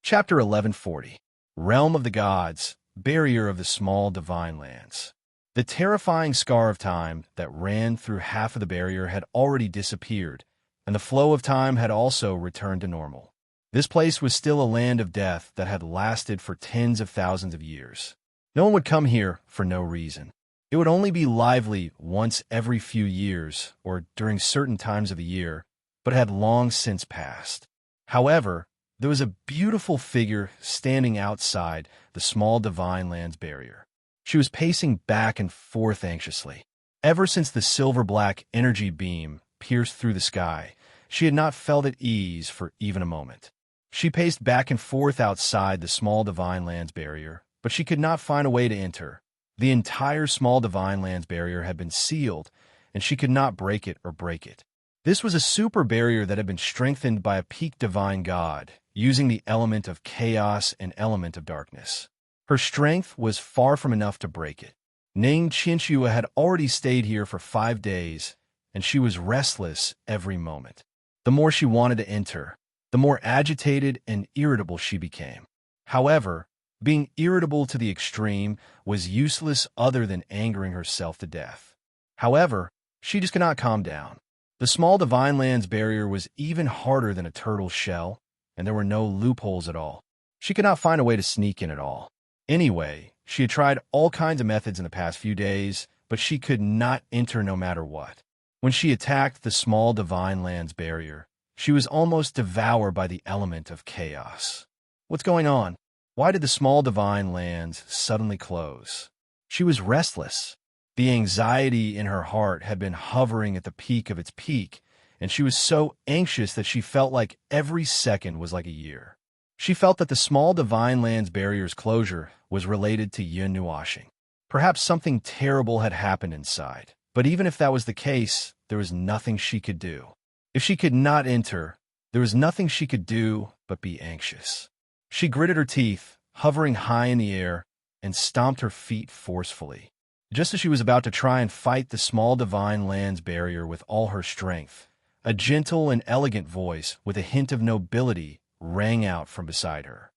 Chapter 1140. Realm of the Gods, Barrier of the Small Divine Lands. The terrifying scar of time that ran through half of the barrier had already disappeared, and the flow of time had also returned to normal. This place was still a land of death that had lasted for tens of thousands of years. No one would come here for no reason. It would only be lively once every few years or during certain times of the year, but had long since passed. However, there was a beautiful figure standing outside the small divine land's barrier. She was pacing back and forth anxiously. Ever since the silver-black energy beam pierced through the sky, she had not felt at ease for even a moment. She paced back and forth outside the small divine land's barrier, but she could not find a way to enter. The entire small divine land's barrier had been sealed, and she could not break it or break it. This was a super barrier that had been strengthened by a peak divine god, using the element of chaos and element of darkness. Her strength was far from enough to break it. Ning Chinchua had already stayed here for 5 days, and she was restless every moment. The more she wanted to enter, the more agitated and irritable she became. However, being irritable to the extreme was useless other than angering herself to death. However, she just could not calm down. The small divine land's barrier was even harder than a turtle's shell, and there were no loopholes at all. She could not find a way to sneak in at all. Anyway, she had tried all kinds of methods in the past few days, but she could not enter no matter what. When she attacked the small divine land's barrier, she was almost devoured by the element of chaos. What's going on? Why did the small divine lands suddenly close? She was restless. The anxiety in her heart had been hovering at the peak of its peak, and she was so anxious that she felt like every second was like a year. She felt that the small divine land's barrier's closure was related to yin washing. Perhaps something terrible had happened inside, but even if that was the case, there was nothing she could do. If she could not enter, there was nothing she could do but be anxious. She gritted her teeth, hovering high in the air, and stomped her feet forcefully. Just as she was about to try and fight the small divine land's barrier with all her strength, a gentle and elegant voice with a hint of nobility rang out from beside her.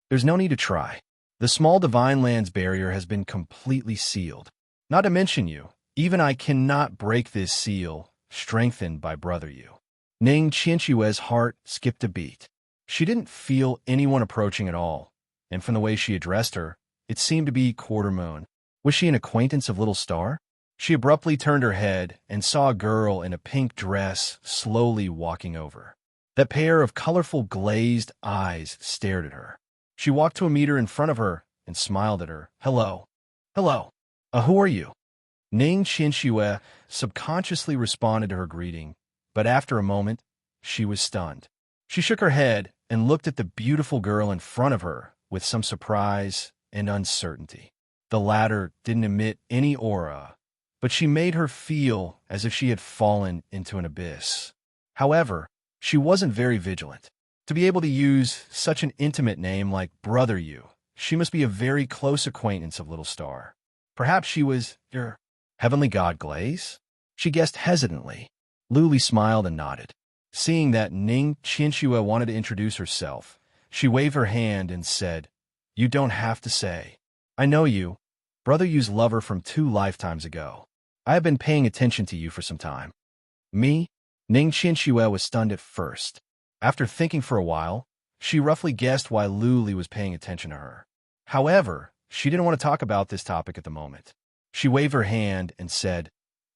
There's no need to try. The small divine land's barrier has been completely sealed. Not to mention you, even I cannot break this seal, strengthened by Brother You. Ning Chinchue's heart skipped a beat. She didn't feel anyone approaching at all, and from the way she addressed her, it seemed to be Quarter Moon. Was she an acquaintance of Little Star? She abruptly turned her head and saw a girl in a pink dress slowly walking over. That pair of colorful glazed eyes stared at her. She walked to a meter in front of her and smiled at her. Hello. Hello. Who are you? Ning Chinchue subconsciously responded to her greeting, but after a moment, she was stunned. She shook her head and looked at the beautiful girl in front of her with some surprise and uncertainty. The latter didn't emit any aura, but she made her feel as if she had fallen into an abyss. However, she wasn't very vigilant. To be able to use such an intimate name like Brother You, she must be a very close acquaintance of Little Star. Perhaps she was your heavenly god Glaze? She guessed hesitantly. Luli smiled and nodded. Seeing that Ning Chinchua wanted to introduce herself, she waved her hand and said, You don't have to say. I know you, Brother You's lover from 2 lifetimes ago. I have been paying attention to you for some time. Me? Ning Chinchua was stunned at first. After thinking for a while, she roughly guessed why Luli was paying attention to her. However, she didn't want to talk about this topic at the moment. She waved her hand and said,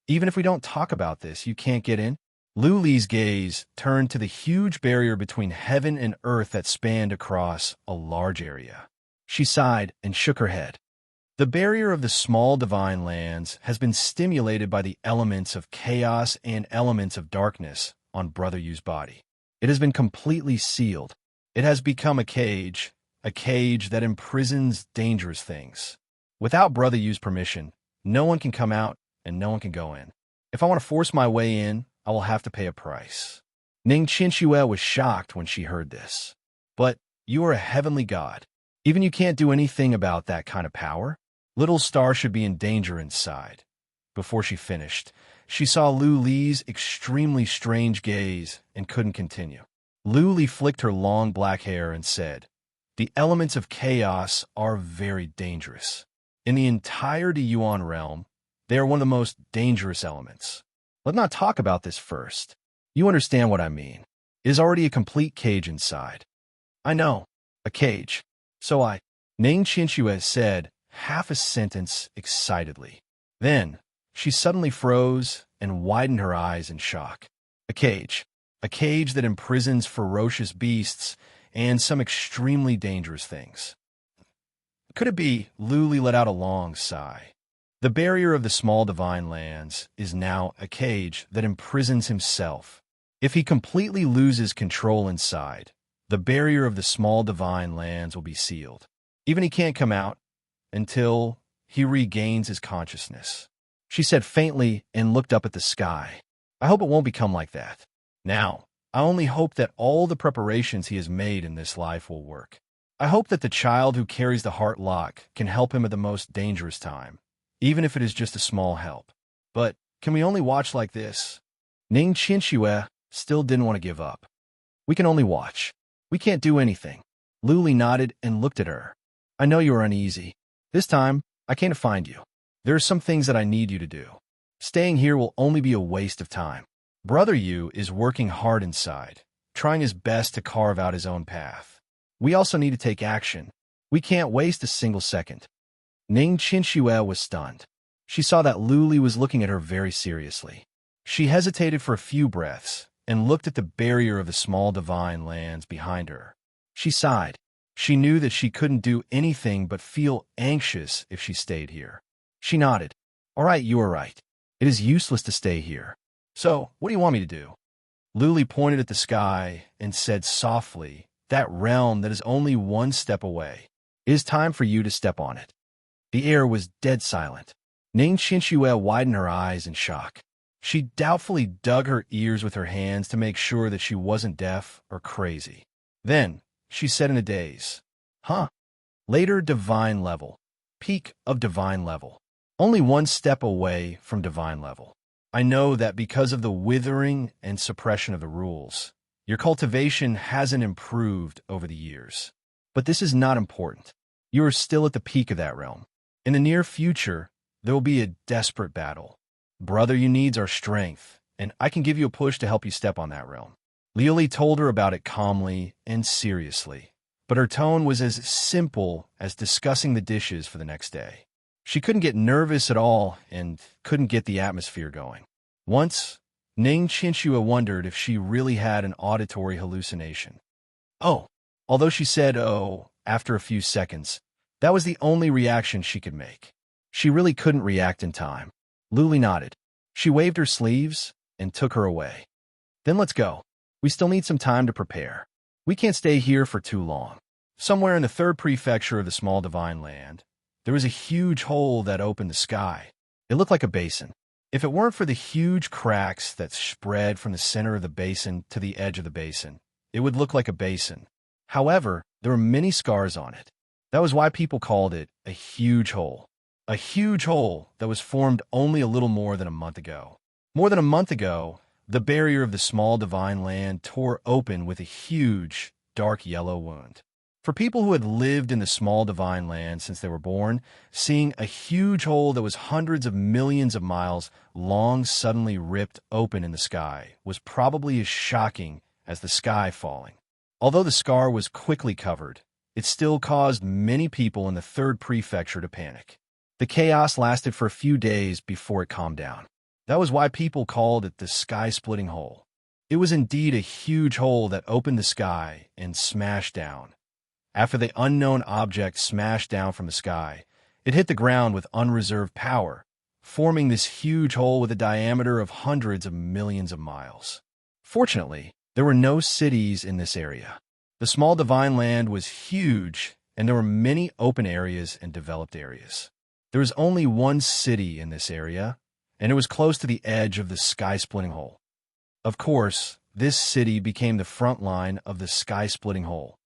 Even if we don't talk about this, you can't get in? Luli's gaze turned to the huge barrier between heaven and earth that spanned across a large area. She sighed and shook her head. The barrier of the small divine lands has been stimulated by the elements of chaos and elements of darkness on Brother Yu's body. It has been completely sealed. It has become a cage that imprisons dangerous things. Without Brother Yu's permission, no one can come out and no one can go in. If I want to force my way in, I will have to pay a price. Ning Chinchue was shocked when she heard this. But you are a heavenly god. Even you can't do anything about that kind of power? Little Star should be in danger inside. Before she finished, she saw Lu Li's extremely strange gaze and couldn't continue. Lu Li flicked her long black hair and said, The elements of chaos are very dangerous. In the entire Yuan realm, they are one of the most dangerous elements. Let's not talk about this first. You understand what I mean. It is already a complete cage inside. I know, a cage. So Ning Qinxue said half a sentence excitedly. Then, she suddenly froze and widened her eyes in shock. A cage. A cage that imprisons ferocious beasts and some extremely dangerous things. Could it be? Luli let out a long sigh. The barrier of the small divine lands is now a cage that imprisons himself. If he completely loses control inside, the barrier of the small divine lands will be sealed. Even he can't come out until he regains his consciousness. She said faintly and looked up at the sky. I hope it won't become like that. Now, I only hope that all the preparations he has made in this life will work. I hope that the child who carries the heart lock can help him at the most dangerous time, even if it is just a small help. But can we only watch like this? Ning Qinxue still didn't want to give up. We can only watch. We can't do anything. Luli nodded and looked at her. I know you are uneasy. This time, I came to find you. There are some things that I need you to do. Staying here will only be a waste of time. Brother Yu is working hard inside, trying his best to carve out his own path. We also need to take action. We can't waste a single second. Ning Qinxue was stunned. She saw that Luli was looking at her very seriously. She hesitated for a few breaths and looked at the barrier of the small divine lands behind her. She sighed. She knew that she couldn't do anything but feel anxious if she stayed here. She nodded. All right, you are right. It is useless to stay here. So, what do you want me to do? Luli pointed at the sky and said softly, that realm that is only one step away. It is time for you to step on it. The air was dead silent. Ning Qinxue widened her eyes in shock. She doubtfully dug her ears with her hands to make sure that she wasn't deaf or crazy. Then, she said in a daze, Huh? Later divine level. Peak of divine level. Only one step away from divine level. I know that because of the withering and suppression of the rules, your cultivation hasn't improved over the years. But this is not important. You are still at the peak of that realm. In the near future, there will be a desperate battle. Brother, you needs our strength, and I can give you a push to help you step on that realm. Liuli told her about it calmly and seriously, but her tone was as simple as discussing the dishes for the next day. She couldn't get nervous at all and couldn't get the atmosphere going. Once, Ning Qinxue wondered if she really had an auditory hallucination. Oh, although she said, oh, after a few seconds, that was the only reaction she could make. She really couldn't react in time. Luli nodded. She waved her sleeves and took her away. Then let's go. We still need some time to prepare. We can't stay here for too long. Somewhere in the third prefecture of the small divine land, there was a huge hole that opened the sky. It looked like a basin. If it weren't for the huge cracks that spread from the center of the basin to the edge of the basin, it would look like a basin. However, there were many scars on it. That was why people called it a huge hole. A huge hole that was formed only a little more than a month ago. More than a month ago, the barrier of the small divine land tore open with a huge, dark yellow wound. For people who had lived in the small divine land since they were born, seeing a huge hole that was hundreds of millions of miles long suddenly ripped open in the sky was probably as shocking as the sky falling. Although the scar was quickly covered, it still caused many people in the third prefecture to panic. The chaos lasted for a few days before it calmed down. That was why people called it the sky-splitting hole. It was indeed a huge hole that opened the sky and smashed down. After the unknown object smashed down from the sky, it hit the ground with unreserved power, forming this huge hole with a diameter of hundreds of millions of miles. Fortunately, there were no cities in this area. The small divine land was huge, and there were many open areas and developed areas. There was only one city in this area, and it was close to the edge of the sky-splitting hole. Of course, this city became the front line of the sky-splitting hole.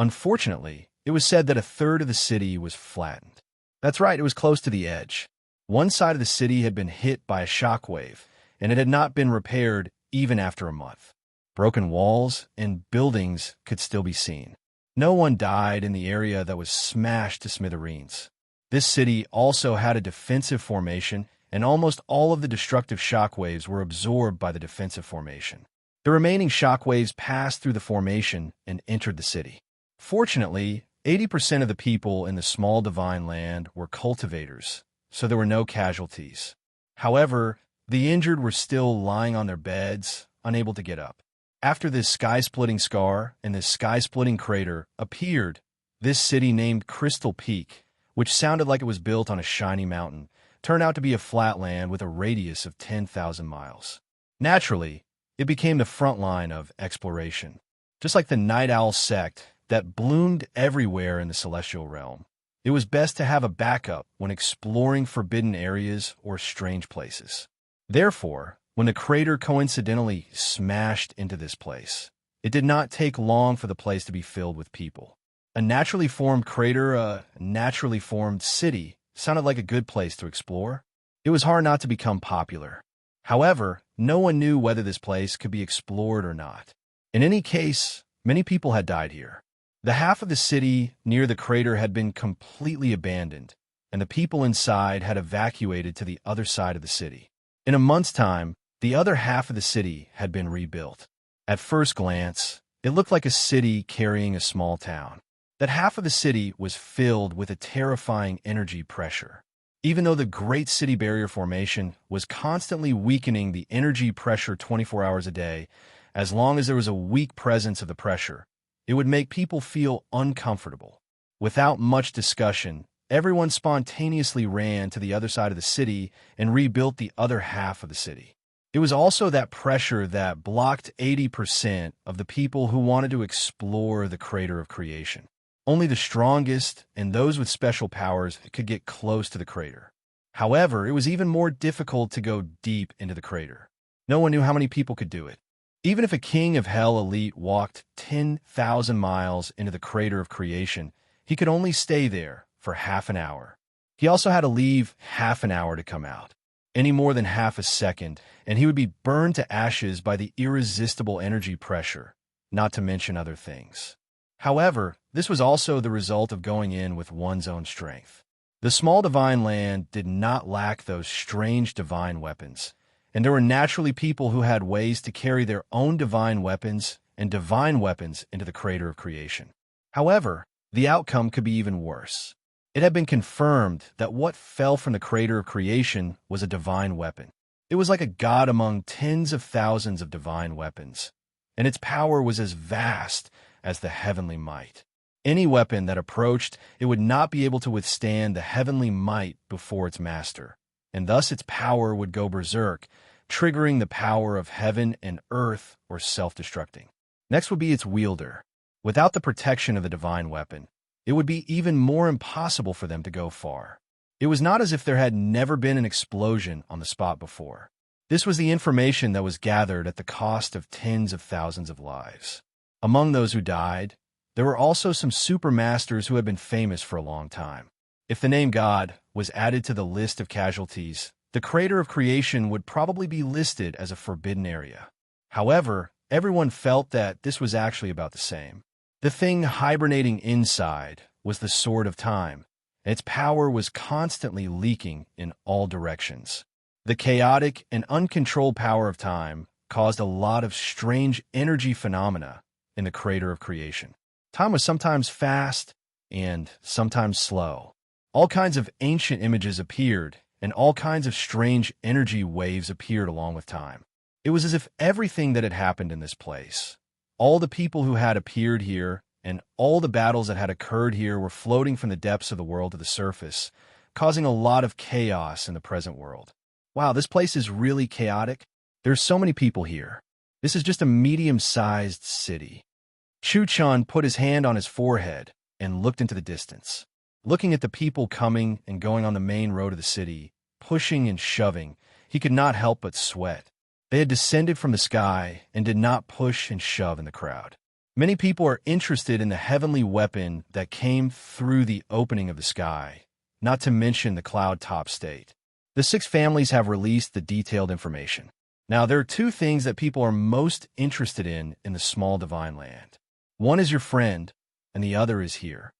Unfortunately, it was said that a third of the city was flattened. That's right, it was close to the edge. One side of the city had been hit by a shockwave, and it had not been repaired even after a month. Broken walls and buildings could still be seen. No one died in the area that was smashed to smithereens. This city also had a defensive formation, and almost all of the destructive shockwaves were absorbed by the defensive formation. The remaining shockwaves passed through the formation and entered the city. Fortunately, 80% of the people in the small divine land were cultivators, so there were no casualties. However, the injured were still lying on their beds, unable to get up. After this sky-splitting scar and this sky-splitting crater appeared, this city named Crystal Peak, which sounded like it was built on a shiny mountain, turned out to be a flat land with a radius of 10,000 miles. Naturally, it became the front line of exploration, just like the Night Owl sect that bloomed everywhere in the celestial realm. It was best to have a backup when exploring forbidden areas or strange places. Therefore, when the crater coincidentally smashed into this place, it did not take long for the place to be filled with people. A naturally formed crater, a naturally formed city, sounded like a good place to explore. It was hard not to become popular. However, no one knew whether this place could be explored or not. In any case, many people had died here. The half of the city near the crater had been completely abandoned, and the people inside had evacuated to the other side of the city. In a month's time, the other half of the city had been rebuilt. At first glance, it looked like a city carrying a small town. That half of the city was filled with a terrifying energy pressure. Even though the Great City Barrier Formation was constantly weakening the energy pressure 24 hours a day, as long as there was a weak presence of the pressure, it would make people feel uncomfortable. Without much discussion, everyone spontaneously ran to the other side of the city and rebuilt the other half of the city. It was also that pressure that blocked 80% of the people who wanted to explore the crater of creation. Only the strongest and those with special powers could get close to the crater. However, it was even more difficult to go deep into the crater. No one knew how many people could do it. Even if a king of hell elite walked 10,000 miles into the crater of creation, he could only stay there for half an hour. He also had to leave half an hour to come out. Any more than half a second, and he would be burned to ashes by the irresistible energy pressure, not to mention other things. However, this was also the result of going in with one's own strength. The small divine land did not lack those strange divine weapons, and there were naturally people who had ways to carry their own divine weapons into the crater of creation. However, the outcome could be even worse. It had been confirmed that what fell from the crater of creation was a divine weapon. It was like a god among tens of thousands of divine weapons, and its power was as vast as the heavenly might. Any weapon that approached it would not be able to withstand the heavenly might before its master, and thus its power would go berserk, triggering the power of heaven and earth or self-destructing. Next would be its wielder. Without the protection of the divine weapon, it would be even more impossible for them to go far. It was not as if there had never been an explosion on the spot before. This was the information that was gathered at the cost of tens of thousands of lives. Among those who died, there were also some supermasters who had been famous for a long time. If the name God was added to the list of casualties, the crater of creation would probably be listed as a forbidden area. However, everyone felt that this was actually about the same. The thing hibernating inside was the Sword of Time, and its power was constantly leaking in all directions. The chaotic and uncontrolled power of time caused a lot of strange energy phenomena in the crater of creation. Time was sometimes fast and sometimes slow. All kinds of ancient images appeared, and all kinds of strange energy waves appeared along with time. It was as if everything that had happened in this place, all the people who had appeared here, and all the battles that had occurred here were floating from the depths of the world to the surface, causing a lot of chaos in the present world. Wow, this place is really chaotic. There's so many people here. This is just a medium-sized city. Chu-Chun put his hand on his forehead and looked into the distance. Looking at the people coming and going on the main road of the city, pushing and shoving, he could not help but sweat. They had descended from the sky and did not push and shove in the crowd. Many people are interested in the heavenly weapon that came through the opening of the sky, not to mention the cloud-top state. The 6 families have released the detailed information. Now, there are 2 things that people are most interested in the small divine land. One is your friend, and the other is here."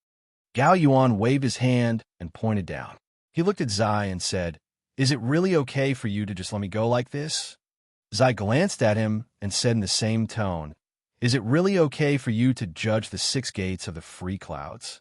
Gao Yuan waved his hand and pointed down. He looked at Zai and said, "Is it really okay for you to just let me go like this?" Zai glanced at him and said in the same tone, "Is it really okay for you to judge the 6 gates of the free clouds?"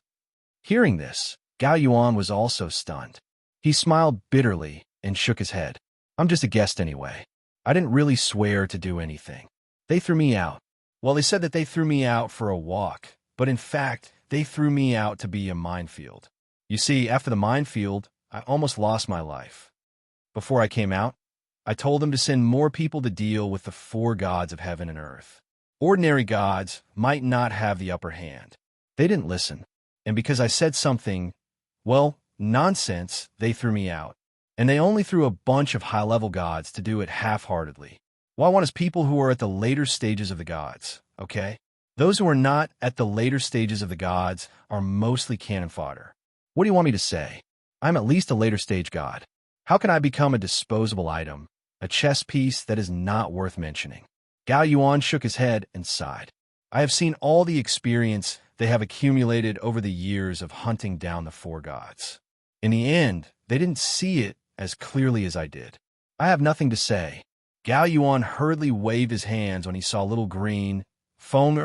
Hearing this, Gao Yuan was also stunned. He smiled bitterly and shook his head. "I'm just a guest anyway. I didn't really swear to do anything. They threw me out." Well, they said that they threw me out for a walk, but in fact, they threw me out to be a minefield. You see, after the minefield, I almost lost my life. Before I came out, I told them to send more people to deal with the 4 gods of heaven and earth. Ordinary gods might not have the upper hand. They didn't listen, and because I said something, well, nonsense, they threw me out. And they only threw a bunch of high-level gods to do it half-heartedly. What I want is people who are at the later stages of the gods, okay? Those who are not at the later stages of the gods are mostly cannon fodder. What do you want me to say? I'm at least a later stage god. How can I become a disposable item, a chess piece that is not worth mentioning? Gao Yuan shook his head and sighed. I have seen all the experience they have accumulated over the years of hunting down the 4 gods. In the end, they didn't see it as clearly as I did. I have nothing to say. Gao Yuan hurriedly waved his hands when he saw little green, Feng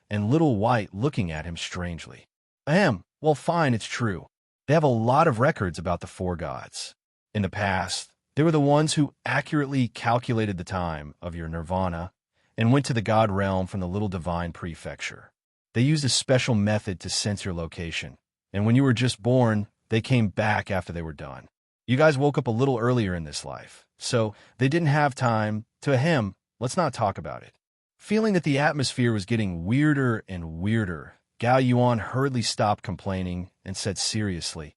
and little white looking at him strangely. Ahem, well fine, it's true. They have a lot of records about the 4 gods. In the past, they were the ones who accurately calculated the time of your nirvana and went to the god realm from the little divine prefecture. They used a special method to sense your location, and when you were just born, they came back after they were done. You guys woke up a little earlier in this life, so they didn't have time to let's not talk about it. Feeling that the atmosphere was getting weirder and weirder, Gao Yuan hurriedly stopped complaining and said seriously,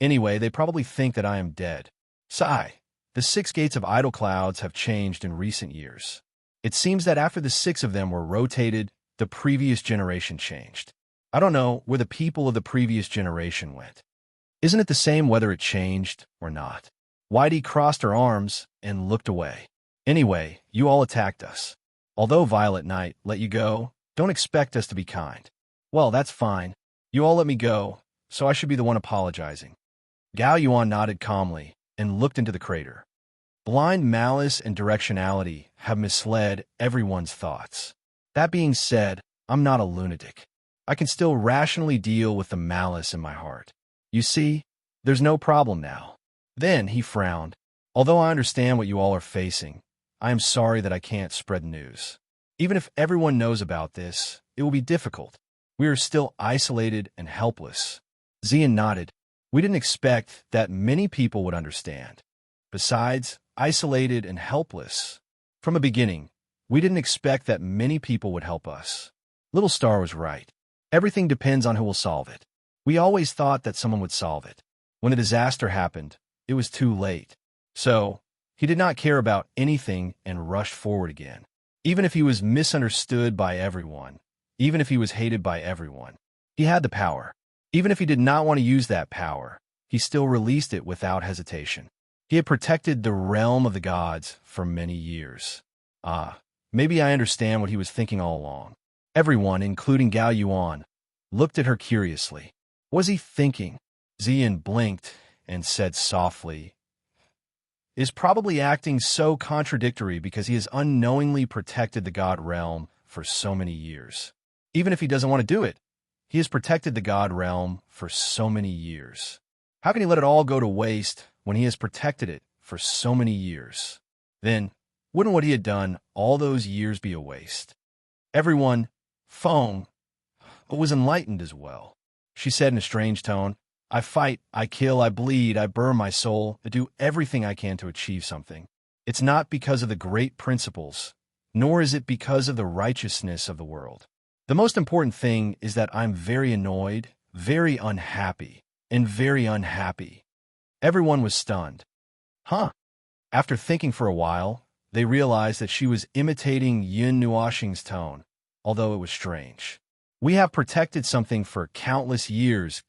"Anyway, they probably think that I am dead. Sigh. The 6 gates of idle clouds have changed in recent years. It seems that after the 6 of them were rotated, the previous generation changed. I don't know where the people of the previous generation went. Isn't it the same whether it changed or not?" Whitey crossed her arms and looked away. "Anyway, you all attacked us. Although Violet Knight let you go, don't expect us to be kind. Well, that's fine. You all let me go, so I should be the one apologizing." Gao Yuan nodded calmly and looked into the crater. Blind malice and directionality have misled everyone's thoughts. That being said, I'm not a lunatic. I can still rationally deal with the malice in my heart. You see, there's no problem now. Then he frowned. "Although I understand what you all are facing, I am sorry that I can't spread news. Even if everyone knows about this, it will be difficult. We are still isolated and helpless." Zian nodded. "We didn't expect that many people would understand. Besides, isolated and helpless. From the beginning, we didn't expect that many people would help us." Little Star was right. Everything depends on who will solve it. We always thought that someone would solve it. When the disaster happened, it was too late. So, he did not care about anything and rushed forward again. Even if he was misunderstood by everyone, even if he was hated by everyone, he had the power. Even if he did not want to use that power, he still released it without hesitation. He had protected the realm of the gods for many years. Maybe I understand what he was thinking all along. Everyone, including Gao Yuan, looked at her curiously. What was he thinking? Zian blinked and said softly, "Is probably acting so contradictory because he has unknowingly protected the god realm for so many years. Even if he doesn't want to do it, he has protected the god realm for so many years. How can he let it all go to waste when he has protected it for so many years? Then, wouldn't what he had done all those years be a waste?" Everyone, Feng, was enlightened as well. She said in a strange tone, "I fight, I kill, I bleed, I burn my soul, I do everything I can to achieve something. It's not because of the great principles, nor is it because of the righteousness of the world. The most important thing is that I'm very annoyed, very unhappy, and very unhappy." Everyone was stunned. Huh? After thinking for a while, they realized that she was imitating Yin Nuoxing's tone, although it was strange. "We have protected something for countless years,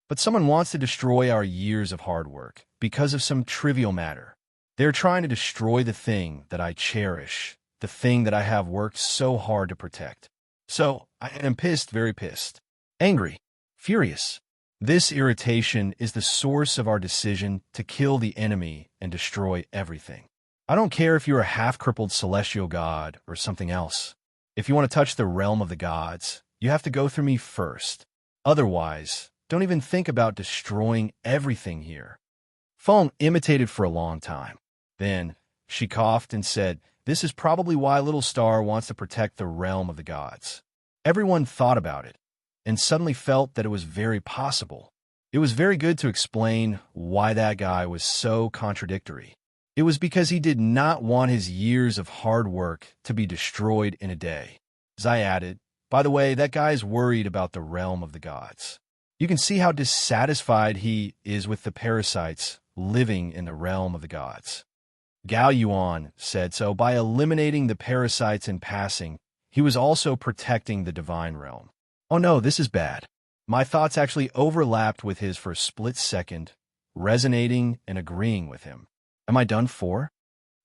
but someone wants to destroy our years of hard work because of some trivial matter. They're trying to destroy the thing that I cherish, the thing that I have worked so hard to protect. So I am pissed, very pissed. Angry. Furious. This irritation is the source of our decision to kill the enemy and destroy everything. I don't care if you're a half-crippled celestial god or something else. If you want to touch the realm of the gods, you have to go through me first. Otherwise, don't even think about destroying everything here. Feng imitated for a long time. Then, she coughed and said, "This is probably why Little Star wants to protect the realm of the gods." Everyone thought about it, and suddenly felt that it was very possible. It was very good to explain why that guy was so contradictory. It was because he did not want his years of hard work to be destroyed in a day. Zai added, "By the way, that guy is worried about the realm of the gods." You can see how dissatisfied he is with the parasites living in the realm of the gods. Gao Yuan said so by eliminating the parasites in passing, he was also protecting the divine realm. Oh no, this is bad. My thoughts actually overlapped with his for a split second, resonating and agreeing with him. Am I done for?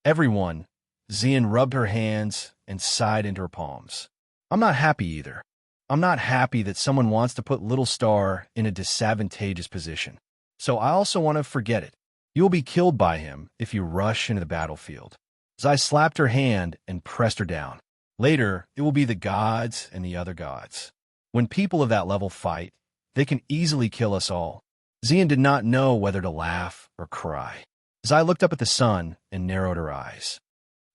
Everyone, Xian rubbed her hands and sighed into her palms. I'm not happy either. I'm not happy that someone wants to put Little Star in a disadvantageous position. So I also want to forget it. You will be killed by him if you rush into the battlefield. Zai slapped her hand and pressed her down. Later, it will be the gods and the other gods. When people of that level fight, they can easily kill us all. Xian did not know whether to laugh or cry. Zai looked up at the sun and narrowed her eyes.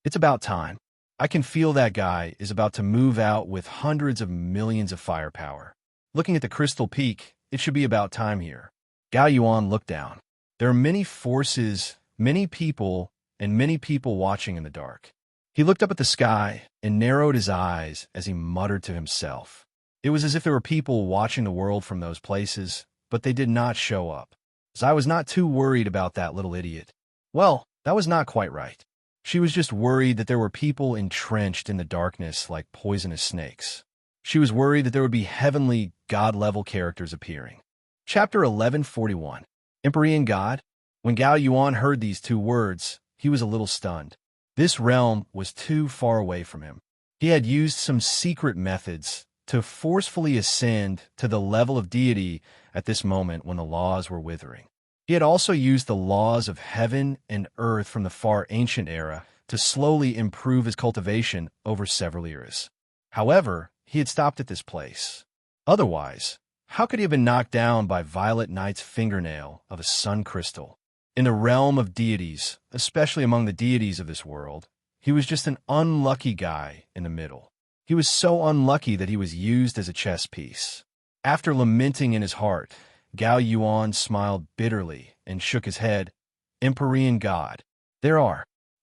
It's about time. I can feel that guy is about to move out with hundreds of millions of firepower. Looking at the crystal peak, it should be about time here. Gao Yuan looked down. There are many forces, many people watching in the dark. He looked up at the sky and narrowed his eyes as he muttered to himself. It was as if there were people watching the world from those places, but they did not show up. Zai was not too worried about that little idiot. Well, that was not quite right. She was just worried that there were people entrenched in the darkness like poisonous snakes. She was worried that there would be heavenly, god-level characters appearing. Chapter 1141. Empyrean God? When Gao Yuan heard these two words, he was a little stunned. This realm was too far away from him. He had used some secret methods to forcefully ascend to the level of deity at this moment when the laws were withering. He had also used the laws of heaven and earth from the far ancient era to slowly improve his cultivation over several eras. However, he had stopped at this place. Otherwise, how could he have been knocked down by Violet Knight's fingernail of a sun crystal? In the realm of deities, especially among the deities of this world, he was just an unlucky guy in the middle. He was so unlucky that he was used as a chess piece. After lamenting in his heart, Gao Yuan smiled bitterly and shook his head. Empyrean God.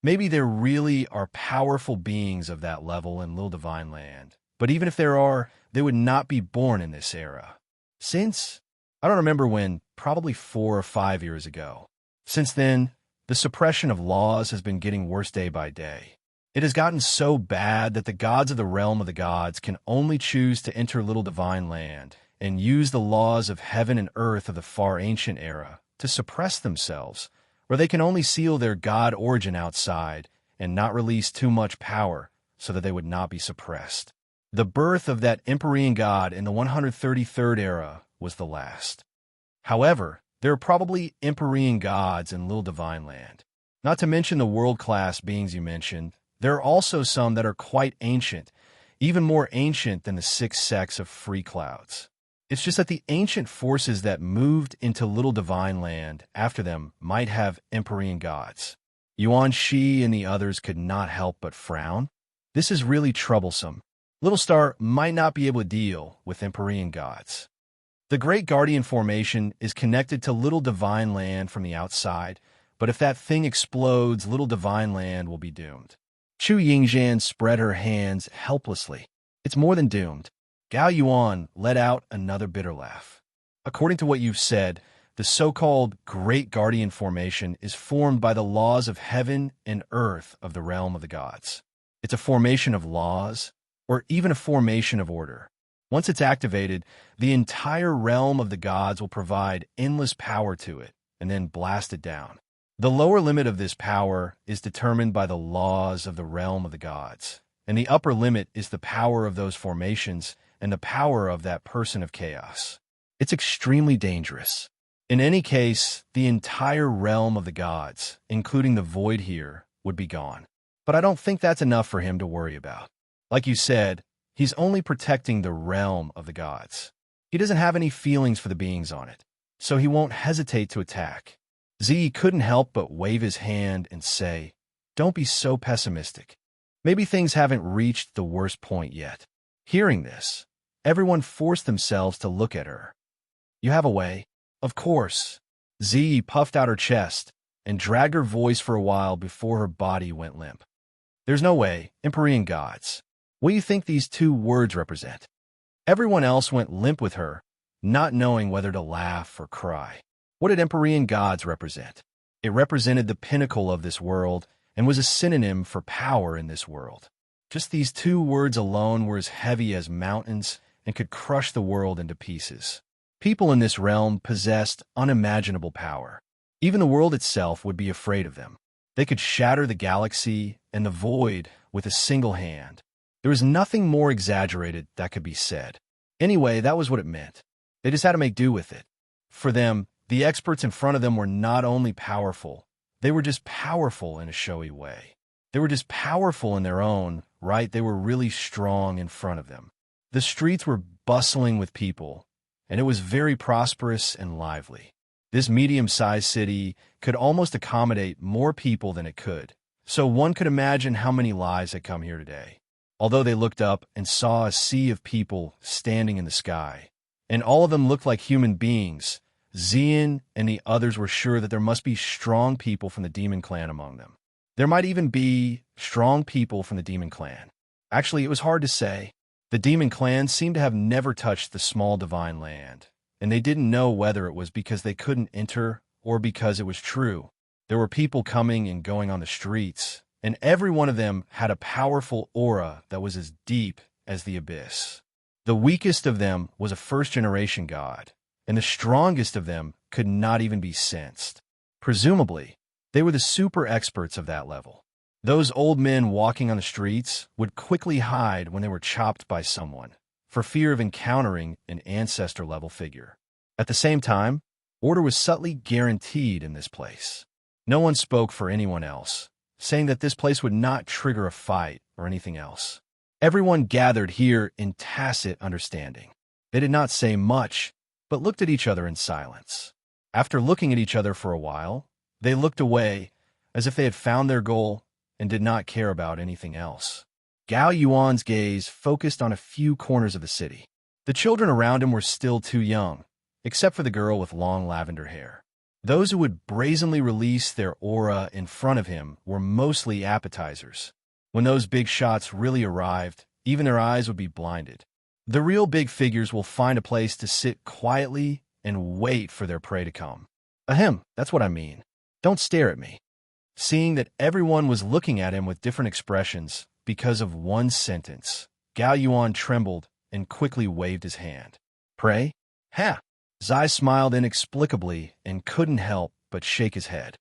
Maybe there really are powerful beings of that level in Little Divine Land. But even if there are, they would not be born in this era. I don't remember when, probably 4 or 5 years ago. Since then, the suppression of laws has been getting worse day by day. It has gotten so bad that the gods of the realm of the gods can only choose to enter Little Divine Land and use the laws of heaven and earth of the far ancient era to suppress themselves, where they can only seal their god origin outside and not release too much power so that they would not be suppressed. The birth of that Empyrean God in the 133rd era was the last. However, there are probably Empyrean gods in Little Divine Land. Not to mention the world-class beings you mentioned, there are also some that are quite ancient, even more ancient than the 6 sects of free clouds. It's just that the ancient forces that moved into Little Divine Land after them might have Empyrean gods. Yuan Shi and the others could not help but frown. This is really troublesome. Little Star might not be able to deal with Empyrean gods. The Great Guardian Formation is connected to Little Divine Land from the outside, but if that thing explodes, Little Divine Land will be doomed. Chu Yingzhan spread her hands helplessly. It's more than doomed. Gao Yuan let out another bitter laugh. According to what you've said, the so-called Great Guardian Formation is formed by the laws of heaven and earth of the realm of the gods. It's a formation of laws, or even a formation of order. Once it's activated, the entire realm of the gods will provide endless power to it, and then blast it down. The lower limit of this power is determined by the laws of the realm of the gods, and the upper limit is the power of those formations and the power of that person of chaos. It's extremely dangerous. In any case, the entire realm of the gods, including the void here, would be gone. But I don't think that's enough for him to worry about. Like you said, he's only protecting the realm of the gods. He doesn't have any feelings for the beings on it, so he won't hesitate to attack. Z couldn't help but wave his hand and say, "Don't be so pessimistic. Maybe things haven't reached the worst point yet." Hearing this, everyone forced themselves to look at her. "You have a way?" "Of course." Z puffed out her chest and dragged her voice for a while before her body went limp. "There's no way, Empyrean gods. What do you think these two words represent?" Everyone else went limp with her, not knowing whether to laugh or cry. What did Empyrean gods represent? It represented the pinnacle of this world and was a synonym for power in this world. Just these two words alone were as heavy as mountains and could crush the world into pieces. People in this realm possessed unimaginable power. Even the world itself would be afraid of them. They could shatter the galaxy and the void with a single hand. There was nothing more exaggerated that could be said. Anyway, that was what it meant. They just had to make do with it. For them, the experts in front of them were not only powerful, they were just powerful in a showy way. They were just powerful in their own right. They were really strong in front of them. The streets were bustling with people, and it was very prosperous and lively. This medium-sized city could almost accommodate more people than it could, so one could imagine how many lives had come here today. Although they looked up and saw a sea of people standing in the sky, and all of them looked like human beings, Xian and the others were sure that there must be strong people from the demon clan among them. There might even be strong people from the demon clan. Actually, it was hard to say. The demon clan seemed to have never touched the small divine land, and they didn't know whether it was because they couldn't enter or because it was true. There were people coming and going on the streets, and every one of them had a powerful aura that was as deep as the abyss. The weakest of them was a first-generation god, and the strongest of them could not even be sensed. Presumably, they were the super experts of that level. Those old men walking on the streets would quickly hide when they were chopped by someone, for fear of encountering an ancestor-level figure. At the same time, order was subtly guaranteed in this place. No one spoke for anyone else, saying that this place would not trigger a fight or anything else. Everyone gathered here in tacit understanding. They did not say much, but looked at each other in silence. After looking at each other for a while, they looked away as if they had found their goal and did not care about anything else. Gao Yuan's gaze focused on a few corners of the city. The children around him were still too young, except for the girl with long lavender hair. Those who would brazenly release their aura in front of him were mostly appetizers. When those big shots really arrived, even their eyes would be blinded. The real big figures will find a place to sit quietly and wait for their prey to come. Ahem, that's what I mean. Don't stare at me. Seeing that everyone was looking at him with different expressions because of one sentence, Gao Yuan trembled and quickly waved his hand. Prey? Ha! Zai smiled inexplicably and couldn't help but shake his head.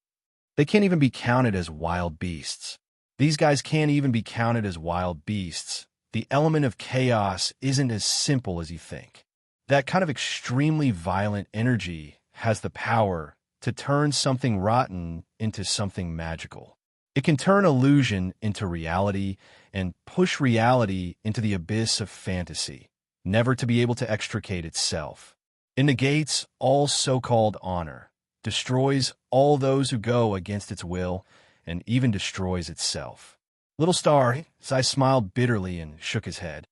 They can't even be counted as wild beasts. These guys can't even be counted as wild beasts. The element of chaos isn't as simple as you think. That kind of extremely violent energy has the power to turn something rotten into something magical. It can turn illusion into reality and push reality into the abyss of fantasy, never to be able to extricate itself. It negates all so-called honor, destroys all those who go against its will, and even destroys itself. Little star, Zai smiled bitterly and shook his head.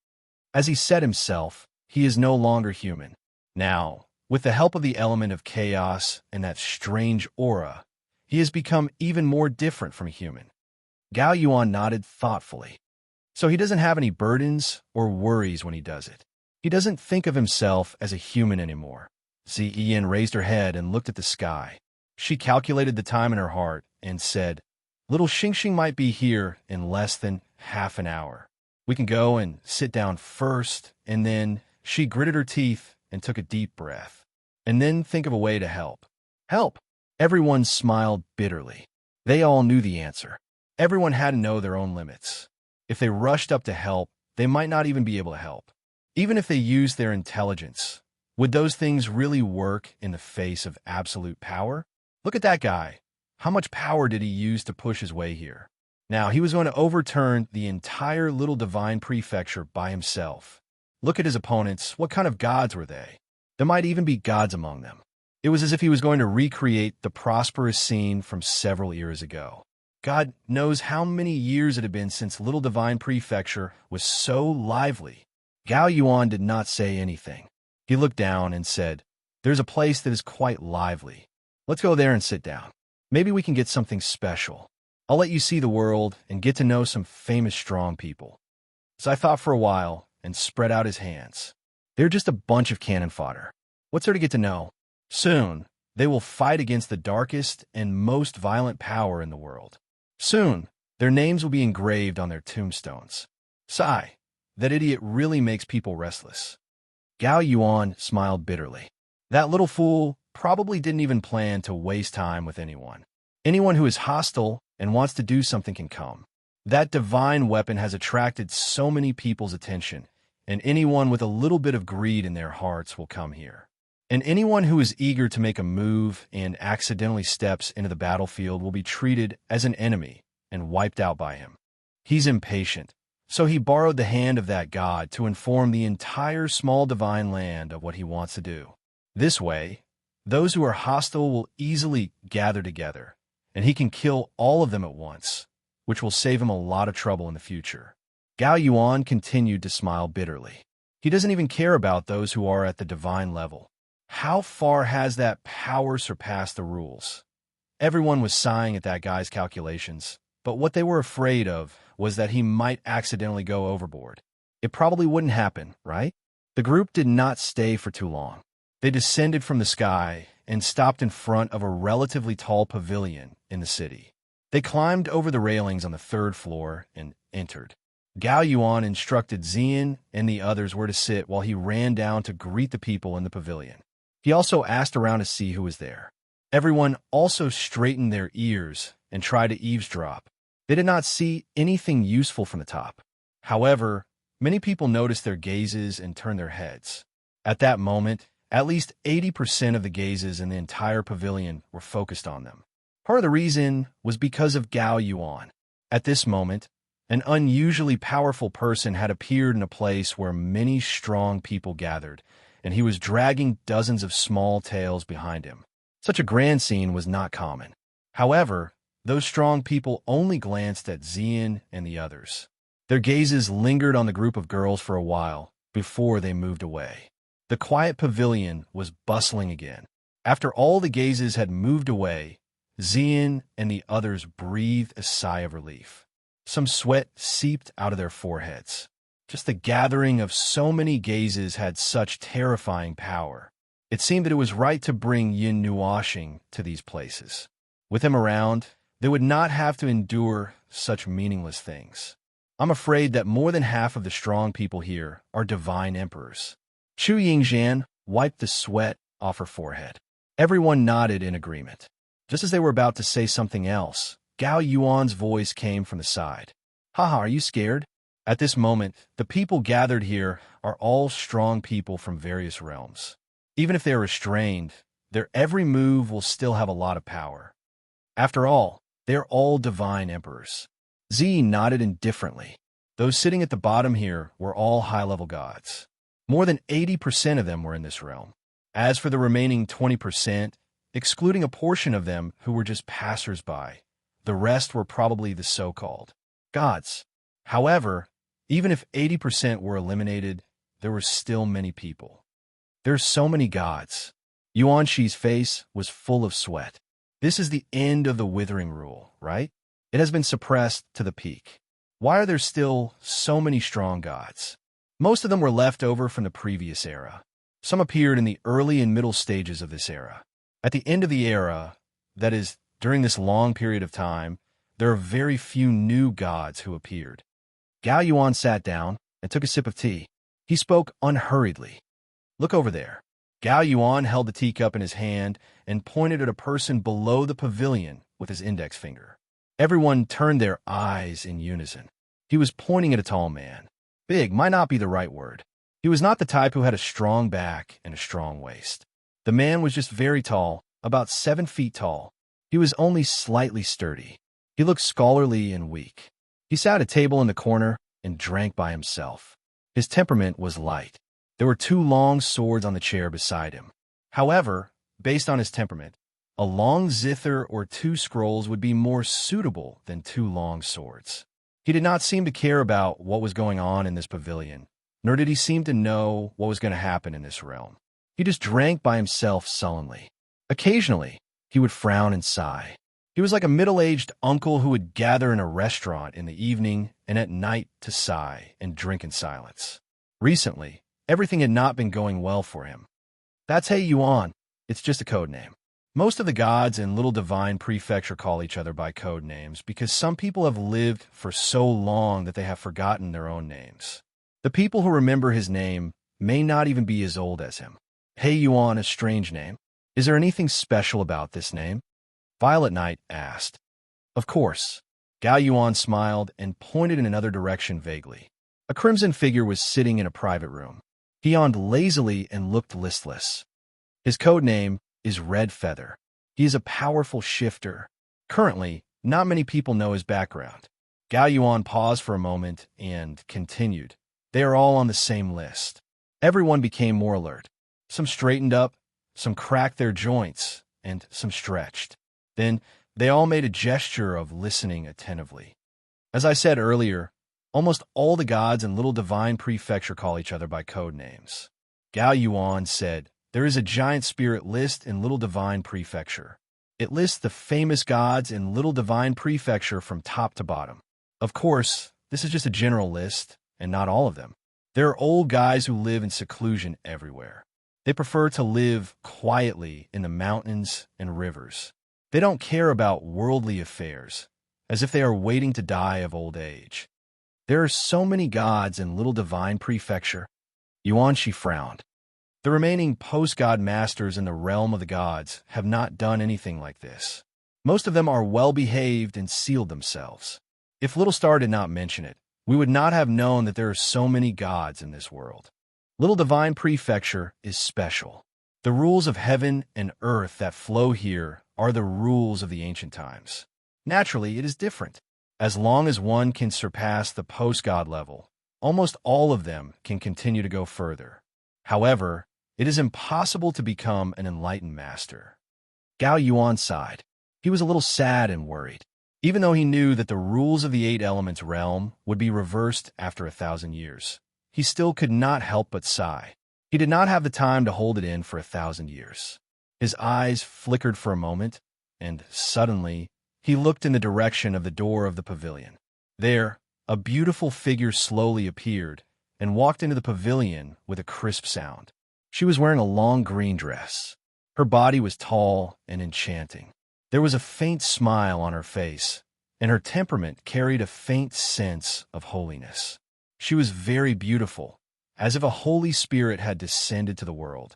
As he said himself, he is no longer human. Now, with the help of the element of chaos and that strange aura, he has become even more different from a human. Gao Yuan nodded thoughtfully. So he doesn't have any burdens or worries when he does it. He doesn't think of himself as a human anymore. Ziyin raised her head and looked at the sky. She calculated the time in her heart and said, Little Xingxing might be here in less than half an hour. We can go and sit down first, and then she gritted her teeth and took a deep breath. And then think of a way to help. Help! Everyone smiled bitterly. They all knew the answer. Everyone had to know their own limits. If they rushed up to help, they might not even be able to help. Even if they used their intelligence, would those things really work in the face of absolute power? Look at that guy. How much power did he use to push his way here? Now, he was going to overturn the entire little divine prefecture by himself. Look at his opponents. What kind of gods were they? There might even be gods among them. It was as if he was going to recreate the prosperous scene from several years ago. God knows how many years it had been since Little Divine Prefecture was so lively. Gao Yuan did not say anything. He looked down and said, "There's a place that is quite lively. Let's go there and sit down. Maybe we can get something special. I'll let you see the world and get to know some famous strong people." So I thought for a while and spread out his hands. They're just a bunch of cannon fodder. What's there to get to know? Soon, they will fight against the darkest and most violent power in the world. Soon, their names will be engraved on their tombstones. Sigh, that idiot really makes people restless. Gao Yuan smiled bitterly. That little fool probably didn't even plan to waste time with anyone. Anyone who is hostile and wants to do something can come. That divine weapon has attracted so many people's attention, and anyone with a little bit of greed in their hearts will come here. And anyone who is eager to make a move and accidentally steps into the battlefield will be treated as an enemy and wiped out by him. He's impatient, so he borrowed the hand of that god to inform the entire small divine land of what he wants to do. This way, those who are hostile will easily gather together, and he can kill all of them at once, which will save him a lot of trouble in the future. Gao Yuan continued to smile bitterly. He doesn't even care about those who are at the divine level. How far has that power surpassed the rules? Everyone was sighing at that guy's calculations, but what they were afraid of was that he might accidentally go overboard. It probably wouldn't happen, right? The group did not stay for too long. They descended from the sky and stopped in front of a relatively tall pavilion in the city. They climbed over the railings on the third floor and entered. Gao Yuan instructed Xian and the others where to sit while he ran down to greet the people in the pavilion. He also asked around to see who was there. Everyone also straightened their ears and tried to eavesdrop. They did not see anything useful from the top. However, many people noticed their gazes and turned their heads. At that moment, at least 80% of the gazes in the entire pavilion were focused on them. Part of the reason was because of Gao Yuan. At this moment, an unusually powerful person had appeared in a place where many strong people gathered, and he was dragging dozens of small tails behind him. Such a grand scene was not common. However, those strong people only glanced at Xian and the others. Their gazes lingered on the group of girls for a while before they moved away. The quiet pavilion was bustling again. After all the gazes had moved away, Xian and the others breathed a sigh of relief. Some sweat seeped out of their foreheads. Just the gathering of so many gazes had such terrifying power. It seemed that it was right to bring Yin Nuoshing to these places. With him around, they would not have to endure such meaningless things. I'm afraid that more than half of the strong people here are divine emperors. Chu Yingxian wiped the sweat off her forehead. Everyone nodded in agreement. Just as they were about to say something else, Gao Yuan's voice came from the side. "Haha, are you scared?" At this moment, the people gathered here are all strong people from various realms. Even if they are restrained, their every move will still have a lot of power. After all, they are all divine emperors. Z nodded indifferently. Those sitting at the bottom here were all high-level gods. More than 80% of them were in this realm. As for the remaining 20%, excluding a portion of them who were just passers-by, the rest were probably the so-called gods. However, even if 80% were eliminated, there were still many people. There's so many gods. Yuanshi's face was full of sweat. This is the end of the withering rule, right? It has been suppressed to the peak. Why are there still so many strong gods? Most of them were left over from the previous era. Some appeared in the early and middle stages of this era. At the end of the era, that is, during this long period of time, there are very few new gods who appeared. Gao Yuan sat down and took a sip of tea. He spoke unhurriedly. "Look over there." Gao Yuan held the teacup in his hand and pointed at a person below the pavilion with his index finger. Everyone turned their eyes in unison. He was pointing at a tall man. Big might not be the right word. He was not the type who had a strong back and a strong waist. The man was just very tall, about 7 feet tall. He was only slightly sturdy. He looked scholarly and weak. He sat at a table in the corner and drank by himself. His temperament was light. There were 2 long swords on the chair beside him. However, based on his temperament, a long zither or 2 scrolls would be more suitable than 2 long swords. He did not seem to care about what was going on in this pavilion, nor did he seem to know what was going to happen in this realm. He just drank by himself sullenly. Occasionally, he would frown and sigh. He was like a middle-aged uncle who would gather in a restaurant in the evening and at night to sigh and drink in silence. Recently, everything had not been going well for him. That's Hey Yuan. It's just a code name. Most of the gods in Little Divine Prefecture call each other by code names because some people have lived for so long that they have forgotten their own names. The people who remember his name may not even be as old as him. Hey Yuan, a strange name. Is there anything special about this name? Violet Knight asked. Of course. Gao Yuan smiled and pointed in another direction vaguely. A crimson figure was sitting in a private room. He yawned lazily and looked listless. His code name is Red Feather. He is a powerful shifter. Currently, not many people know his background. Gao Yuan paused for a moment and continued. They are all on the same list. Everyone became more alert. Some straightened up, some cracked their joints, and some stretched. Then they all made a gesture of listening attentively. As I said earlier, almost all the gods in Little Divine Prefecture call each other by code names. Gao Yuan said, there is a giant spirit list in Little Divine Prefecture. It lists the famous gods in Little Divine Prefecture from top to bottom. Of course, this is just a general list, and not all of them. There are old guys who live in seclusion everywhere. They prefer to live quietly in the mountains and rivers. They don't care about worldly affairs, as if they are waiting to die of old age. There are so many gods in Little Divine Prefecture. Yuanshi frowned. The remaining post-god masters in the realm of the gods have not done anything like this. Most of them are well-behaved and sealed themselves. If Little Star did not mention it, we would not have known that there are so many gods in this world. Little Divine Prefecture is special. The rules of heaven and earth that flow here are the rules of the ancient times. Naturally, it is different. As long as one can surpass the post-god level, almost all of them can continue to go further. However, it is impossible to become an enlightened master. Gao Yuan sighed. He was a little sad and worried. Even though he knew that the rules of the 8 elements realm would be reversed after 1,000 years, he still could not help but sigh. He did not have the time to hold it in for 1,000 years. His eyes flickered for a moment, and suddenly, he looked in the direction of the door of the pavilion. There, a beautiful figure slowly appeared and walked into the pavilion with a crisp sound. She was wearing a long green dress. Her body was tall and enchanting. There was a faint smile on her face, and her temperament carried a faint sense of holiness. She was very beautiful, as if a Holy Spirit had descended to the world.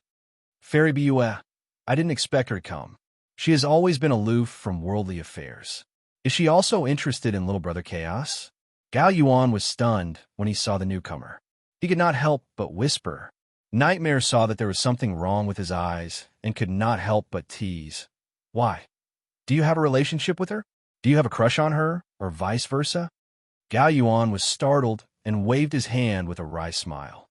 Fairy Bua, I didn't expect her to come. She has always been aloof from worldly affairs. Is she also interested in Little Brother Chaos? Gao Yuan was stunned when he saw the newcomer. He could not help but whisper. Nightmare saw that there was something wrong with his eyes and could not help but tease. Why? Do you have a relationship with her? Do you have a crush on her, or vice versa? Gao Yuan was startled and waved his hand with a wry smile.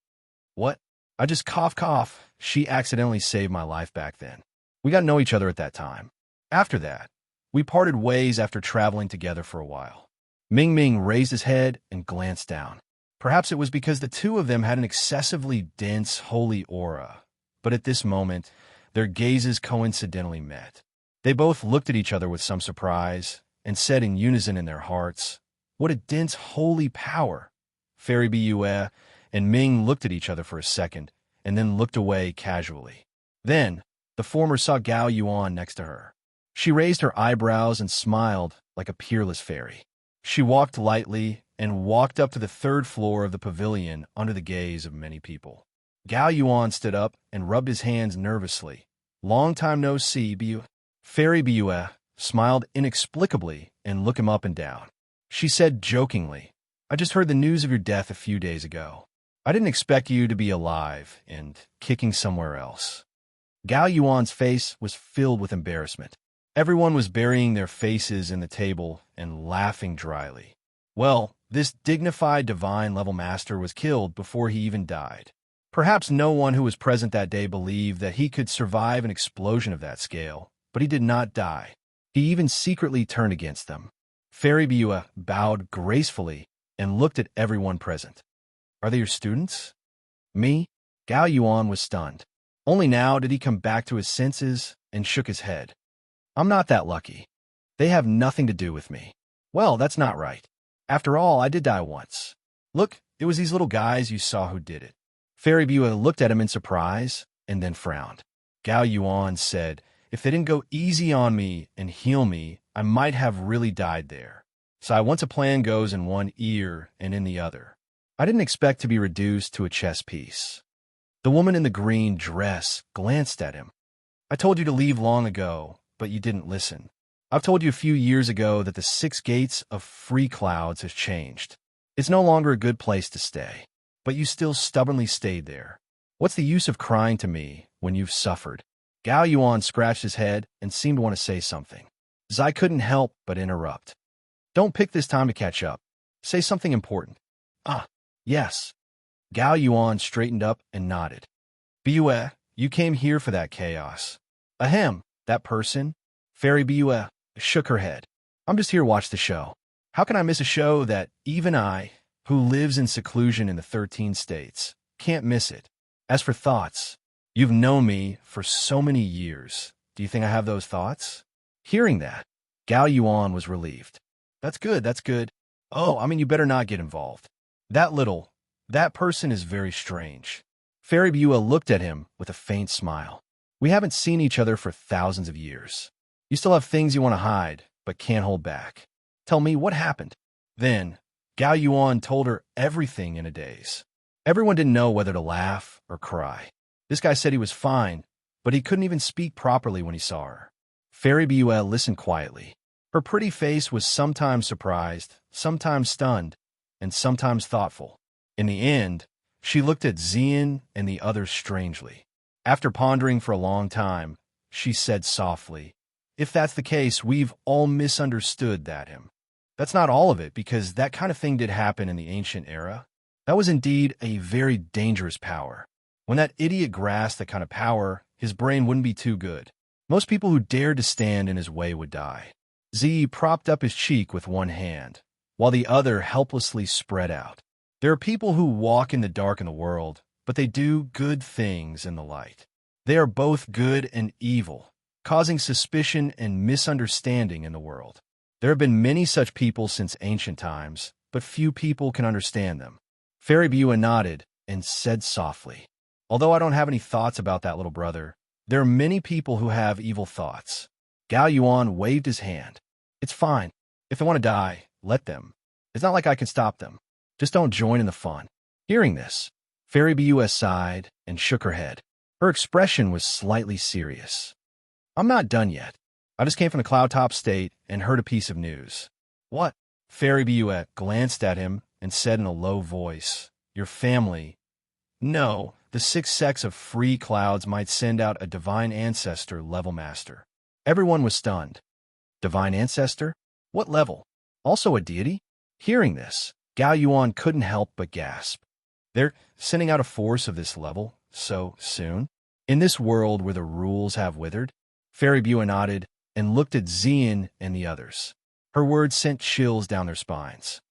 What? I just cough. She accidentally saved my life back then. We got to know each other at that time. After that, we parted ways after traveling together for a while. Ming Ming raised his head and glanced down. Perhaps it was because the two of them had an excessively dense, holy aura, but at this moment, their gazes coincidentally met. They both looked at each other with some surprise and said in unison in their hearts, "What a dense, holy power!" Fairy Bua and Ming looked at each other for a second and then looked away casually. Then, the former saw Gao Yuan next to her. She raised her eyebrows and smiled like a peerless fairy. She walked lightly and walked up to the 3rd floor of the pavilion under the gaze of many people. Gao Yuan stood up and rubbed his hands nervously. Long time no see, Bua. Fairy Bua smiled inexplicably and looked him up and down. She said jokingly, I just heard the news of your death a few days ago. I didn't expect you to be alive and kicking somewhere else." Gao Yuan's face was filled with embarrassment. Everyone was burying their faces in the table and laughing dryly. Well, this dignified divine-level master was killed before he even died. Perhaps no one who was present that day believed that he could survive an explosion of that scale, but he did not die. He even secretly turned against them. Fairy Biua bowed gracefully and looked at everyone present. "Are they your students?" "Me?" Gao Yuan was stunned. Only now did he come back to his senses and shook his head. "I'm not that lucky. They have nothing to do with me." "Well, that's not right. After all, I did die once. Look, it was these little guys you saw who did it." Fairy Biua looked at him in surprise and then frowned. Gao Yuan said, "If they didn't go easy on me and heal me, I might have really died there. So once a plan goes in one ear and in the other. I didn't expect to be reduced to a chess piece." The woman in the green dress glanced at him. "I told you to leave long ago, but you didn't listen. I've told you a few years ago that the 6 gates of free clouds has changed. It's no longer a good place to stay, but you still stubbornly stayed there. What's the use of crying to me when you've suffered?" Gao Yuan scratched his head and seemed to want to say something. Zai couldn't help but interrupt. "Don't pick this time to catch up. Say something important." "Ah, yes." Gao Yuan straightened up and nodded. "Biue, you came here for that chaos." "Ahem, that person?" Fairy Biue shook her head. "I'm just here to watch the show. How can I miss a show that even I, who lives in seclusion in the 13 states, can't miss it? As for thoughts, you've known me for so many years. Do you think I have those thoughts?" Hearing that, Gao Yuan was relieved. That's good, that's good. Oh, I mean, you better not get involved. That person is very strange." Fairy Biua looked at him with a faint smile. "We haven't seen each other for thousands of years. You still have things you want to hide, but can't hold back. Tell me, what happened?" Then, Gao Yuan told her everything in a daze. Everyone didn't know whether to laugh or cry. This guy said he was fine, but he couldn't even speak properly when he saw her. Fairy Biua listened quietly. Her pretty face was sometimes surprised, sometimes stunned, and sometimes thoughtful. In the end, she looked at Xian and the others strangely. After pondering for a long time, she said softly, "If that's the case, we've all misunderstood that him. That's not all of it, because that kind of thing did happen in the ancient era. That was indeed a very dangerous power. When that idiot grasped that kind of power, his brain wouldn't be too good. Most people who dared to stand in his way would die." Z propped up his cheek with one hand, while the other helplessly spread out. "There are people who walk in the dark in the world, but they do good things in the light. They are both good and evil, causing suspicion and misunderstanding in the world. There have been many such people since ancient times, but few people can understand them." Fairy Biua nodded and said softly, "Although I don't have any thoughts about that little brother, there are many people who have evil thoughts." Gao Yuan waved his hand. "It's fine. If they want to die, let them. It's not like I can stop them. Just don't join in the fun." Hearing this, Fairy Biua sighed and shook her head. Her expression was slightly serious. "I'm not done yet. I just came from the cloud-top state and heard a piece of news." "What?" Fairy Biua glanced at him and said in a low voice, "Your family—" "No, the 6 sects of free clouds might send out a divine ancestor level master." Everyone was stunned. Divine ancestor? What level? Also a deity? Hearing this, Gao Yuan couldn't help but gasp. They're sending out a force of this level so soon? In this world where the rules have withered? Fairy Biua nodded and looked at Xian and the others. Her words sent chills down their spines.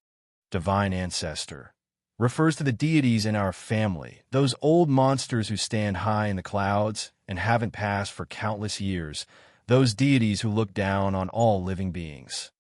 Divine ancestor refers to the deities in our family, those old monsters who stand high in the clouds and haven't passed for countless years, those deities who look down on all living beings.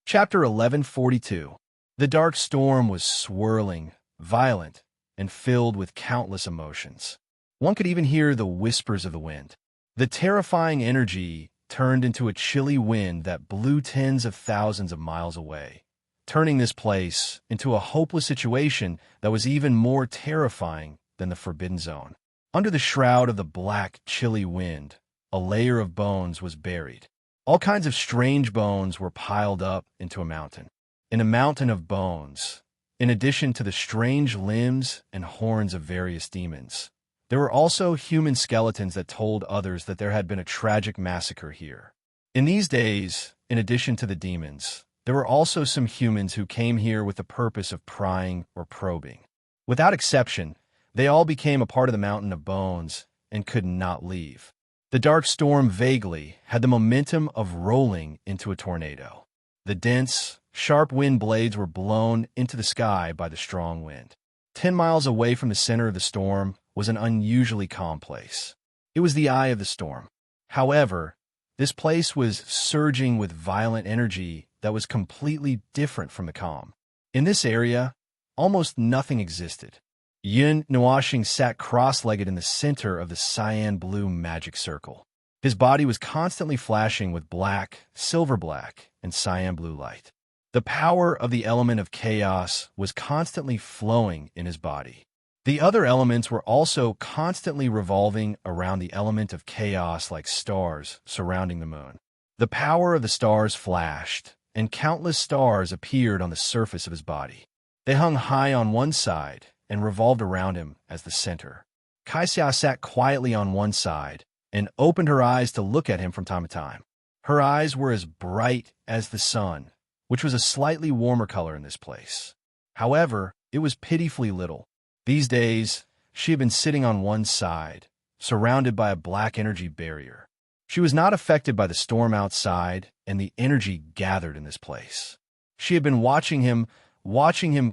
Chapter 1142. The dark storm was swirling, violent, and filled with countless emotions. One could even hear the whispers of the wind. The terrifying energy turned into a chilly wind that blew tens of thousands of miles away, turning this place into a hopeless situation that was even more terrifying than the Forbidden Zone. Under the shroud of the black, chilly wind, a layer of bones was buried. All kinds of strange bones were piled up into a mountain. In a mountain of bones, In addition to the strange limbs and horns of various demons, there were also human skeletons that told others that there had been a tragic massacre here. In these days, in addition to the demons, there were also some humans who came here with the purpose of prying or probing. Without exception, they all became a part of the mountain of bones and could not leave. The dark storm vaguely had the momentum of rolling into a tornado. The dense, sharp wind blades were blown into the sky by the strong wind. 10 miles away from the center of the storm was an unusually calm place. It was the eye of the storm. However, this place was surging with violent energy that was completely different from the calm. In this area, almost nothing existed. Yin Nuashing sat cross-legged in the center of the cyan-blue magic circle. His body was constantly flashing with black, silver-black, and cyan-blue light. The power of the element of chaos was constantly flowing in his body. The other elements were also constantly revolving around the element of chaos like stars surrounding the moon. The power of the stars flashed, and countless stars appeared on the surface of his body. They hung high on one side and revolved around him as the center. Kaixia sat quietly on one side and opened her eyes to look at him from time to time. Her eyes were as bright as the sun, which was a slightly warmer color in this place. However, it was pitifully little. These days, she had been sitting on one side, surrounded by a black energy barrier. She was not affected by the storm outside and the energy gathered in this place. She had been watching him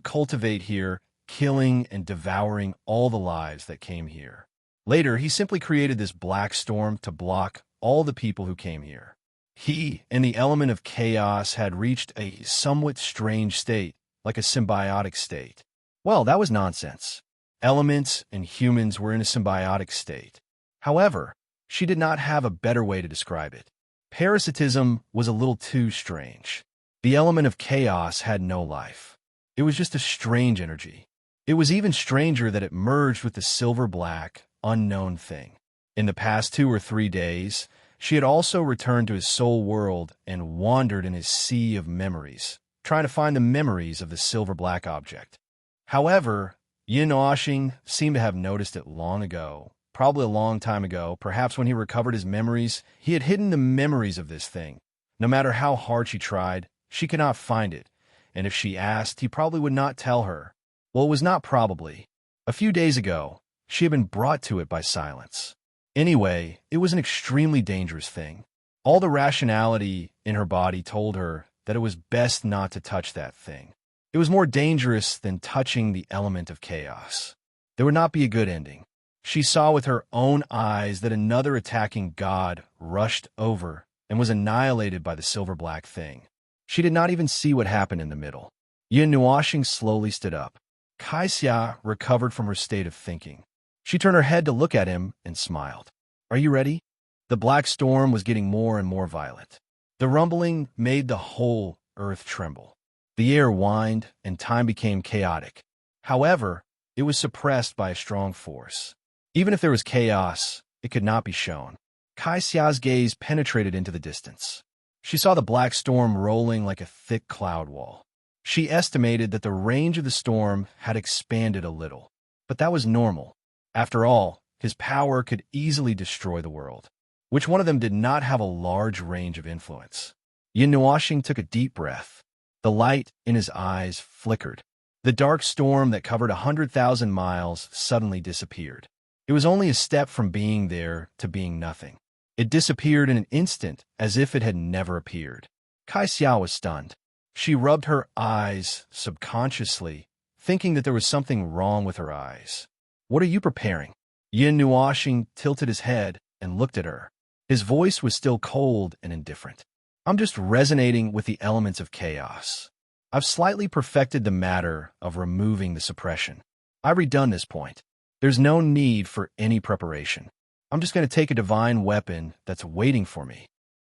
cultivate here, killing and devouring all the lives that came here. Later, he simply created this black storm to block all the people who came here. He and the element of chaos had reached a somewhat strange state, like a symbiotic state. Well, that was nonsense. Elements and humans were in a symbiotic state. However, she did not have a better way to describe it. Parasitism was a little too strange. The element of chaos had no life. It was just a strange energy. It was even stranger that it merged with the silver-black, unknown thing. In the past 2 or 3 days, she had also returned to his soul world and wandered in his sea of memories, trying to find the memories of the silver-black object. However, Yin Oshing seemed to have noticed it long ago, probably a long time ago. Perhaps when he recovered his memories, he had hidden the memories of this thing. No matter how hard she tried, she could not find it, and if she asked, he probably would not tell her. Well, it was not probably. A few days ago, she had been brought to it by silence. Anyway, it was an extremely dangerous thing. All the rationality in her body told her that it was best not to touch that thing. It was more dangerous than touching the element of chaos. There would not be a good ending. She saw with her own eyes that another attacking god rushed over and was annihilated by the silver-black thing. She did not even see what happened in the middle. Yin Nuashing slowly stood up. Kaixia recovered from her state of thinking. She turned her head to look at him and smiled. "Are you ready?" The black storm was getting more and more violent. The rumbling made the whole earth tremble. The air whined, and time became chaotic. However, it was suppressed by a strong force. Even if there was chaos, it could not be shown. Kaixia's gaze penetrated into the distance. She saw the black storm rolling like a thick cloud wall. She estimated that the range of the storm had expanded a little, but that was normal. After all, his power could easily destroy the world. Which one of them did not have a large range of influence? Yin Nuashing took a deep breath. The light in his eyes flickered. The dark storm that covered 100,000 miles suddenly disappeared. It was only a step from being there to being nothing. It disappeared in an instant as if it had never appeared. Kaixia was stunned. She rubbed her eyes subconsciously, thinking that there was something wrong with her eyes. "What are you preparing?" Yin Nuashing tilted his head and looked at her. His voice was still cold and indifferent. "I'm just resonating with the elements of chaos. I've slightly perfected the matter of removing the suppression. I've redone this point. There's no need for any preparation. I'm just going to take a divine weapon that's waiting for me."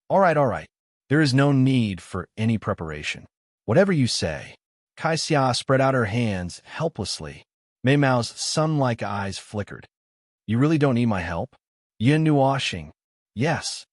All right. There is no need for any preparation. Whatever you say." Kaixia spread out her hands helplessly. Mei Mao's sun-like eyes flickered. "You really don't need my help?" Yin Nuashing. "Yes.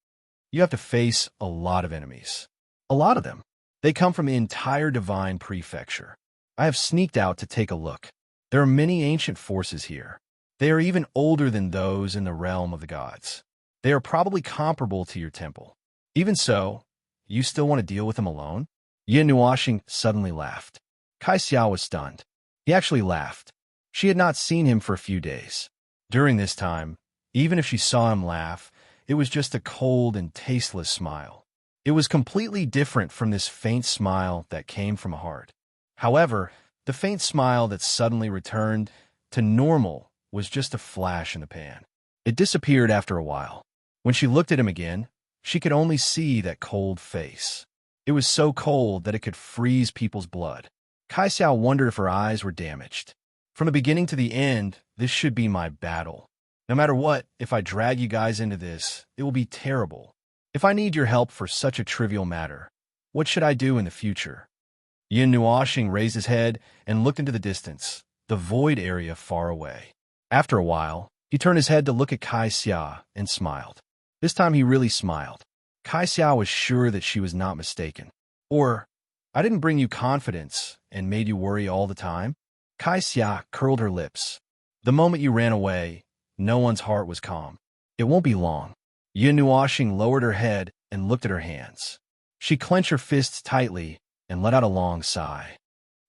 You have to face a lot of enemies. A lot of them. They come from the entire divine prefecture. I have sneaked out to take a look. There are many ancient forces here. They are even older than those in the realm of the gods. They are probably comparable to your temple. Even so, you still want to deal with them alone? Yin Nuoxing suddenly laughed. Kai Xiao was stunned. He actually laughed. She had not seen him for a few days. During this time, even if she saw him laugh, it was just a cold and tasteless smile. It was completely different from this faint smile that came from a heart. However, the faint smile that suddenly returned to normal was just a flash in the pan. It disappeared after a while. When she looked at him again, she could only see that cold face. It was so cold that it could freeze people's blood. Kai Xiao wondered if her eyes were damaged. From the beginning to the end, this should be my battle. No matter what, if I drag you guys into this, it will be terrible. If I need your help for such a trivial matter, what should I do in the future? Yin Nuoxing raised his head and looked into the distance, the void area far away. After a while, he turned his head to look at Kai Xia and smiled. This time he really smiled. Kai Xia was sure that she was not mistaken. Or, I didn't bring you confidence and made you worry all the time? Kai Xia curled her lips. The moment you ran away, no one's heart was calm. It won't be long. Yin Nuoxing lowered her head and looked at her hands. She clenched her fists tightly and let out a long sigh.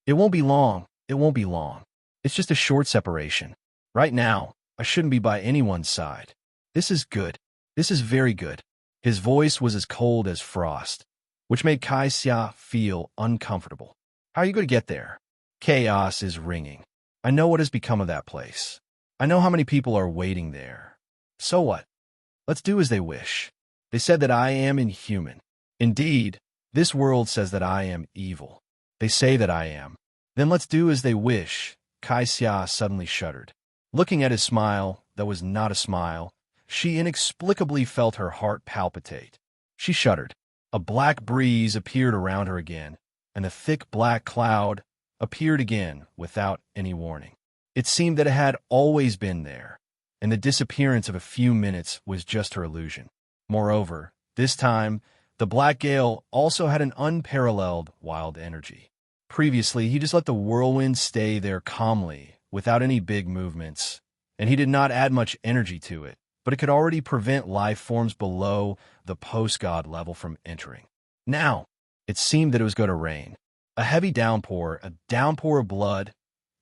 It won't be long. It won't be long. It's just a short separation. Right now, I shouldn't be by anyone's side. This is good. This is very good. His voice was as cold as frost, which made Kai Xia feel uncomfortable. How are you going to get there? Chaos is ringing. I know what has become of that place. I know how many people are waiting there. So what? Let's do as they wish. They said that I am inhuman. Indeed, this world says that I am evil. They say that I am. Then let's do as they wish. Kai Xia suddenly shuddered. Looking at his smile, that was not a smile, she inexplicably felt her heart palpitate. She shuddered. A black breeze appeared around her again, and a thick black cloud appeared again without any warning. It seemed that it had always been there, and the disappearance of a few minutes was just her illusion. Moreover, this time, the black gale also had an unparalleled wild energy. Previously, he just let the whirlwind stay there calmly, without any big movements, and he did not add much energy to it, but it could already prevent life forms below the post-god level from entering. Now, it seemed that it was going to rain. A heavy downpour, a downpour of blood.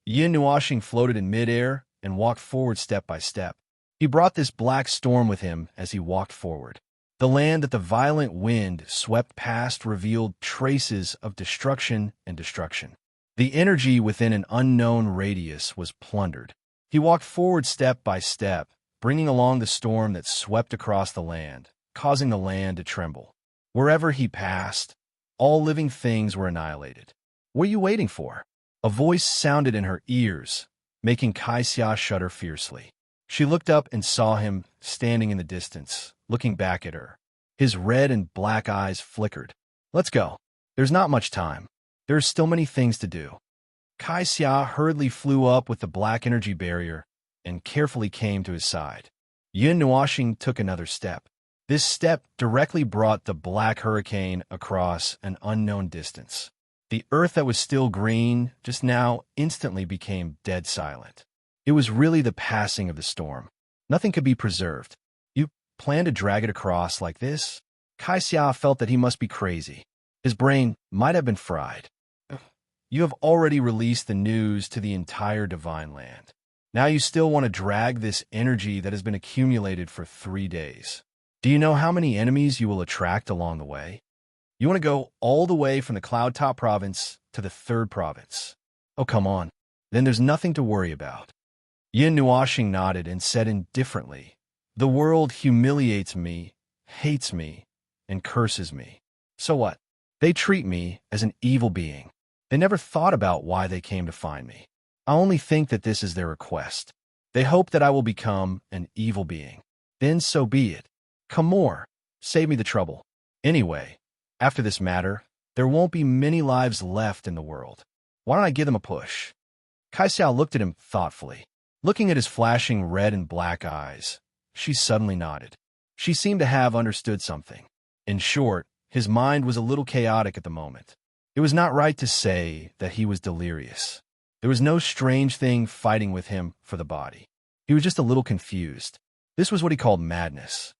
Yin Nuoxing floated in midair and walked forward step by step. He brought this black storm with him as he walked forward. The land that the violent wind swept past revealed traces of destruction and destruction. The energy within an unknown radius was plundered. He walked forward step by step, bringing along the storm that swept across the land, causing the land to tremble. Wherever he passed, all living things were annihilated. What are you waiting for? A voice sounded in her ears, making Kai Xia shudder fiercely. She looked up and saw him standing in the distance, looking back at her. His red and black eyes flickered. Let's go. There's not much time. There are still many things to do. Kai Xia hurriedly flew up with the black energy barrier and carefully came to his side. Yin Nuoxing took another step. This step directly brought the black hurricane across an unknown distance. The earth that was still green just now instantly became dead silent. It was really the passing of the storm. Nothing could be preserved. You plan to drag it across like this? Kai Xia felt that he must be crazy. His brain might have been fried. You have already released the news to the entire divine land. Now you still want to drag this energy that has been accumulated for 3 days. Do you know how many enemies you will attract along the way? You want to go all the way from the Cloud Top province to the 3rd province. Oh, come on. Then there's nothing to worry about. Yin Nuoxing nodded and said indifferently, The world humiliates me, hates me, and curses me. So what? They treat me as an evil being. They never thought about why they came to find me. I only think that this is their request. They hope that I will become an evil being. Then so be it. Come more. Save me the trouble. Anyway, after this matter, there won't be many lives left in the world. Why don't I give them a push? Kai Xiao looked at him thoughtfully. Looking at his flashing red and black eyes, she suddenly nodded. She seemed to have understood something. In short, his mind was a little chaotic at the moment. It was not right to say that he was delirious. There was no strange thing fighting with him for the body. He was just a little confused. This was what he called madness.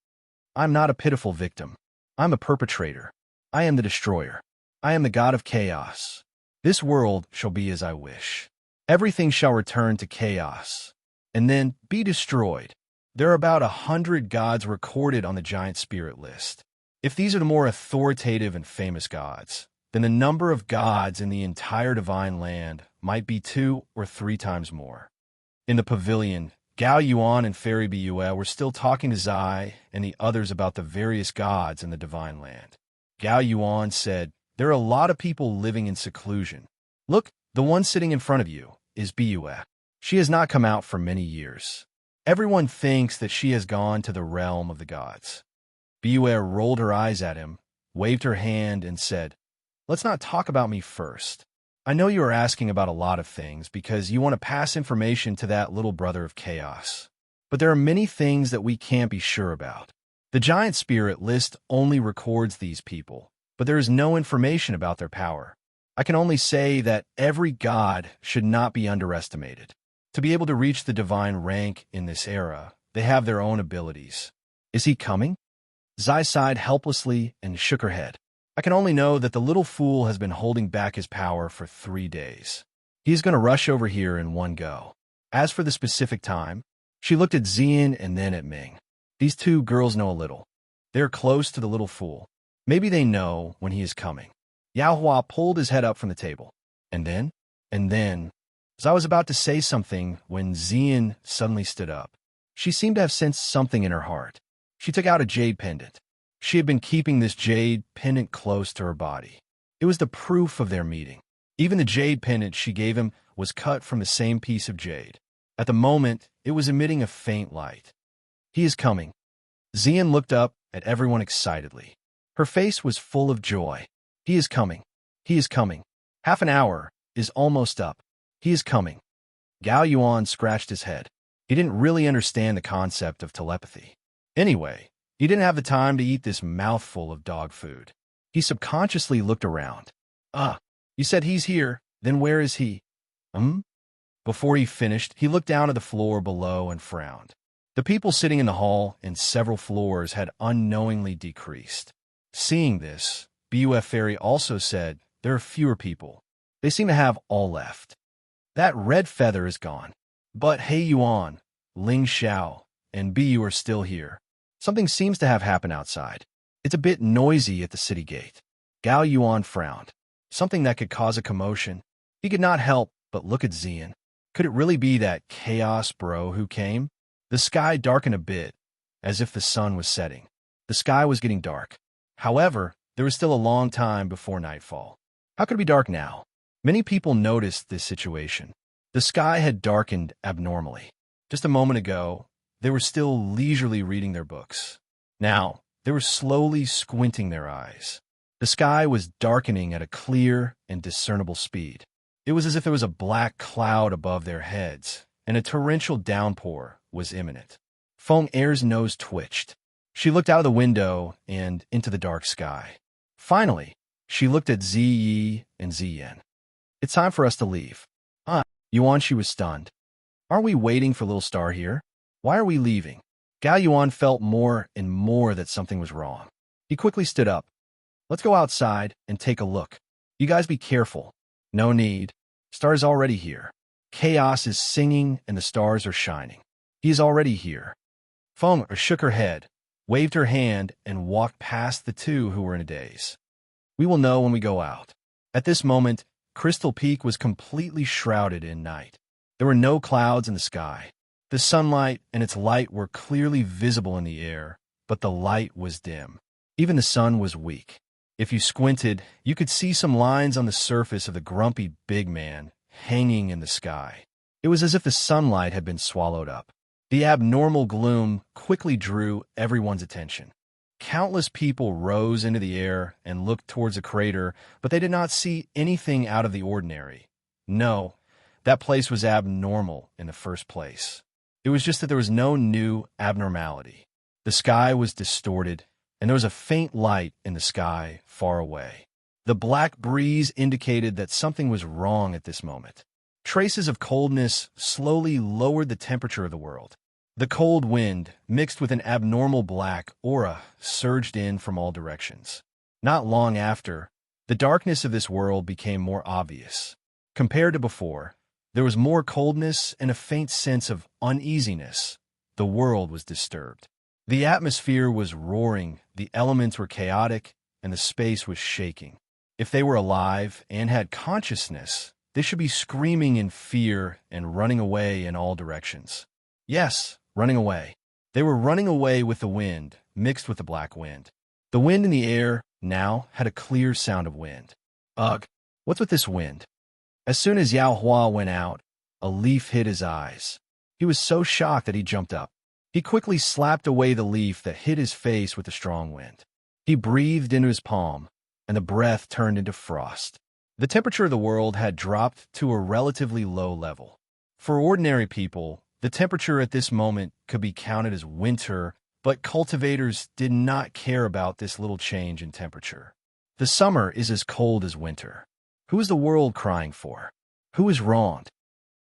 I'm not a pitiful victim. I'm a perpetrator. I am the destroyer. I am the god of chaos. This world shall be as I wish. Everything shall return to chaos, and then be destroyed. There are about 100 gods recorded on the giant spirit list. If these are the more authoritative and famous gods, then the number of gods in the entire divine land might be 2 or 3 times more. In the pavilion, Gao Yuan and Fairy Bua were still talking to Zai and the others about the various gods in the divine land. Gao Yuan said, "There are a lot of people living in seclusion. Look, the one sitting in front of you is Bua. She has not come out for many years. Everyone thinks that she has gone to the realm of the gods." Bua rolled her eyes at him, waved her hand, and said, "Let's not talk about me first. I know you are asking about a lot of things because you want to pass information to that little brother of chaos. But there are many things that we can't be sure about. The giant spirit list only records these people, but there is no information about their power. I can only say that every god should not be underestimated. To be able to reach the divine rank in this era, they have their own abilities. Is he coming?" Zai sighed helplessly and shook her head. "I can only know that the little fool has been holding back his power for 3 days. He is going to rush over here in one go. As for the specific time," she looked at Xian and then at Ming. "These 2 girls know a little. They are close to the little fool. Maybe they know when he is coming." Yao Hua pulled his head up from the table. And then, Zai was about to say something when Xian suddenly stood up. She seemed to have sensed something in her heart. She took out a jade pendant. She had been keeping this jade pendant close to her body. It was the proof of their meeting. Even the jade pendant she gave him was cut from the same piece of jade. At the moment, it was emitting a faint light. "He is coming." Xian looked up at everyone excitedly. Her face was full of joy. "He is coming. He is coming. Half an hour is almost up. He is coming." Gao Yuan scratched his head. He didn't really understand the concept of telepathy. Anyway, he didn't have the time to eat this mouthful of dog food. He subconsciously looked around. You said he's here, then where is he?" Before he finished, he looked down at the floor below and frowned. The people sitting in the hall and several floors had unknowingly decreased. Seeing this, Buf Fairy also said, "There are fewer people. They seem to have all left. That red feather is gone. But Hei Yuan, Ling Xiao, and Bu are still here. Something seems to have happened outside. It's a bit noisy at the city gate." Gao Yuan frowned. Something that could cause a commotion. He could not help but look at Xian. Could it really be that chaos bro who came? The sky darkened a bit, as if the sun was setting. The sky was getting dark. However, there was still a long time before nightfall. How could it be dark now? Many people noticed this situation. The sky had darkened abnormally. Just a moment ago, they were still leisurely reading their books. Now, they were slowly squinting their eyes. The sky was darkening at a clear and discernible speed. It was as if there was a black cloud above their heads, and a torrential downpour was imminent. Feng Er's nose twitched. She looked out of the window and into the dark sky. Finally, she looked at Ziyi and Ziyan. "It's time for us to leave." Yuan, she was stunned. "Aren't we waiting for Little Star here? Why are we leaving?" Gao Yuan felt more and more that something was wrong. He quickly stood up. "Let's go outside and take a look. You guys be careful." "No need. Star is already here. Chaos is singing and the stars are shining. He is already here." Feng shook her head, waved her hand, and walked past the 2 who were in a daze. "We will know when we go out." At this moment, Crystal Peak was completely shrouded in night. There were no clouds in the sky. The sunlight and its light were clearly visible in the air, but the light was dim. Even the sun was weak. If you squinted, you could see some lines on the surface of the grumpy big man hanging in the sky. It was as if the sunlight had been swallowed up. The abnormal gloom quickly drew everyone's attention. Countless people rose into the air and looked towards the crater, but they did not see anything out of the ordinary. No, that place was abnormal in the first place. It was just that there was no new abnormality. The sky was distorted, and there was a faint light in the sky far away. The black breeze indicated that something was wrong at this moment. Traces of coldness slowly lowered the temperature of the world. The cold wind, mixed with an abnormal black aura, surged in from all directions. Not long after, the darkness of this world became more obvious. Compared to before, there was more coldness and a faint sense of uneasiness. The world was disturbed. The atmosphere was roaring, the elements were chaotic, and the space was shaking. If they were alive and had consciousness, they should be screaming in fear and running away in all directions. Yes, running away. They were running away with the wind, mixed with the black wind. The wind in the air now had a clear sound of wind. Ugh, what's with this wind? As soon as Yao Hua went out, a leaf hit his eyes. He was so shocked that he jumped up. He quickly slapped away the leaf that hit his face with the strong wind. He breathed into his palm, and the breath turned into frost. The temperature of the world had dropped to a relatively low level. For ordinary people, the temperature at this moment could be counted as winter, but cultivators did not care about this little change in temperature. The summer is as cold as winter. Who is the world crying for? Who is wronged?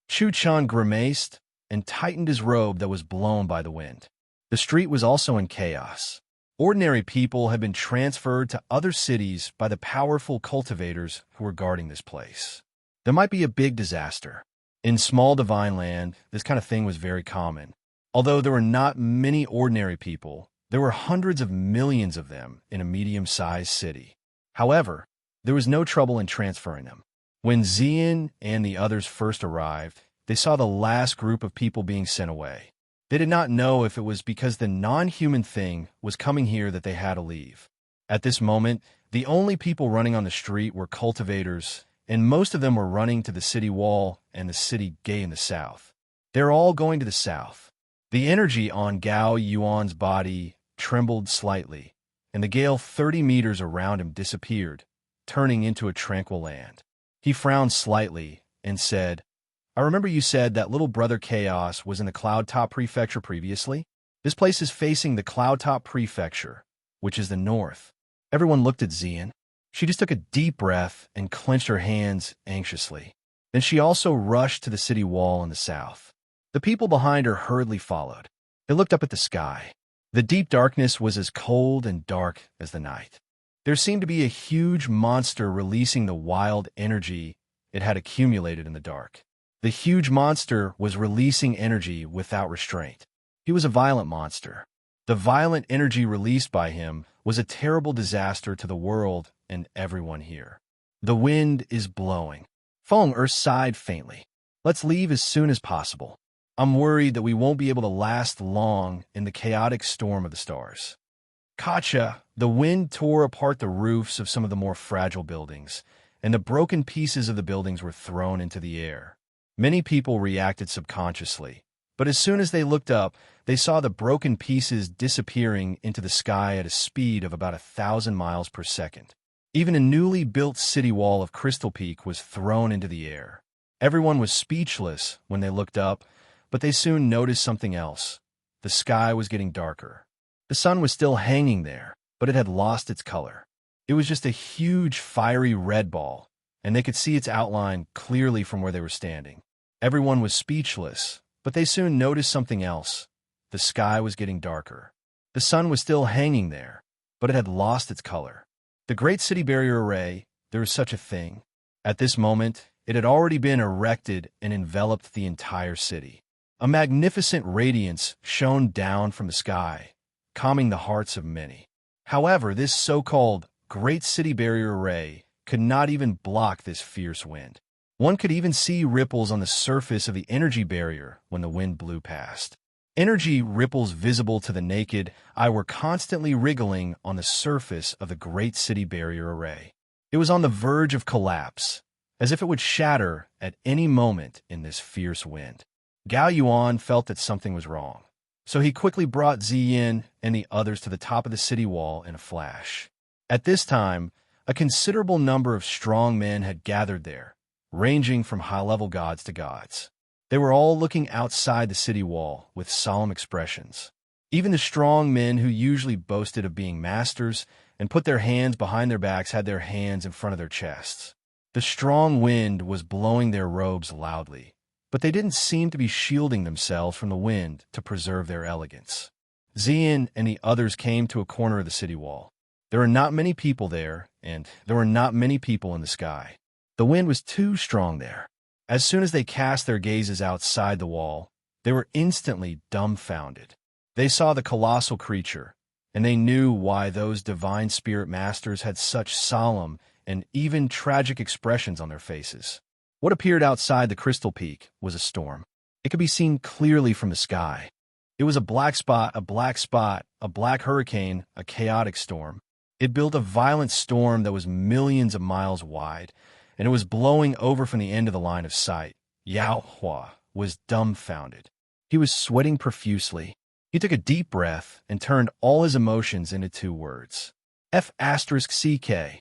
Chu Chan grimaced and tightened his robe that was blown by the wind. The street was also in chaos. Ordinary people had been transferred to other cities by the powerful cultivators who were guarding this place. There might be a big disaster. In small divine land, this kind of thing was very common. Although there were not many ordinary people, there were hundreds of millions of them in a medium-sized city. However, there was no trouble in transferring them. When Xian and the others first arrived, they saw the last group of people being sent away. They did not know if it was because the non-human thing was coming here that they had to leave. At this moment, the only people running on the street were cultivators, and most of them were running to the city wall and the city gate in the south. They're all going to the south. The energy on Gao Yuan's body trembled slightly, and the gale 30 meters around him disappeared, turning into a tranquil land. He frowned slightly and said, I remember you said that little brother Chaos was in the Cloudtop Prefecture previously? This place is facing the Cloudtop Prefecture, which is the north. Everyone looked at Xian. She just took a deep breath and clenched her hands anxiously. Then she also rushed to the city wall in the south. The people behind her hurriedly followed. They looked up at the sky. The deep darkness was as cold and dark as the night. There seemed to be a huge monster releasing the wild energy it had accumulated in the dark. The huge monster was releasing energy without restraint. He was a violent monster. The violent energy released by him was a terrible disaster to the world and everyone here. The wind is blowing. Feng Er sighed faintly. Let's leave as soon as possible. I'm worried that we won't be able to last long in the chaotic storm of the stars. Kacha, the wind tore apart the roofs of some of the more fragile buildings, and the broken pieces of the buildings were thrown into the air. Many people reacted subconsciously, but as soon as they looked up, they saw the broken pieces disappearing into the sky at a speed of about 1,000 miles per second. Even a newly built city wall of Crystal Peak was thrown into the air. Everyone was speechless when they looked up, but they soon noticed something else. The sky was getting darker. The sun was still hanging there, but it had lost its color. It was just a huge fiery red ball, and they could see its outline clearly from where they were standing. Everyone was speechless, but they soon noticed something else. The sky was getting darker. The sun was still hanging there, but it had lost its color. The Great City Barrier Array, there was such a thing. At this moment, it had already been erected and enveloped the entire city. A magnificent radiance shone down from the sky, calming the hearts of many. However, this so-called Great City Barrier Array could not even block this fierce wind. One could even see ripples on the surface of the energy barrier when the wind blew past. Energy ripples visible to the naked eye were constantly wriggling on the surface of the Great City Barrier Array. It was on the verge of collapse, as if it would shatter at any moment in this fierce wind. Gao Yuan felt that something was wrong, so he quickly brought Ziyin and the others to the top of the city wall in a flash. At this time, a considerable number of strong men had gathered there, ranging from high-level gods to gods. They were all looking outside the city wall with solemn expressions. Even the strong men who usually boasted of being masters and put their hands behind their backs had their hands in front of their chests. The strong wind was blowing their robes loudly, but they didn't seem to be shielding themselves from the wind to preserve their elegance. Xian and the others came to a corner of the city wall. There were not many people there, and there were not many people in the sky. The wind was too strong there. As soon as they cast their gazes outside the wall, they were instantly dumbfounded. They saw the colossal creature, and they knew why those divine spirit masters had such solemn and even tragic expressions on their faces. What appeared outside the crystal peak was a storm. It could be seen clearly from the sky. It was a black spot, a black hurricane, a chaotic storm. It built a violent storm that was millions of miles wide, and it was blowing over from the end of the line of sight. Yao Hua was dumbfounded. He was sweating profusely. He took a deep breath and turned all his emotions into two words. F***CK.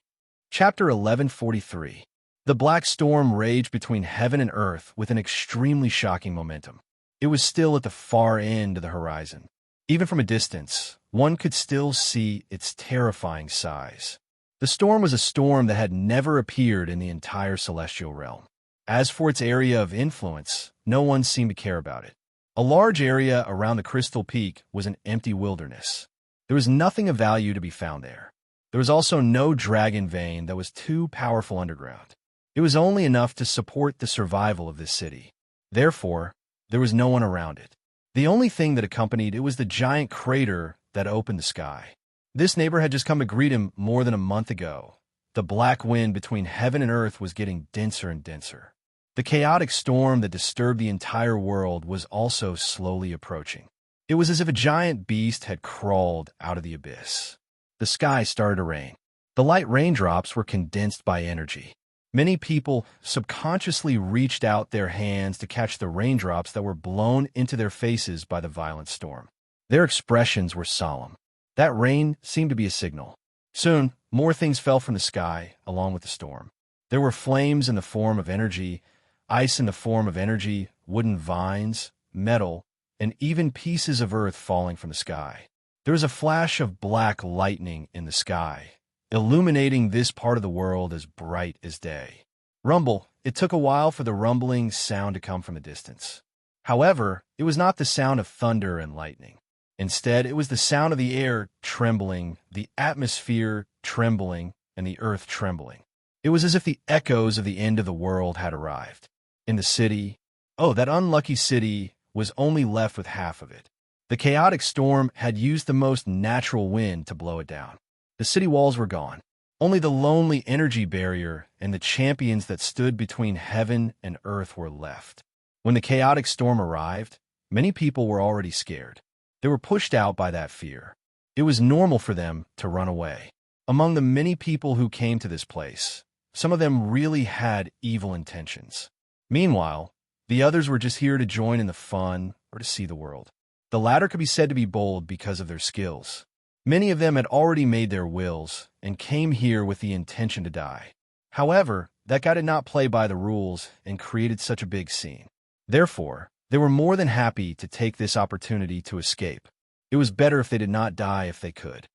Chapter 1143. The black storm raged between heaven and earth with an extremely shocking momentum. It was still at the far end of the horizon. Even from a distance, one could still see its terrifying size. The storm was a storm that had never appeared in the entire celestial realm. As for its area of influence, no one seemed to care about it. A large area around the crystal peak was an empty wilderness. There was nothing of value to be found there. There was also no dragon vein that was too powerful underground. It was only enough to support the survival of this city. Therefore, there was no one around it. The only thing that accompanied it was the giant crater that opened the sky. This neighbor had just come to greet him more than a month ago. The black wind between heaven and earth was getting denser and denser. The chaotic storm that disturbed the entire world was also slowly approaching. It was as if a giant beast had crawled out of the abyss. The sky started to rain. The light raindrops were condensed by energy. Many people subconsciously reached out their hands to catch the raindrops that were blown into their faces by the violent storm. Their expressions were solemn. That rain seemed to be a signal. Soon, more things fell from the sky, along with the storm. There were flames in the form of energy, ice in the form of energy, wooden vines, metal, and even pieces of earth falling from the sky. There was a flash of black lightning in the sky, illuminating this part of the world as bright as day. Rumble. It took a while for the rumbling sound to come from a distance. However, it was not the sound of thunder and lightning. Instead, it was the sound of the air trembling, the atmosphere trembling, and the earth trembling. It was as if the echoes of the end of the world had arrived. In the city, that unlucky city was only left with half of it. The chaotic storm had used the most natural wind to blow it down. The city walls were gone. Only the lonely energy barrier and the champions that stood between heaven and earth were left. When the chaotic storm arrived, many people were already scared. They were pushed out by that fear. It was normal for them to run away. Among the many people who came to this place, some of them really had evil intentions. Meanwhile, the others were just here to join in the fun or to see the world. The latter could be said to be bold because of their skills. Many of them had already made their wills and came here with the intention to die. However, that guy did not play by the rules and created such a big scene. Therefore, they were more than happy to take this opportunity to escape. It was better if they did not die if they could.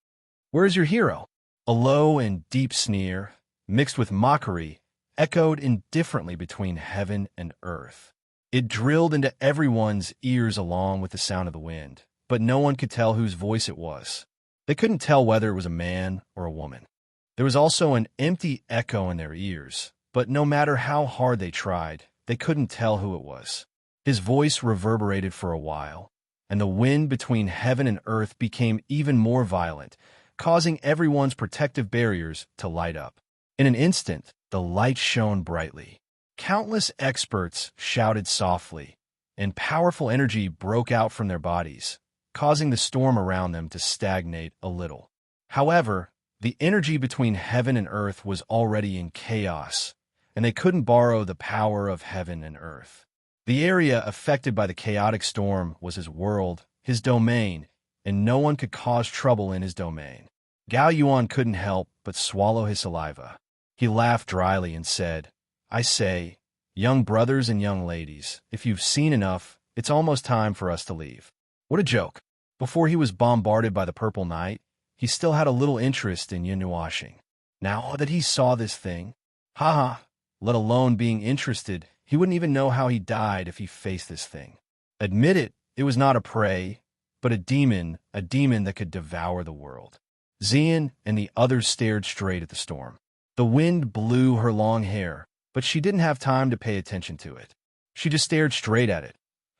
"Where is your hero?" A low and deep sneer, mixed with mockery, echoed indifferently between heaven and earth. It drilled into everyone's ears along with the sound of the wind, but no one could tell whose voice it was. They couldn't tell whether it was a man or a woman. There was also an empty echo in their ears, but no matter how hard they tried, they couldn't tell who it was. His voice reverberated for a while, and the wind between heaven and earth became even more violent, causing everyone's protective barriers to light up. In an instant, the light shone brightly. Countless experts shouted softly, and powerful energy broke out from their bodies, causing the storm around them to stagnate a little. However, the energy between heaven and earth was already in chaos, and they couldn't borrow the power of heaven and earth. The area affected by the chaotic storm was his world, his domain, and no one could cause trouble in his domain. Gao Yuan couldn't help but swallow his saliva. He laughed dryly and said, "I say, young brothers and young ladies, if you've seen enough, it's almost time for us to leave." What a joke. Before he was bombarded by the purple night, he still had a little interest in yin washing. Now that he saw this thing, haha, let alone being interested, he wouldn't even know how he died if he faced this thing. Admit it, it was not a prey, but a demon that could devour the world. Xian and the others stared straight at the storm. The wind blew her long hair, but she didn't have time to pay attention to it. She just stared straight at it,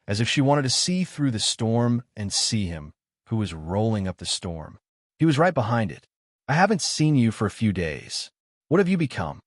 as if she wanted to see through the storm and see him, who was rolling up the storm. He was right behind it. I haven't seen you for a few days. What have you become?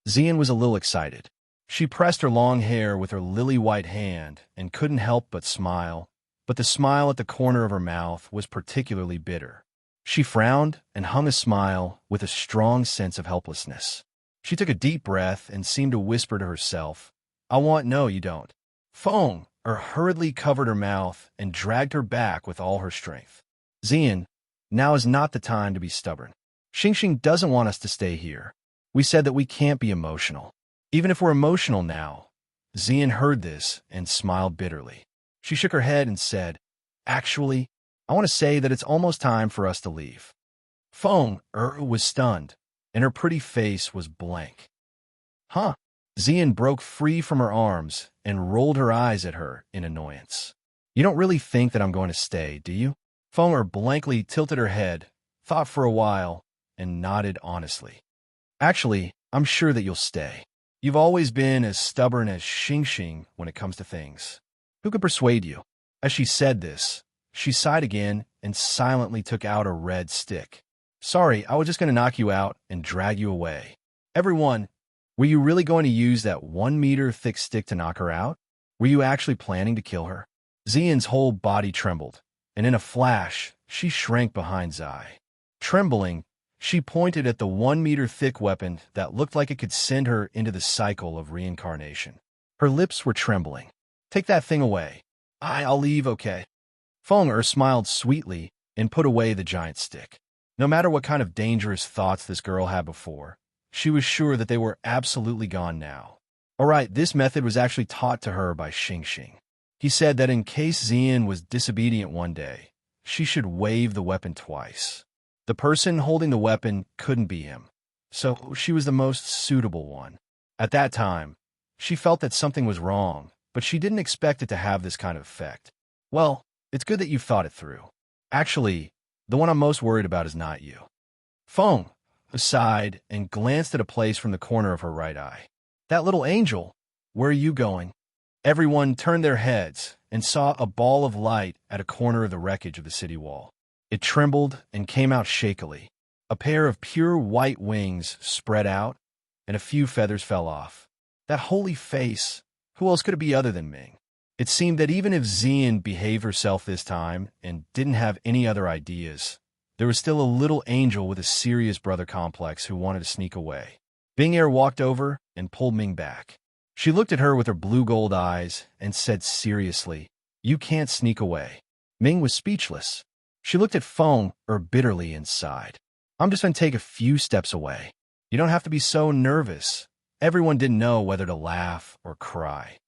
Xian was a little excited. She pressed her long hair with her lily-white hand and couldn't help but smile, but the smile at the corner of her mouth was particularly bitter. She frowned and hung a smile with a strong sense of helplessness. She took a deep breath and seemed to whisper to herself, No, you don't. Feng hurriedly covered her mouth and dragged her back with all her strength. Xian, now is not the time to be stubborn. Xingxing doesn't want us to stay here. We said that we can't be emotional. Even if we're emotional now. Xian heard this and smiled bitterly. She shook her head and said, Actually, I want to say that it's almost time for us to leave. Feng was stunned, and her pretty face was blank. Huh? Xian broke free from her arms and rolled her eyes at her in annoyance. You don't really think that I'm going to stay, do you? Feng blankly tilted her head, thought for a while, and nodded honestly. Actually, I'm sure that you'll stay. You've always been as stubborn as Xingxing when it comes to things. Who could persuade you? As she said this, she sighed again and silently took out a red stick. Sorry, I was just going to knock you out and drag you away. Everyone, were you really going to use that 1-meter thick stick to knock her out? Were you actually planning to kill her? Xian's whole body trembled, and in a flash, she shrank behind Zai. Trembling, she pointed at the 1-meter thick weapon that looked like it could send her into the cycle of reincarnation. Her lips were trembling. Take that thing away. I'll leave, okay? Feng smiled sweetly and put away the giant stick. No matter what kind of dangerous thoughts this girl had before, she was sure that they were absolutely gone now. All right, this method was actually taught to her by Xingxing. He said that in case Xian was disobedient one day, she should wave the weapon twice. The person holding the weapon couldn't be him, so she was the most suitable one. At that time, she felt that something was wrong, but she didn't expect it to have this kind of effect. Well, it's good that you've thought it through. Actually, the one I'm most worried about is not you. Feng sighed and glanced at a place from the corner of her right eye. That little angel, where are you going? Everyone turned their heads and saw a ball of light at a corner of the wreckage of the city wall. It trembled and came out shakily. A pair of pure white wings spread out, and a few feathers fell off. That holy face, who else could it be other than Ming? It seemed that even if Xian behaved herself this time and didn't have any other ideas, there was still a little angel with a serious brother complex who wanted to sneak away. Bing Er walked over and pulled Ming back. She looked at her with her blue-gold eyes and said seriously, You can't sneak away. Ming was speechless. She looked at Feng bitterly and sighed. I'm just going to take a few steps away. You don't have to be so nervous. Everyone didn't know whether to laugh or cry.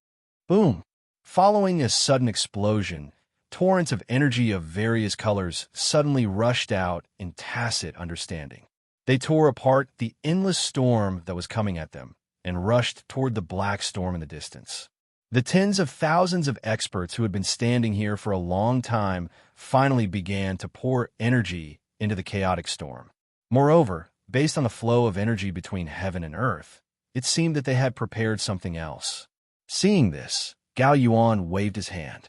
Boom! Following a sudden explosion, torrents of energy of various colors suddenly rushed out in tacit understanding. They tore apart the endless storm that was coming at them and rushed toward the black storm in the distance. The tens of thousands of experts who had been standing here for a long time finally began to pour energy into the chaotic storm. Moreover, based on the flow of energy between heaven and earth, it seemed that they had prepared something else. Seeing this, Gao Yuan waved his hand.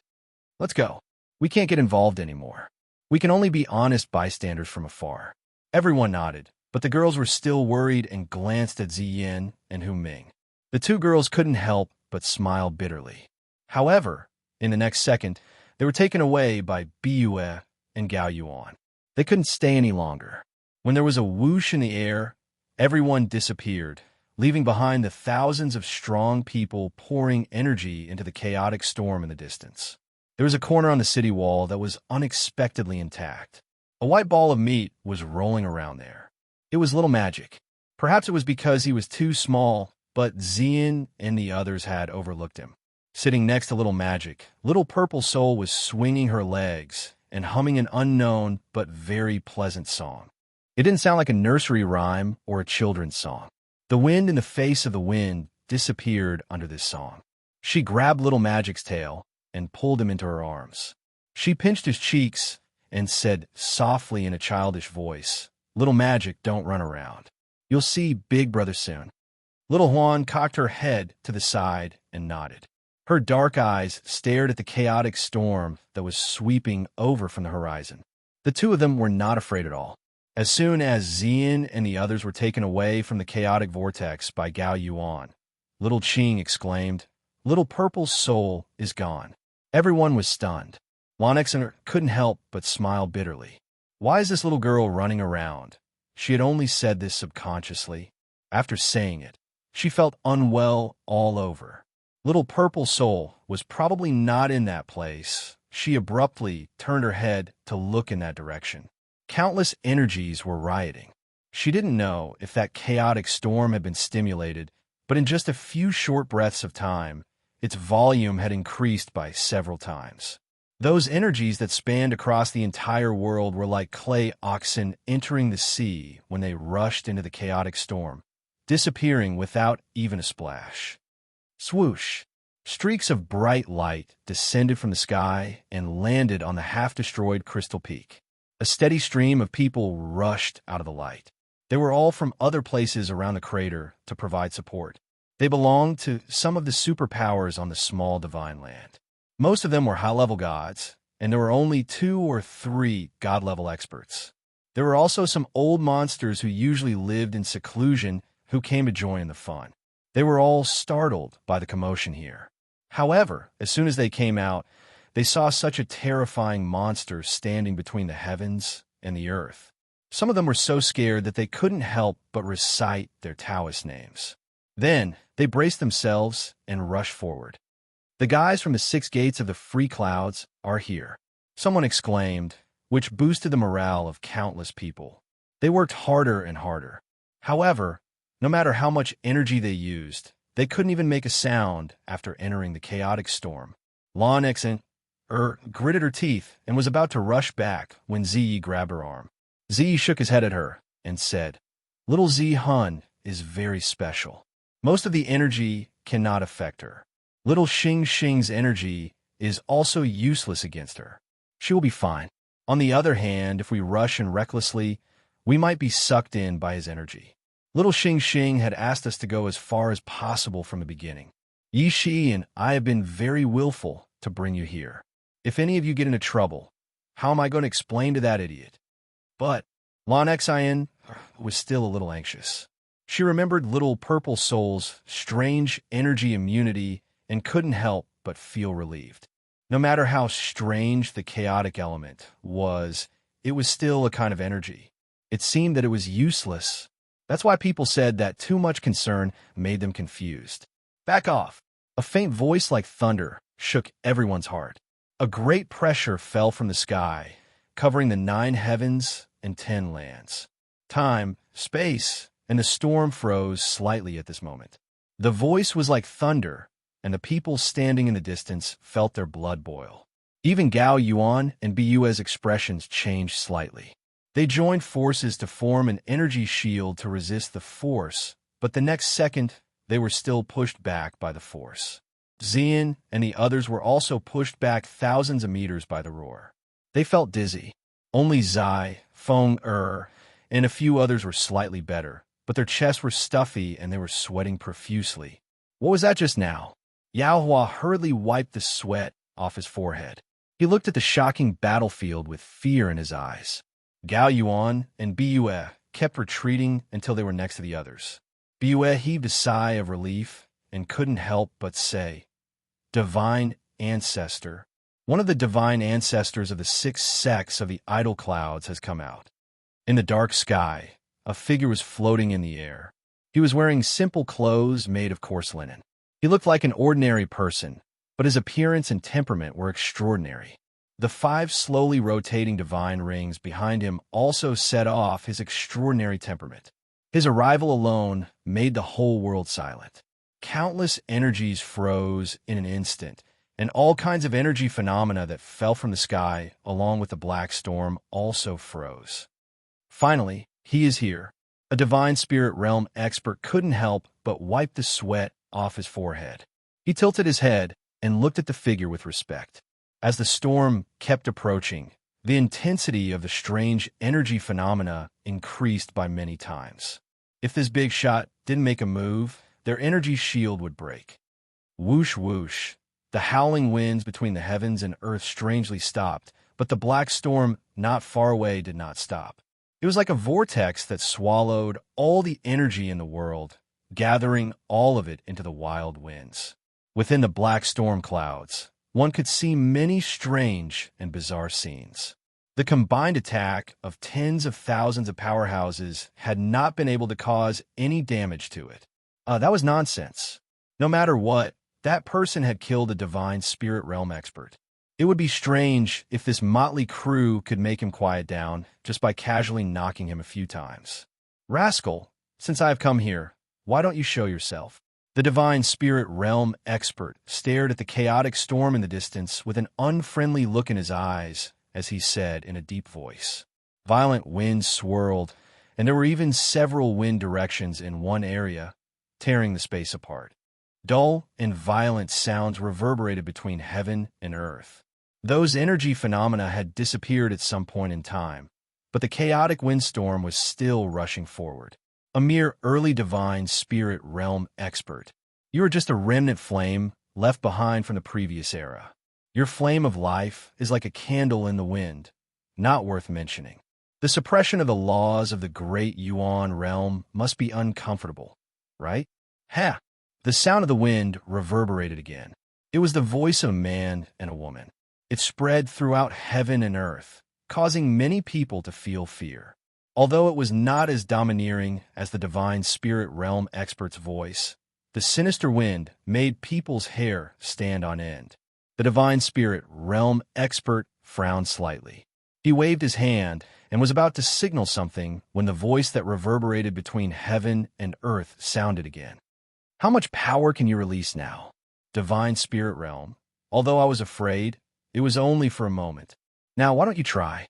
Let's go. We can't get involved anymore. We can only be honest bystanders from afar. Everyone nodded, but the girls were still worried and glanced at Ziyin and Hu Ming. The two girls couldn't help but smile bitterly. However, in the next second, they were taken away by Biyue and Gao Yuan. They couldn't stay any longer. When there was a whoosh in the air, everyone disappeared, leaving behind the thousands of strong people pouring energy into the chaotic storm in the distance. There was a corner on the city wall that was unexpectedly intact. A white ball of meat was rolling around there. It was Little Magic. Perhaps it was because he was too small, but Xian and the others had overlooked him. Sitting next to Little Magic, Little Purple Soul was swinging her legs and humming an unknown but very pleasant song. It didn't sound like a nursery rhyme or a children's song. The wind in the face of the wind disappeared under this song. She grabbed Little Magic's tail and pulled him into her arms. She pinched his cheeks and said softly in a childish voice, "Little Magic, don't run around. You'll see Big Brother soon." Little Juan cocked her head to the side and nodded. Her dark eyes stared at the chaotic storm that was sweeping over from the horizon. The two of them were not afraid at all. As soon as Xian and the others were taken away from the chaotic vortex by Gao Yuan, Little Qing exclaimed, "Little Purple's soul is gone." Everyone was stunned. Lonexer couldn't help but smile bitterly. Why is this little girl running around? She had only said this subconsciously. After saying it, she felt unwell all over. Little Purple Soul was probably not in that place. She abruptly turned her head to look in that direction. Countless energies were rioting. She didn't know if that chaotic storm had been stimulated, but in just a few short breaths of time, its volume had increased by several times. Those energies that spanned across the entire world were like clay oxen entering the sea when they rushed into the chaotic storm, disappearing without even a splash. Swoosh! Streaks of bright light descended from the sky and landed on the half-destroyed Crystal Peak. A steady stream of people rushed out of the light. They were all from other places around the crater to provide support. They belonged to some of the superpowers on the small divine land. Most of them were high-level gods, and there were only 2 or 3 god-level experts. There were also some old monsters who usually lived in seclusion who came to join the fun. They were all startled by the commotion here. However, as soon as they came out, they saw such a terrifying monster standing between the heavens and the earth. Some of them were so scared that they couldn't help but recite their Taoist names. Then, they braced themselves and rushed forward. "The guys from the 6 gates of the free clouds are here," someone exclaimed, which boosted the morale of countless people. They worked harder and harder. However, no matter how much energy they used, they couldn't even make a sound after entering the chaotic storm. Lon Exon gritted her teeth and was about to rush back when Ziyi grabbed her arm. Ziyi shook his head at her and said, "Little Zi Hun is very special. Most of the energy cannot affect her. Little Xing Xing's energy is also useless against her. She will be fine. On the other hand, if we rush and recklessly, we might be sucked in by his energy. Little Xing Xing had asked us to go as far as possible from the beginning. Yi Shi and I have been very willful to bring you here. If any of you get into trouble, how am I going to explain to that idiot?" But Lon Xian was still a little anxious. She remembered Little Purple Soul's strange energy immunity and couldn't help but feel relieved. No matter how strange the chaotic element was, it was still a kind of energy. It seemed that it was useless. That's why people said that too much concern made them confused. "Back off!" A faint voice like thunder shook everyone's heart. A great pressure fell from the sky, covering the 9 heavens and 10 lands. Time, space, and the storm froze slightly at this moment. The voice was like thunder, and the people standing in the distance felt their blood boil. Even Gao Yuan and Bu's expressions changed slightly. They joined forces to form an energy shield to resist the force, but the next second, they were still pushed back by the force. Xian and the others were also pushed back thousands of meters by the roar. They felt dizzy. Only Zai, Feng and a few others were slightly better, but their chests were stuffy and they were sweating profusely. What was that just now? Yao Hua hurriedly wiped the sweat off his forehead. He looked at the shocking battlefield with fear in his eyes. Gao Yuan and Bue kept retreating until they were next to the others. Bue heaved a sigh of relief and couldn't help but say, "Divine Ancestor, one of the divine ancestors of the 6 sects of the idol clouds has come out." In the dark sky, a figure was floating in the air. He was wearing simple clothes made of coarse linen. He looked like an ordinary person, but his appearance and temperament were extraordinary. The 5 slowly rotating divine rings behind him also set off his extraordinary temperament. His arrival alone made the whole world silent. Countless energies froze in an instant, and all kinds of energy phenomena that fell from the sky along with the black storm also froze. Finally, he is here. A divine spirit realm expert couldn't help but wipe the sweat off his forehead. He tilted his head and looked at the figure with respect. As the storm kept approaching, the intensity of the strange energy phenomena increased by many times. If this big shot didn't make a move, their energy shield would break. Whoosh whoosh. The howling winds between the heavens and earth strangely stopped, but the black storm not far away did not stop. It was like a vortex that swallowed all the energy in the world, gathering all of it into the wild winds. Within the black storm clouds, one could see many strange and bizarre scenes. The combined attack of tens of thousands of powerhouses had not been able to cause any damage to it. That was nonsense. No matter what, that person had killed a divine spirit realm expert. It would be strange if this motley crew could make him quiet down just by casually knocking him a few times. Rascal, since I have come here, why don't you show yourself? The divine spirit realm expert stared at the chaotic storm in the distance with an unfriendly look in his eyes as he said in a deep voice. Violent winds swirled, and there were even several wind directions in one area, tearing the space apart. Dull and violent sounds reverberated between heaven and earth. Those energy phenomena had disappeared at some point in time, but the chaotic windstorm was still rushing forward. A mere early divine spirit realm expert. You are just a remnant flame left behind from the previous era. Your flame of life is like a candle in the wind, not worth mentioning. The suppression of the laws of the great Yuan realm must be uncomfortable, right? Ha! The sound of the wind reverberated again. It was the voice of a man and a woman. It spread throughout heaven and earth, causing many people to feel fear. Although it was not as domineering as the divine spirit realm expert's voice, the sinister wind made people's hair stand on end. The divine spirit realm expert frowned slightly. He waved his hand and was about to signal something when the voice that reverberated between heaven and earth sounded again. How much power can you release now, divine spirit realm? Although I was afraid, it was only for a moment. Now, why don't you try?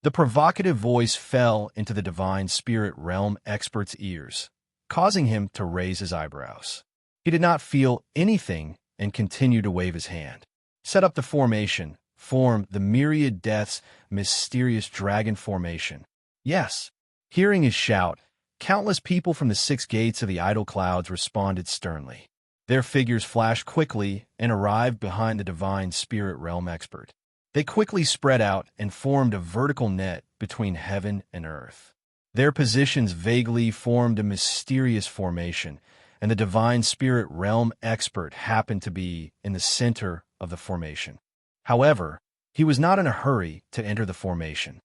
The provocative voice fell into the divine spirit realm expert's ears, causing him to raise his eyebrows. He did not feel anything and continued to wave his hand. Set up the formation. Form the myriad death's mysterious dragon formation. Yes. Hearing his shout, countless people from the 6 gates of the idle clouds responded sternly. Their figures flashed quickly and arrived behind the divine spirit realm expert. They quickly spread out and formed a vertical net between heaven and earth. Their positions vaguely formed a mysterious formation, and the divine spirit realm expert happened to be in the center of the formation. However, he was not in a hurry to enter the formation.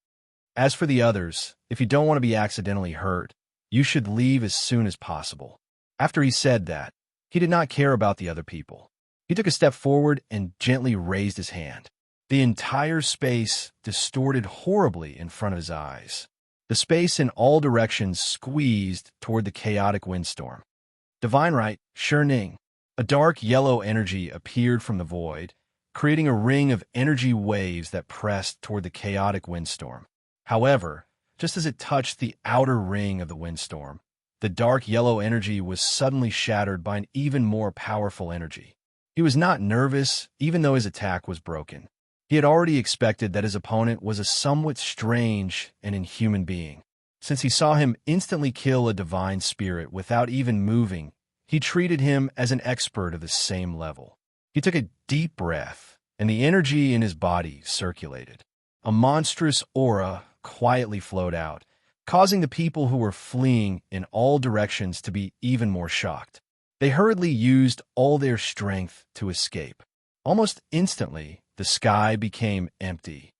As for the others, if you don't want to be accidentally hurt, you should leave as soon as possible. After he said that, he did not care about the other people. He took a step forward and gently raised his hand. The entire space distorted horribly in front of his eyes. The space in all directions squeezed toward the chaotic windstorm. Divine right, Shining. A dark yellow energy appeared from the void, creating a ring of energy waves that pressed toward the chaotic windstorm. However, just as it touched the outer ring of the windstorm, the dark yellow energy was suddenly shattered by an even more powerful energy. He was not nervous, even though his attack was broken. He had already expected that his opponent was a somewhat strange and inhuman being. Since he saw him instantly kill a divine spirit without even moving, he treated him as an expert of the same level. He took a deep breath, and the energy in his body circulated. A monstrous aura quietly flowed out, causing the people who were fleeing in all directions to be even more shocked. They hurriedly used all their strength to escape. Almost instantly, the sky became empty.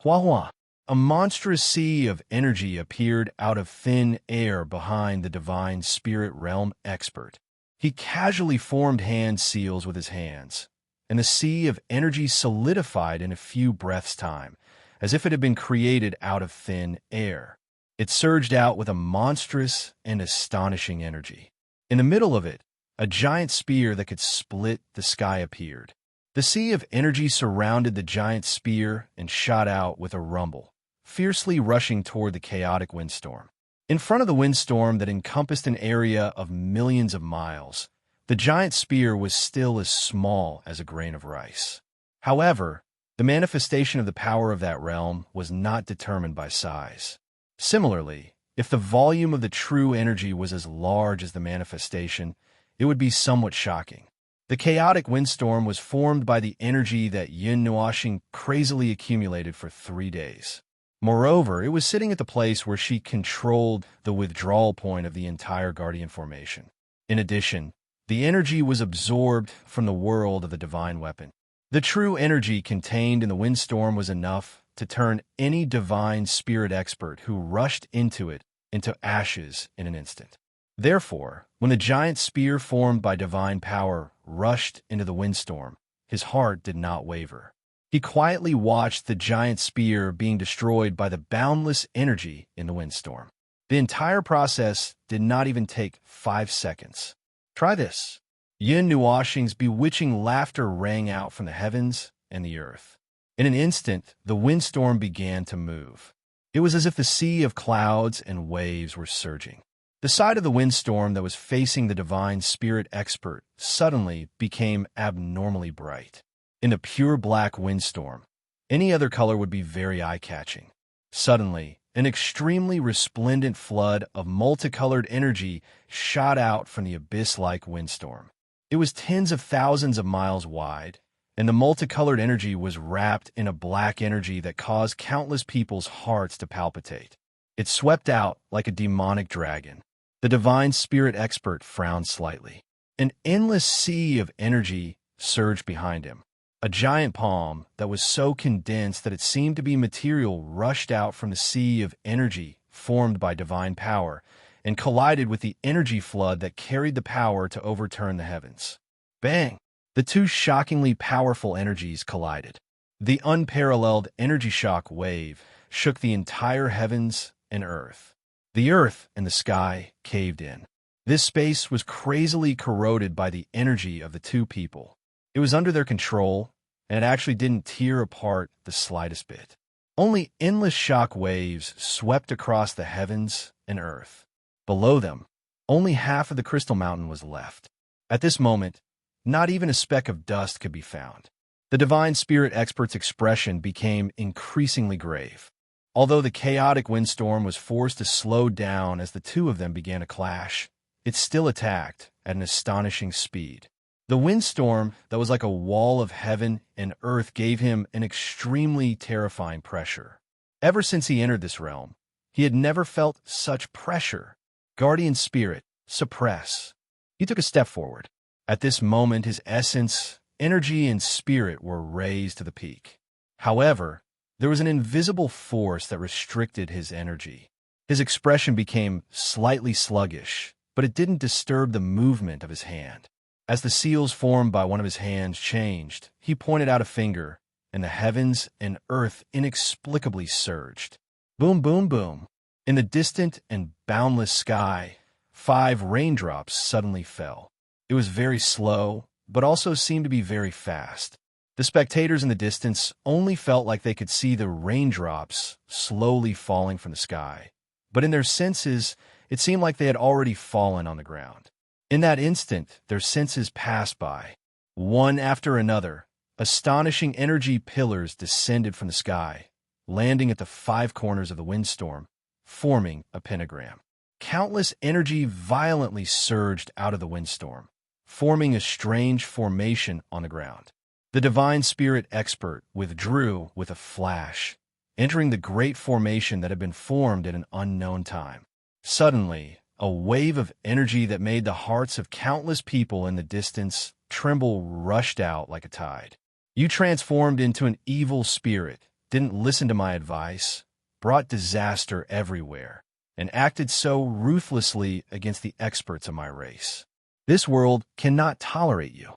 Hua hua! A monstrous sea of energy appeared out of thin air behind the divine spirit realm expert. He casually formed hand seals with his hands, and the sea of energy solidified in a few breaths' time, as if it had been created out of thin air. It surged out with a monstrous and astonishing energy. In the middle of it, a giant spear that could split the sky appeared. The sea of energy surrounded the giant spear and shot out with a rumble, fiercely rushing toward the chaotic windstorm. In front of the windstorm that encompassed an area of millions of miles, the giant spear was still as small as a grain of rice. However, the manifestation of the power of that realm was not determined by size. Similarly, if the volume of the true energy was as large as the manifestation, it would be somewhat shocking. The chaotic windstorm was formed by the energy that Yin Nuoxing crazily accumulated for 3 days. Moreover, it was sitting at the place where she controlled the withdrawal point of the entire Guardian formation. In addition, the energy was absorbed from the world of the divine weapon. The true energy contained in the windstorm was enough to turn any divine spirit expert who rushed into it into ashes in an instant. Therefore, when the giant spear formed by divine power rushed into the windstorm, his heart did not waver. He quietly watched the giant spear being destroyed by the boundless energy in the windstorm. The entire process did not even take 5 seconds. Try this. Yin Nuoxing's bewitching laughter rang out from the heavens and the earth. In an instant, the windstorm began to move. It was as if the sea of clouds and waves were surging. The side of the windstorm that was facing the divine spirit expert suddenly became abnormally bright. In the pure black windstorm, any other color would be very eye-catching. Suddenly, an extremely resplendent flood of multicolored energy shot out from the abyss-like windstorm. It was tens of thousands of miles wide, and the multicolored energy was wrapped in a black energy that caused countless people's hearts to palpitate. It swept out like a demonic dragon. The divine spirit expert frowned slightly. An endless sea of energy surged behind him. A giant palm that was so condensed that it seemed to be material rushed out from the sea of energy formed by divine power and collided with the energy flood that carried the power to overturn the heavens. Bang! The two shockingly powerful energies collided. The unparalleled energy shock wave shook the entire heavens and earth. The earth and the sky caved in. This space was crazily corroded by the energy of the two people. It was under their control, and it actually didn't tear apart the slightest bit. Only endless shock waves swept across the heavens and earth. Below them, only half of the crystal mountain was left. At this moment, not even a speck of dust could be found. The divine spirit expert's expression became increasingly grave. Although the chaotic windstorm was forced to slow down as the two of them began to clash, it still attacked at an astonishing speed. The windstorm that was like a wall of heaven and earth gave him an extremely terrifying pressure. Ever since he entered this realm, he had never felt such pressure. Guardian spirit, suppress. He took a step forward. At this moment, his essence, energy, and spirit were raised to the peak. However, there was an invisible force that restricted his energy. His expression became slightly sluggish, but it didn't disturb the movement of his hand. As the seals formed by one of his hands changed, he pointed out a finger, and the heavens and earth inexplicably surged. Boom, boom, boom. In the distant and boundless sky, 5 raindrops suddenly fell. It was very slow, but also seemed to be very fast. The spectators in the distance only felt like they could see the raindrops slowly falling from the sky, but in their senses, it seemed like they had already fallen on the ground. In that instant, their senses passed by. One after another, astonishing energy pillars descended from the sky, landing at the 5 corners of the windstorm, forming a pentagram. Countless energy violently surged out of the windstorm, forming a strange formation on the ground. The divine spirit expert withdrew with a flash, entering the great formation that had been formed at an unknown time. Suddenly, a wave of energy that made the hearts of countless people in the distance tremble rushed out like a tide. You transformed into an evil spirit, didn't listen to my advice, brought disaster everywhere, and acted so ruthlessly against the experts of my race. This world cannot tolerate you.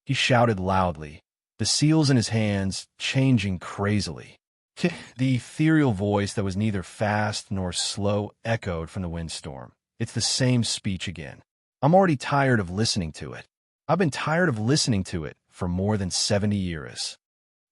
He shouted loudly, the seals in his hands changing crazily. The ethereal voice that was neither fast nor slow echoed from the windstorm. It's the same speech again. I'm already tired of listening to it. I've been tired of listening to it for more than 70 years.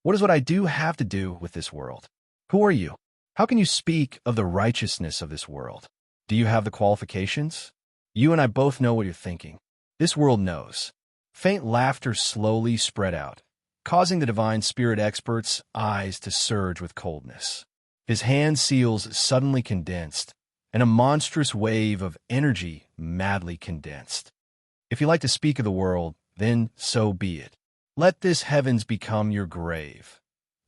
What does what I do have to do with this world? Who are you? How can you speak of the righteousness of this world? Do you have the qualifications? You and I both know what you're thinking. This world knows. Faint laughter slowly spread out, causing the divine spirit expert's eyes to surge with coldness. His hand seals suddenly condensed, and a monstrous wave of energy madly condensed. If you like to speak of the world, then so be it. Let this heavens become your grave.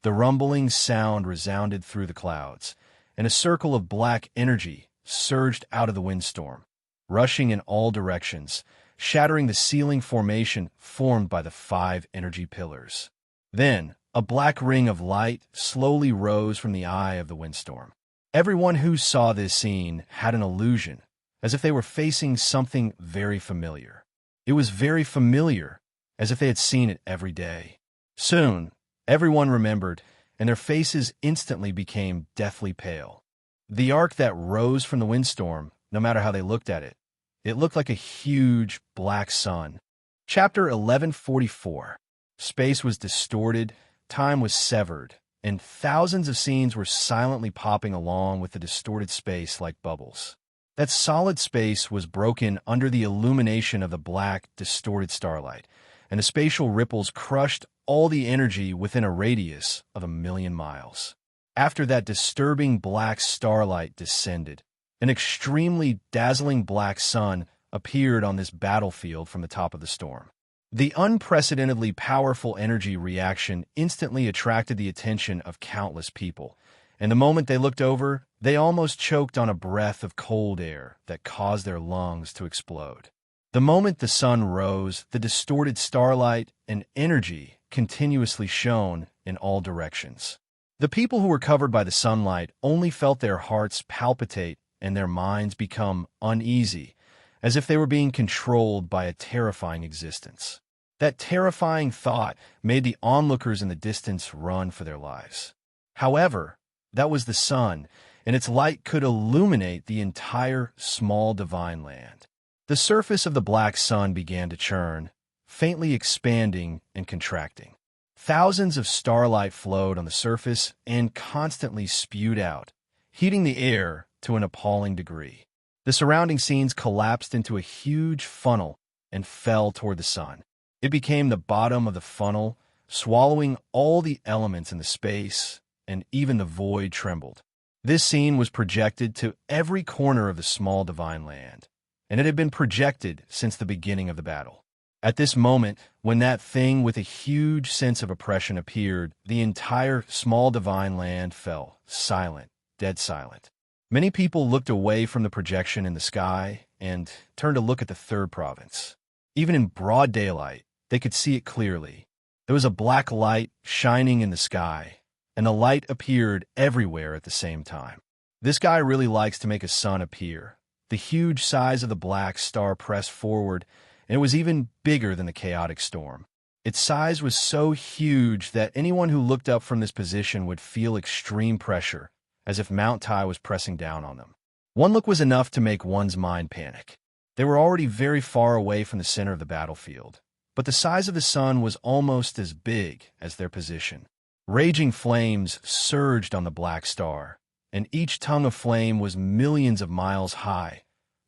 The rumbling sound resounded through the clouds, and a circle of black energy surged out of the windstorm, rushing in all directions, shattering the ceiling formation formed by the 5 energy pillars. Then, a black ring of light slowly rose from the eye of the windstorm. Everyone who saw this scene had an illusion, as if they were facing something very familiar. It was very familiar, as if they had seen it every day. Soon, everyone remembered, and their faces instantly became deathly pale. The arc that rose from the windstorm, no matter how they looked at it, it looked like a huge black sun. Chapter 1144. Space was distorted, time was severed, and thousands of scenes were silently popping along with the distorted space like bubbles. That solid space was broken under the illumination of the black, distorted starlight, and the spatial ripples crushed all the energy within a radius of 1,000,000 miles. After that disturbing black starlight descended, an extremely dazzling black sun appeared on this battlefield from the top of the storm. The unprecedentedly powerful energy reaction instantly attracted the attention of countless people, and the moment they looked over, they almost choked on a breath of cold air that caused their lungs to explode. The moment the sun rose, the distorted starlight and energy continuously shone in all directions. The people who were covered by the sunlight only felt their hearts palpitate and their minds become uneasy, as if they were being controlled by a terrifying existence. That terrifying thought made the onlookers in the distance run for their lives. However, that was the sun, and its light could illuminate the entire small divine land. The surface of the black sun began to churn, faintly expanding and contracting. Thousands of starlight flowed on the surface and constantly spewed out, heating the air to an appalling degree. The surrounding scenes collapsed into a huge funnel and fell toward the sun. It became the bottom of the funnel, swallowing all the elements in the space, and even the void trembled. This scene was projected to every corner of the small divine land, and it had been projected since the beginning of the battle. At this moment, when that thing with a huge sense of oppression appeared, the entire small divine land fell, silent, dead silent. Many people looked away from the projection in the sky and turned to look at the third province. Even in broad daylight, they could see it clearly. There was a black light shining in the sky, and the light appeared everywhere at the same time. This guy really likes to make a sun appear. The huge size of the black star pressed forward, and it was even bigger than the chaotic storm. Its size was so huge that anyone who looked up from this position would feel extreme pressure, as if Mount Tai was pressing down on them. One look was enough to make one's mind panic. They were already very far away from the center of the battlefield, but the size of the sun was almost as big as their position. Raging flames surged on the black star, and each tongue of flame was millions of miles high,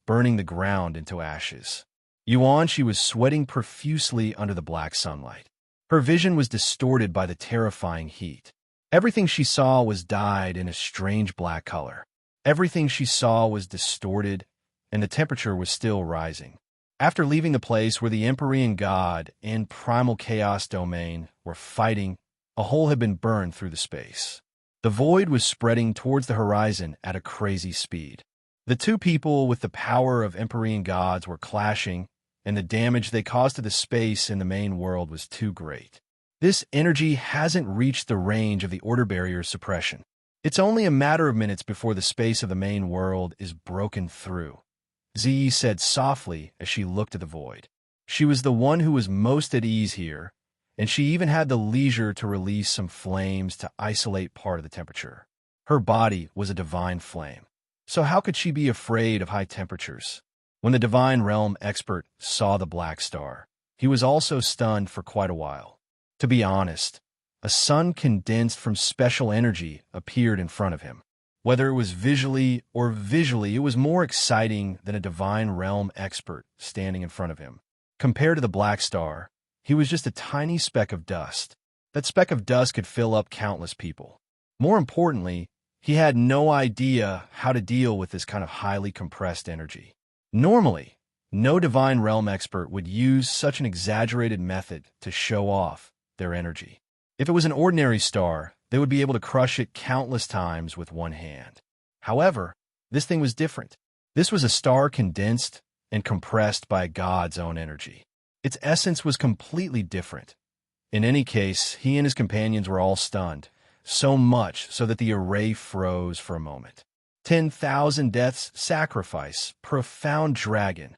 burning the ground into ashes. Yuan, she was sweating profusely under the black sunlight. Her vision was distorted by the terrifying heat. Everything she saw was dyed in a strange black color. Everything she saw was distorted, and the temperature was still rising. After leaving the place where the Empyrean God and Primal Chaos Domain were fighting, a hole had been burned through the space. The void was spreading towards the horizon at a crazy speed. The two people with the power of Empyrean gods were clashing, and the damage they caused to the space in the main world was too great. This energy hasn't reached the range of the order barrier's suppression. It's only a matter of minutes before the space of the main world is broken through, Ziyi said softly as she looked at the void. She was the one who was most at ease here, and she even had the leisure to release some flames to isolate part of the temperature. Her body was a divine flame, so how could she be afraid of high temperatures? When the divine realm expert saw the black star, he was also stunned for quite a while. To be honest, a sun condensed from special energy appeared in front of him. Whether it was visually or visually, it was more exciting than a divine realm expert standing in front of him. Compared to the black star, he was just a tiny speck of dust. That speck of dust could fill up countless people. More importantly, he had no idea how to deal with this kind of highly compressed energy. Normally, no divine realm expert would use such an exaggerated method to show off their energy. If it was an ordinary star, they would be able to crush it countless times with one hand. However, this thing was different. This was a star condensed and compressed by God's own energy. Its essence was completely different. In any case, he and his companions were all stunned, so much so that the array froze for a moment. 10,000 deaths sacrifice, profound dragon.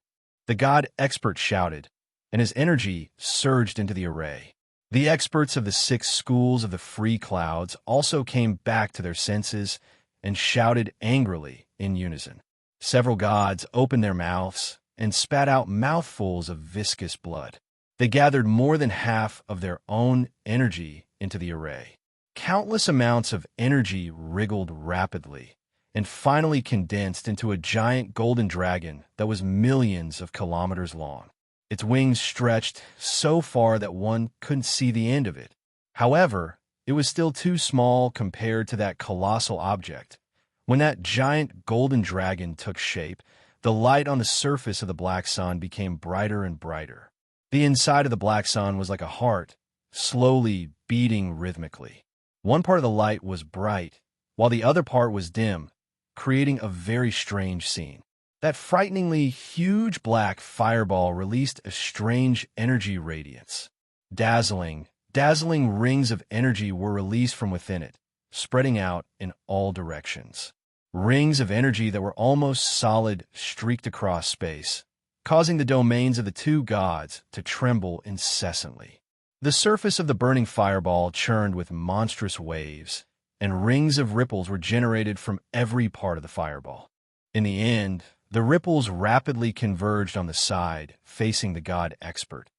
The god expert shouted, and his energy surged into the array. The experts of the 6 schools of the free clouds also came back to their senses and shouted angrily in unison. Several gods opened their mouths and spat out mouthfuls of viscous blood. They gathered more than half of their own energy into the array. Countless amounts of energy wriggled rapidly and finally condensed into a giant golden dragon that was millions of kilometers long. Its wings stretched so far that one couldn't see the end of it. However, it was still too small compared to that colossal object. When that giant golden dragon took shape, the light on the surface of the black sun became brighter and brighter. The inside of the black sun was like a heart, slowly beating rhythmically. One part of the light was bright, while the other part was dim, creating a very strange scene. That frighteningly huge black fireball released a strange energy radiance. Dazzling rings of energy were released from within it, spreading out in all directions. Rings of energy that were almost solid streaked across space, causing the domains of the 2 gods to tremble incessantly. The surface of the burning fireball churned with monstrous waves, and rings of ripples were generated from every part of the fireball. In the end, the ripples rapidly converged on the side facing the god expert.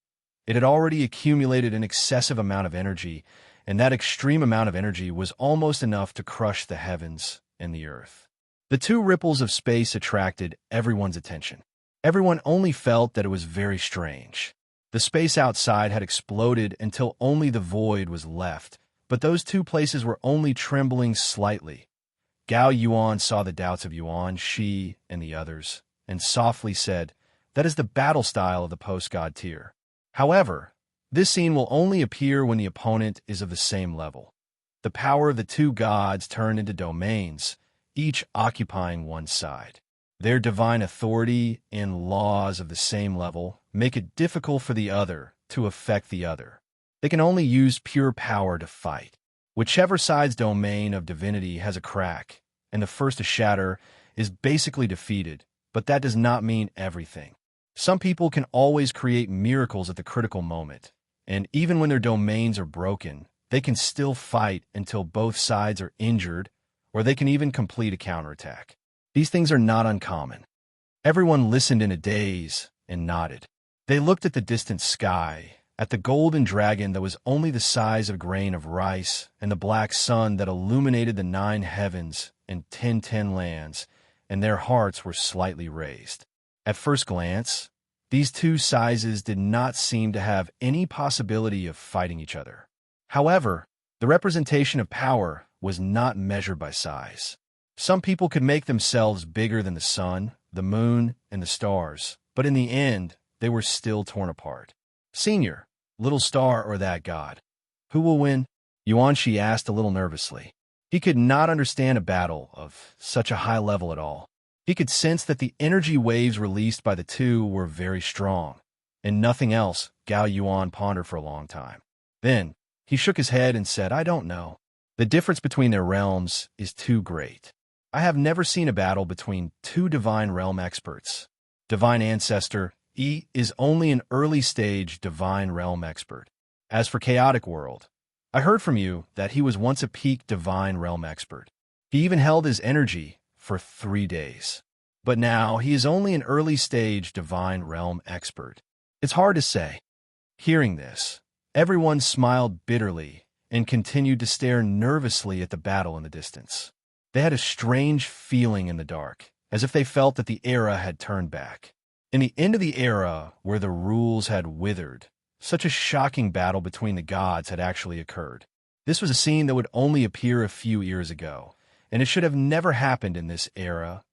It had already accumulated an excessive amount of energy, and that extreme amount of energy was almost enough to crush the heavens and the earth. The 2 ripples of space attracted everyone's attention. Everyone only felt that it was very strange. The space outside had exploded until only the void was left, but those 2 places were only trembling slightly. Gao Yuan saw the doubts of Yuan, Shi, and the others, and softly said, "That is the battle style of the post-god tier. However, this scene will only appear when the opponent is of the same level." The power of the 2 gods turned into domains, each occupying one side. Their divine authority and laws of the same level make it difficult for the other to affect the other. They can only use pure power to fight. Whichever side's domain of divinity has a crack, and the first to shatter is basically defeated, but that does not mean everything. Some people can always create miracles at the critical moment, and even when their domains are broken, they can still fight until both sides are injured, or they can even complete a counterattack. These things are not uncommon. Everyone listened in a daze and nodded. They looked at the distant sky, at the golden dragon that was only the size of a grain of rice, and the black sun that illuminated the 9 heavens and 10 lands, and their hearts were slightly raised. At first glance, these 2 sizes did not seem to have any possibility of fighting each other. However, the representation of power was not measured by size. Some people could make themselves bigger than the sun, the moon, and the stars, but in the end, they were still torn apart. "Senior, little star or that god? Who will win?" Yuanshi asked a little nervously. He could not understand a battle of such a high level at all. He could sense that the energy waves released by the 2 were very strong, and nothing else. Gao Yuan pondered for a long time. Then, he shook his head and said, "I don't know. The difference between their realms is too great. I have never seen a battle between 2 divine realm experts. Divine Ancestor E is only an early-stage divine realm expert. As for Chaotic World, I heard from you that he was once a peak divine realm expert. He even held his energy for 3 days. But now he is only an early-stage divine realm expert. It's hard to say." Hearing this, Everyone smiled bitterly and continued to stare nervously at the battle in the distance. They had a strange feeling in the dark, as if they felt that the era had turned back. In the end of the era, where the rules had withered, such a shocking battle between the gods had actually occurred. This was a scene that would only appear a few years ago, and it should have never happened in this era.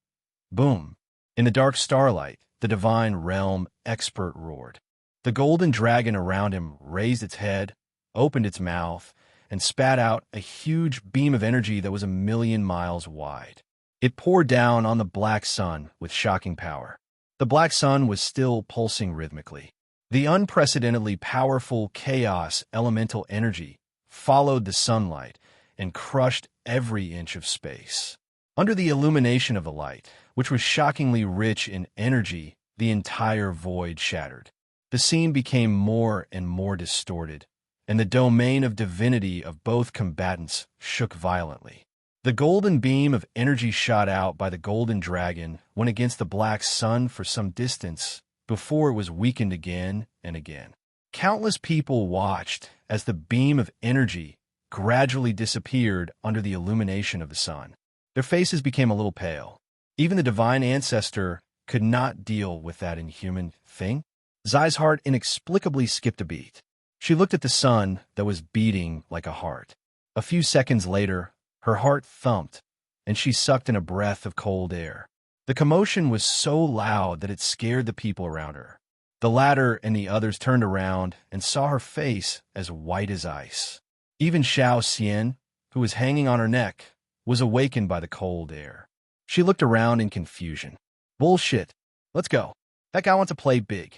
Boom! In the dark starlight, the divine realm expert roared. The golden dragon around him raised its head, opened its mouth, and spat out a huge beam of energy that was 1,000,000 miles wide. It poured down on the black sun with shocking power. The black sun was still pulsing rhythmically. The unprecedentedly powerful chaos elemental energy followed the sunlight and crushed every inch of space. Under the illumination of the light, which was shockingly rich in energy, the entire void shattered. The scene became more and more distorted, and the domain of divinity of both combatants shook violently. The golden beam of energy shot out by the golden dragon went against the black sun for some distance before it was weakened again and again. Countless people watched as the beam of energy gradually disappeared under the illumination of the sun. Their faces became a little pale. Even the divine ancestor could not deal with that inhuman thing. Zai's heart inexplicably skipped a beat. She looked at the sun that was beating like a heart. A few seconds later, her heart thumped, and she sucked in a breath of cold air. The commotion was so loud that it scared the people around her. The latter and the others turned around and saw her face as white as ice. Even Xiao Xian, who was hanging on her neck, was awakened by the cold air. She looked around in confusion. Bullshit. Let's go. That guy wants to play big.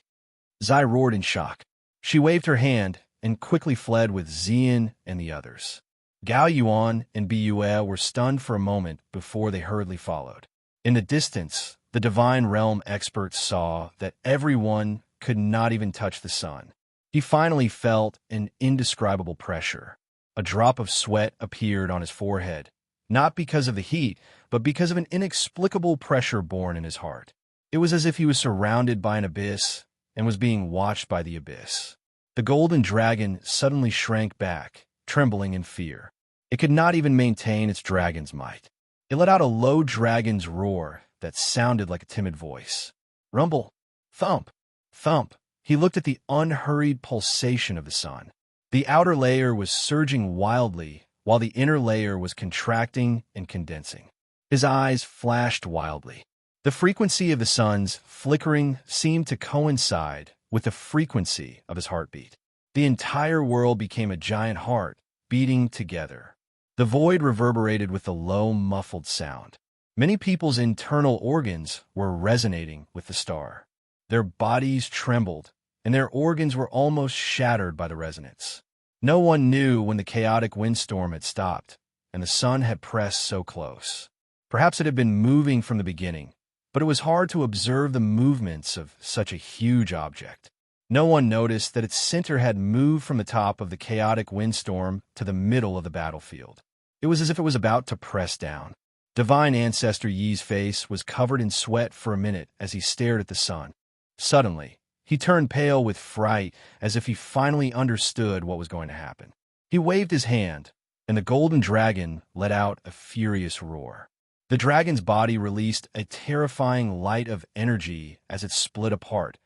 Zai roared in shock. She waved her hand and quickly fled with Xian and the others. Gao Yuan and Biyue were stunned for a moment before they hurriedly followed. In the distance, the divine realm experts saw that everyone could not even touch the sun. He finally felt an indescribable pressure. A drop of sweat appeared on his forehead, not because of the heat, but because of an inexplicable pressure born in his heart. It was as if he was surrounded by an abyss and was being watched by the abyss. The golden dragon suddenly shrank back, trembling in fear. It could not even maintain its dragon's might. It let out a low dragon's roar that sounded like a timid voice. Rumble, thump, thump. He looked at the unhurried pulsation of the sun. The outer layer was surging wildly, while the inner layer was contracting and condensing. His eyes flashed wildly. The frequency of the sun's flickering seemed to coincide with the frequency of his heartbeat. The entire world became a giant heart, beating together. The void reverberated with a low, muffled sound. Many people's internal organs were resonating with the star. Their bodies trembled, and their organs were almost shattered by the resonance. No one knew when the chaotic windstorm had stopped, and the sun had pressed so close. Perhaps it had been moving from the beginning, but it was hard to observe the movements of such a huge object. No one noticed that its center had moved from the top of the chaotic windstorm to the middle of the battlefield. It was as if it was about to press down. Divine Ancestor Yi's face was covered in sweat for a minute as he stared at the sun. Suddenly, he turned pale with fright as if he finally understood what was going to happen. He waved his hand, and the golden dragon let out a furious roar. The dragon's body released a terrifying light of energy as it split apart,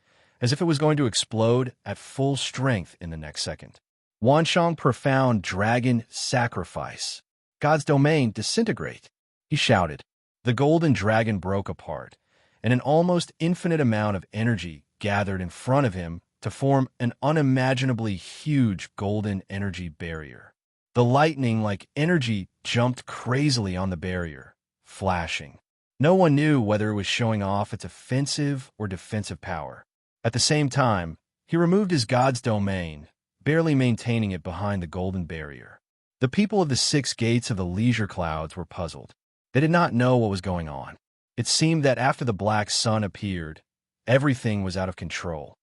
as if it was going to explode at full strength in the next second. Wanshang profound dragon sacrifice. God's domain disintegrate. He shouted. The golden dragon broke apart, and an almost infinite amount of energy gathered in front of him to form an unimaginably huge golden energy barrier. The lightning-like energy jumped crazily on the barrier, flashing. No one knew whether it was showing off its offensive or defensive power. At the same time, he removed his god's domain, barely maintaining it behind the golden barrier. The people of the 6 gates of the leisure clouds were puzzled. They did not know what was going on. It seemed that after the black sun appeared, everything was out of control.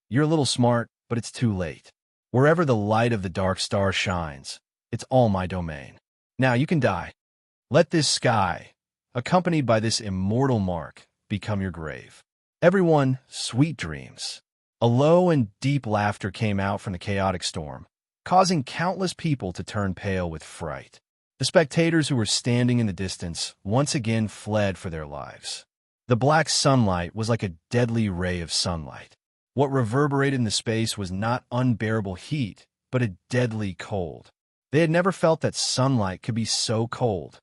You're a little smart, but it's too late. Wherever the light of the dark star shines, it's all my domain. Now you can die. Let this sky, accompanied by this immortal mark, become your grave. Everyone, sweet dreams. A low and deep laughter came out from the chaotic storm, causing countless people to turn pale with fright. The spectators who were standing in the distance once again fled for their lives. The black sunlight was like a deadly ray of sunlight. What reverberated in the space was not unbearable heat, but a deadly cold. They had never felt that sunlight could be so cold.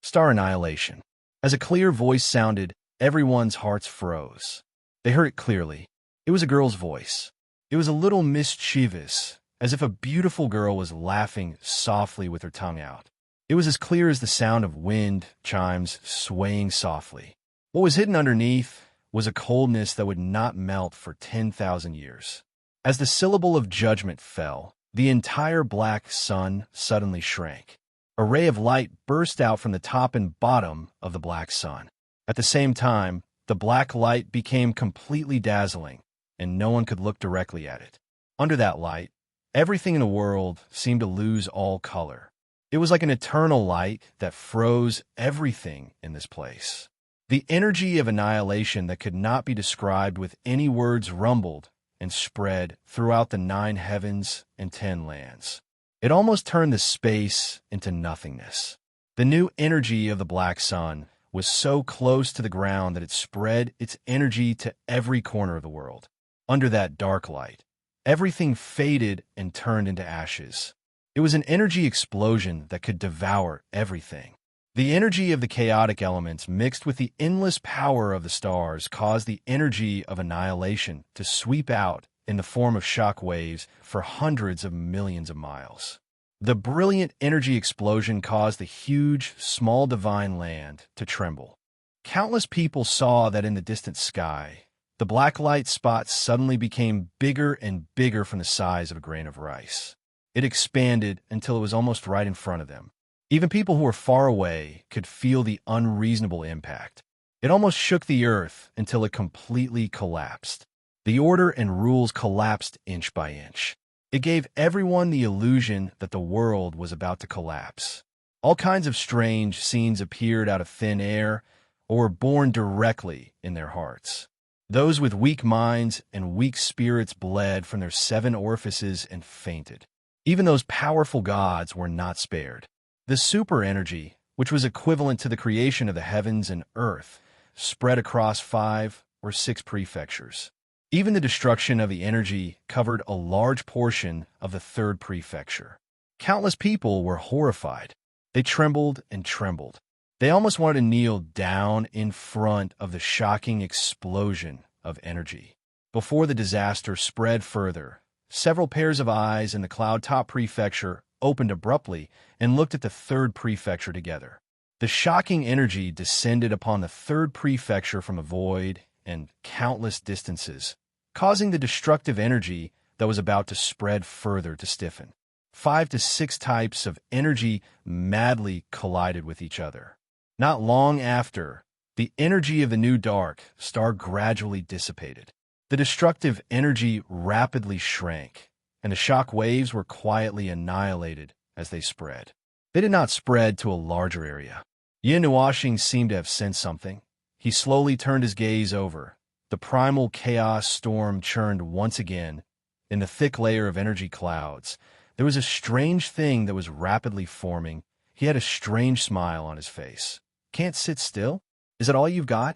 Star annihilation. As a clear voice sounded, everyone's hearts froze. They heard it clearly. It was a girl's voice. It was a little mischievous, as if a beautiful girl was laughing softly with her tongue out. It was as clear as the sound of wind chimes swaying softly. What was hidden underneath was a coldness that would not melt for 10,000 years. As the syllable of judgment fell, the entire black sun suddenly shrank. A ray of light burst out from the top and bottom of the black sun. At the same time, the black light became completely dazzling, and no one could look directly at it. Under that light, everything in the world seemed to lose all color. It was like an eternal light that froze everything in this place. The energy of annihilation that could not be described with any words rumbled and spread throughout the 9 heavens and 10 lands. It almost turned the space into nothingness. The new energy of the black sun was so close to the ground that it spread its energy to every corner of the world. Under that dark light, everything faded and turned into ashes. It was an energy explosion that could devour everything. The energy of the chaotic elements mixed with the endless power of the stars caused the energy of annihilation to sweep out in the form of shock waves for hundreds of millions of miles. The brilliant energy explosion caused the huge, small divine land to tremble. Countless people saw that in the distant sky, the black light spot suddenly became bigger and bigger from the size of a grain of rice. It expanded until it was almost right in front of them. Even people who were far away could feel the unreasonable impact. It almost shook the earth until it completely collapsed. The order and rules collapsed inch by inch. It gave everyone the illusion that the world was about to collapse. All kinds of strange scenes appeared out of thin air or were born directly in their hearts. Those with weak minds and weak spirits bled from their 7 orifices and fainted. Even those powerful gods were not spared. The super energy, which was equivalent to the creation of the heavens and earth, spread across 5 or 6 prefectures. Even the destruction of the energy covered a large portion of the 3rd prefecture. Countless people were horrified. They trembled and trembled. They almost wanted to kneel down in front of the shocking explosion of energy. Before the disaster spread further, several pairs of eyes in the Cloud Top Prefecture opened abruptly and looked at the 3rd prefecture together. The shocking energy descended upon the 3rd prefecture from a void and countless distances, causing the destructive energy that was about to spread further to stiffen. 5 to 6 types of energy madly collided with each other. Not long after, the energy of the new dark star gradually dissipated. The destructive energy rapidly shrank, and the shock waves were quietly annihilated as they spread. They did not spread to a larger area. Yin Nuashing seemed to have sensed something. He slowly turned his gaze over. The primal chaos storm churned once again. In the thick layer of energy clouds, there was a strange thing that was rapidly forming. He had a strange smile on his face. Can't sit still? Is that all you've got?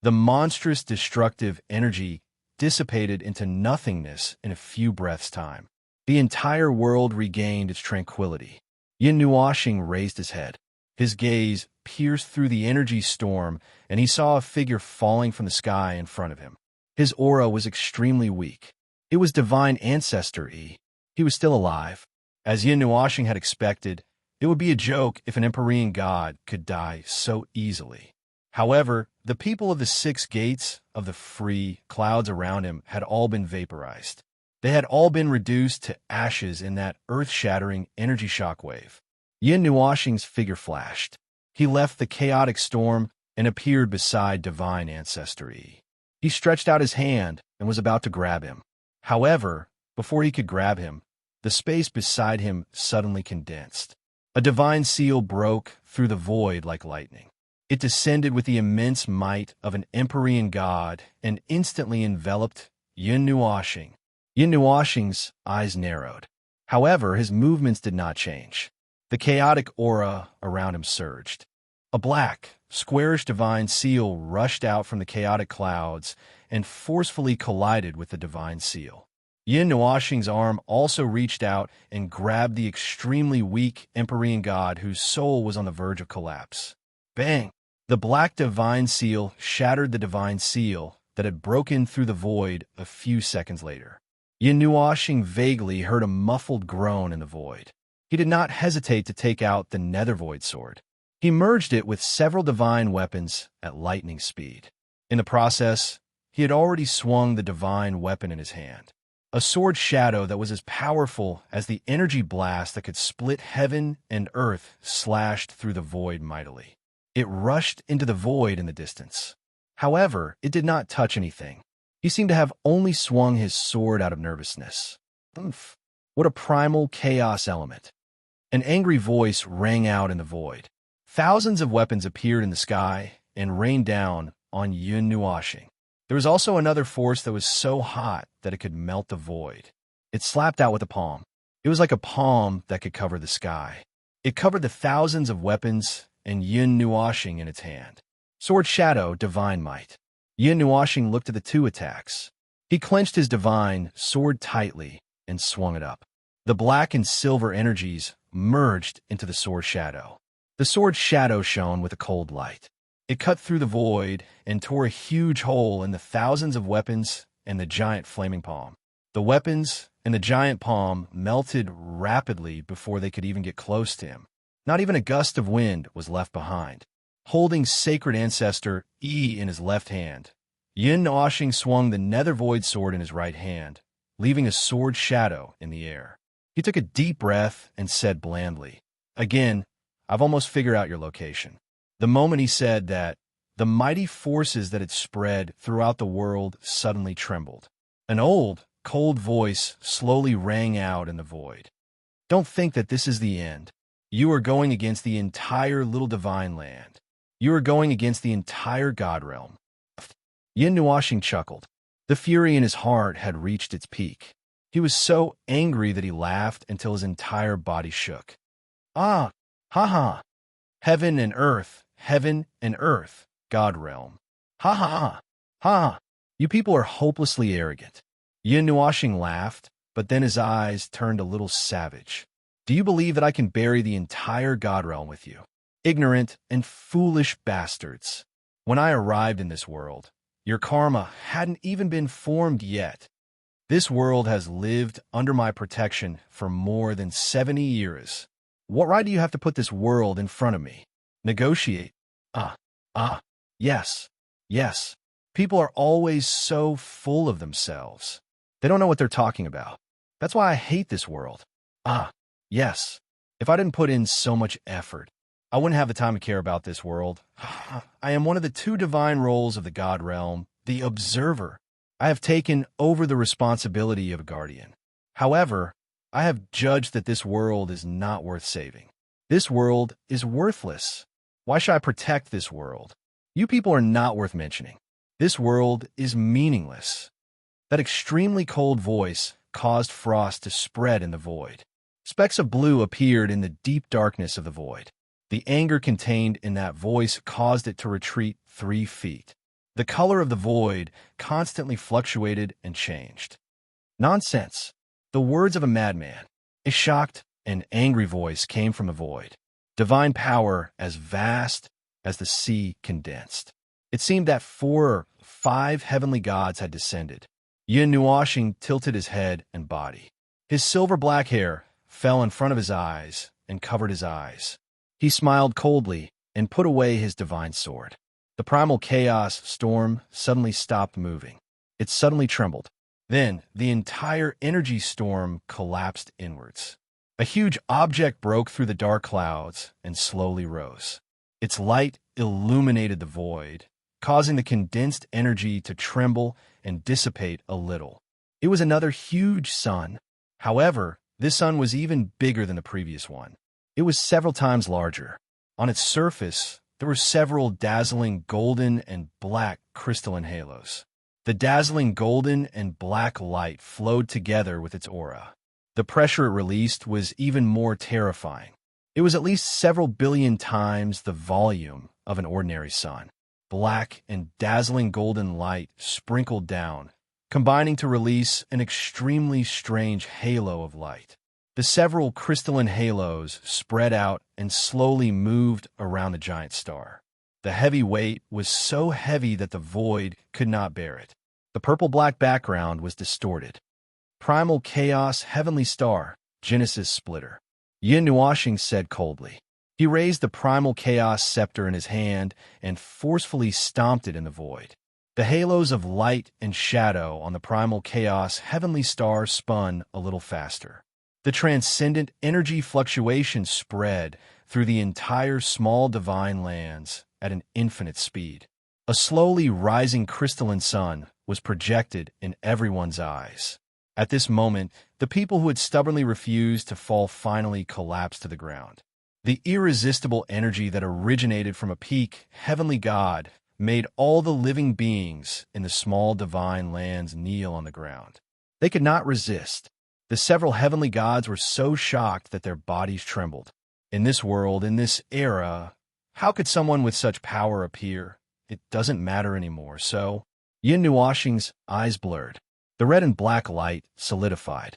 The monstrous destructive energy dissipated into nothingness in a few breaths' time. The entire world regained its tranquility. Yin Nuashing raised his head. His gaze pierced through the energy storm, and he saw a figure falling from the sky in front of him. His aura was extremely weak. It was divine ancestor E. He was still alive. As Yin Nuashing had expected, it would be a joke if an Empyrean god could die so easily. However, the people of the 6 gates of the free clouds around him had all been vaporized. They had all been reduced to ashes in that earth-shattering energy shockwave. Yin Nuashing's figure flashed. He left the chaotic storm and appeared beside divine ancestor E. He stretched out his hand and was about to grab him. However, before he could grab him, the space beside him suddenly condensed. A divine seal broke through the void like lightning. It descended with the immense might of an Empyrean god and instantly enveloped Yin Nuoshing. Yin Nuoshing's eyes narrowed. However, his movements did not change. The chaotic aura around him surged. A black, squarish divine seal rushed out from the chaotic clouds and forcefully collided with the divine seal. Yin Nuoshing's arm also reached out and grabbed the extremely weak Empyrean god whose soul was on the verge of collapse. Bang! The black divine seal shattered the divine seal that had broken through the void a few seconds later. Yin Nuoshing vaguely heard a muffled groan in the void. He did not hesitate to take out the nether void sword. He merged it with several divine weapons at lightning speed. In the process, he had already swung the divine weapon in his hand. A sword shadow that was as powerful as the energy blast that could split heaven and earth slashed through the void mightily. It rushed into the void in the distance. However, it did not touch anything. He seemed to have only swung his sword out of nervousness. Oomph! What a primal chaos element. An angry voice rang out in the void. Thousands of weapons appeared in the sky and rained down on Yin Nuoshing. There was also another force that was so hot that it could melt the void. It slapped out with a palm. It was like a palm that could cover the sky. It covered the thousands of weapons and Yin Nuoshing in its hand. Sword Shadow, Divine Might. Yin Nuoshing looked at the two attacks. He clenched his divine sword tightly and swung it up. The black and silver energies merged into the Sword Shadow. The Sword Shadow shone with a cold light. It cut through the void and tore a huge hole in the thousands of weapons and the giant flaming palm. The weapons and the giant palm melted rapidly before they could even get close to him. Not even a gust of wind was left behind. Holding Sacred Ancestor E in his left hand, Yin Nuoshing swung the Nether Void sword in his right hand, leaving a sword shadow in the air. He took a deep breath and said blandly, "Again, I've almost figured out your location." The moment he said that, the mighty forces that had spread throughout the world suddenly trembled. An old, cold voice slowly rang out in the void. "Don't think that this is the end. You are going against the entire little divine land. You are going against the entire god realm." Yin Nuoshing chuckled. The fury in his heart had reached its peak. He was so angry that he laughed until his entire body shook. "Ah, ha ha. Heaven and earth, god realm. Ha ha ha, ha. You people are hopelessly arrogant." Yin Nuoshing laughed, but then his eyes turned a little savage. "Do you believe that I can bury the entire god realm with you? Ignorant and foolish bastards. When I arrived in this world, your karma hadn't even been formed yet. This world has lived under my protection for more than 70 years. What right do you have to put this world in front of me? Negotiate? Yes. People are always so full of themselves. They don't know what they're talking about. That's why I hate this world. Yes. If I didn't put in so much effort, I wouldn't have the time to care about this world. I am one of the two divine roles of the God realm, the Observer. I have taken over the responsibility of a guardian. However, I have judged that this world is not worth saving. This world is worthless. Why should I protect this world? You people are not worth mentioning. This world is meaningless." That extremely cold voice caused frost to spread in the void. Specks of blue appeared in the deep darkness of the void. The anger contained in that voice caused it to retreat 3 feet. The color of the void constantly fluctuated and changed. "Nonsense. The words of a madman." A shocked and angry voice came from the void. Divine power as vast as the sea condensed. It seemed that 4 or 5 heavenly gods had descended. Yin Nuoshing tilted his head and body. His silver-black hair fell in front of his eyes and covered his eyes. He smiled coldly and put away his divine sword. The primal chaos storm suddenly stopped moving. It suddenly trembled. Then the entire energy storm collapsed inwards. A huge object broke through the dark clouds and slowly rose. Its light illuminated the void, causing the condensed energy to tremble and dissipate a little. It was another huge sun. However, this sun was even bigger than the previous one. It was several times larger. On its surface, there were several dazzling golden and black crystalline halos. The dazzling golden and black light flowed together with its aura. The pressure it released was even more terrifying. It was at least several billion times the volume of an ordinary sun. Black and dazzling golden light sprinkled down, combining to release an extremely strange halo of light. The several crystalline halos spread out and slowly moved around the giant star. The heavy weight was so heavy that the void could not bear it. The purple-black background was distorted. Primal Chaos Heavenly Star, Genesis Splitter. Yin Nuashing said coldly. He raised the Primal Chaos scepter in his hand and forcefully stomped it in the void. The halos of light and shadow on the Primal Chaos Heavenly Star spun a little faster. The transcendent energy fluctuation spread through the entire small divine lands at an infinite speed. A slowly rising crystalline sun was projected in everyone's eyes. At this moment, the people who had stubbornly refused to fall finally collapsed to the ground. The irresistible energy that originated from a peak heavenly god made all the living beings in the small divine lands kneel on the ground. They could not resist. The several heavenly gods were so shocked that their bodies trembled. In this world, in this era, how could someone with such power appear? It doesn't matter anymore, so... Yin Nuashing's eyes blurred. The red and black light solidified.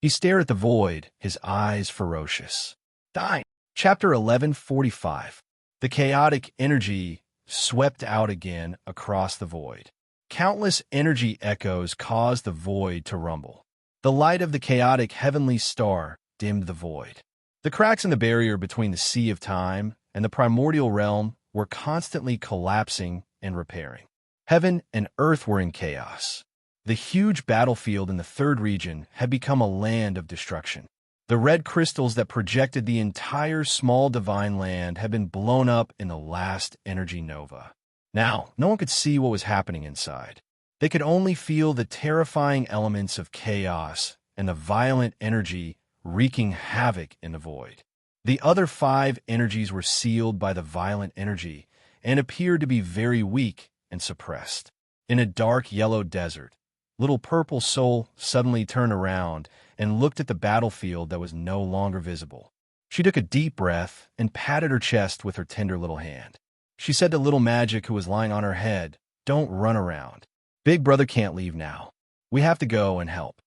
He stared at the void, his eyes ferocious. Dine. Chapter 1145. The chaotic energy swept out again across the void. Countless energy echoes caused the void to rumble. The light of the chaotic heavenly star dimmed the void. The cracks in the barrier between the sea of time and the primordial realm were constantly collapsing and repairing. Heaven and earth were in chaos. The huge battlefield in the third region had become a land of destruction. The red crystals that projected the entire small divine land had been blown up in the last energy nova. Now, no one could see what was happening inside. They could only feel the terrifying elements of chaos and the violent energy wreaking havoc in the void. The other 5 energies were sealed by the violent energy and appeared to be very weak and suppressed. In a dark yellow desert, Little Purple Soul suddenly turned around and looked at the battlefield that was no longer visible. She took a deep breath and patted her chest with her tender little hand. She said to Little Magic, who was lying on her head, "Don't run around. Big Brother can't leave now. We have to go and help."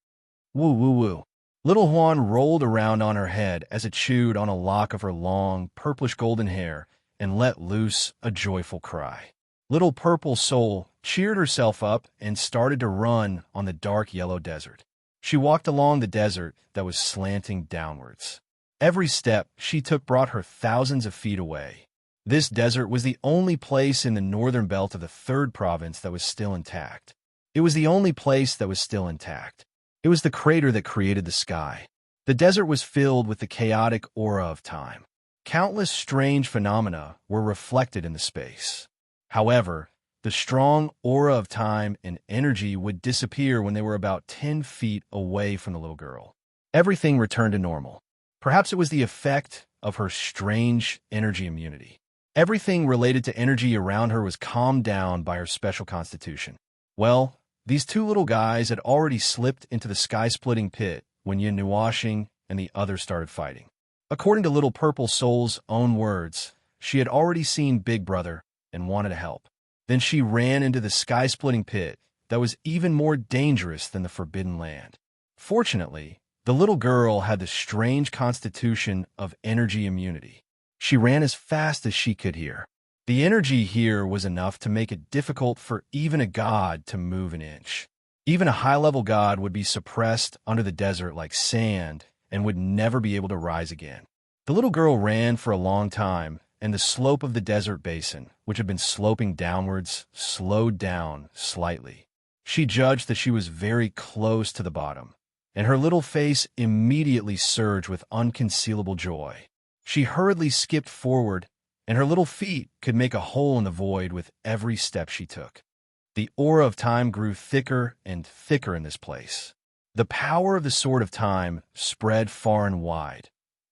Woo woo woo. Little Juan rolled around on her head as it chewed on a lock of her long, purplish golden hair and let loose a joyful cry. Little Purple Soul cheered herself up and started to run on the dark yellow desert. She walked along the desert that was slanting downwards. Every step she took brought her thousands of feet away. This desert was the only place in the northern belt of the third province that was still intact. It was the only place that was still intact. It was the crater that created the sky. The desert was filled with the chaotic aura of time. Countless strange phenomena were reflected in the space. However, the strong aura of time and energy would disappear when they were about 10 feet away from the little girl. Everything returned to normal. Perhaps it was the effect of her strange energy immunity. Everything related to energy around her was calmed down by her special constitution. Well, these 2 little guys had already slipped into the sky-splitting pit when Yin Nuashing and the others started fighting. According to Little Purple Soul's own words, she had already seen Big Brother and wanted to help. Then she ran into the sky-splitting pit that was even more dangerous than the Forbidden Land. Fortunately, the little girl had the strange constitution of energy immunity. She ran as fast as she could hear. The energy here was enough to make it difficult for even a god to move an inch. Even a high-level god would be suppressed under the desert like sand and would never be able to rise again. The little girl ran for a long time, and the slope of the desert basin, which had been sloping downwards, slowed down slightly. She judged that she was very close to the bottom, and her little face immediately surged with unconcealable joy. She hurriedly skipped forward, and her little feet could make a hole in the void with every step she took. The aura of time grew thicker and thicker in this place. The power of the Sword of Time spread far and wide,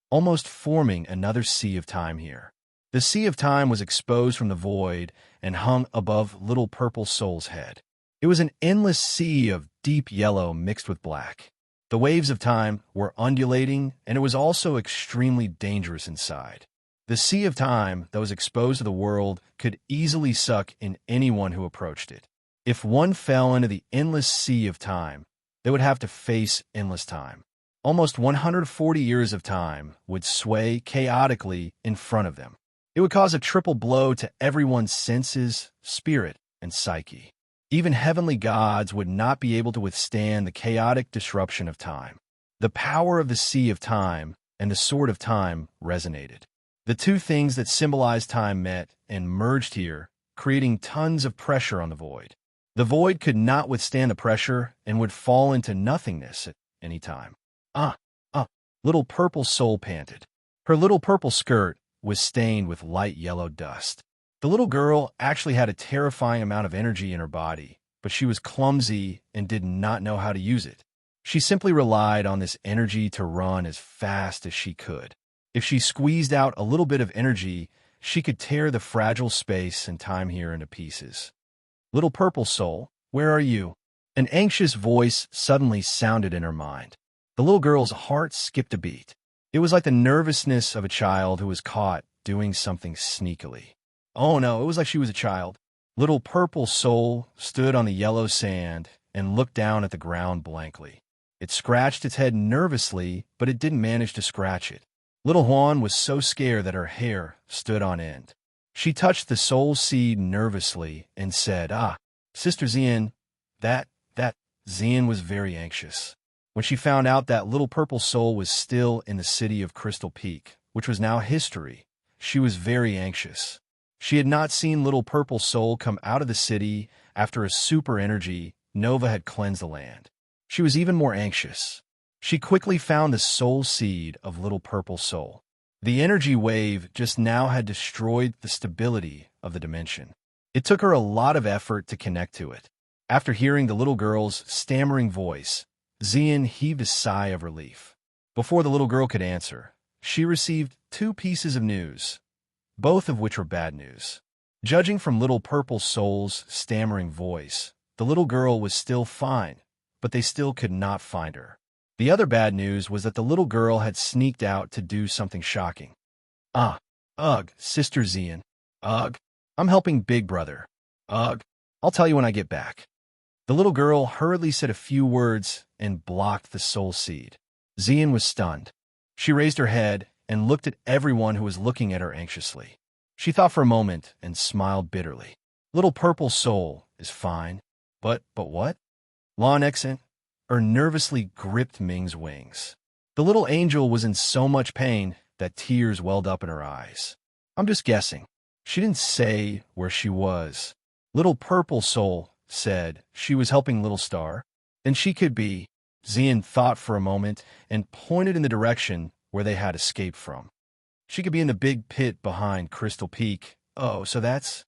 almost forming another sea of time here. The Sea of Time was exposed from the void and hung above Little Purple Soul's head. It was an endless sea of deep yellow mixed with black. The waves of time were undulating, and it was also extremely dangerous inside. The sea of time that was exposed to the world could easily suck in anyone who approached it. If one fell into the endless sea of time, they would have to face endless time. Almost 140 years of time would sway chaotically in front of them. It would cause a triple blow to everyone's senses, spirit, and psyche. Even heavenly gods would not be able to withstand the chaotic disruption of time. The power of the sea of time and the sword of time resonated. The two things that symbolize time met and merged here, creating tons of pressure on the void. The void could not withstand the pressure and would fall into nothingness at any time. Little purple soul panted. Her little purple skirt was stained with light yellow dust. The little girl actually had a terrifying amount of energy in her body, but she was clumsy and did not know how to use it. She simply relied on this energy to run as fast as she could. If she squeezed out a little bit of energy, she could tear the fragile space and time here into pieces. Little purple soul, where are you? An anxious voice suddenly sounded in her mind. The little girl's heart skipped a beat. It was like the nervousness of a child who was caught doing something sneakily. Oh no, it was like she was a child. Little purple soul stood on the yellow sand and looked down at the ground blankly. It scratched its head nervously, but it didn't manage to scratch it. Little Juan was so scared that her hair stood on end. She touched the soul seed nervously and said, Sister Zian, that Zian was very anxious. When she found out that little purple soul was still in the city of Crystal Peak, which was now history, she was very anxious. She had not seen little purple soul come out of the city after a super energy Nova had cleansed the land. She was even more anxious. She quickly found the soul seed of little purple soul. The energy wave just now had destroyed the stability of the dimension. It took her a lot of effort to connect to it. After hearing the little girl's stammering voice, Zian heaved a sigh of relief. Before the little girl could answer, she received 2 pieces of news, both of which were bad news. Judging from little purple soul's stammering voice, the little girl was still fine, but they still could not find her. The other bad news was that the little girl had sneaked out to do something shocking. Sister Zian. I'm helping Big Brother. I'll tell you when I get back. The little girl hurriedly said a few words and blocked the soul seed. Zian was stunned. She raised her head and looked at everyone who was looking at her anxiously. She thought for a moment and smiled bitterly. Little purple soul is fine. But what? Lawn accent nervously gripped Ming's wings. The little angel was in so much pain that tears welled up in her eyes. I'm just guessing. She didn't say where she was. Little purple soul said she was helping Little Star. Then she could be. Zian thought for a moment and pointed in the direction where they had escaped from. She could be in the big pit behind Crystal Peak. Oh, so that's...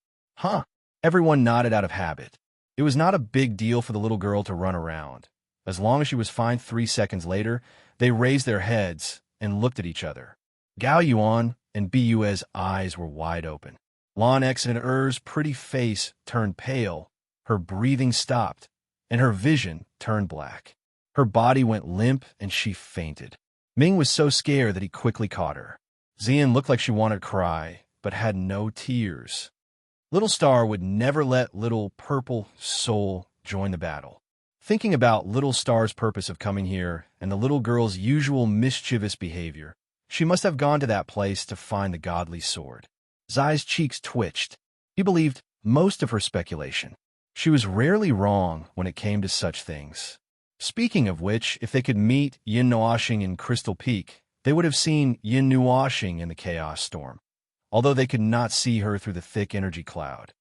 Everyone nodded out of habit. It was not a big deal for the little girl to run around. As long as she was fine 3 seconds later, they raised their heads and looked at each other. Gao Yuan and Bu's eyes were wide open. Lan X and Er's pretty face turned pale, her breathing stopped, and her vision turned black. Her body went limp and she fainted. Ming was so scared that he quickly caught her. Zian looked like she wanted to cry, but had no tears. Little Star would never let little purple soul join the battle. Thinking about Little Star's purpose of coming here and the little girl's usual mischievous behavior, she must have gone to that place to find the godly sword. Zai's cheeks twitched. He believed most of her speculation. She was rarely wrong when it came to such things. Speaking of which, if they could meet Yin Nuashing in Crystal Peak, they would have seen Yin Nuashing in the Chaos Storm, although they could not see her through the thick energy cloud.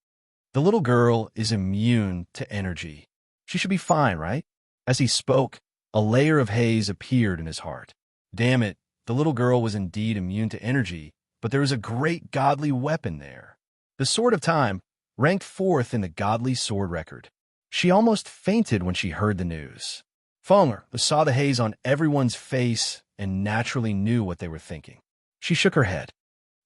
The little girl is immune to energy. She should be fine, right? As he spoke, a layer of haze appeared in his heart. Damn it, the little girl was indeed immune to energy, but there was a great godly weapon there. The Sword of Time ranked 4th in the godly sword record. She almost fainted when she heard the news. Fenger saw the haze on everyone's face and naturally knew what they were thinking. She shook her head.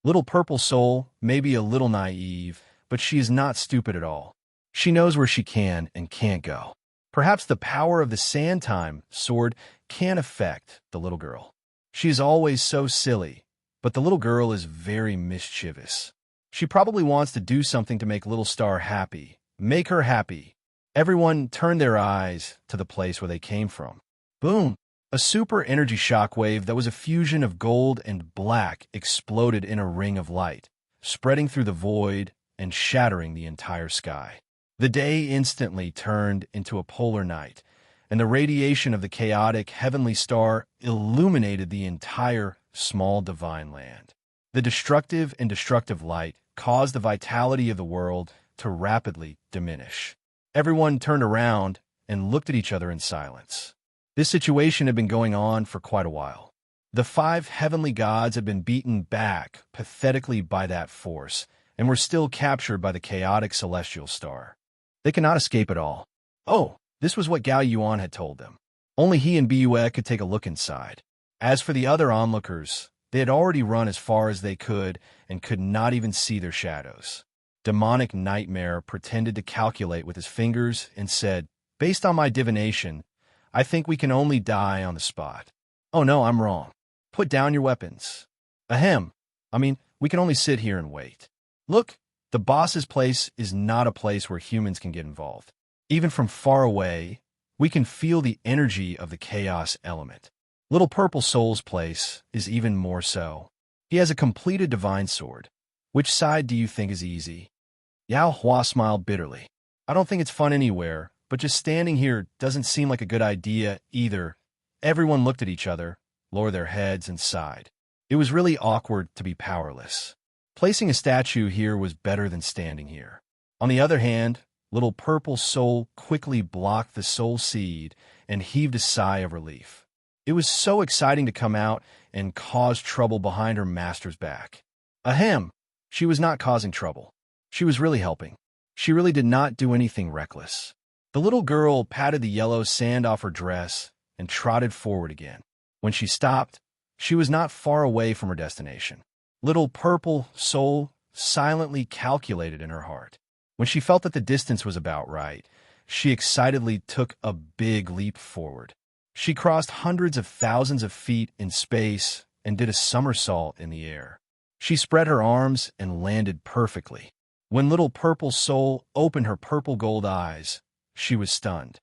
Little purple soul may be a little naive, but she is not stupid at all. She knows where she can and can't go. Perhaps the power of the sand time sword can affect the little girl. She is always so silly, but the little girl is very mischievous. She probably wants to do something to make Little Star happy. Make her happy. Everyone turned their eyes to the place where they came from. Boom! A super energy shockwave that was a fusion of gold and black exploded in a ring of light, spreading through the void and shattering the entire sky. The day instantly turned into a polar night, and the radiation of the chaotic heavenly star illuminated the entire small divine land. The destructive and destructive light caused the vitality of the world to rapidly diminish. Everyone turned around and looked at each other in silence. This situation had been going on for quite a while. The 5 heavenly gods had been beaten back pathetically by that force and were still captured by the chaotic celestial star. They cannot escape at all. Oh, this was what Gao Yuan had told them. Only he and Bue could take a look inside. As for the other onlookers, they had already run as far as they could and could not even see their shadows. Demonic Nightmare pretended to calculate with his fingers and said, "Based on my divination, I think we can only die on the spot." "Oh no, I'm wrong. Put down your weapons." "Ahem. We can only sit here and wait. Look, the boss's place is not a place where humans can get involved. Even from far away, we can feel the energy of the chaos element. Little Purple Soul's place is even more so. He has a completed divine sword. Which side do you think is easy?" Yao Hua smiled bitterly. "I don't think it's fun anywhere, but just standing here doesn't seem like a good idea either." Everyone looked at each other, lowered their heads, and sighed. It was really awkward to be powerless. Placing a statue here was better than standing here. On the other hand, Little Purple Soul quickly blocked the soul seed and heaved a sigh of relief. It was so exciting to come out and cause trouble behind her master's back. Ahem! She was not causing trouble. She was really helping. She really did not do anything reckless. The little girl patted the yellow sand off her dress and trotted forward again. When she stopped, she was not far away from her destination. Little Purple Soul silently calculated in her heart. When she felt that the distance was about right, she excitedly took a big leap forward. She crossed hundreds of thousands of feet in space and did a somersault in the air. She spread her arms and landed perfectly. When Little Purple Soul opened her purple gold eyes, she was stunned.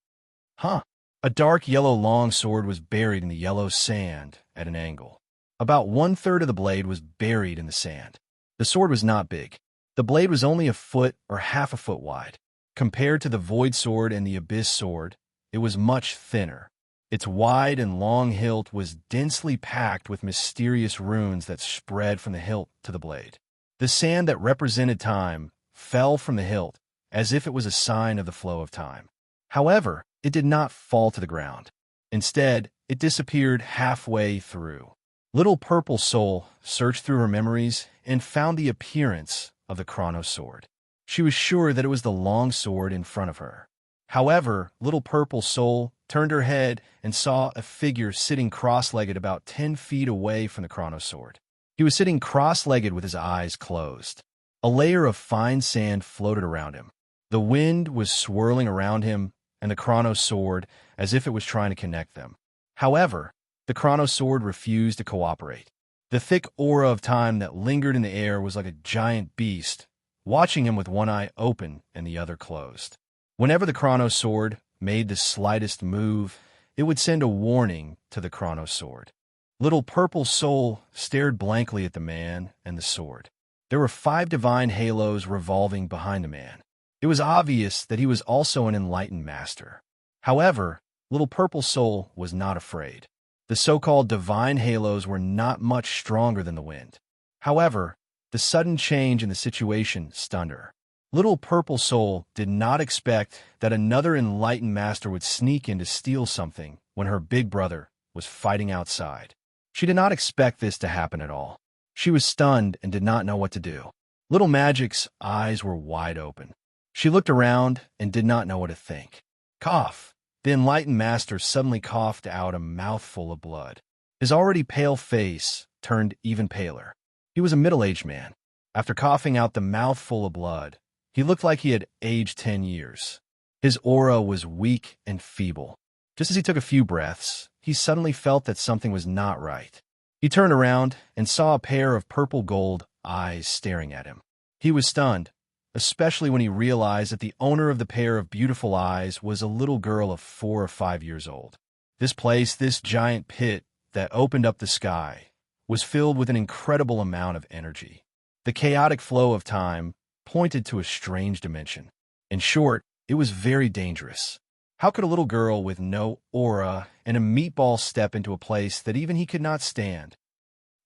Huh! A dark yellow longsword was buried in the yellow sand at an angle. About 1/3 of the blade was buried in the sand. The sword was not big. The blade was only a foot or half a foot wide. Compared to the Void Sword and the Abyss Sword, it was much thinner. Its wide and long hilt was densely packed with mysterious runes that spread from the hilt to the blade. The sand that represented time fell from the hilt as if it was a sign of the flow of time. However, it did not fall to the ground. Instead, it disappeared halfway through. Little Purple Soul searched through her memories and found the appearance of the Chrono Sword. She was sure that it was the long sword in front of her. However, Little Purple Soul turned her head and saw a figure sitting cross-legged about 10 feet away from the Chrono Sword. He was sitting cross-legged with his eyes closed. A layer of fine sand floated around him. The wind was swirling around him and the Chrono Sword as if it was trying to connect them. However, the Chrono Sword refused to cooperate. The thick aura of time that lingered in the air was like a giant beast, watching him with one eye open and the other closed. Whenever the Chrono Sword made the slightest move, it would send a warning to the Chrono Sword. Little Purple Soul stared blankly at the man and the sword. There were 5 divine halos revolving behind the man. It was obvious that he was also an enlightened master. However, Little Purple Soul was not afraid. The so-called divine halos were not much stronger than the wind. However, the sudden change in the situation stunned her. Little Purple Soul did not expect that another enlightened master would sneak in to steal something when her big brother was fighting outside. She did not expect this to happen at all. She was stunned and did not know what to do. Little Magic's eyes were wide open. She looked around and did not know what to think. Cough! The enlightened master suddenly coughed out a mouthful of blood. His already pale face turned even paler. He was a middle-aged man. After coughing out the mouthful of blood, He looked like he had aged 10 years. His aura was weak and feeble. Just as he took a few breaths, he suddenly felt that something was not right. He turned around and saw a pair of purple gold eyes staring at him. He was stunned, especially when he realized that the owner of the pair of beautiful eyes was a little girl of 4 or 5 years old. This place, this giant pit that opened up the sky, was filled with an incredible amount of energy. The chaotic flow of time pointed to a strange dimension. In short, it was very dangerous. How could a little girl with no aura and a meatball step into a place that even he could not stand?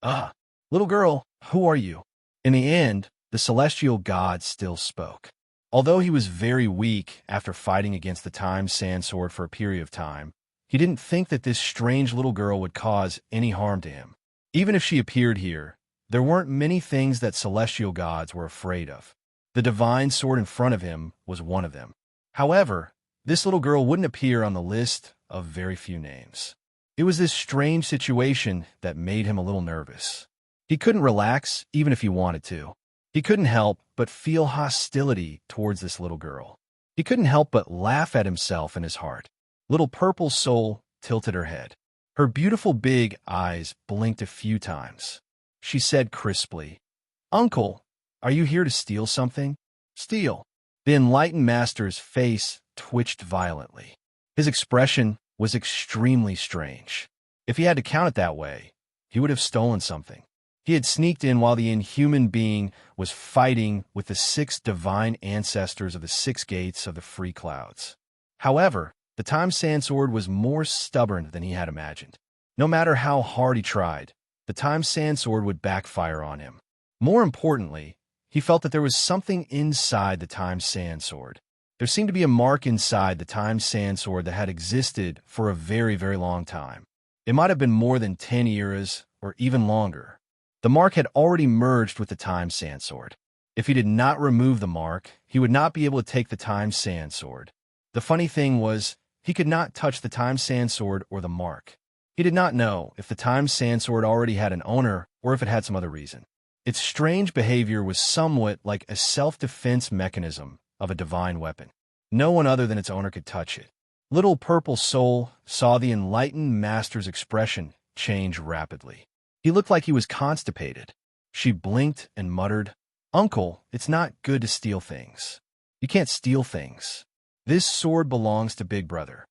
Little girl, who are you? In the end, the celestial god still spoke. Although he was very weak after fighting against the time sand sword for a period of time, he didn't think that this strange little girl would cause any harm to him. Even if she appeared here, there weren't many things that celestial gods were afraid of. The divine sword in front of him was one of them. However, this little girl wouldn't appear on the list of very few names. It was this strange situation that made him a little nervous. He couldn't relax even if he wanted to. He couldn't help but feel hostility towards this little girl. He couldn't help but laugh at himself in his heart. Little Purple Soul tilted her head. Her beautiful big eyes blinked a few times. She said crisply, "Uncle, are you here to steal something?" "Steal?" The enlightened master's face twitched violently. His expression was extremely strange. If he had to count it that way, he would have stolen something. He had sneaked in while the inhuman being was fighting with the 6 divine ancestors of the 6 gates of the free clouds. However, the time sand sword was more stubborn than he had imagined. No matter how hard he tried, the time sand sword would backfire on him. More importantly, he felt that there was something inside the time sand sword. There seemed to be a mark inside the time sand sword that had existed for a very, very long time. It might have been more than 10 eras or even longer. The mark had already merged with the time sand sword. If he did not remove the mark, he would not be able to take the time sand sword. The funny thing was, he could not touch the time sand sword or the mark. He did not know if the time sand sword already had an owner or if it had some other reason. Its strange behavior was somewhat like a self-defense mechanism of a divine weapon. No one other than its owner could touch it. Little Purple Soul saw the enlightened master's expression change rapidly. He looked like he was constipated. She blinked and muttered, "Uncle, it's not good to steal things. You can't steal things. This sword belongs to Big Brother."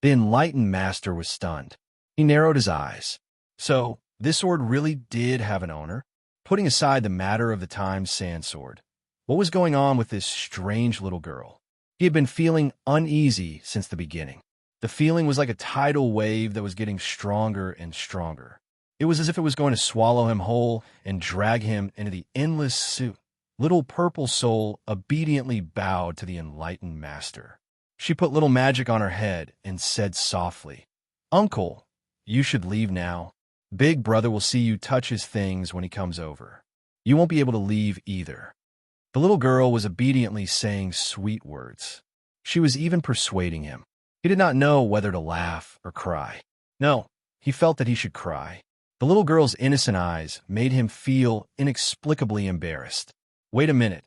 The enlightened master was stunned. He narrowed his eyes. So, this sword really did have an owner? Putting aside the matter of the time sand sword, what was going on with this strange little girl? He had been feeling uneasy since the beginning. The feeling was like a tidal wave that was getting stronger and stronger. It was as if it was going to swallow him whole and drag him into the endless suit. Little Purple Soul obediently bowed to the enlightened master. She put little magic on her head and said softly, "Uncle, you should leave now. Big Brother will see you touch his things when he comes over. You won't be able to leave either." The little girl was obediently saying sweet words. She was even persuading him. He did not know whether to laugh or cry. No, he felt that he should cry. The little girl's innocent eyes made him feel inexplicably embarrassed. Wait a minute.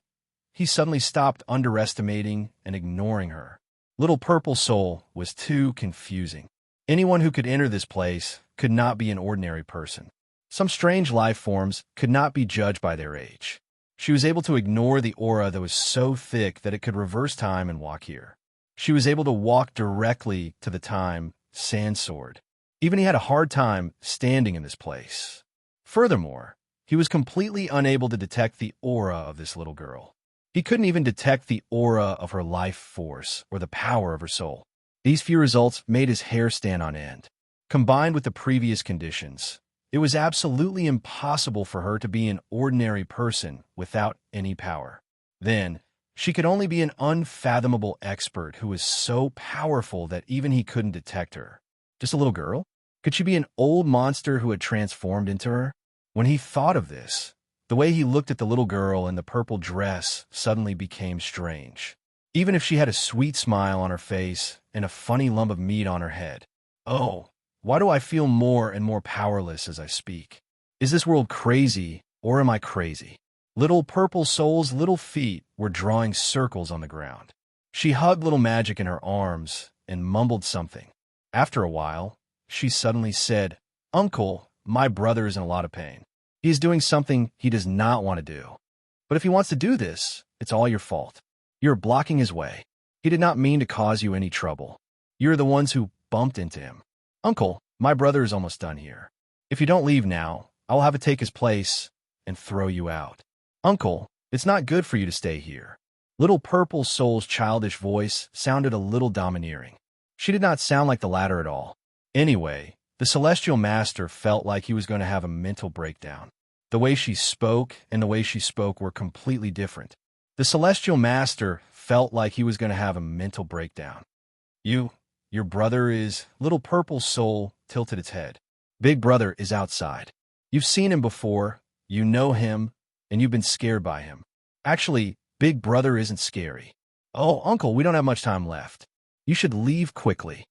He suddenly stopped underestimating and ignoring her. Little Purple Soul was too confusing. Anyone who could enter this place could not be an ordinary person. Some strange life forms could not be judged by their age. She was able to ignore the aura that was so thick that it could reverse time and walk here. She was able to walk directly to the time sand sword. Even he had a hard time standing in this place. Furthermore, he was completely unable to detect the aura of this little girl. He couldn't even detect the aura of her life force or the power of her soul. These few results made his hair stand on end. Combined with the previous conditions, it was absolutely impossible for her to be an ordinary person without any power. Then, she could only be an unfathomable expert who was so powerful that even he couldn't detect her. Just a little girl? Could she be an old monster who had transformed into her? When he thought of this, the way he looked at the little girl in the purple dress suddenly became strange. Even if she had a sweet smile on her face and a funny lump of meat on her head. Oh, why do I feel more and more powerless as I speak? Is this world crazy, or am I crazy? Little Purple Soul's little feet were drawing circles on the ground. She hugged Little Magic in her arms and mumbled something. After a while, she suddenly said, "Uncle, my brother is in a lot of pain. He is doing something he does not want to do. But if he wants to do this, it's all your fault. You're blocking his way. He did not mean to cause you any trouble. You're the ones who bumped into him. Uncle, my brother is almost done here. If you don't leave now, I will have to take his place and throw you out. Uncle, it's not good for you to stay here." Little Purple Soul's childish voice sounded a little domineering. She did not sound like the latter at all. Anyway, the Celestial Master felt like he was going to have a mental breakdown. The way she spoke and the way she spoke were completely different. The Celestial Master felt like he was going to have a mental breakdown. Your brother is... Little Purple Soul tilted its head. Big brother is outside. You've seen him before, you know him, and you've been scared by him. Actually, Big brother isn't scary. Oh, Uncle, we don't have much time left. You should leave quickly.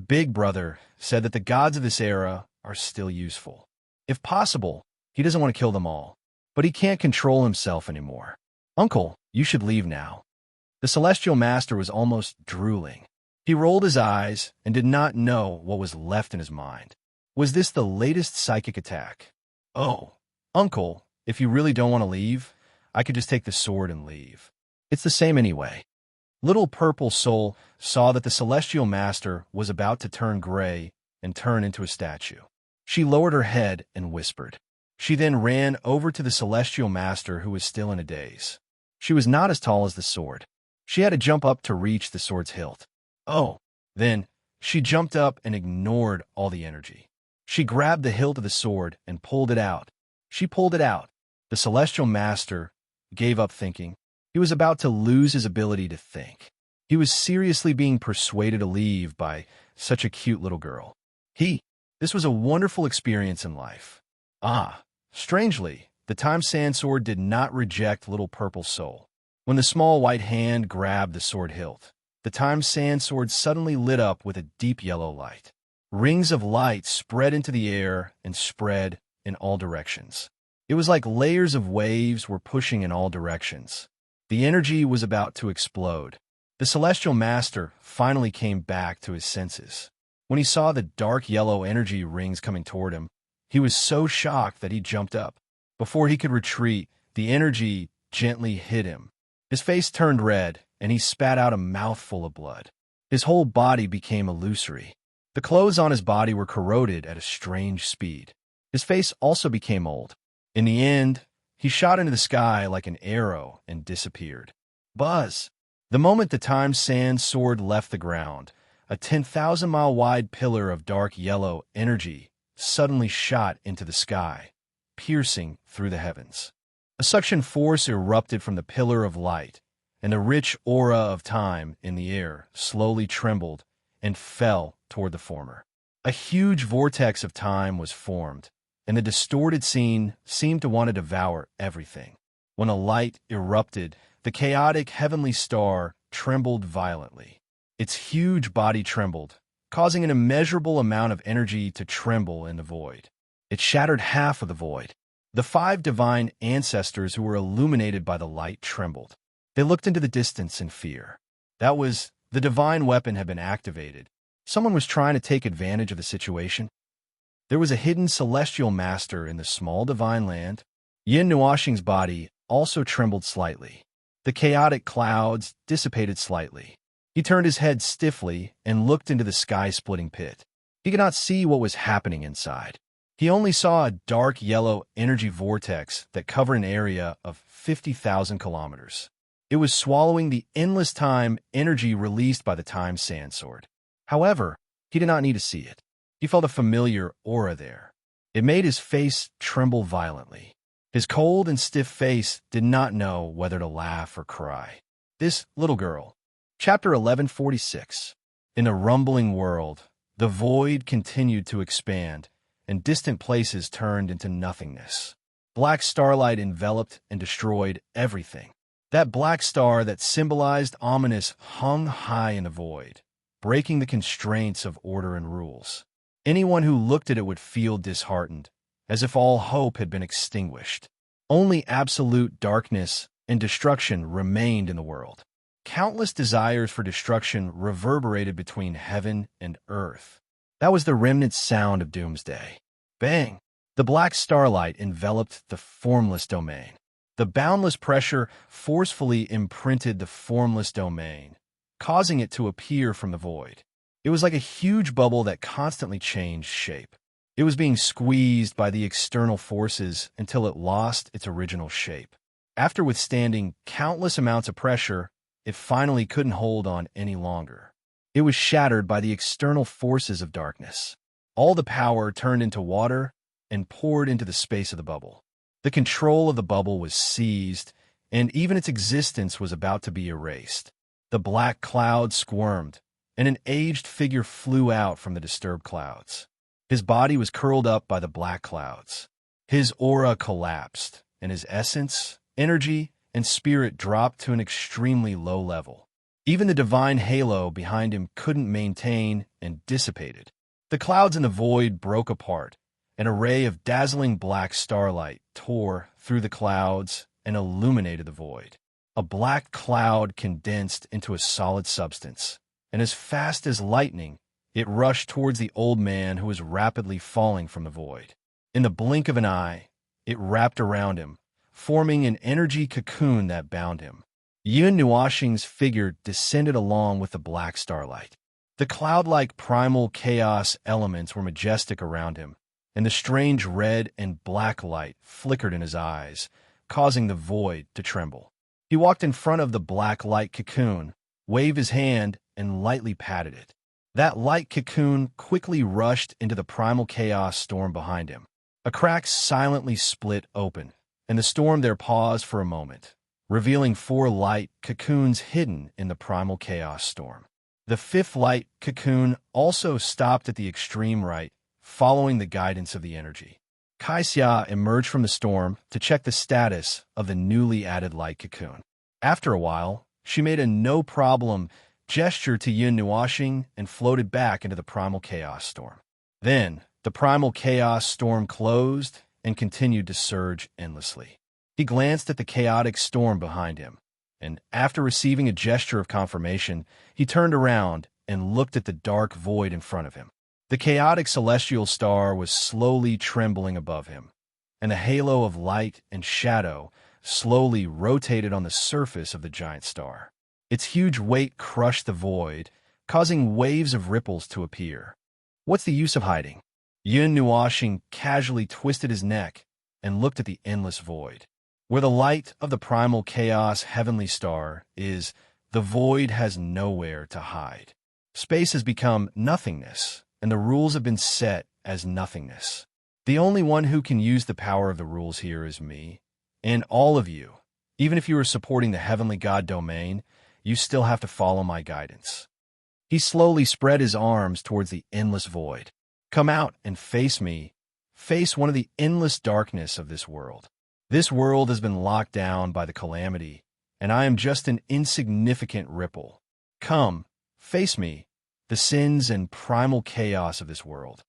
Big brother said that the gods of this era are still useful. If possible, he doesn't want to kill them all, but he can't control himself anymore. Uncle, you should leave now. The Celestial Master was almost drooling. He rolled his eyes and did not know what was left in his mind. Was this the latest psychic attack? Oh, Uncle, if you really don't want to leave, I could just take the sword and leave. It's the same anyway. Little Purple Soul saw that the Celestial Master was about to turn gray and turn into a statue. She lowered her head and whispered. She then ran over to the Celestial Master, who was still in a daze. She was not as tall as the sword. She had to jump up to reach the sword's hilt. Oh, then she jumped up and ignored all the energy. She grabbed the hilt of the sword and pulled it out. She pulled it out. The Celestial Master gave up thinking. He was about to lose his ability to think. He was seriously being persuaded to leave by such a cute little girl. This was a wonderful experience in life. Strangely, the Time Sand Sword did not reject Little Purple Soul. When the small white hand grabbed the sword hilt, the Time Sand Sword suddenly lit up with a deep yellow light. Rings of light spread into the air and spread in all directions. It was like layers of waves were pushing in all directions. The energy was about to explode. The Celestial Master finally came back to his senses. When he saw the dark yellow energy rings coming toward him, he was so shocked that he jumped up. Before he could retreat, the energy gently hit him. His face turned red, and he spat out a mouthful of blood. His whole body became illusory. The clothes on his body were corroded at a strange speed. His face also became old. In the end, he shot into the sky like an arrow and disappeared. Buzz! The moment the Time Sand Sword left the ground, a 10,000-mile-wide pillar of dark yellow energy suddenly shot into the sky, piercing through the heavens. A suction force erupted from the pillar of light, and the rich aura of time in the air slowly trembled and fell toward the former. A huge vortex of time was formed, and the distorted scene seemed to want to devour everything. When a light erupted, the chaotic heavenly star trembled violently. Its huge body trembled, causing an immeasurable amount of energy to tremble in the void. It shattered half of the void. The 5 divine ancestors who were illuminated by the light trembled. They looked into the distance in fear. The divine weapon had been activated. Someone was trying to take advantage of the situation. There was a hidden celestial master in the small divine land. Yin Nuashing's body also trembled slightly. The chaotic clouds dissipated slightly. He turned his head stiffly and looked into the sky-splitting pit. He could not see what was happening inside. He only saw a dark yellow energy vortex that covered an area of 50,000 kilometers. It was swallowing the endless time energy released by the Time Sand Sword. However, he did not need to see it. He felt a familiar aura there. It made his face tremble violently. His cold and stiff face did not know whether to laugh or cry. This little girl. Chapter 1146. In a rumbling world, the void continued to expand, and distant places turned into nothingness. Black starlight enveloped and destroyed everything. That black star that symbolized ominous hung high in the void, breaking the constraints of order and rules. Anyone who looked at it would feel disheartened, as if all hope had been extinguished. Only absolute darkness and destruction remained in the world. Countless desires for destruction reverberated between heaven and earth. That was the remnant sound of doomsday. Bang! The black starlight enveloped the formless domain. The boundless pressure forcefully imprinted the formless domain, causing it to appear from the void. It was like a huge bubble that constantly changed shape. It was being squeezed by the external forces until it lost its original shape. After withstanding countless amounts of pressure, it finally couldn't hold on any longer. It was shattered by the external forces of darkness. All the power turned into water and poured into the space of the bubble. The control of the bubble was seized, and even its existence was about to be erased. The black cloud squirmed, and an aged figure flew out from the disturbed clouds. His body was curled up by the black clouds. His aura collapsed, and his essence, energy, and spirit dropped to an extremely low level. Even the divine halo behind him couldn't maintain and dissipated. The clouds in the void broke apart. An array of dazzling black starlight tore through the clouds and illuminated the void. A black cloud condensed into a solid substance, and as fast as lightning, it rushed towards the old man who was rapidly falling from the void. In the blink of an eye, it wrapped around him, forming an energy cocoon that bound him. Yun Nuoxing's figure descended along with the black starlight. The cloud-like primal chaos elements were majestic around him, and the strange red and black light flickered in his eyes, causing the void to tremble. He walked in front of the black light cocoon, waved his hand, and lightly patted it. That light cocoon quickly rushed into the primal chaos storm behind him. A crack silently split open, and the storm there paused for a moment, revealing 4 light cocoons hidden in the primal chaos storm. The 5th light cocoon also stopped at the extreme right, following the guidance of the energy. Kaixia emerged from the storm to check the status of the newly added light cocoon. After a while, she made a no-problem gesture to Yun Nuoxing and floated back into the primal chaos storm. Then, the primal chaos storm closed and continued to surge endlessly. He glanced at the chaotic storm behind him, and after receiving a gesture of confirmation, he turned around and looked at the dark void in front of him. The chaotic celestial star was slowly trembling above him, and the halo of light and shadow slowly rotated on the surface of the giant star. Its huge weight crushed the void, causing waves of ripples to appear. What's the use of hiding? Yun Nuoxing casually twisted his neck and looked at the endless void. Where the light of the primal chaos heavenly star is, the void has nowhere to hide. Space has become nothingness, and the rules have been set as nothingness. The only one who can use the power of the rules here is me, and all of you. Even if you are supporting the heavenly god domain, you still have to follow my guidance. He slowly spread his arms towards the endless void. Come out and face me. Face one of the endless darkness of this world. This world has been locked down by the calamity, and I am just an insignificant ripple. Come, face me, the sins and primal chaos of this world.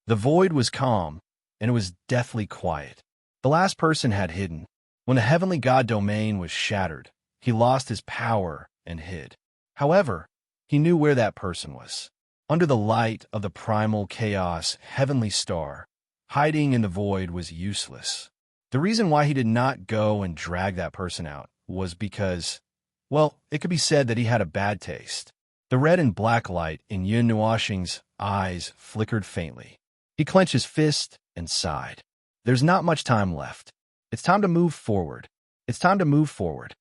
The void was calm, and it was deathly quiet. The last person had hidden. When the heavenly god domain was shattered, he lost his power and hid. However, he knew where that person was. Under the light of the primal chaos heavenly star, hiding in the void was useless. The reason why he did not go and drag that person out was because, well, it could be said that he had a bad taste. The red and black light in Yun Nuoxing's eyes flickered faintly. He clenched his fist and sighed. There's not much time left. It's time to move forward. It's time to move forward.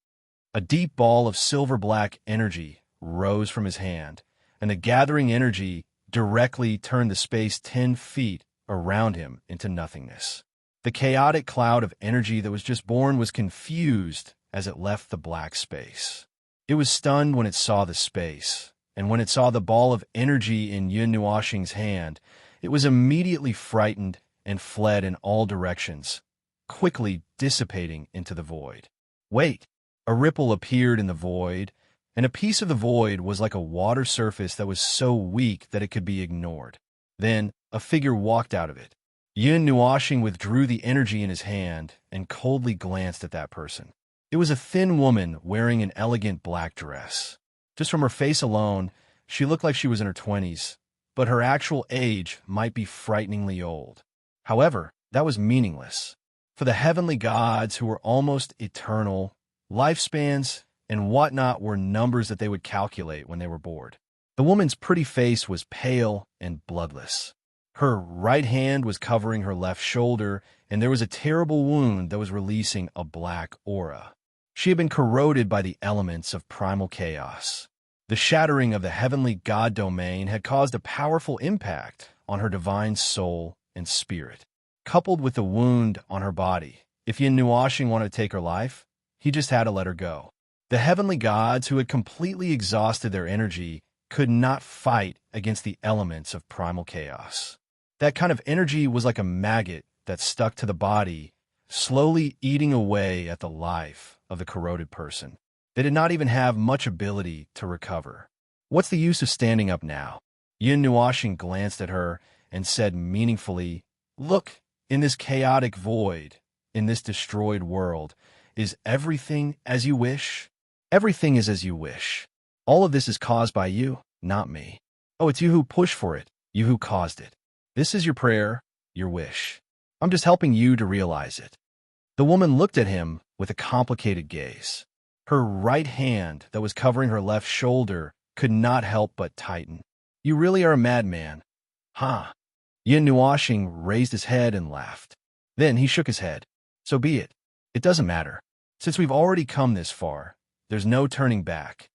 A deep ball of silver-black energy rose from his hand, and the gathering energy directly turned the space 10 feet around him into nothingness. The chaotic cloud of energy that was just born was confused as it left the black space. It was stunned when it saw the space, and when it saw the ball of energy in Yun Nuoxing's hand, it was immediately frightened and fled in all directions, quickly dissipating into the void. Wait! A ripple appeared in the void, and a piece of the void was like a water surface that was so weak that it could be ignored. Then, a figure walked out of it. Yin Nuashing withdrew the energy in his hand and coldly glanced at that person. It was a thin woman wearing an elegant black dress. Just from her face alone, she looked like she was in her 20s, but her actual age might be frighteningly old. However, that was meaningless. For the heavenly gods who were almost eternal, lifespans and whatnot were numbers that they would calculate when they were bored. The woman's pretty face was pale and bloodless. Her right hand was covering her left shoulder, and there was a terrible wound that was releasing a black aura. She had been corroded by the elements of primal chaos. The shattering of the heavenly god domain had caused a powerful impact on her divine soul and spirit. Coupled with the wound on her body, if Yin Nuashing wanted to take her life, he just had to let her go. The heavenly gods, who had completely exhausted their energy, could not fight against the elements of primal chaos. That kind of energy was like a maggot that stuck to the body, slowly eating away at the life of the corroded person. They did not even have much ability to recover. What's the use of standing up now? Yin Nuashing glanced at her and said meaningfully, "Look, in this chaotic void, in this destroyed world, is everything as you wish? Everything is as you wish. All of this is caused by you, not me. Oh, it's you who pushed for it, you who caused it. This is your prayer, your wish. I'm just helping you to realize it." The woman looked at him with a complicated gaze. Her right hand that was covering her left shoulder could not help but tighten. "You really are a madman, huh?" Yin Nuashing raised his head and laughed. Then he shook his head. "So be it. It doesn't matter. Since we've already come this far, there's no turning back."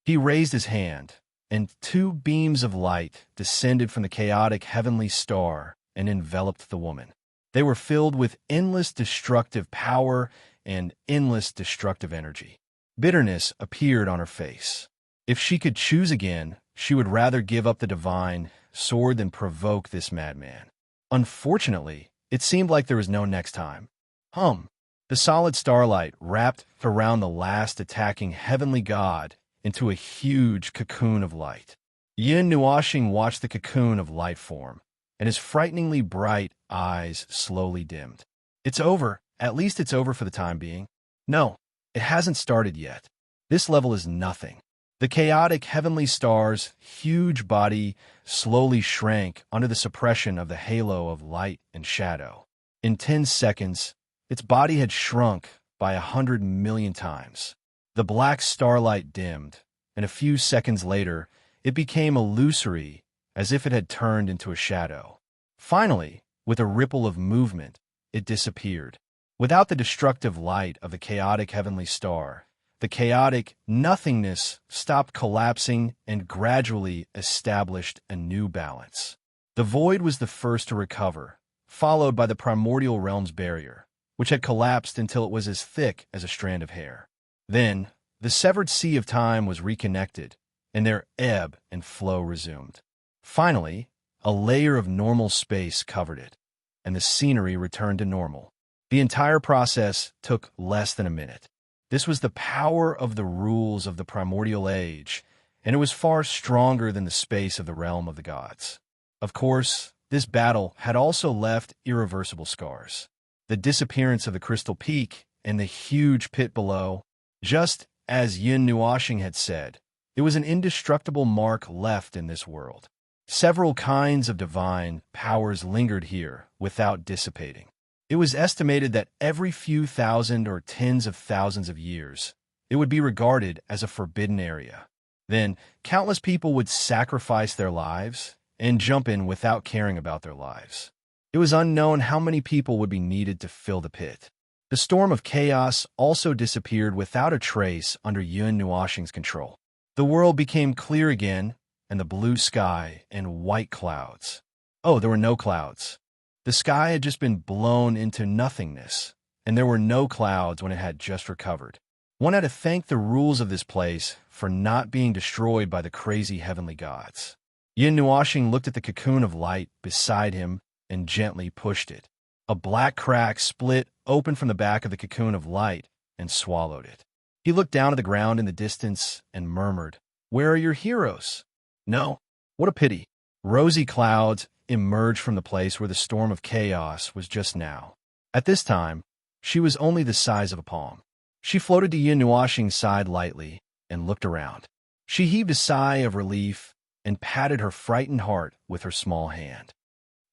He raised his hand, and two beams of light descended from the chaotic heavenly star and enveloped the woman. They were filled with endless destructive power and endless destructive energy. Bitterness appeared on her face. If she could choose again, she would rather give up the divine sword than provoke this madman. Unfortunately, it seemed like there was no next time. The solid starlight wrapped around the last attacking heavenly god into a huge cocoon of light. Yin Nuashing watched the cocoon of light form, and his frighteningly bright eyes slowly dimmed. "It's over. At least it's over for the time being." "No, it hasn't started yet. This level is nothing." The chaotic heavenly star's huge body slowly shrank under the suppression of the halo of light and shadow. In 10 seconds, its body had shrunk by 100 million times. The black starlight dimmed, and a few seconds later, it became illusory, as if it had turned into a shadow. Finally, with a ripple of movement, it disappeared. Without the destructive light of the chaotic heavenly star, the chaotic nothingness stopped collapsing and gradually established a new balance. The void was the first to recover, followed by the primordial realm's barrier, which had collapsed until it was as thick as a strand of hair. Then, the severed sea of time was reconnected, and their ebb and flow resumed. Finally, a layer of normal space covered it, and the scenery returned to normal. The entire process took less than a minute. This was the power of the rules of the primordial age, and it was far stronger than the space of the realm of the gods. Of course, this battle had also left irreversible scars. The disappearance of the crystal peak and the huge pit below, just as Yin Nuashing had said, it was an indestructible mark left in this world. Several kinds of divine powers lingered here without dissipating. It was estimated that every few thousand or tens of thousands of years, it would be regarded as a forbidden area. Then, countless people would sacrifice their lives and jump in without caring about their lives. It was unknown how many people would be needed to fill the pit. The storm of chaos also disappeared without a trace under Yin Nuashing's control. The world became clear again, and the blue sky and white clouds. Oh, there were no clouds. The sky had just been blown into nothingness, and there were no clouds when it had just recovered. One had to thank the rules of this place for not being destroyed by the crazy heavenly gods. Yin Nuashing looked at the cocoon of light beside him and gently pushed it. A black crack split open from the back of the cocoon of light and swallowed it. He looked down at the ground in the distance and murmured, "Where are your heroes?" "No. What a pity." Rosy clouds emerged from the place where the storm of chaos was just now. At this time, she was only the size of a palm. She floated to Yin Nuoxing's side lightly and looked around. She heaved a sigh of relief and patted her frightened heart with her small hand.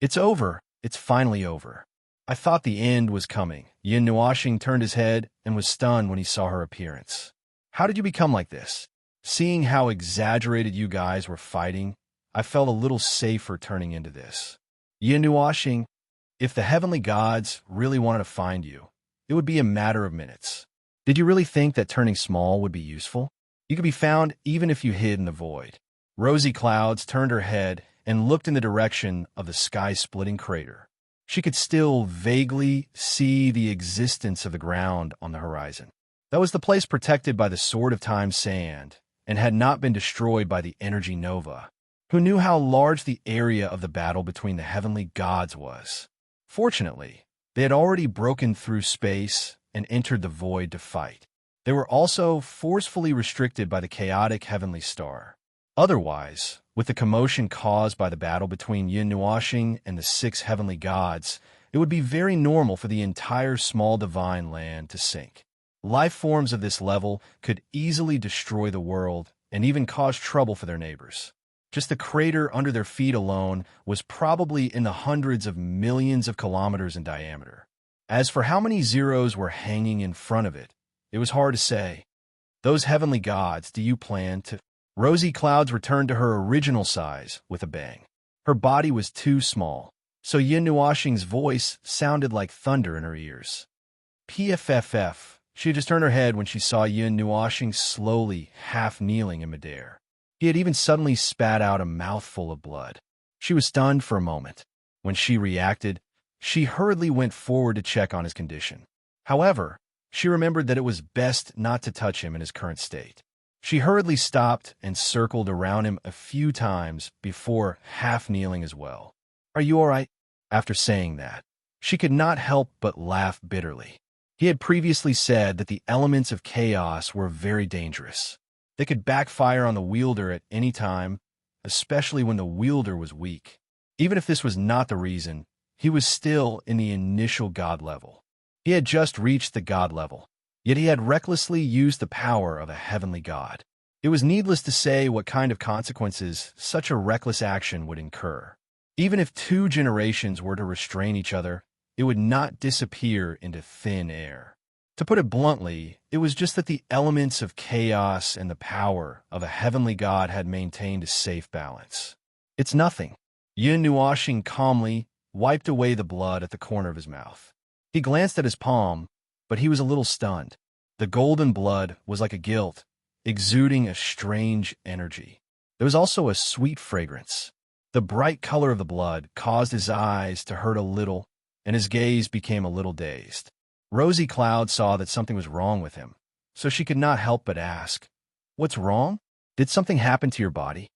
"It's over. It's finally over. I thought the end was coming." Yin Nuoxing turned his head and was stunned when he saw her appearance. "How did you become like this?" "Seeing how exaggerated you guys were fighting, I felt a little safer turning into this." "Yin Nuoxing, if the heavenly gods really wanted to find you, it would be a matter of minutes. Did you really think that turning small would be useful? You could be found even if you hid in the void." Rosy Clouds turned her head and looked in the direction of the sky-splitting crater. She could still vaguely see the existence of the ground on the horizon. That was the place protected by the Sword of Time's sand and had not been destroyed by the energy nova. Who knew how large the area of the battle between the heavenly gods was? Fortunately, they had already broken through space and entered the void to fight. They were also forcefully restricted by the chaotic heavenly star. Otherwise, with the commotion caused by the battle between Yin Nuoxing and the 6 heavenly gods, it would be very normal for the entire small divine land to sink. Life forms of this level could easily destroy the world and even cause trouble for their neighbors. Just the crater under their feet alone was probably in the hundreds of millions of kilometers in diameter. As for how many zeros were hanging in front of it, it was hard to say. Those heavenly gods, do you plan to... Rosy Clouds returned to her original size with a bang. Her body was too small, so Yin Nuoxing's voice sounded like thunder in her ears. PFFF. She had just turned her head when she saw Yin Nuoxing slowly half-kneeling in midair. He had even suddenly spat out a mouthful of blood. She was stunned for a moment. When she reacted, she hurriedly went forward to check on his condition. However, she remembered that it was best not to touch him in his current state. She hurriedly stopped and circled around him a few times before half-kneeling as well. "Are you all right?" After saying that, she could not help but laugh bitterly. He had previously said that the elements of chaos were very dangerous. They could backfire on the wielder at any time, especially when the wielder was weak. Even if this was not the reason, he was still in the initial god level. He had just reached the god level, yet he had recklessly used the power of a heavenly god. It was needless to say what kind of consequences such a reckless action would incur. Even if 2 generations were to restrain each other, it would not disappear into thin air. To put it bluntly, it was just that the elements of chaos and the power of a heavenly god had maintained a safe balance. "It's nothing." Yin Nuoxing calmly wiped away the blood at the corner of his mouth. He glanced at his palm, but he was a little stunned. The golden blood was like a gilt, exuding a strange energy. There was also a sweet fragrance. The bright color of the blood caused his eyes to hurt a little, and his gaze became a little dazed. Rosy Cloud saw that something was wrong with him, so she could not help but ask, "What's wrong? Did something happen to your body?"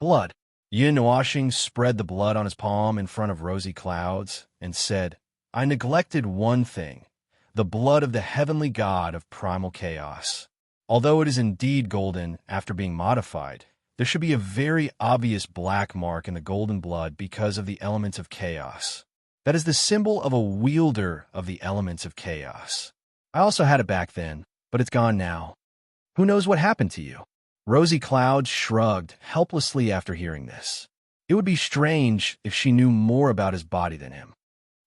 "Blood." Yin Nuoxing spread the blood on his palm in front of Rosy Clouds and said, "I neglected one thing, the blood of the heavenly god of primal chaos. Although it is indeed golden after being modified, there should be a very obvious black mark in the golden blood because of the elements of chaos. That is the symbol of a wielder of the elements of chaos. I also had it back then, but it's gone now. Who knows what happened to you?" Rosy Cloud shrugged helplessly after hearing this. It would be strange if she knew more about his body than him.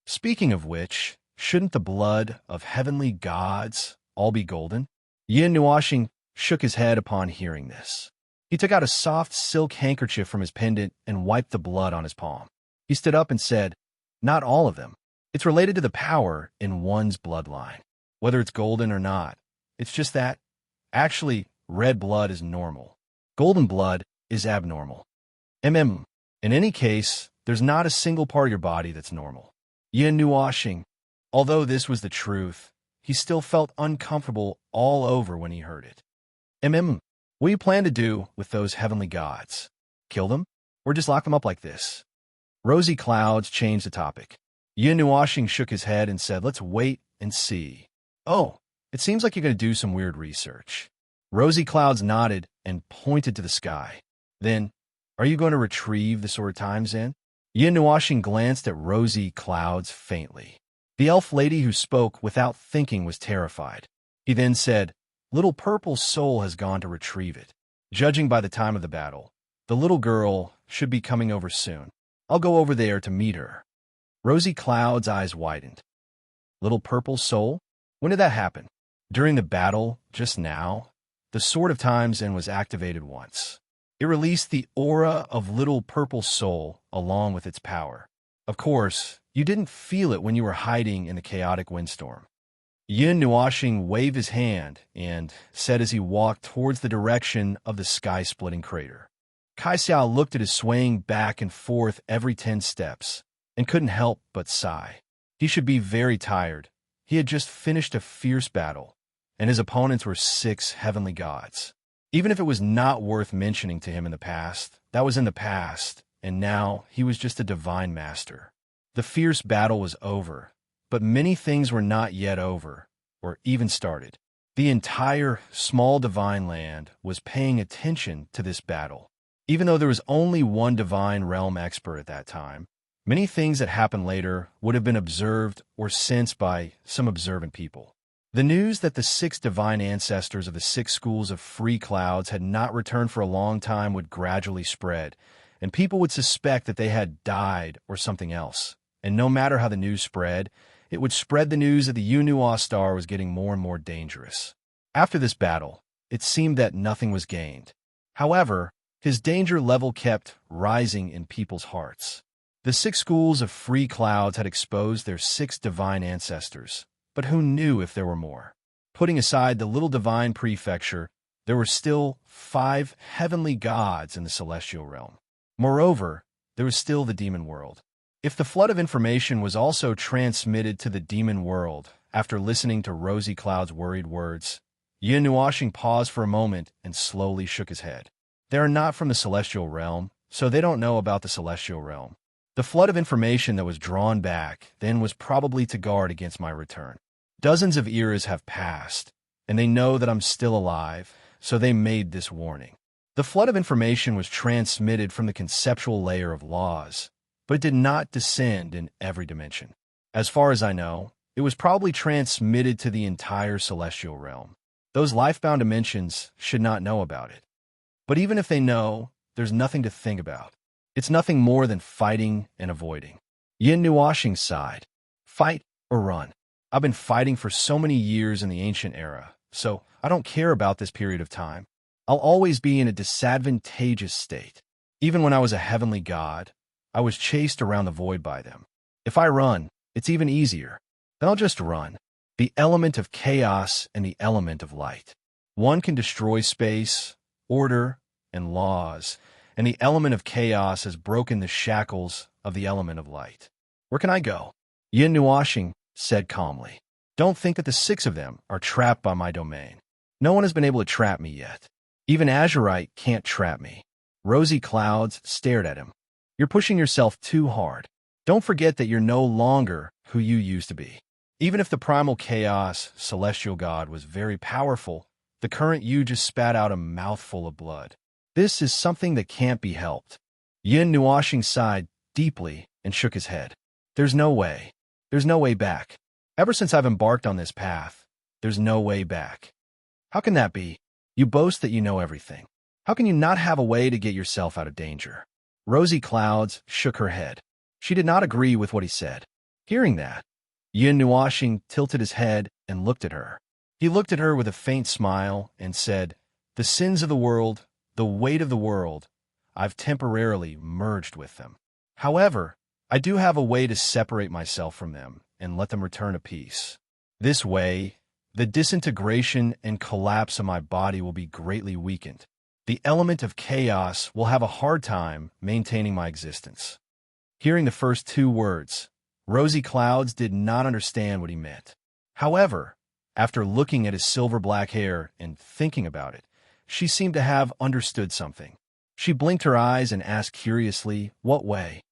Speaking of which, shouldn't the blood of heavenly gods all be golden? Yin Nuoxing shook his head upon hearing this. He took out a soft silk handkerchief from his pendant and wiped the blood on his palm. He stood up and said, "Not all of them. It's related to the power in one's bloodline, whether it's golden or not. It's just that, actually, red blood is normal. Golden blood is abnormal. In any case, there's not a single part of your body that's normal." Yin Nuoxing, although this was the truth, he still felt uncomfortable all over when he heard it. What do you plan to do with those heavenly gods? Kill them? Or just lock them up like this?" Rosy Clouds changed the topic. Yin Nuoxing shook his head and said, "Let's wait and see." "Oh, it seems like you're going to do some weird research." Rosy Clouds nodded and pointed to the sky. "Then, are you going to retrieve the Sword of Time, Zen?" Yin Nuashing glanced at rosy clouds faintly. The elf lady who spoke without thinking was terrified. He then said, "Little Purple Soul has gone to retrieve it. Judging by the time of the battle, the little girl should be coming over soon. I'll go over there to meet her." Rosy Cloud's eyes widened. Little Purple Soul? When did that happen? During the battle, just now? The Sword of Time's End was activated once. It released the aura of Little Purple Soul along with its power. Of course, you didn't feel it when you were hiding in the chaotic windstorm. Yin Nuashing waved his hand and said as he walked towards the direction of the sky-splitting crater. Kai Xiao looked at his swaying back and forth every 10 steps and couldn't help but sigh. He should be very tired. He had just finished a fierce battle, and his opponents were 6 heavenly gods. Even if it was not worth mentioning to him in the past, that was in the past, and now he was just a divine master. The fierce battle was over, but many things were not yet over, or even started. The entire small divine land was paying attention to this battle. Even though there was only one divine realm expert at that time, many things that happened later would have been observed or sensed by some observant people. The news that the 6 divine ancestors of the 6 schools of free clouds had not returned for a long time would gradually spread, and people would suspect that they had died or something else. And no matter how the news spread, it would spread the news that the Yunhua star was getting more and more dangerous. After this battle, it seemed that nothing was gained. However, his danger level kept rising in people's hearts. The 6 schools of free clouds had exposed their 6 divine ancestors, but who knew if there were more? Putting aside the little divine prefecture, there were still 5 heavenly gods in the celestial realm. Moreover, there was still the demon world. If the flood of information was also transmitted to the demon world, after listening to Rosy Cloud's worried words, Yin Nuashing paused for a moment and slowly shook his head. They are not from the celestial realm, so they don't know about the celestial realm. The flood of information that was drawn back then was probably to guard against my return. Dozens of eras have passed, and they know that I'm still alive, so they made this warning. The flood of information was transmitted from the conceptual layer of laws, but it did not descend in every dimension. As far as I know, it was probably transmitted to the entire celestial realm. Those life-bound dimensions should not know about it. But even if they know, there's nothing to think about. It's nothing more than fighting and avoiding. Yin Nuashing sighed. Fight or run? I've been fighting for so many years in the ancient era, so I don't care about this period of time. I'll always be in a disadvantageous state. Even when I was a heavenly god, I was chased around the void by them. If I run, it's even easier. Then I'll just run. The element of chaos and the element of light. One can destroy space, order, and laws, and the element of chaos has broken the shackles of the element of light. Where can I go? Yin Nuashing said calmly. Don't think that the 6 of them are trapped by my domain. No one has been able to trap me yet. Even Azurite can't trap me. Rosy Clouds stared at him. You're pushing yourself too hard. Don't forget that you're no longer who you used to be. Even if the primal chaos celestial god was very powerful, the current you just spat out a mouthful of blood. This is something that can't be helped. Yin Nuashing sighed deeply and shook his head. There's no way. There's no way back. Ever since I've embarked on this path, there's no way back. How can that be? You boast that you know everything. How can you not have a way to get yourself out of danger? Rosy Clouds shook her head. She did not agree with what he said. Hearing that, Yin Nuashing tilted his head and looked at her. He looked at her with a faint smile and said, The sins of the world, the weight of the world, I've temporarily merged with them. However, I do have a way to separate myself from them and let them return to peace. This way, the disintegration and collapse of my body will be greatly weakened. The element of chaos will have a hard time maintaining my existence. Hearing the first 2 words, Rosy Clouds did not understand what he meant. However, after looking at his silver-black hair and thinking about it, she seemed to have understood something. She blinked her eyes and asked curiously, what way?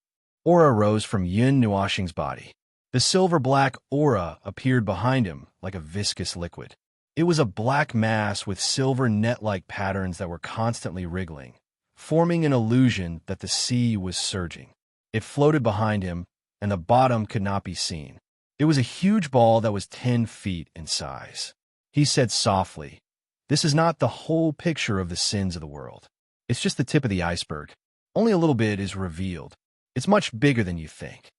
Aura rose from Yin Nuashing's body. The silver-black aura appeared behind him like a viscous liquid. It was a black mass with silver net-like patterns that were constantly wriggling, forming an illusion that the sea was surging. It floated behind him, and the bottom could not be seen. It was a huge ball that was 10 feet in size. He said softly, "This is not the whole picture of the sins of the world. It's just the tip of the iceberg. Only a little bit is revealed. It's much bigger than you think."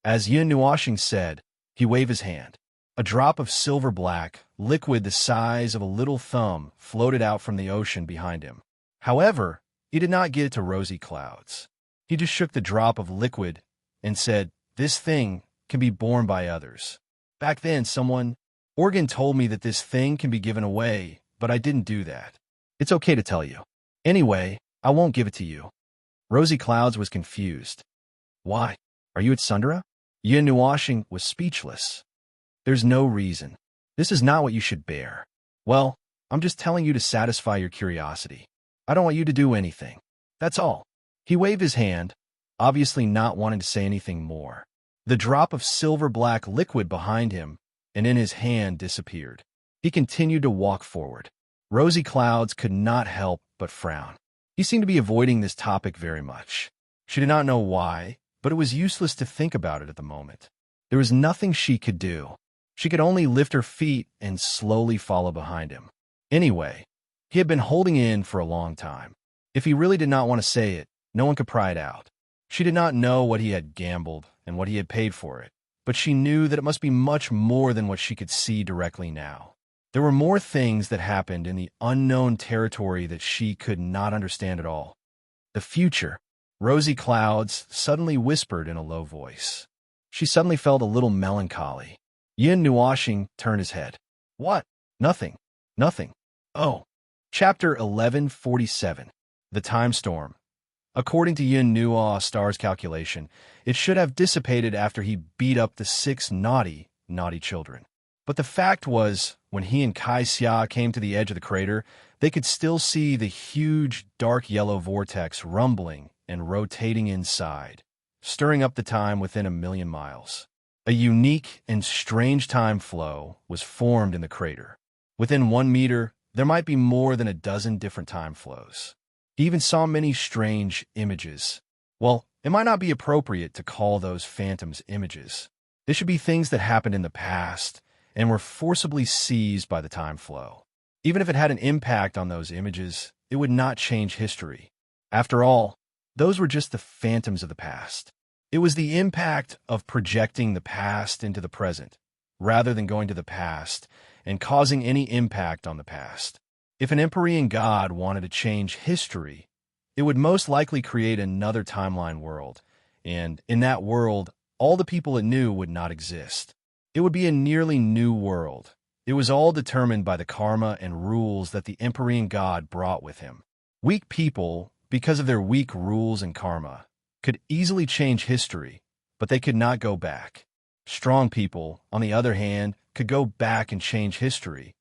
As Yun Nuashing said, he waved his hand. A drop of silver black, liquid the size of a little thumb, floated out from the ocean behind him. However, he did not get it to rosy clouds. He just shook the drop of liquid and said, "This thing can be borne by others. Back then, Organ told me that this thing can be given away, but I didn't do that. It's okay to tell you. Anyway, I won't give it to you." Rosy Clouds was confused. "Why? Are you at Sundara?" Yun Nuashing was speechless. "There's no reason. This is not what you should bear." "Well, I'm just telling you to satisfy your curiosity. I don't want you to do anything. That's all." He waved his hand, obviously not wanting to say anything more. The drop of silver-black liquid behind him and in his hand disappeared. He continued to walk forward. Rosy Clouds could not help but frown. He seemed to be avoiding this topic very much. She did not know why, but it was useless to think about it at the moment. There was nothing she could do. She could only lift her feet and slowly follow behind him. Anyway, he had been holding in for a long time. If he really did not want to say it, no one could pry it out. She did not know what he had gambled and what he had paid for it, but she knew that it must be much more than what she could see directly now. There were more things that happened in the unknown territory that she could not understand at all. The future. Rosy Clouds suddenly whispered in a low voice. She suddenly felt a little melancholy. Yun Nuashing turned his head. "What?" "Nothing. Nothing." "Oh." Chapter 1147. The Time Storm. According to Yun Nua Star's calculation, it should have dissipated after he beat up the 6 naughty children. But the fact was, when he and Kai Xia came to the edge of the crater, they could still see the huge dark yellow vortex rumbling and rotating inside, stirring up the time within 1,000,000 miles. A unique and strange time flow was formed in the crater. Within 1 meter, there might be more than a dozen different time flows. He even saw many strange images. Well, it might not be appropriate to call those phantoms images. They should be things that happened in the past and were forcibly seized by the time flow. Even if it had an impact on those images, it would not change history. After all, those were just the phantoms of the past. It was the impact of projecting the past into the present, rather than going to the past and causing any impact on the past. If an Empyrean god wanted to change history, it would most likely create another timeline world, and in that world, all the people it knew would not exist. It would be a nearly new world. It was all determined by the karma and rules that the Empyrean god brought with him. Weak people, because of their weak rules and karma, could easily change history, but they could not go back. Strong people, on the other hand, could go back and change history,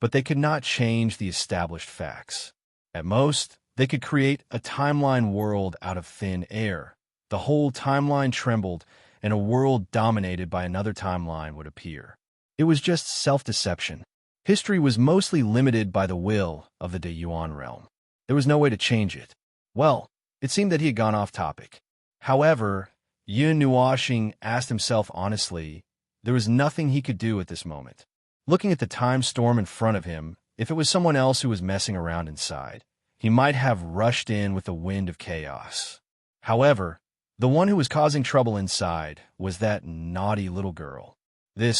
but they could not change the established facts. At most, they could create a timeline world out of thin air. The whole timeline trembled, and a world dominated by another timeline would appear. It was just self-deception. History was mostly limited by the will of the Deyuan realm. There was no way to change it. Well, it seemed that he had gone off topic. However, Yun Nuashing asked himself honestly, there was nothing he could do at this moment. Looking at the time storm in front of him, if it was someone else who was messing around inside, he might have rushed in with the wind of chaos. However, the one who was causing trouble inside was that naughty little girl. Then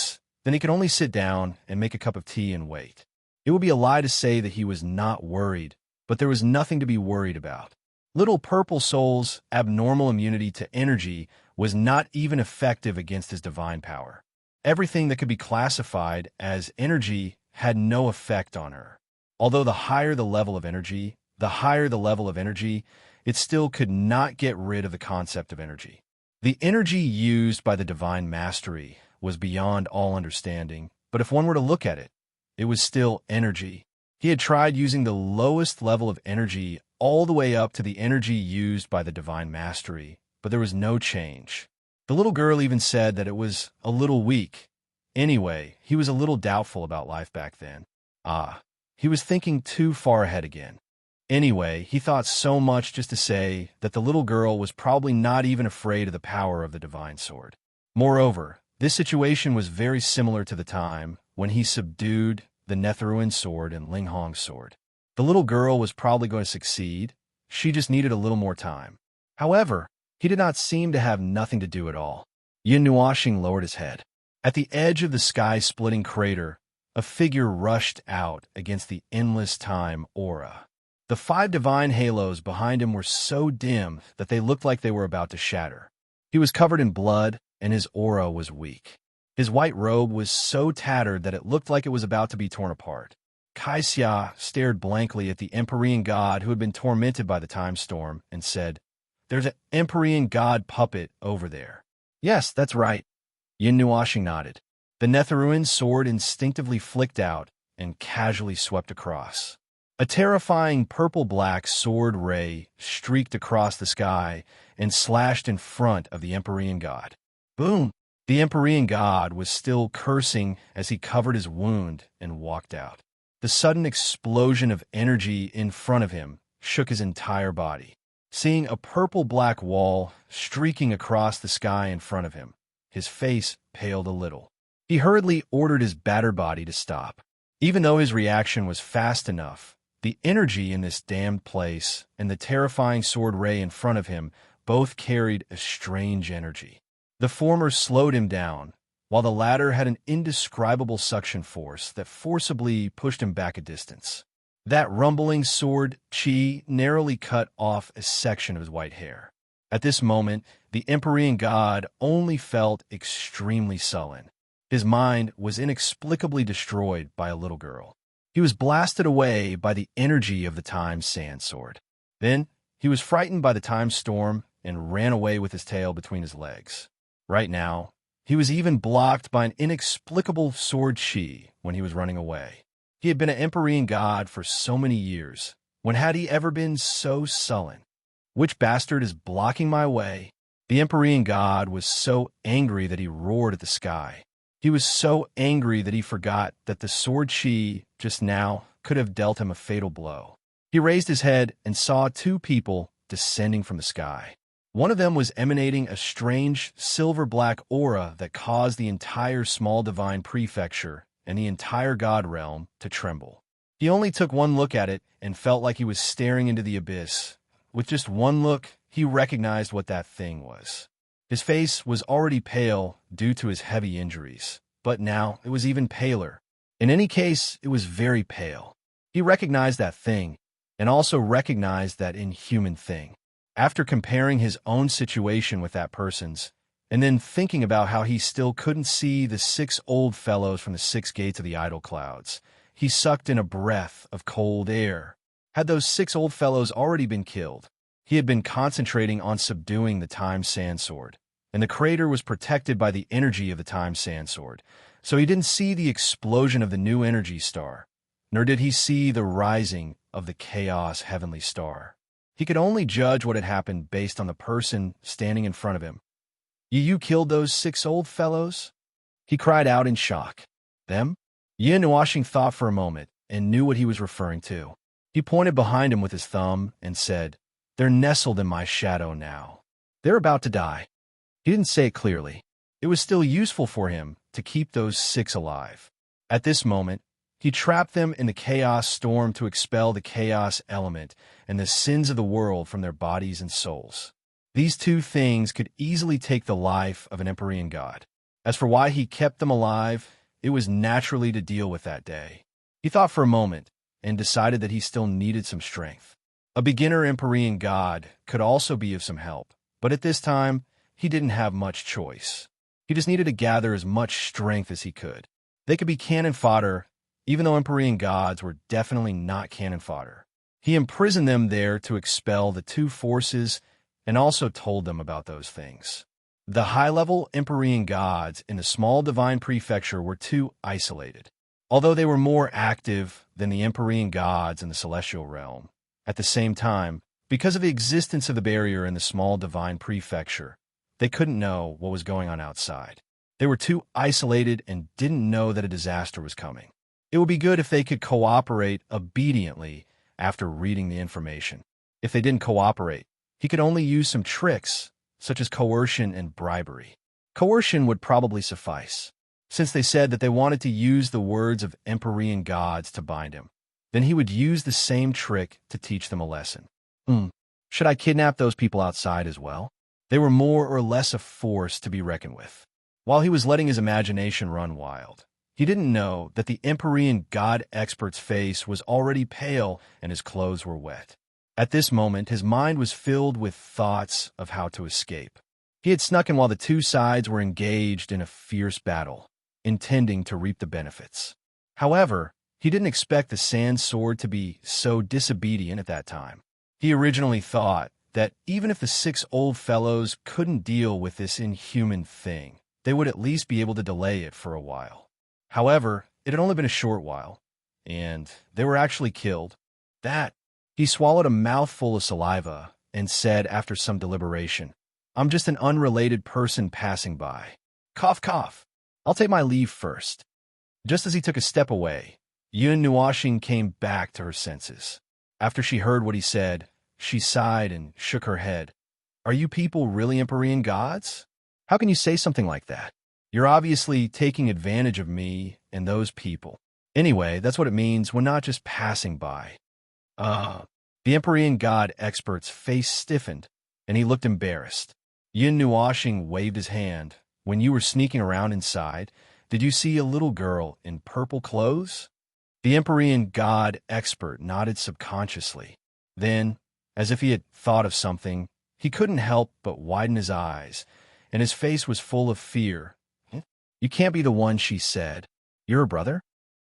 he could only sit down and make a cup of tea and wait. It would be a lie to say that he was not worried, but there was nothing to be worried about. Little Purple Soul's abnormal immunity to energy was not even effective against his divine power. Everything that could be classified as energy had no effect on her. Although the higher the level of energy, it still could not get rid of the concept of energy. The energy used by the divine mastery was beyond all understanding, but if one were to look at it, it was still energy. He had tried using the lowest level of energy all the way up to the energy used by the divine mastery, but there was no change. The little girl even said that it was a little weak. Anyway, he was a little doubtful about life back then. He was thinking too far ahead again. Anyway, he thought so much just to say that the little girl was probably not even afraid of the power of the divine sword. Moreover, this situation was very similar to the time when he subdued the Netherruin sword and Linghong's sword. The little girl was probably going to succeed. She just needed a little more time. However, he did not seem to have nothing to do at all. Yin Nuoxing lowered his head. At the edge of the sky-splitting crater, a figure rushed out against the endless time aura. The 5 divine halos behind him were so dim that they looked like they were about to shatter. He was covered in blood, and his aura was weak. His white robe was so tattered that it looked like it was about to be torn apart. Kaixia stared blankly at the Empyrean god who had been tormented by the time storm and said, "There's an Empyrean god puppet over there." "Yes, that's right." Yin Nuoxing nodded. The Netherruin sword instinctively flicked out and casually swept across. A terrifying purple-black sword ray streaked across the sky and slashed in front of the Empyrean god. Boom! The Empyrean god was still cursing as he covered his wound and walked out. The sudden explosion of energy in front of him shook his entire body. Seeing a purple-black wall streaking across the sky in front of him, his face paled a little. He hurriedly ordered his battered body to stop. Even though his reaction was fast enough, the energy in this damned place and the terrifying sword ray in front of him both carried a strange energy. The former slowed him down, while the latter had an indescribable suction force that forcibly pushed him back a distance. That rumbling sword chi narrowly cut off a section of his white hair. At this moment, the Empyrean god only felt extremely sullen. His mind was inexplicably destroyed by a little girl. He was blasted away by the energy of the time sand sword. Then, he was frightened by the time storm and ran away with his tail between his legs. Right now, he was even blocked by an inexplicable sword chi when he was running away. He had been an Empyrean god for so many years. When had he ever been so sullen? "Which bastard is blocking my way?" The Empyrean god was so angry that he roared at the sky. He was so angry that he forgot that the sword chi just now could have dealt him a fatal blow. He raised his head and saw 2 people descending from the sky. One of them was emanating a strange silver-black aura that caused the entire small divine prefecture and the entire god realm to tremble. He only took one look at it and felt like he was staring into the abyss. With just one look, he recognized what that thing was. His face was already pale due to his heavy injuries, but now it was even paler. In any case, it was very pale. He recognized that thing, and also recognized that inhuman thing. After comparing his own situation with that person's, and then thinking about how he still couldn't see the 6 old fellows from the 6 gates of the idle clouds, he sucked in a breath of cold air. Had those 6 old fellows already been killed? He had been concentrating on subduing the time sand sword, and the crater was protected by the energy of the time sand sword, so he didn't see the explosion of the new energy star, nor did he see the rising of the chaos heavenly star. He could only judge what had happened based on the person standing in front of him. "You killed those 6 old fellows?" He cried out in shock. "Them?" Yin Nuoxing thought for a moment and knew what he was referring to. He pointed behind him with his thumb and said, "They're nestled in my shadow now. They're about to die." He didn't say it clearly. It was still useful for him to keep those 6 alive. At this moment, he trapped them in the chaos storm to expel the chaos element and the sins of the world from their bodies and souls. These 2 things could easily take the life of an Empyrean god. As for why he kept them alive, it was naturally to deal with that day. He thought for a moment and decided that he still needed some strength. A beginner Empyrean god could also be of some help, but at this time, he didn't have much choice. He just needed to gather as much strength as he could. They could be cannon fodder, even though Empyrean gods were definitely not cannon fodder. He imprisoned them there to expel the 2 forces and also told them about those things. The high-level Empyrean gods in the small divine prefecture were too isolated. Although they were more active than the Empyrean gods in the celestial realm, at the same time, because of the existence of the barrier in the small divine prefecture, they couldn't know what was going on outside. They were too isolated and didn't know that a disaster was coming. It would be good if they could cooperate obediently after reading the information. If they didn't cooperate, he could only use some tricks, such as coercion and bribery. Coercion would probably suffice, since they said that they wanted to use the words of Empyrean gods to bind him. Then he would use the same trick to teach them a lesson. Should I kidnap those people outside as well? They were more or less a force to be reckoned with. While he was letting his imagination run wild, he didn't know that the Empyrean god expert's face was already pale and his clothes were wet. At this moment, his mind was filled with thoughts of how to escape. He had snuck in while the two sides were engaged in a fierce battle, intending to reap the benefits. However, he didn't expect the sand sword to be so disobedient at that time. He originally thought that even if the 6 old fellows couldn't deal with this inhuman thing, they would at least be able to delay it for a while. However, it had only been a short while, and they were actually killed. He swallowed a mouthful of saliva and said after some deliberation, "I'm just an unrelated person passing by. Cough, cough. I'll take my leave first." Just as he took a step away, Yun Nuashing came back to her senses. After she heard what he said, she sighed and shook her head. "Are you people really Empyrean gods? How can you say something like that? You're obviously taking advantage of me and those people. Anyway, that's what it means when not just passing by." The Empyrean god expert's face stiffened, and he looked embarrassed. Yin Nuashing waved his hand. "When you were sneaking around inside, did you see a little girl in purple clothes?" The Empyrean god expert nodded subconsciously. Then, as if he had thought of something, he couldn't help but widen his eyes, and his face was full of fear. "You can't be the one," she said. "You're a brother?"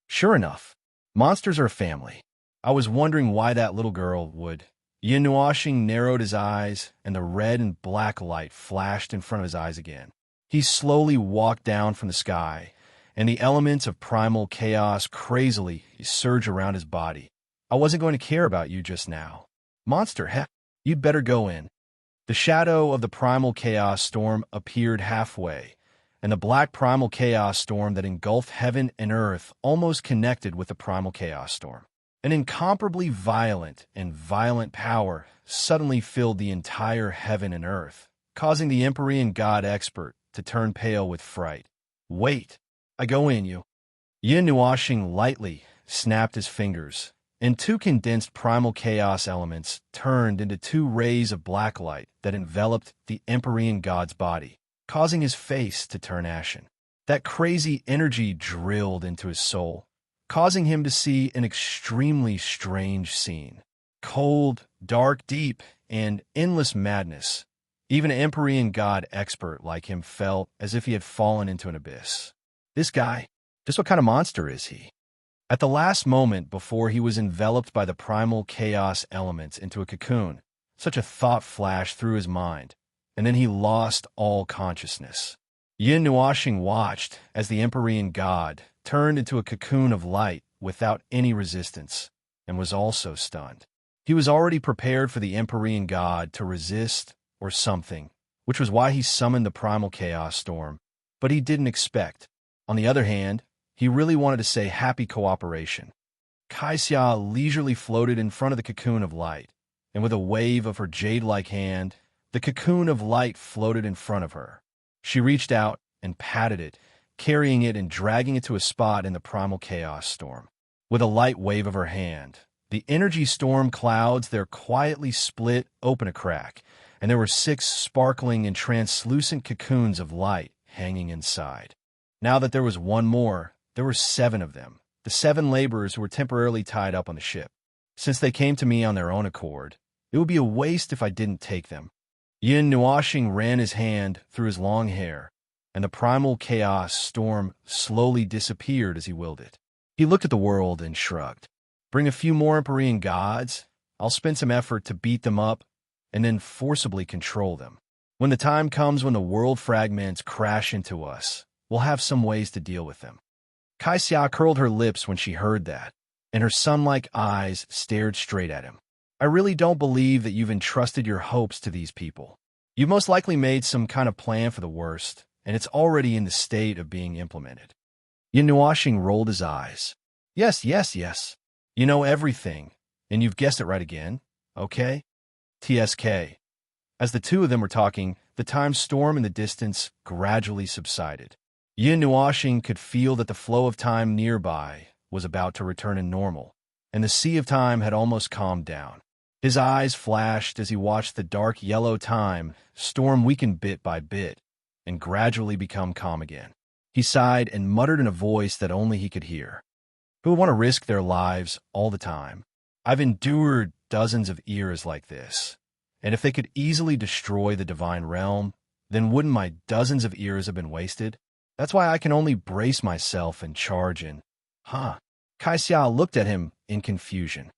"Sure enough. Monsters are a family. I was wondering why that little girl would." Yin Nuashing narrowed his eyes, and the red and black light flashed in front of his eyes again. He slowly walked down from the sky, and the elements of primal chaos crazily surged around his body. "I wasn't going to care about you just now. Monster, heck, you'd better go in." The shadow of the primal chaos storm appeared halfway, and the black primal chaos storm that engulfed heaven and earth almost connected with the primal chaos storm. An incomparably violent and violent power suddenly filled the entire heaven and earth, causing the Empyrean god expert to turn pale with fright. "Wait, I go in, you." Yin Nuashing lightly snapped his fingers, and 2 condensed primal chaos elements turned into 2 rays of black light that enveloped the Empyrean god's body, causing his face to turn ashen. That crazy energy drilled into his soul, causing him to see an extremely strange scene. Cold, dark, deep, and endless madness. Even an Empyrean god expert like him felt as if he had fallen into an abyss. This guy, just what kind of monster is he? At the last moment before he was enveloped by the primal chaos elements into a cocoon, such a thought flashed through his mind, and then he lost all consciousness. Yin Nuashing watched as the Empyrean god turned into a cocoon of light without any resistance, and was also stunned. He was already prepared for the Empyrean god to resist or something, which was why he summoned the primal chaos storm, but he didn't expect. On the other hand, he really wanted to say happy cooperation. Kaixia leisurely floated in front of the cocoon of light, and with a wave of her jade-like hand, the cocoon of light floated in front of her. She reached out and patted it, carrying it and dragging it to a spot in the primal chaos storm. With a light wave of her hand, the energy storm clouds there quietly split open a crack, and there were 6 sparkling and translucent cocoons of light hanging inside. Now that there was one more, there were 7 of them, the 7 laborers who were temporarily tied up on the ship. Since they came to me on their own accord, it would be a waste if I didn't take them. Yin Nuashing ran his hand through his long hair, and the primal chaos storm slowly disappeared as he willed it. He looked at the world and shrugged. "Bring a few more Empyrean gods, I'll spend some effort to beat them up, and then forcibly control them. When the time comes when the world fragments crash into us, we'll have some ways to deal with them." Kaixia curled her lips when she heard that, and her sun-like eyes stared straight at him. "I really don't believe that you've entrusted your hopes to these people. You've most likely made some kind of plan for the worst, and it's already in the state of being implemented." Yin Nuashing rolled his eyes. Yes. You know everything, And you've guessed it right again. Okay? TSK. As the two of them were talking, the time storm in the distance gradually subsided. Yin Nuoxing could feel that the flow of time nearby was about to return to normal, and the sea of time had almost calmed down. His eyes flashed as he watched the dark yellow time storm weaken bit by bit and gradually become calm again. He sighed and muttered in a voice that only he could hear. Who would want to risk their lives all the time? I've endured dozens of eras like this, and if they could easily destroy the divine realm, then wouldn't my dozens of eras have been wasted? That's why I can only brace myself and charge in. Huh. Kai Xiao looked at him in confusion.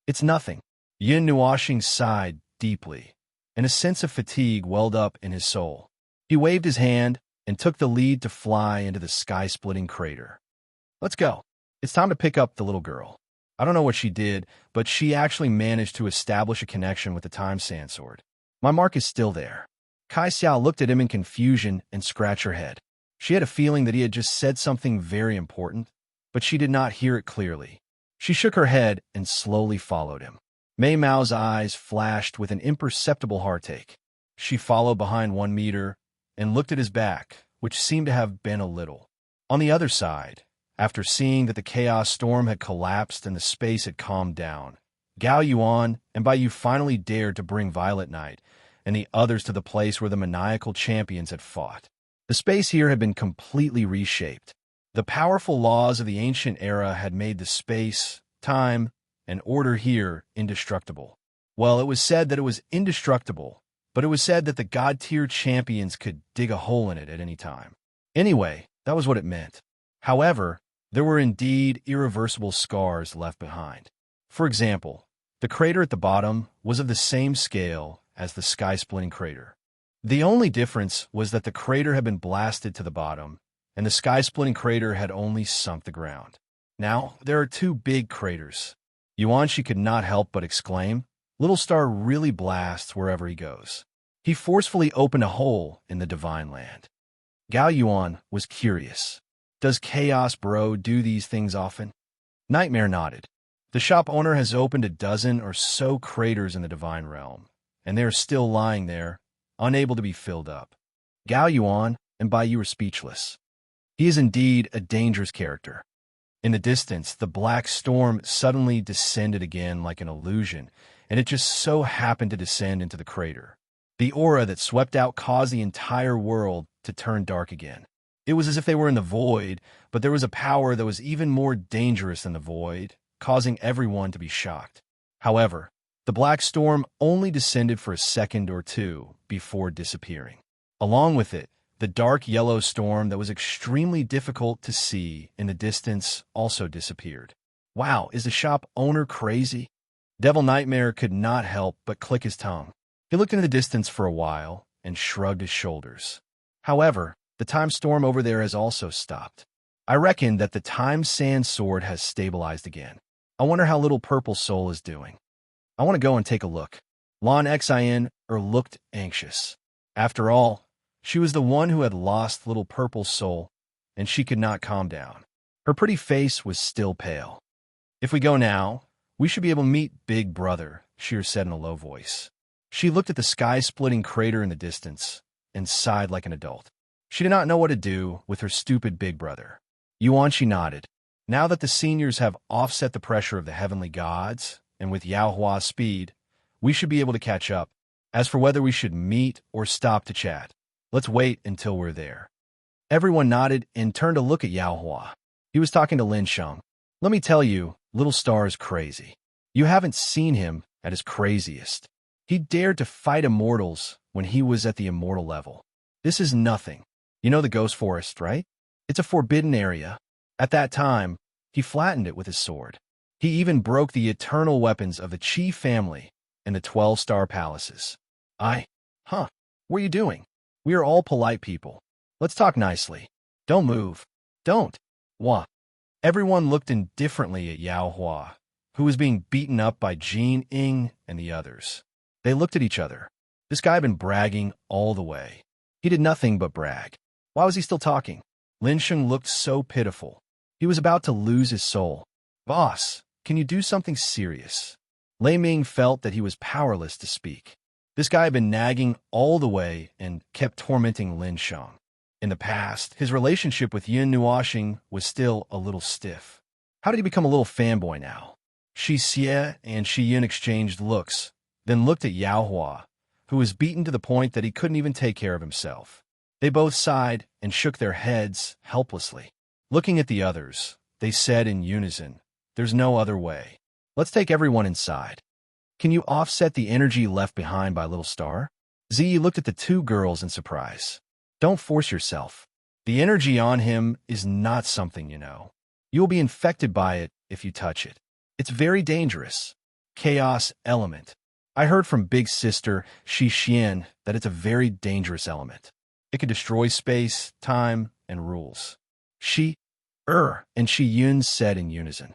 It's nothing. Yin Nuoxing sighed deeply, and a sense of fatigue welled up in his soul. He waved his hand and took the lead to fly into the sky-splitting crater. Let's go. It's time to pick up the little girl. I don't know what she did, but she actually managed to establish a connection with the time sandsword. My mark is still there. Kai Xiao looked at him in confusion and scratched her head. She had a feeling that he had just said something very important, but she did not hear it clearly. She shook her head and slowly followed him. Mei Mao's eyes flashed with an imperceptible heartache. She followed behind 1 meter and looked at his back, which seemed to have been a little. On the other side, after seeing that the chaos storm had collapsed and the space had calmed down, Gao Yuan and Bai Yu finally dared to bring Violet Knight and the others to the place where the maniacal champions had fought. The space here had been completely reshaped. The powerful laws of the ancient era had made the space, time, and order here indestructible. Well, it was said that it was indestructible, but it was said that the god-tier champions could dig a hole in it at any time. Anyway, that was what it meant. However, there were indeed irreversible scars left behind. For example, the crater at the bottom was of the same scale as the sky-splitting crater. The only difference was that the crater had been blasted to the bottom, and the sky-splitting crater had only sunk the ground. Now, there are 2 big craters. Yuanshi could not help but exclaim, Little Star really blasts wherever he goes. He forcefully opened a hole in the divine land. Gao Yuan was curious. Does Chaos Bro do these things often? Nightmare nodded. The shop owner has opened a dozen or so craters in the divine realm, and they are still lying there, unable to be filled up. Gao Yuan and Bai Yu were speechless. He is indeed a dangerous character. In the distance, the black storm suddenly descended again like an illusion, and it just so happened to descend into the crater. The aura that swept out caused the entire world to turn dark again. It was as if they were in the void, but there was a power that was even more dangerous than the void, causing everyone to be shocked. However, the black storm only descended for a second or two before disappearing. Along with it, the dark yellow storm that was extremely difficult to see in the distance also disappeared. Wow, is the shop owner crazy? Devil Nightmare could not help but click his tongue. He looked into the distance for a while and shrugged his shoulders. However, the time storm over there has also stopped. I reckon that the time sand sword has stabilized again. I wonder how little Purple Soul is doing. I want to go and take a look. Lon Xin looked anxious. After all, she was the one who had lost little Purple Soul, and she could not calm down. Her pretty face was still pale. If we go now, we should be able to meet Big Brother, Sheer said in a low voice. She looked at the sky-splitting crater in the distance and sighed like an adult. She did not know what to do with her stupid big brother. Yuanshi nodded. Now that the seniors have offset the pressure of the heavenly gods, and with Yaohua's speed, we should be able to catch up. As for whether we should meet or stop to chat, let's wait until we're there. Everyone nodded and turned to look at Yaohua. He was talking to Lin Sheng. Let me tell you, Little Star is crazy. You haven't seen him at his craziest. He dared to fight immortals when he was at the immortal level. This is nothing. You know the Ghost Forest, right? It's a forbidden area. At that time, he flattened it with his sword. He even broke the eternal weapons of the Qi family and the 12-star palaces. What are you doing? We are all polite people. Let's talk nicely. Don't move. Don't. Wah. Everyone looked indifferently at Yaohua, who was being beaten up by Jin Ying and the others. They looked at each other. This guy had been bragging all the way. He did nothing but brag. Why was he still talking? Lin Sheng looked so pitiful. He was about to lose his soul. Boss, can you do something serious? Lei Ming felt that he was powerless to speak. This guy had been nagging all the way and kept tormenting Lin Sheng. In the past, his relationship with Yin Nuoxing was still a little stiff. How did he become a little fanboy now? Shi Xie and Shi Yin exchanged looks, then looked at Yao Hua, who was beaten to the point that he couldn't even take care of himself. They both sighed and shook their heads helplessly. Looking at the others, they said in unison, "There's no other way. Let's take everyone inside. Can you offset the energy left behind by Little Star?" Ziyi looked at the two girls in surprise. "Don't force yourself. The energy on him is not something you know. You will be infected by it if you touch it. It's very dangerous. Chaos element. I heard from Big Sister Shi Xian that it's a very dangerous element. It can destroy space, time, and rules." Shi and Shi Yun said in unison.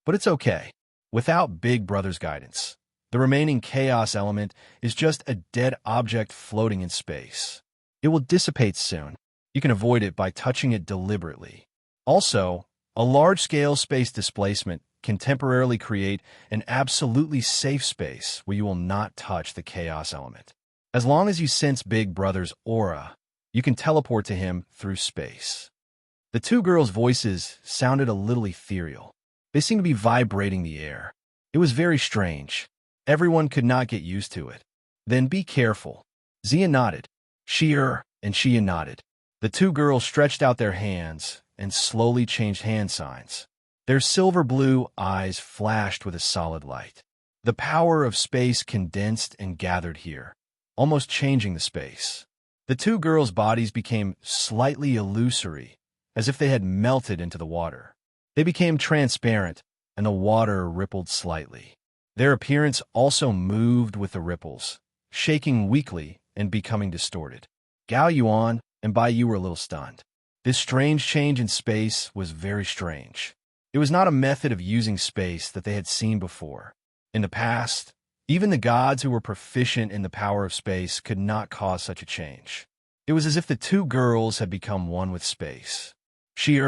"But it's okay. Without Big Brother's guidance, the remaining chaos element is just a dead object floating in space. It will dissipate soon. You can avoid it by touching it deliberately. Also, a large-scale space displacement can temporarily create an absolutely safe space where you will not touch the chaos element. As long as you sense Big Brother's aura, you can teleport to him through space." The two girls' voices sounded a little ethereal. They seemed to be vibrating the air. It was very strange. Everyone could not get used to it. "Then be careful." Zia nodded. Shi and Xia nodded. The two girls stretched out their hands and slowly changed hand signs. Their silver-blue eyes flashed with a solid light. The power of space condensed and gathered here, almost changing the space. The two girls' bodies became slightly illusory, as if they had melted into the water. They became transparent, and the water rippled slightly. Their appearance also moved with the ripples, shaking weakly and becoming distorted. Gao Yuan and Bai Yu were a little stunned. This strange change in space was very strange. It was not a method of using space that they had seen before. In the past, even the gods who were proficient in the power of space could not cause such a change. It was as if the two girls had become one with space. Shi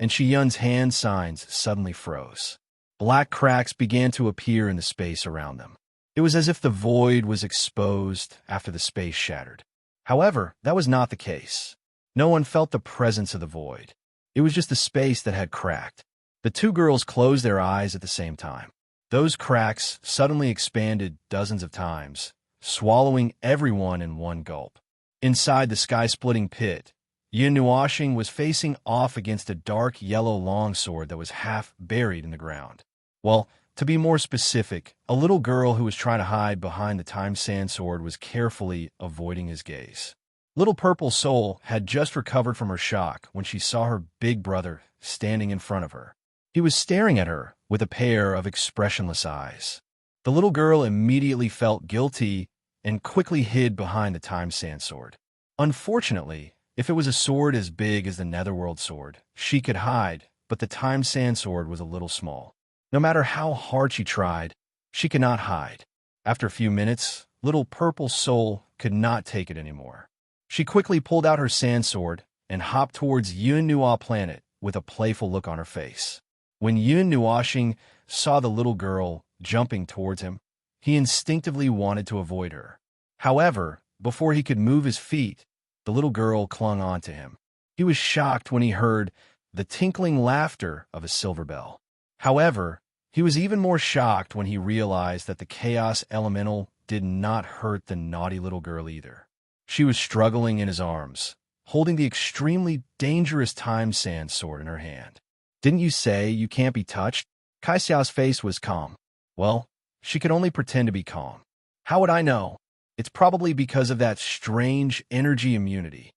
and Shi Yun's hand signs suddenly froze. Black cracks began to appear in the space around them. It was as if the void was exposed after the space shattered. However, that was not the case. No one felt the presence of the void. It was just the space that had cracked. The two girls closed their eyes at the same time. Those cracks suddenly expanded dozens of times, swallowing everyone in one gulp. Inside the sky-splitting pit, Yin Nuoxing was facing off against a dark yellow longsword that was half buried in the ground. Well, to be more specific, a little girl who was trying to hide behind the time sand sword was carefully avoiding his gaze. Little Purple Soul had just recovered from her shock when she saw her big brother standing in front of her. He was staring at her with a pair of expressionless eyes. The little girl immediately felt guilty and quickly hid behind the time sand sword. Unfortunately, if it was a sword as big as the Netherworld sword, she could hide, but the time sand sword was a little small. No matter how hard she tried, she could not hide. After a few minutes, Little Purple Soul could not take it anymore. She quickly pulled out her sand sword and hopped towards Yun Nua Planet with a playful look on her face. When Yun Nuoxing saw the little girl jumping towards him, he instinctively wanted to avoid her. However, before he could move his feet, the little girl clung on to him. He was shocked when he heard the tinkling laughter of a silver bell. However, he was even more shocked when he realized that the chaos elemental did not hurt the naughty little girl either. She was struggling in his arms, holding the extremely dangerous time sand sword in her hand. "Didn't you say you can't be touched?" Kai Xiao's face was calm. Well, she could only pretend to be calm. "How would I know? It's probably because of that strange energy immunity."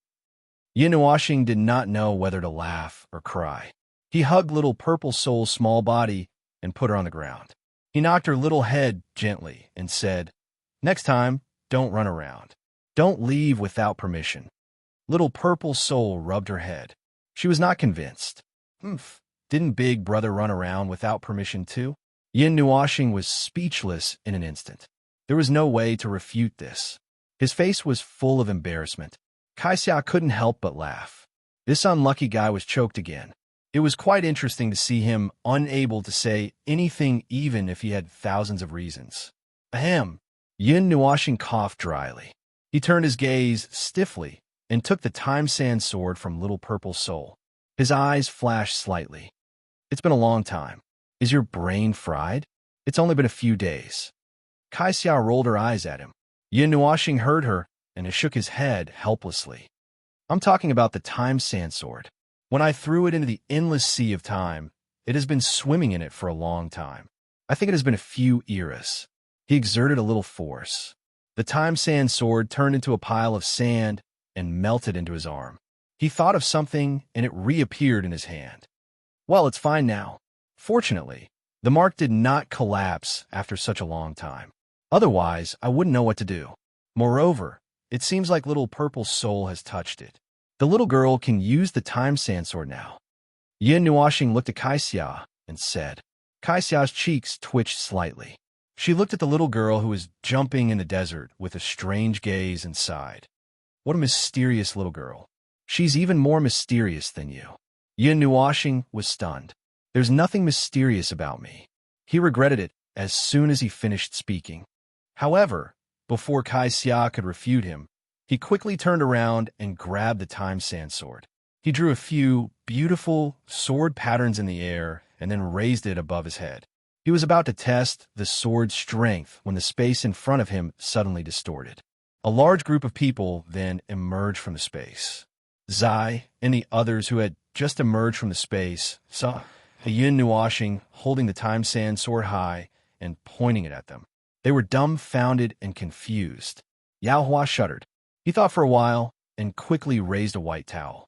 Yin Nuoxing did not know whether to laugh or cry. He hugged Little Purple Soul's small body and put her on the ground. He knocked her little head gently and said, "Next time, don't run around. Don't leave without permission." Little Purple Soul rubbed her head. She was not convinced. Didn't Big Brother run around without permission too? Yin Nuoxing was speechless in an instant. There was no way to refute this. His face was full of embarrassment. Kai Xia couldn't help but laugh. This unlucky guy was choked again. It was quite interesting to see him unable to say anything even if he had thousands of reasons. Ahem. Yin Nuashing coughed dryly. He turned his gaze stiffly and took the time sand sword from Little Purple Soul. His eyes flashed slightly. It's been a long time. Is your brain fried? It's only been a few days. Kai Xiao rolled her eyes at him. Yin Nuashing heard her and shook his head helplessly. I'm talking about the time sand sword. When I threw it into the endless sea of time, it has been swimming in it for a long time. I think it has been a few eras. He exerted a little force. The time sand sword turned into a pile of sand and melted into his arm. He thought of something and it reappeared in his hand. Well, it's fine now. Fortunately, the mark did not collapse after such a long time. Otherwise, I wouldn't know what to do. Moreover, it seems like Little Purple Soul has touched it. The little girl can use the time sand sword now. Yin Nuashing looked at Kai Xia and said. Kai Xia's cheeks twitched slightly. She looked at the little girl who was jumping in the desert with a strange gaze and sighed. What a mysterious little girl. She's even more mysterious than you. Yin Nuashing was stunned. There's nothing mysterious about me. He regretted it as soon as he finished speaking. However, before Kai Xia could refute him, he quickly turned around and grabbed the time sand sword. He drew a few beautiful sword patterns in the air and then raised it above his head. He was about to test the sword's strength when the space in front of him suddenly distorted. A large group of people then emerged from the space. Zai and the others who had just emerged from the space saw Yin Nuashing holding the time sand sword high and pointing it at them. They were dumbfounded and confused. Yao Hua shuddered. He thought for a while and quickly raised a white towel.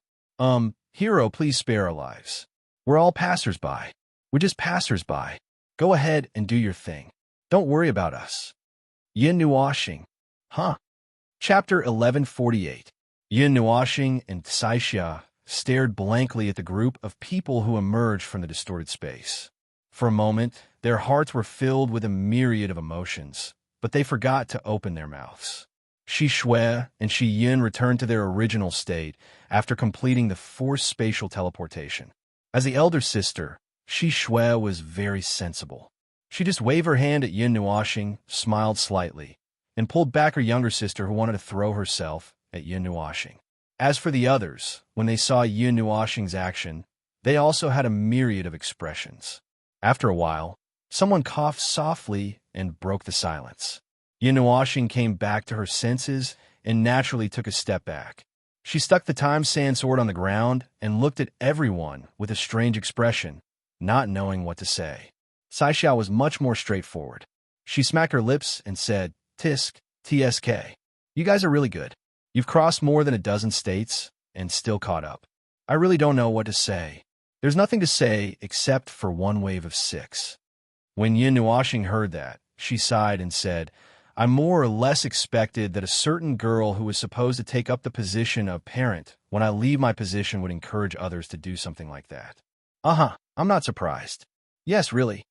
Hero, please spare our lives. We're all passers-by. We're just passers-by. Go ahead and do your thing. Don't worry about us. Yin Nuashing. Huh? Chapter 1148. Yin Nuashing and Saixia stared blankly at the group of people who emerged from the distorted space. For a moment, their hearts were filled with a myriad of emotions, but they forgot to open their mouths. Shi Shui and Shi Yin returned to their original state after completing the forced spatial teleportation. As the elder sister, Shi Shui was very sensible. She just waved her hand at Yin Nuashing, smiled slightly, and pulled back her younger sister who wanted to throw herself at Yin Nuashing. As for the others, when they saw Yin Nuashing's action, they also had a myriad of expressions. After a while, someone coughed softly and broke the silence. Yin Nuashing came back to her senses and naturally took a step back. She stuck the time sand sword on the ground and looked at everyone with a strange expression, not knowing what to say. Saixia was much more straightforward. She smacked her lips and said, Tisk, TSK. You guys are really good. You've crossed more than a dozen states and still caught up. I really don't know what to say. There's nothing to say except for one wave of 6. When Yin Nuashing heard that, she sighed and said, I more or less expected that a certain girl who was supposed to take up the position of parent when I leave my position would encourage others to do something like that. I'm not surprised. Yes, really.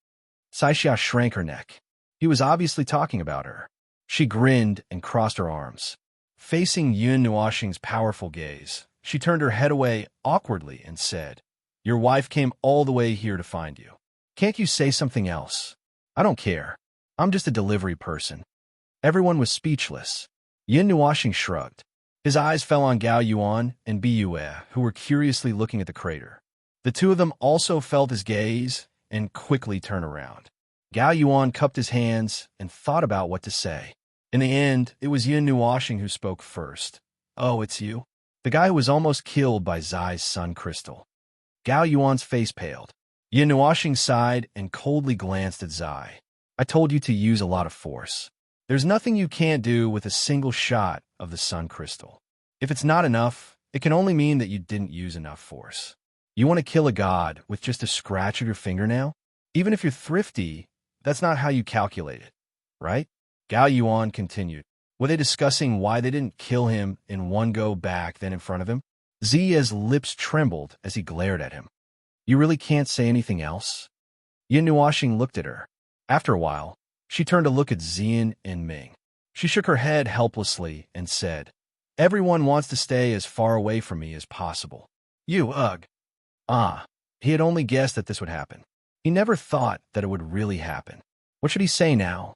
Saixia shrank her neck. He was obviously talking about her. She grinned and crossed her arms. Facing Yin Nuashing's powerful gaze, she turned her head away awkwardly and said, Your wife came all the way here to find you. Can't you say something else? I don't care. I'm just a delivery person. Everyone was speechless. Yin Nuashing shrugged. His eyes fell on Gao Yuan and Biyue, who were curiously looking at the crater. The two of them also felt his gaze and quickly turned around. Gao Yuan cupped his hands and thought about what to say. In the end, it was Yin Nuashing who spoke first. Oh, it's you? The guy who was almost killed by Zai's sun crystal. Gao Yuan's face paled. Yin Nuashing sighed and coldly glanced at Zai. I told you to use a lot of force. There's nothing you can't do with a single shot of the sun crystal. If it's not enough, it can only mean that you didn't use enough force. You want to kill a god with just a scratch of your fingernail? Even if you're thrifty, that's not how you calculate it, right? Gao Yuan continued. Were they discussing why they didn't kill him in one go back then in front of him? Ziya's lips trembled as he glared at him. You really can't say anything else? Yin Nuashing looked at her. After a while, she turned to look at Ziyan and Ming. She shook her head helplessly and said, Everyone wants to stay as far away from me as possible. You, ugh. He had only guessed that this would happen. He never thought that it would really happen. What should he say now?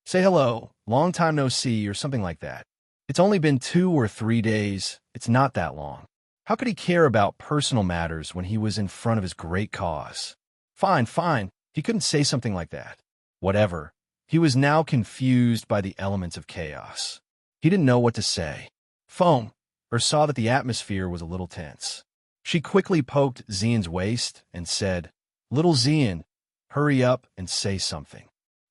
Say hello, long time no see, or something like that. It's only been 2 or 3 days. It's not that long. How could he care about personal matters when he was in front of his great cause? Fine, fine. He couldn't say something like that. Whatever. He was now confused by the elements of chaos. He didn't know what to say. Foam, or saw that the atmosphere was a little tense. She quickly poked Xian's waist and said, "Little Xian, hurry up and say something."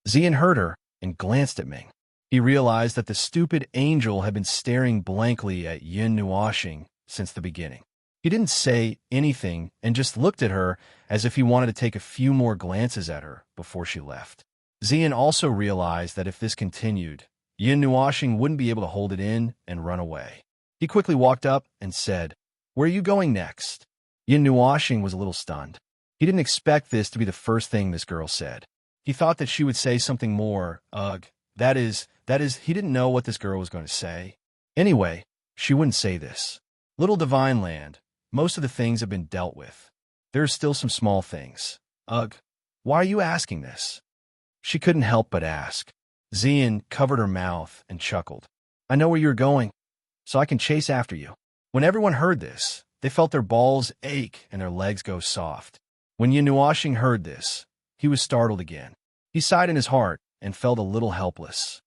Xian heard her and glanced at Ming. He realized that the stupid angel had been staring blankly at Yin Nuoxing since the beginning. He didn't say anything and just looked at her as if he wanted to take a few more glances at her before she left. Xian also realized that if this continued, Yin Nuoxing wouldn't be able to hold it in and run away. He quickly walked up and said, "Where are you going next?" Yin Nuoxing was a little stunned. He didn't expect this to be the first thing this girl said. He thought that she would say something more, that is, he didn't know what this girl was going to say. Anyway, she wouldn't say this. Little divine land, most of the things have been dealt with. There are still some small things. Why are you asking this? She couldn't help but ask. Xian covered her mouth and chuckled. I know where you're going, so I can chase after you. When everyone heard this, they felt their balls ache and their legs go soft. When Yin Nuoxing heard this, he was startled again. He sighed in his heart and felt a little helpless.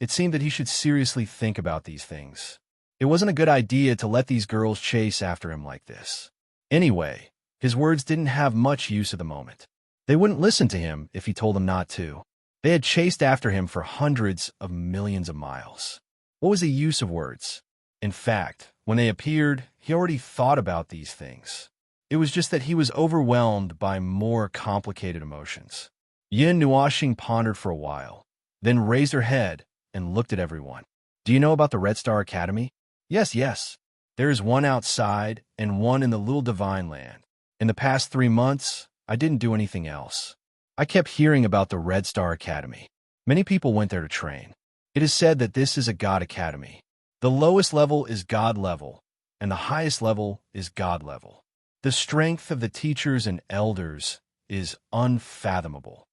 It seemed that he should seriously think about these things. It wasn't a good idea to let these girls chase after him like this. Anyway, his words didn't have much use at the moment. They wouldn't listen to him if he told them not to. They had chased after him for hundreds of millions of miles. What was the use of words? In fact, when they appeared, he already thought about these things. It was just that he was overwhelmed by more complicated emotions. Yin Nuoxing pondered for a while, then raised her head and looked at everyone. Do you know about the Red Star Academy? Yes. There is one outside and one in the Little Divine Land. In the past 3 months, I didn't do anything else. I kept hearing about the Red Star Academy. Many people went there to train. It is said that this is a God Academy. The lowest level is God level, and the highest level is God level. The strength of the teachers and elders is unfathomable.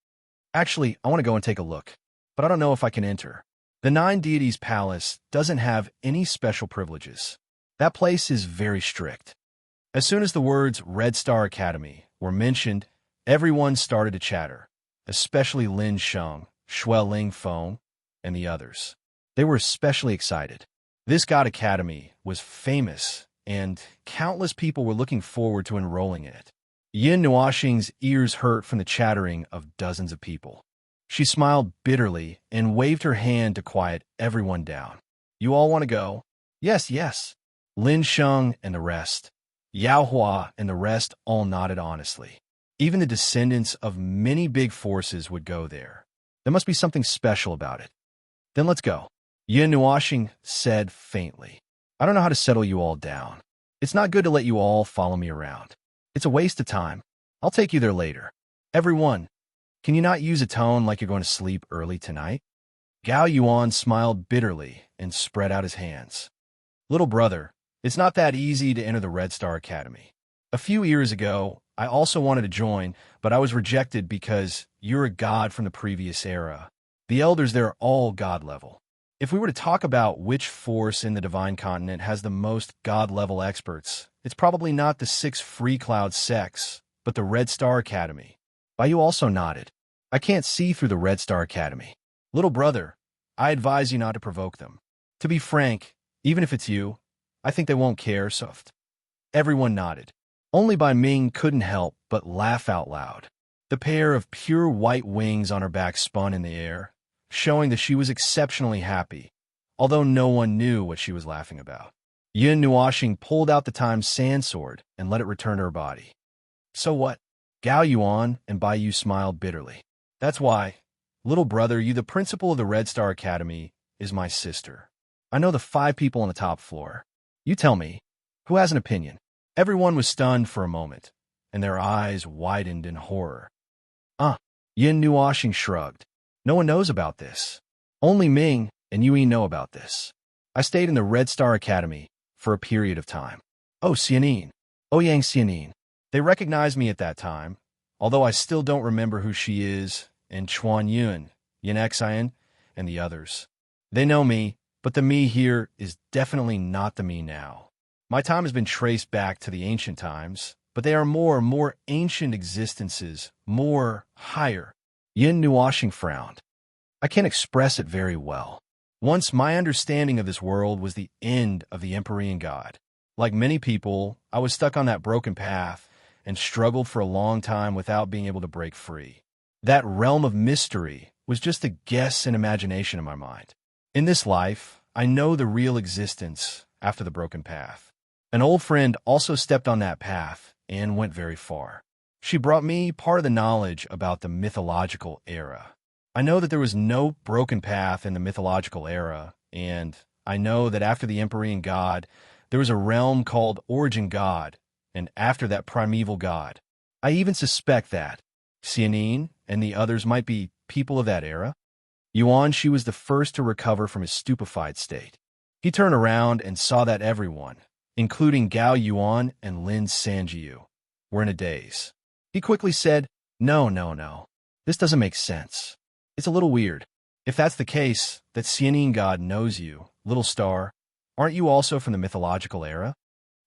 Actually, I want to go and take a look, but I don't know if I can enter. The 9 Deities Palace doesn't have any special privileges. That place is very strict. As soon as the words Red Star Academy were mentioned, everyone started to chatter, especially Lin Sheng, Xueling Feng, and the others. They were especially excited. This God Academy was famous, and countless people were looking forward to enrolling in it. Yin Nuoxing's ears hurt from the chattering of dozens of people. She smiled bitterly and waved her hand to quiet everyone down. You all want to go? Yes. Lin Sheng and the rest, Yao Hua and the rest all nodded honestly. Even the descendants of many big forces would go there. There must be something special about it. Then let's go. Yin Nuoxing said faintly. I don't know how to settle you all down. It's not good to let you all follow me around. It's a waste of time. I'll take you there later. Everyone, can you not use a tone like you're going to sleep early tonight? Gao Yuan smiled bitterly and spread out his hands. Little brother, it's not that easy to enter the Red Star Academy. A few years ago, I also wanted to join, but I was rejected because you're a god from the previous era. The elders there are all god level. If we were to talk about which force in the Divine Continent has the most god-level experts, it's probably not the 6 Free Cloud sects, but the Red Star Academy. Baiyu also nodded. I can't see through the Red Star Academy. Little brother, I advise you not to provoke them. To be frank, even if it's you, I think they won't care, so... Everyone nodded. Only Bai Ming couldn't help but laugh out loud. The pair of pure white wings on her back spun in the air, showing that she was exceptionally happy, although no one knew what she was laughing about. Yin Nuoxing pulled out the time's sand sword and let it return to her body. So what? Gao Yuan and Baiyu smiled bitterly. That's why, little brother, you the principal of the Red Star Academy is my sister. I know the 5 people on the top floor. You tell me, who has an opinion? Everyone was stunned for a moment, and their eyes widened in horror. Yin Nuoxing shrugged. No one knows about this. Only Ming and Yui know about this. I stayed in the Red Star Academy for a period of time. Oh, Xianin. Oh, Yang Xianin. They recognized me at that time, although I still don't remember who she is, and Chuan Yun, Yin Xian, and the others. They know me, but the me here is definitely not the me now. My time has been traced back to the ancient times, but they are more ancient existences, more higher. Yin Nuoshing frowned. I can't express it very well. Once my understanding of this world was the end of the Empyrean God. Like many people, I was stuck on that broken path and struggled for a long time without being able to break free. That realm of mystery was just a guess and imagination in my mind. In this life, I know the real existence after the broken path. An old friend also stepped on that path and went very far. She brought me part of the knowledge about the mythological era. I know that there was no broken path in the mythological era, and I know that after the Empyrean God, there was a realm called Origin God, and after that primeval God. I even suspect that Xianin and the others might be people of that era. Yuan Shi was the first to recover from his stupefied state. He turned around and saw that everyone, including Gao Yuan and Lin Sanjiu, were in a daze. He quickly said, No. This doesn't make sense. It's a little weird. If that's the case, that Xianin God knows you, little star, aren't you also from the mythological era?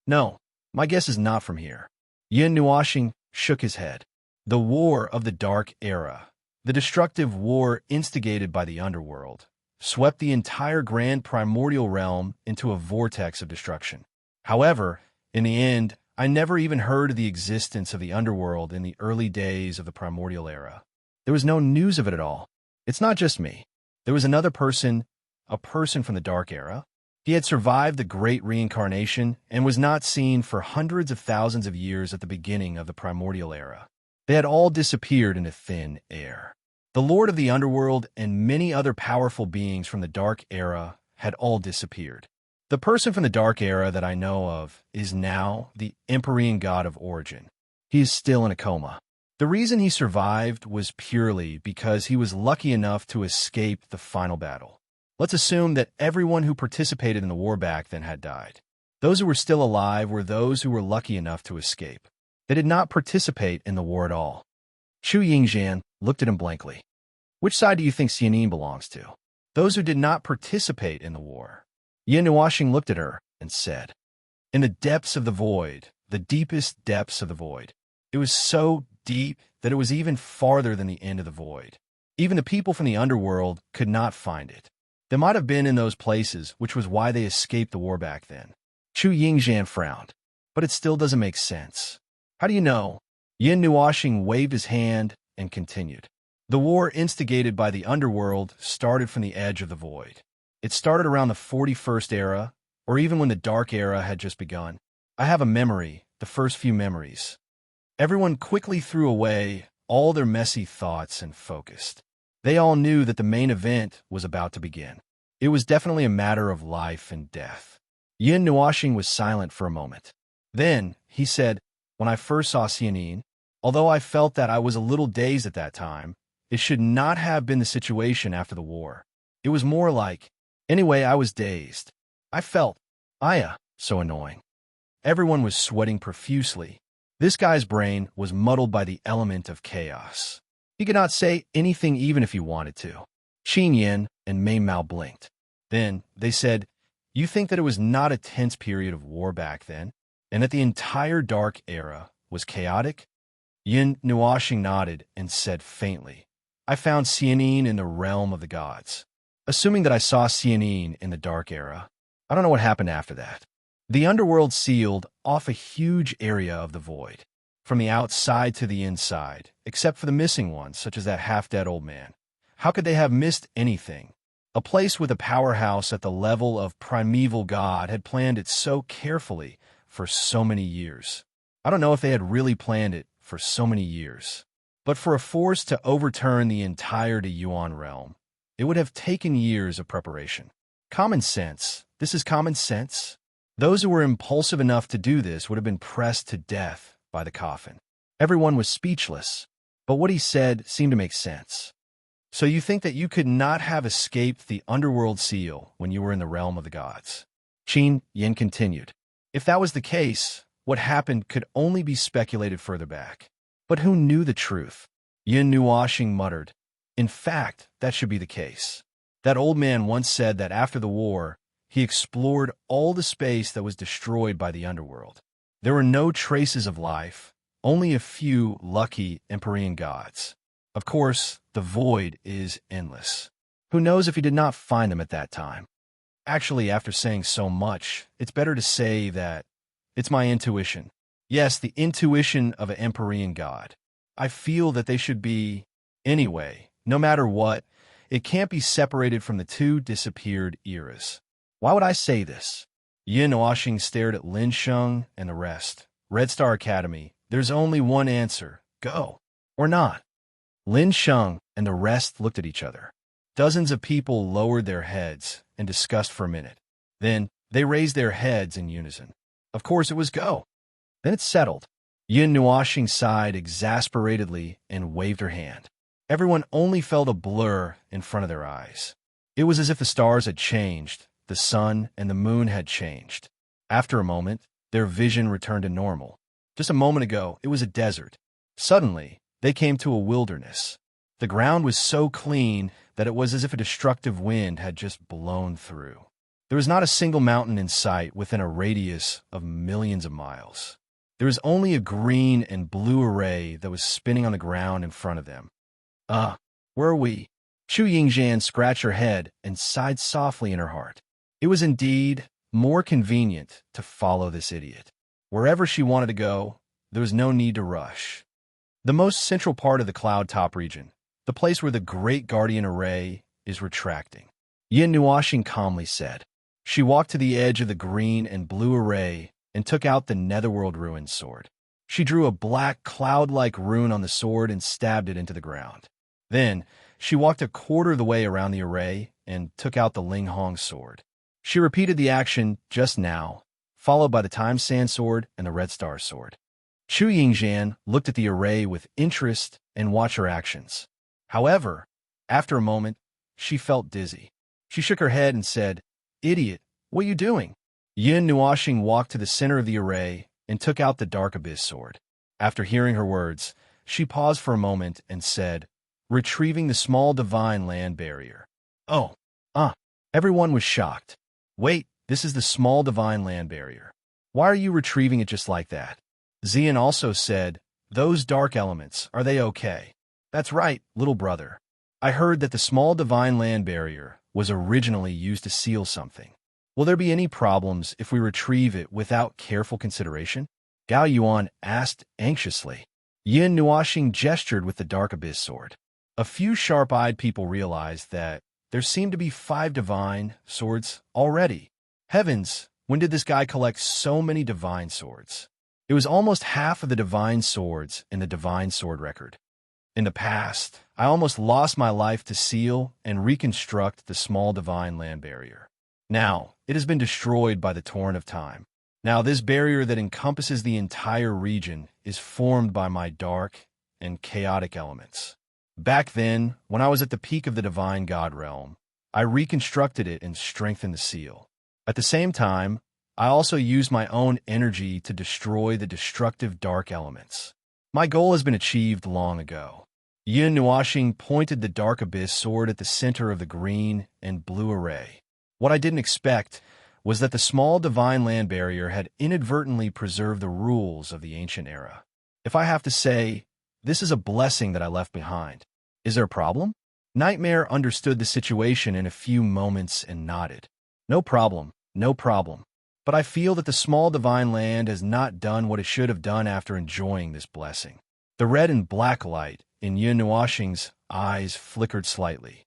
No, my guess is not from here. Yin Nuoshing shook his head. The War of the Dark Era, the destructive war instigated by the Underworld, swept the entire grand primordial realm into a vortex of destruction. However, in the end, I never even heard of the existence of the Underworld in the early days of the primordial era. There was no news of it at all. It's not just me. There was another person, a person from the Dark Era. He had survived the Great Reincarnation and was not seen for hundreds of thousands of years at the beginning of the primordial era. They had all disappeared into thin air. The Lord of the Underworld and many other powerful beings from the Dark Era had all disappeared. The person from the Dark Era that I know of is now the Empyrean God of Origin. He is still in a coma. The reason he survived was purely because he was lucky enough to escape the final battle. Let's assume that everyone who participated in the war back then had died. Those who were still alive were those who were lucky enough to escape. They did not participate in the war at all. Xu Yingzhan looked at him blankly. Which side do you think Xianin belongs to? Those who did not participate in the war. Yin Nuoshing looked at her and said, In the depths of the void, the deepest depths of the void. It was so deep that it was even farther than the end of the void. Even the people from the underworld could not find it. They might have been in those places, which was why they escaped the war back then. Xu Yingzhan frowned. But it still doesn't make sense. How do you know? Yin Nuoshing waved his hand and continued. The war instigated by the underworld started from the edge of the void. It started around the 41st era, or even when the Dark Era had just begun. I have a memory, the first few memories. Everyone quickly threw away all their messy thoughts and focused. They all knew that the main event was about to begin. It was definitely a matter of life and death. Yin Nuoshing was silent for a moment. Then, he said, When I first saw Xianin, although I felt that I was a little dazed at that time, it should not have been the situation after the war. It was more like, anyway, I was dazed. I felt, so annoying. Everyone was sweating profusely. This guy's brain was muddled by the element of chaos. He could not say anything even if he wanted to. Qin Yin and Mei Mao blinked. Then they said, You think that it was not a tense period of war back then, and that the entire Dark Era was chaotic? Yin Nuoshing nodded and said faintly, I found Xianin in the realm of the gods. Assuming that I saw Xianin in the Dark Era, I don't know what happened after that. The underworld sealed off a huge area of the void, from the outside to the inside, except for the missing ones, such as that half-dead old man. How could they have missed anything? A place with a powerhouse at the level of primeval God had planned it so carefully for so many years. I don't know if they had really planned it for so many years. But for a force to overturn the entire Yuan realm, it would have taken years of preparation. Common sense. This is common sense. Those who were impulsive enough to do this would have been pressed to death by the coffin. Everyone was speechless, but what he said seemed to make sense. So you think that you could not have escaped the underworld seal when you were in the realm of the gods? Qin Yin continued. If that was the case, What happened could only be speculated further back. But who knew the truth? Yin Nuoxing muttered. In fact, that should be the case. That old man once said that after the war, he explored all the space that was destroyed by the underworld. There were no traces of life, only a few lucky Empyrean gods. Of course, the void is endless. Who knows if he did not find them at that time? Actually, after saying so much, it's better to say that it's my intuition. Yes, the intuition of an Empyrean god. I feel that they should be. Anyway, no matter what, it can't be separated from the two disappeared eras. Why would I say this? Yin Nuoxing stared at Lin Sheng and the rest. Red Star Academy, there's only one answer. Go. Or not. Lin Sheng and the rest looked at each other. Dozens of people lowered their heads and discussed for a minute. Then, they raised their heads in unison. Of course it was go. Then it settled. Yin Nuoxing sighed exasperatedly and waved her hand. Everyone only felt a blur in front of their eyes. It was as if the stars had changed, the sun and the moon had changed. After a moment, their vision returned to normal. Just a moment ago, it was a desert. Suddenly, they came to a wilderness. The ground was so clean that it was as if a destructive wind had just blown through. There was not a single mountain in sight within a radius of millions of miles. There was only a green and blue array that was spinning on the ground in front of them. Where are we? Chu Yingzhan scratched her head and sighed softly in her heart. It was indeed more convenient to follow this idiot. Wherever she wanted to go, there was no need to rush. The most central part of the cloud top region, the place where the Great Guardian Array is retracting. Yin Nuoxing calmly said. She walked to the edge of the green and blue array and took out the Netherworld Ruin sword. She drew a black cloud-like rune on the sword and stabbed it into the ground. Then, she walked a quarter of the way around the array and took out the Ling Hong sword. She repeated the action just now, followed by the Time Sand sword and the Red Star sword. Chu Yingzhan looked at the array with interest and watched her actions. However, after a moment, she felt dizzy. She shook her head and said, Idiot, what are you doing? Yin Nuoxing walked to the center of the array and took out the Dark Abyss sword. After hearing her words, she paused for a moment and said, Retrieving the small divine land barrier. Everyone was shocked. Wait, this is the small divine land barrier. Why are you retrieving it just like that? Xian also said, Those dark elements, are they okay? That's right, little brother. I heard that the small divine land barrier was originally used to seal something. Will there be any problems if we retrieve it without careful consideration? Gao Yuan asked anxiously. Yin Nuoxing gestured with the Dark Abyss sword. A few sharp-eyed people realized that there seemed to be 5 divine swords already. Heavens, when did this guy collect so many divine swords? It was almost half of the divine swords in the divine sword record. In the past, I almost lost my life to seal and reconstruct the small divine land barrier. Now, it has been destroyed by the torrent of time. Now, this barrier that encompasses the entire region is formed by my dark and chaotic elements. Back then, when I was at the peak of the divine god realm, I reconstructed it and strengthened the seal. At the same time, I also used my own energy to destroy the destructive dark elements. My goal has been achieved long ago. Yin Nuoxing pointed the Dark Abyss sword at the center of the green and blue array. What I didn't expect was that the small divine land barrier had inadvertently preserved the rules of the ancient era. If I have to say, this is a blessing that I left behind. Is there a problem? Nightmare understood the situation in a few moments and nodded. No problem, no problem. But I feel that the small divine land has not done what it should have done after enjoying this blessing. The red and black light in Yin Nuoxing's eyes flickered slightly.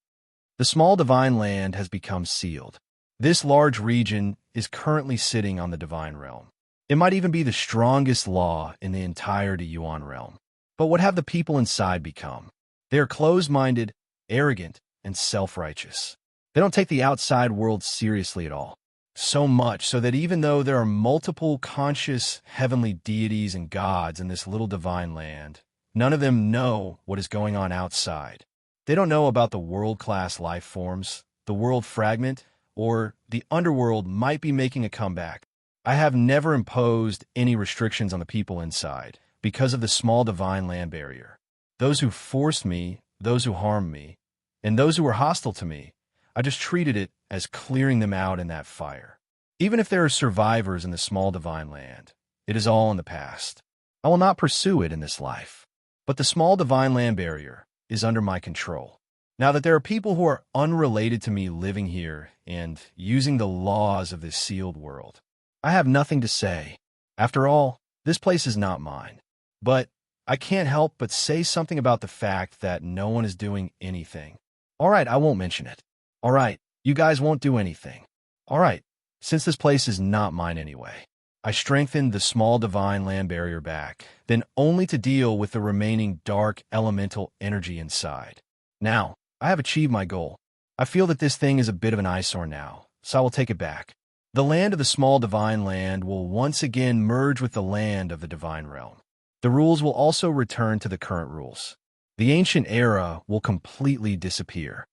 The small divine land has become sealed. This large region is currently sitting on the divine realm. It might even be the strongest law in the entire Yuan realm. But what have the people inside become? They are closed-minded, arrogant, and self-righteous. They don't take the outside world seriously at all. So much so that even though there are multiple conscious heavenly deities and gods in this little divine land, none of them know what is going on outside. They don't know about the world-class life forms, the world fragment, or the underworld might be making a comeback. I have never imposed any restrictions on the people inside because of the small divine land barrier. Those who forced me, those who harmed me, and those who were hostile to me, I just treated it as clearing them out in that fire. Even if there are survivors in the small divine land, it is all in the past. I will not pursue it in this life. But the small divine land barrier is under my control. Now that there are people who are unrelated to me living here and using the laws of this sealed world, I have nothing to say. After all, this place is not mine. But I can't help but say something about the fact that no one is doing anything. All right, I won't mention it. All right, you guys won't do anything. All right, since this place is not mine anyway. I strengthened the small divine land barrier back, then only to deal with the remaining dark elemental energy inside. Now, I have achieved my goal. I feel that this thing is a bit of an eyesore now, so I will take it back. The land of the small divine land will once again merge with the land of the divine realm. The rules will also return to the current rules. The ancient era will completely disappear.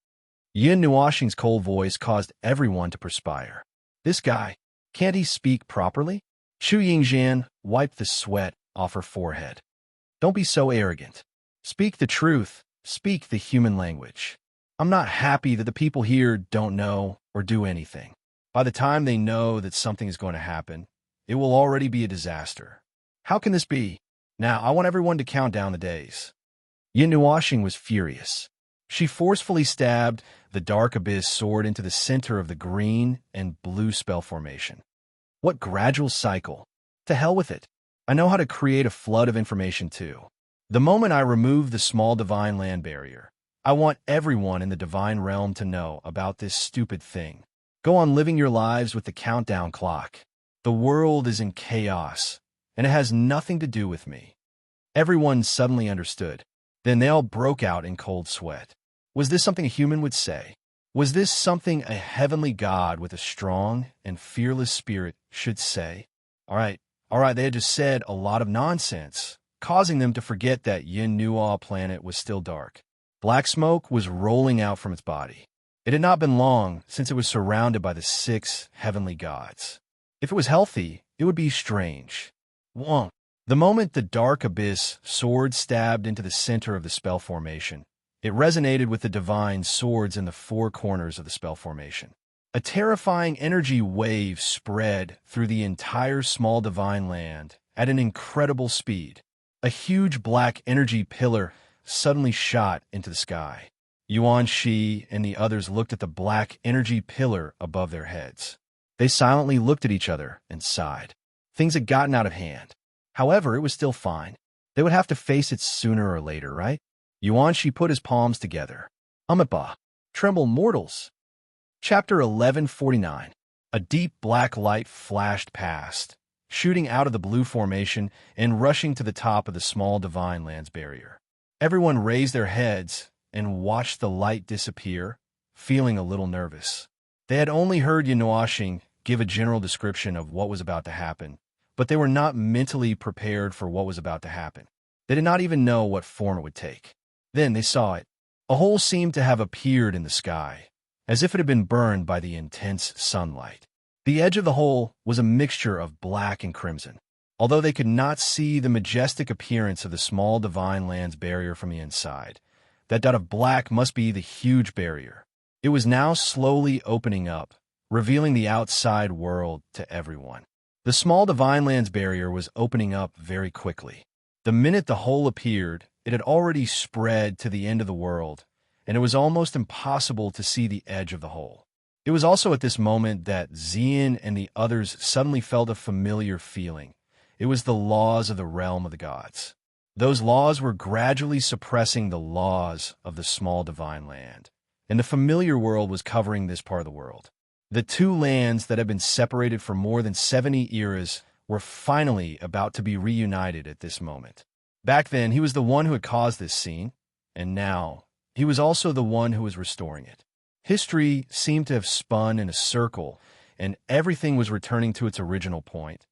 Yin Nuoxing's cold voice caused everyone to perspire. This guy, can't he speak properly? Xu Yingxian wiped the sweat off her forehead. Don't be so arrogant. Speak the truth. Speak the human language. I'm not happy that the people here don't know or do anything. By the time they know that something is going to happen, it will already be a disaster. How can this be? Now, I want everyone to count down the days. Yin Nuoxing was furious. She forcefully stabbed the dark abyss sword into the center of the green and blue spell formation. What gradual cycle? To hell with it. I know how to create a flood of information too. The moment I remove the small divine land barrier, I want everyone in the divine realm to know about this stupid thing. Go on living your lives with the countdown clock. The world is in chaos, and it has nothing to do with me. Everyone suddenly understood. Then they all broke out in cold sweat. Was this something a human would say? Was this something a heavenly God with a strong and fearless spirit should say? All right, they had just said a lot of nonsense, causing them to forget that Yin Nuo planet was still dark. Black smoke was rolling out from its body. It had not been long since it was surrounded by the 6 heavenly gods. If it was healthy, it would be strange. Wonk. The moment the dark abyss sword stabbed into the center of the spell formation, it resonated with the divine swords in the 4 corners of the spell formation. A terrifying energy wave spread through the entire small divine land at an incredible speed. A huge black energy pillar suddenly shot into the sky. Yuan Shi and the others looked at the black energy pillar above their heads. They silently looked at each other and sighed. Things had gotten out of hand. However, it was still fine. They would have to face it sooner or later, right? Yuan Shi put his palms together. Amipa, tremble mortals. Chapter 1149. A deep black light flashed past, shooting out of the blue formation and rushing to the top of the small divine land's barrier. Everyone raised their heads and watched the light disappear, feeling a little nervous. They had only heard Yin Nuoxing give a general description of what was about to happen, but they were not mentally prepared for what was about to happen. They did not even know what form it would take. Then they saw it. A hole seemed to have appeared in the sky, as if it had been burned by the intense sunlight. The edge of the hole was a mixture of black and crimson. Although they could not see the majestic appearance of the small divine land's barrier from the inside, that dot of black must be the huge barrier. It was now slowly opening up, revealing the outside world to everyone. The small divine land's barrier was opening up very quickly. The minute the hole appeared, it had already spread to the end of the world, and it was almost impossible to see the edge of the hole. It was also at this moment that Xian and the others suddenly felt a familiar feeling. It was the laws of the realm of the gods. Those laws were gradually suppressing the laws of the small divine land, and the familiar world was covering this part of the world. The 2 lands that had been separated for more than 70 eras were finally about to be reunited at this moment. Back then, he was the one who had caused this scene, and now he was also the one who was restoring it. History seemed to have spun in a circle, and everything was returning to its original point.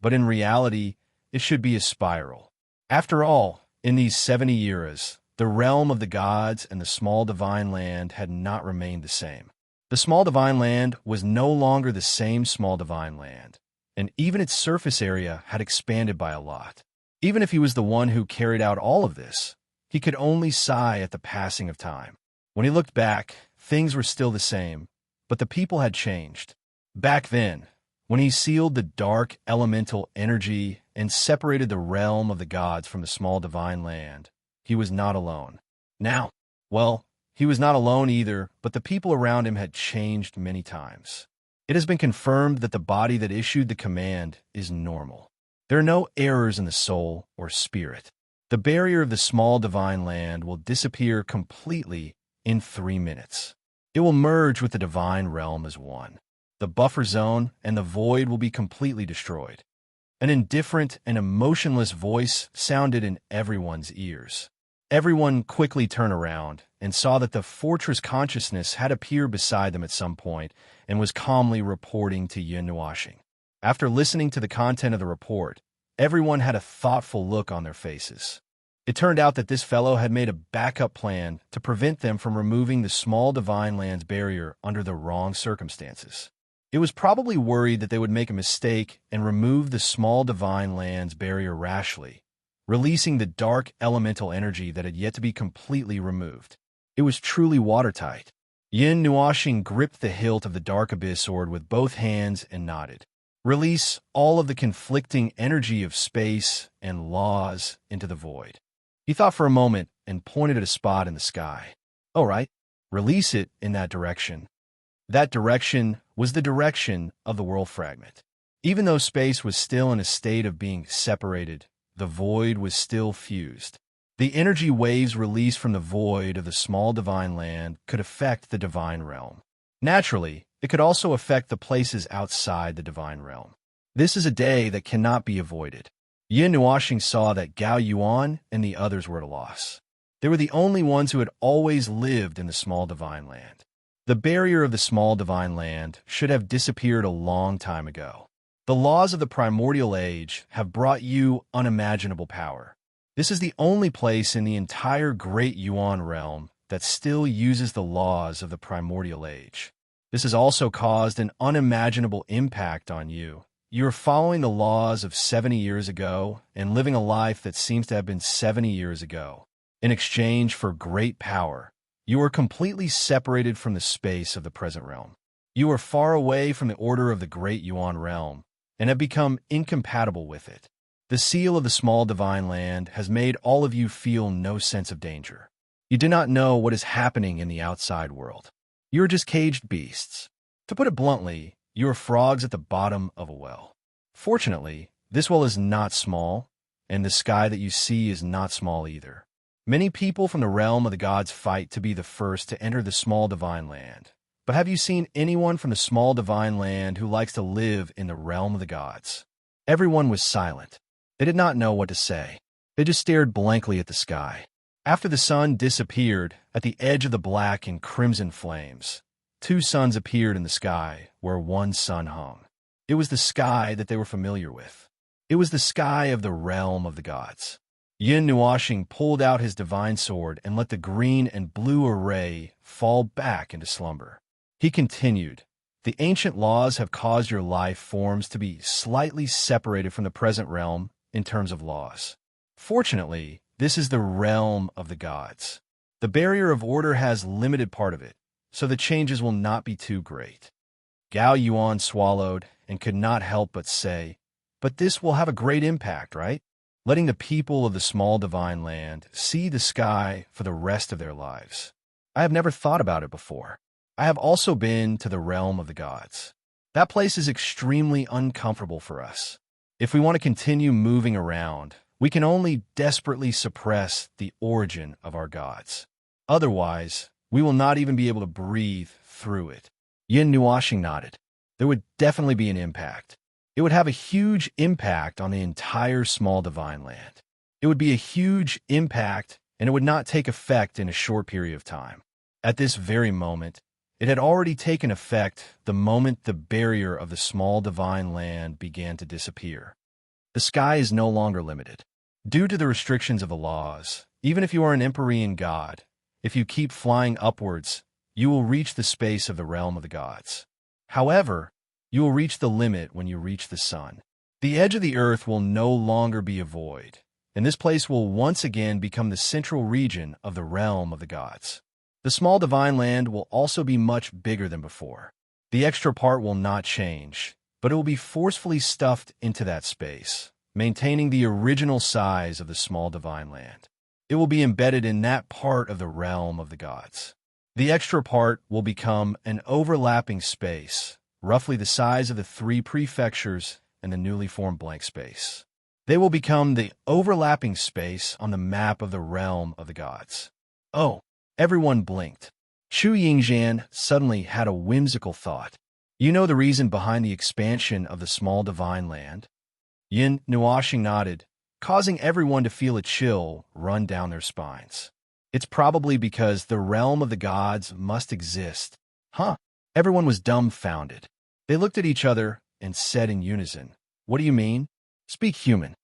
But in reality, it should be a spiral. After all, in these 70 eras, the realm of the gods and the small divine land had not remained the same. The small divine land was no longer the same small divine land. and even its surface area had expanded by a lot. Even if he was the one who carried out all of this, he could only sigh at the passing of time. When he looked back, things were still the same, but the people had changed. Back then, when he sealed the dark elemental energy and separated the realm of the gods from the small divine land, he was not alone. Now, well, he was not alone either, but the people around him had changed many times. It has been confirmed that the body that issued the command is normal. There are no errors in the soul or spirit. The barrier of the small divine land will disappear completely in 3 minutes. It will merge with the divine realm as one. The buffer zone and the void will be completely destroyed. An indifferent and emotionless voice sounded in everyone's ears. Everyone quickly turned around and saw that the fortress consciousness had appeared beside them at some point and was calmly reporting to Yin Nuashing. After listening to the content of the report, everyone had a thoughtful look on their faces. It turned out that this fellow had made a backup plan to prevent them from removing the small divine land's barrier under the wrong circumstances. It was probably worried that they would make a mistake and remove the small divine land's barrier rashly, releasing the dark elemental energy that had yet to be completely removed. It was truly watertight. Yin Nuashing gripped the hilt of the dark abyss sword with both hands and nodded. Release all of the conflicting energy of space and laws into the void. He thought for a moment and pointed at a spot in the sky. All right, release it in that direction. That direction was the direction of the world fragment. Even though space was still in a state of being separated, the void was still fused. The energy waves released from the void of the small divine land could affect the divine realm. Naturally, it could also affect the places outside the divine realm. This is a day that cannot be avoided. Yin Nuashing saw that Gao Yuan and the others were at a loss. They were the only ones who had always lived in the small divine land. The barrier of the small divine land should have disappeared a long time ago. The laws of the primordial age have brought you unimaginable power. This is the only place in the entire Great Yuan realm that still uses the laws of the primordial age. This has also caused an unimaginable impact on you. You are following the laws of 70 years ago and living a life that seems to have been 70 years ago. In exchange for great power, you are completely separated from the space of the present realm. You are far away from the order of the Great Yuan realm and have become incompatible with it. The seal of the small divine land has made all of you feel no sense of danger. You do not know what is happening in the outside world. You are just caged beasts. To put it bluntly, you are frogs at the bottom of a well. Fortunately, this well is not small, and the sky that you see is not small either. Many people from the realm of the gods fight to be the first to enter the small divine land. But have you seen anyone from the small divine land who likes to live in the realm of the gods? Everyone was silent. They did not know what to say. They just stared blankly at the sky. After the sun disappeared at the edge of the black and crimson flames, 2 suns appeared in the sky where one sun hung. It was the sky that they were familiar with. It was the sky of the realm of the gods. Yin Nuashing pulled out his divine sword and let the green and blue array fall back into slumber. He continued, "The ancient laws have caused your life forms to be slightly separated from the present realm in terms of laws. Fortunately, this is the realm of the gods. The barrier of order has limited part of it, so the changes will not be too great." Gao Yuan swallowed and could not help but say, "But this will have a great impact, right? Letting the people of the small divine land see the sky for the rest of their lives. I have never thought about it before. I have also been to the realm of the gods. That place is extremely uncomfortable for us. If we want to continue moving around, we can only desperately suppress the origin of our gods. Otherwise, we will not even be able to breathe through it." Yin Nuashing nodded. There would definitely be an impact. It would have a huge impact on the entire small divine land. It would be a huge impact, and it would not take effect in a short period of time. At this very moment, it had already taken effect the moment the barrier of the small divine land began to disappear. The sky is no longer limited. Due to the restrictions of the laws, even if you are an Empyrean god, if you keep flying upwards, you will reach the space of the realm of the gods. However, You will reach the limit when you reach the sun. The edge of the earth will no longer be a void, and this place will once again become the central region of the realm of the gods. The small divine land will also be much bigger than before. The extra part will not change, but it will be forcefully stuffed into that space, maintaining the original size of the small divine land. It will be embedded in that part of the realm of the gods. The extra part will become an overlapping space, roughly the size of the 3 prefectures and the newly formed blank space. They will become the overlapping space on the map of the realm of the gods. Oh, everyone blinked. Xu Yingzhan suddenly had a whimsical thought. You know the reason behind the expansion of the small divine land? Yin Nuoxing nodded, causing everyone to feel a chill run down their spines. It's probably because the realm of the gods must exist. Huh? Everyone was dumbfounded. They looked at each other and said in unison, "What do you mean?" "Speak human."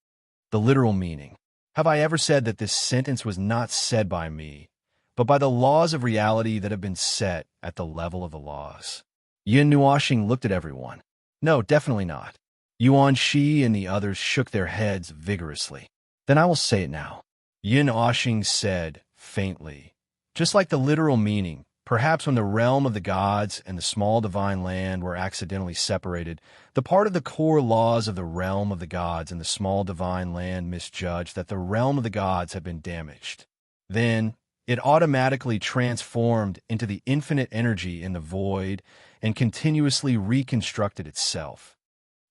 "The literal meaning. Have I ever said that this sentence was not said by me, but by the laws of reality that have been set at the level of the laws?" Yin Nuoxing looked at everyone. "No, definitely not." Yuan Shi and the others shook their heads vigorously. "Then I will say it now." Yin Nuoxing said, faintly, "Just like the literal meaning, perhaps when the realm of the gods and the small divine land were accidentally separated, the part of the core laws of the realm of the gods and the small divine land misjudged that the realm of the gods had been damaged. Then it automatically transformed into the infinite energy in the void and continuously reconstructed itself.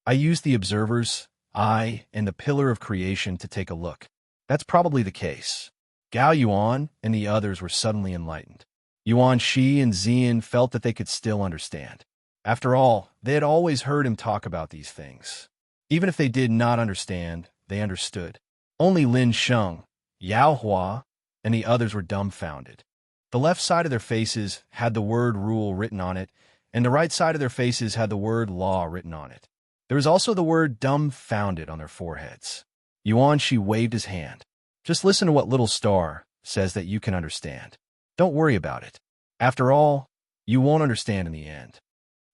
I used the observer's eye and the pillar of creation to take a look. That's probably the case." Gao Yuan and the others were suddenly enlightened. Yuan Shi and Xian felt that they could still understand. After all, they had always heard him talk about these things. Even if they did not understand, they understood. Only Lin Sheng, Yao Hua, and the others were dumbfounded. The left side of their faces had the word rule written on it, and the right side of their faces had the word law written on it. There was also the word dumbfounded on their foreheads. Yuan Shi waved his hand. "Just listen to what Little Star says that you can understand. Don't worry about it. After all, you won't understand in the end."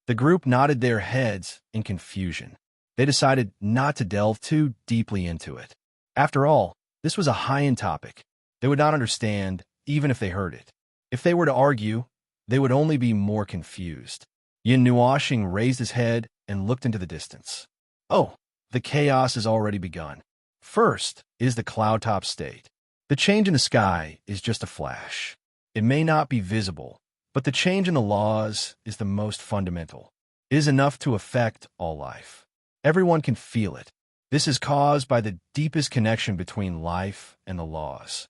The group nodded their heads in confusion. They decided not to delve too deeply into it. After all, this was a high-end topic. They would not understand even if they heard it. If they were to argue, they would only be more confused. Yin Nuoxing raised his head and looked into the distance. "Oh, the chaos has already begun. First is the cloud-top state. The change in the sky is just a flash. It may not be visible, but the change in the laws is the most fundamental. It is enough to affect all life. Everyone can feel it. This is caused by the deepest connection between life and the laws."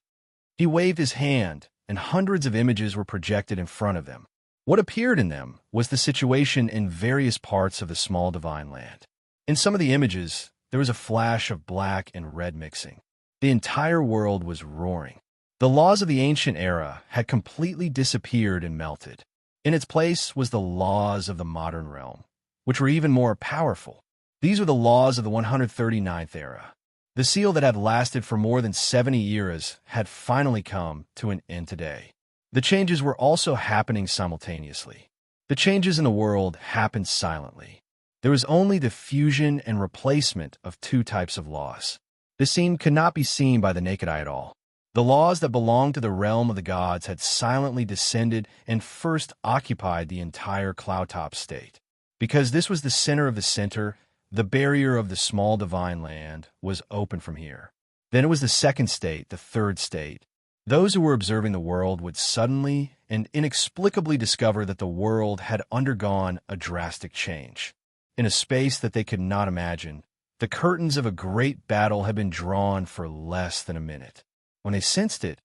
He waved his hand, and hundreds of images were projected in front of them. What appeared in them was the situation in various parts of the small divine land. In some of the images, there was a flash of black and red mixing. The entire world was roaring. The laws of the ancient era had completely disappeared and melted. In its place was the laws of the modern realm, which were even more powerful. These were the laws of the 139th era. The seal that had lasted for more than 70 years had finally come to an end today. The changes were also happening simultaneously. The changes in the world happened silently. There was only the fusion and replacement of 2 types of laws. This scene could not be seen by the naked eye at all. The laws that belonged to the realm of the gods had silently descended and first occupied the entire cloud-top state. Because this was the center of the center, the barrier of the small divine land was open from here. Then it was the second state, the third state. Those who were observing the world would suddenly and inexplicably discover that the world had undergone a drastic change. In a space that they could not imagine, the curtains of a great battle had been drawn for less than a minute. When they sensed it,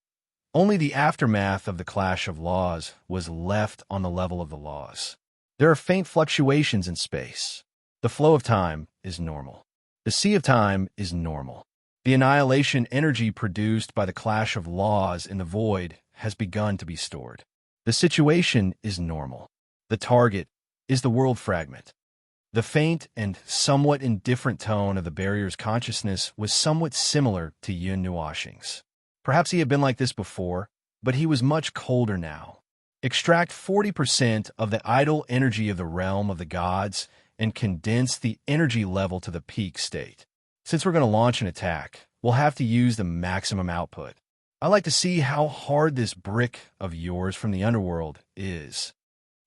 only the aftermath of the clash of laws was left on the level of the laws. There are faint fluctuations in space. The flow of time is normal. The sea of time is normal. The annihilation energy produced by the clash of laws in the void has begun to be stored. The situation is normal. The target is the world fragment. The faint and somewhat indifferent tone of the barrier's consciousness was somewhat similar to Yin Nuoxing's. Perhaps he had been like this before, but he was much colder now. Extract 40% of the idle energy of the realm of the gods, and condense the energy level to the peak state. Since we're going to launch an attack, we'll have to use the maximum output. I like to see how hard this brick of yours from the underworld is.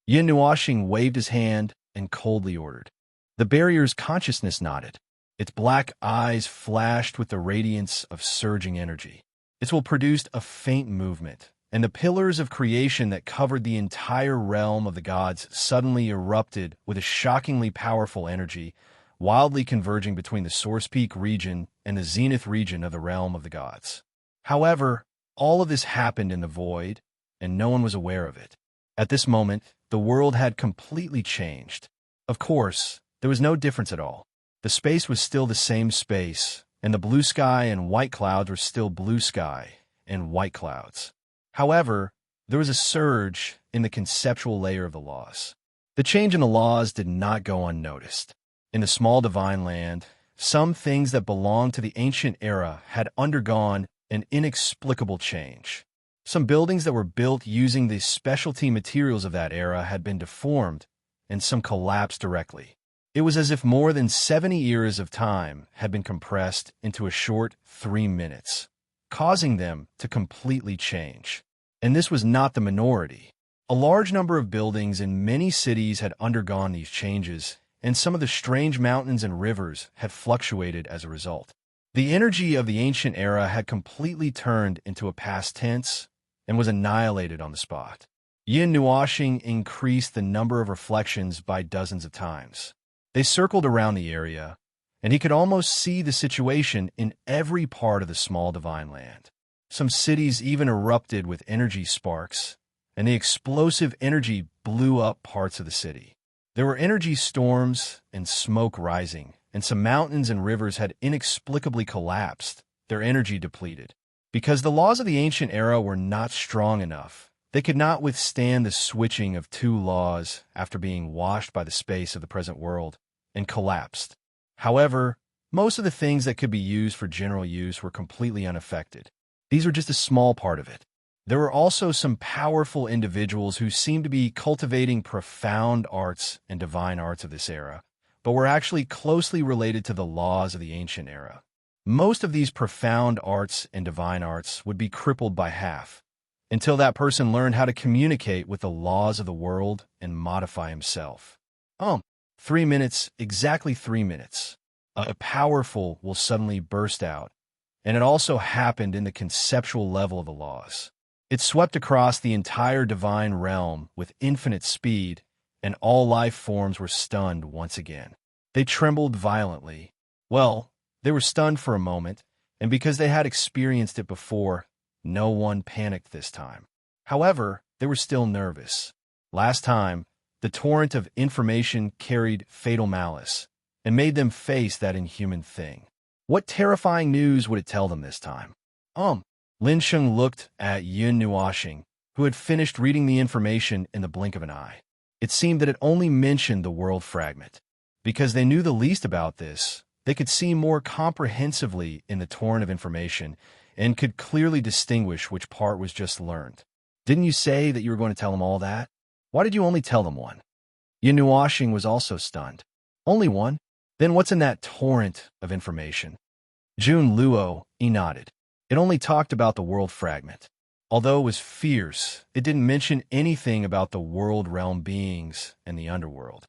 Yin Nuashing waved his hand and coldly ordered. The barrier's consciousness nodded. Its black eyes flashed with the radiance of surging energy. It will produce a faint movement, and the pillars of creation that covered the entire realm of the gods suddenly erupted with a shockingly powerful energy, wildly converging between the Source Peak region and the Zenith region of the realm of the gods. However, all of this happened in the void, and no one was aware of it. At this moment, the world had completely changed. Of course, there was no difference at all. The space was still the same space, and the blue sky and white clouds were still blue sky and white clouds. However, there was a surge in the conceptual layer of the laws. The change in the laws did not go unnoticed. In the small divine land, some things that belonged to the ancient era had undergone an inexplicable change. Some buildings that were built using the specialty materials of that era had been deformed, and some collapsed directly. It was as if more than 70 years of time had been compressed into a short 3 minutes, causing them to completely change. And this was not the minority. A large number of buildings in many cities had undergone these changes, and some of the strange mountains and rivers had fluctuated as a result. The energy of the ancient era had completely turned into a past tense and was annihilated on the spot. Yin Nuashing increased the number of reflections by dozens of times. They circled around the area, and he could almost see the situation in every part of the small divine land. Some cities even erupted with energy sparks, and the explosive energy blew up parts of the city. There were energy storms and smoke rising, and some mountains and rivers had inexplicably collapsed, their energy depleted. Because the laws of the ancient era were not strong enough, they could not withstand the switching of two laws after being washed by the space of the present world and collapsed. However, most of the things that could be used for general use were completely unaffected. These were just a small part of it. There were also some powerful individuals who seemed to be cultivating profound arts and divine arts of this era, but were actually closely related to the laws of the ancient era. Most of these profound arts and divine arts would be crippled by half, until that person learned how to communicate with the laws of the world and modify himself. 3 minutes, exactly 3 minutes. A powerful will suddenly burst out, and it also happened in the conceptual level of the laws. It swept across the entire divine realm with infinite speed, and all life forms were stunned once again. They trembled violently. Well, they were stunned for a moment, and because they had experienced it before, no one panicked this time. However, they were still nervous. Last time, the torrent of information carried fatal malice and made them face that inhuman thing. What terrifying news would it tell them this time? Lin Sheng looked at Yin Nuashing, who had finished reading the information in the blink of an eye. It seemed that it only mentioned the world fragment. Because they knew the least about this, they could see more comprehensively in the torrent of information and could clearly distinguish which part was just learned. Didn't you say that you were going to tell them all that? Why did you only tell them one? Yin Nuashing was also stunned. Only one? Then what's in that torrent of information? Jun Luo nodded. It only talked about the world fragment. Although it was fierce, it didn't mention anything about the world realm beings and the underworld.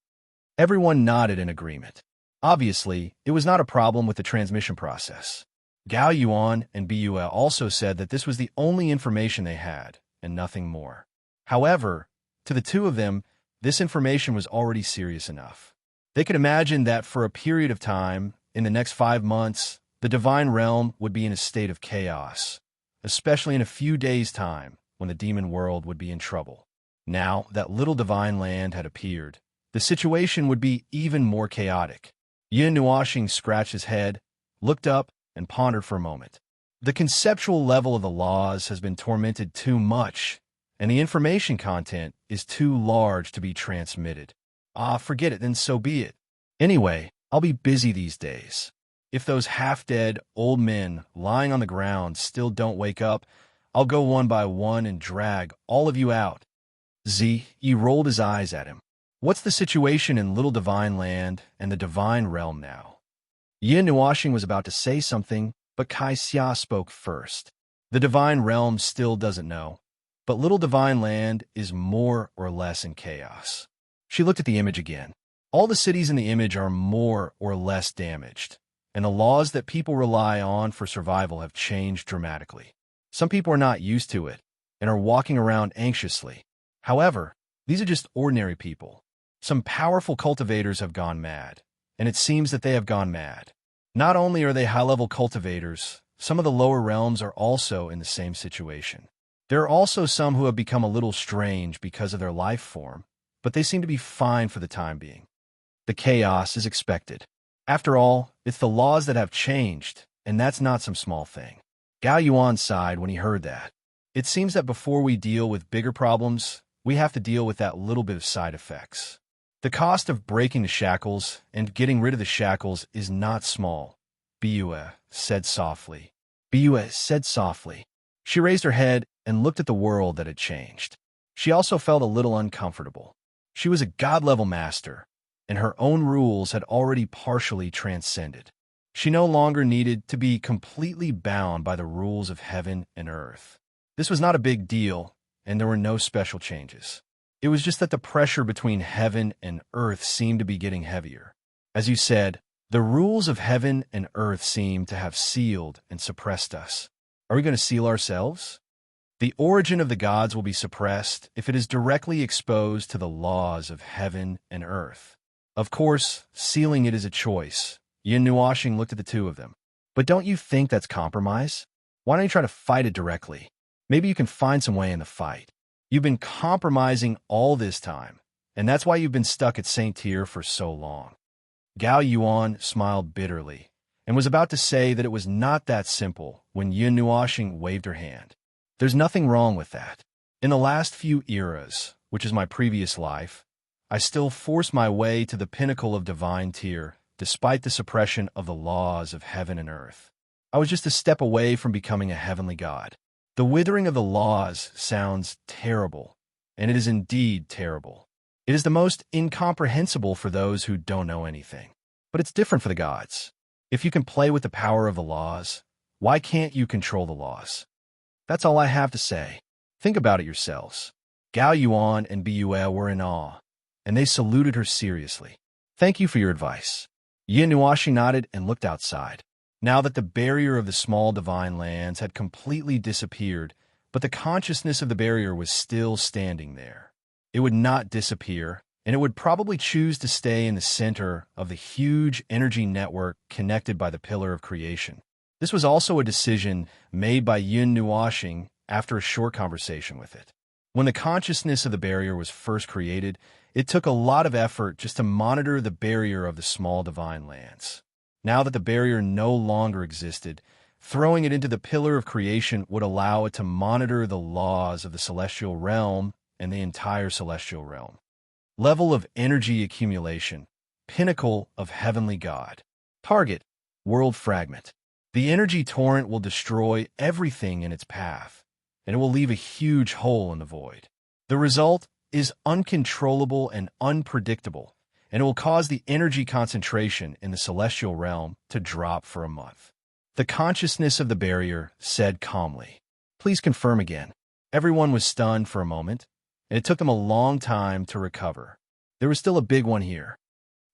Everyone nodded in agreement. Obviously, it was not a problem with the transmission process. Gao Yuan and Bua also said that this was the only information they had, and nothing more. However, to the two of them, this information was already serious enough. They could imagine that for a period of time, in the next 5 months, the divine realm would be in a state of chaos, especially in a few days' time when the demon world would be in trouble. Now that little divine land had appeared, the situation would be even more chaotic. Yin Nuashing scratched his head, looked up, and pondered for a moment. The conceptual level of the laws has been tormented too much, and the information content is too large to be transmitted. Forget it, then so be it. Anyway, I'll be busy these days. If those half-dead old men lying on the ground still don't wake up, I'll go one by one and drag all of you out. Yi rolled his eyes at him. What's the situation in Little Divine Land and the Divine Realm now? Yin Nuashing was about to say something, but Kai Xia spoke first. The Divine Realm still doesn't know, but Little Divine Land is more or less in chaos. She looked at the image again. All the cities in the image are more or less damaged, and the laws that people rely on for survival have changed dramatically. Some people are not used to it and are walking around anxiously. However, these are just ordinary people. Some powerful cultivators have gone mad, and it seems that they have gone mad. Not only are they high-level cultivators, some of the lower realms are also in the same situation. There are also some who have become a little strange because of their life form, but they seem to be fine for the time being. The chaos is expected. After all, it's the laws that have changed, and that's not some small thing. Gao Yuan sighed when he heard that. It seems that before we deal with bigger problems, we have to deal with that little bit of side effects. The cost of breaking the shackles and getting rid of the shackles is not small, Biyue said softly. Biyue said softly. She raised her head and looked at the world that had changed. She also felt a little uncomfortable. She was a god-level master, and her own rules had already partially transcended. She no longer needed to be completely bound by the rules of heaven and earth. This was not a big deal, and there were no special changes. It was just that the pressure between heaven and earth seemed to be getting heavier. As you said, the rules of heaven and earth seem to have sealed and suppressed us. Are we going to seal ourselves? The origin of the gods will be suppressed if it is directly exposed to the laws of heaven and earth. Of course, sealing it is a choice. Yin Nuashing looked at the two of them. But don't you think that's compromise? Why don't you try to fight it directly? Maybe you can find some way in the fight. You've been compromising all this time, and that's why you've been stuck at Saint Tyr for so long. Gao Yuan smiled bitterly and was about to say that it was not that simple when Yin Nuashing waved her hand. There's nothing wrong with that. In the last few eras, which is my previous life, I still forced my way to the pinnacle of Divine Tyr, despite the suppression of the laws of heaven and earth. I was just a step away from becoming a heavenly god. The withering of the laws sounds terrible, and it is indeed terrible. It is the most incomprehensible for those who don't know anything. But it's different for the gods. If you can play with the power of the laws, why can't you control the laws? That's all I have to say. Think about it yourselves. Gao Yuan and Biyue were in awe, and they saluted her seriously. Thank you for your advice. Yin Nuashi nodded and looked outside. Now that the barrier of the small divine lands had completely disappeared, but the consciousness of the barrier was still standing there. It would not disappear, and it would probably choose to stay in the center of the huge energy network connected by the Pillar of Creation. This was also a decision made by Yin Nuashing after a short conversation with it. When the consciousness of the barrier was first created, it took a lot of effort just to monitor the barrier of the small divine lands. Now that the barrier no longer existed, throwing it into the Pillar of Creation would allow it to monitor the laws of the celestial realm and the entire celestial realm. Level of energy accumulation, pinnacle of heavenly god. Target, world fragment. The energy torrent will destroy everything in its path, and it will leave a huge hole in the void. The result is uncontrollable and unpredictable, and it will cause the energy concentration in the celestial realm to drop for a month. The consciousness of the barrier said calmly, "Please confirm again." Everyone was stunned for a moment, and it took them a long time to recover. There was still a big one here.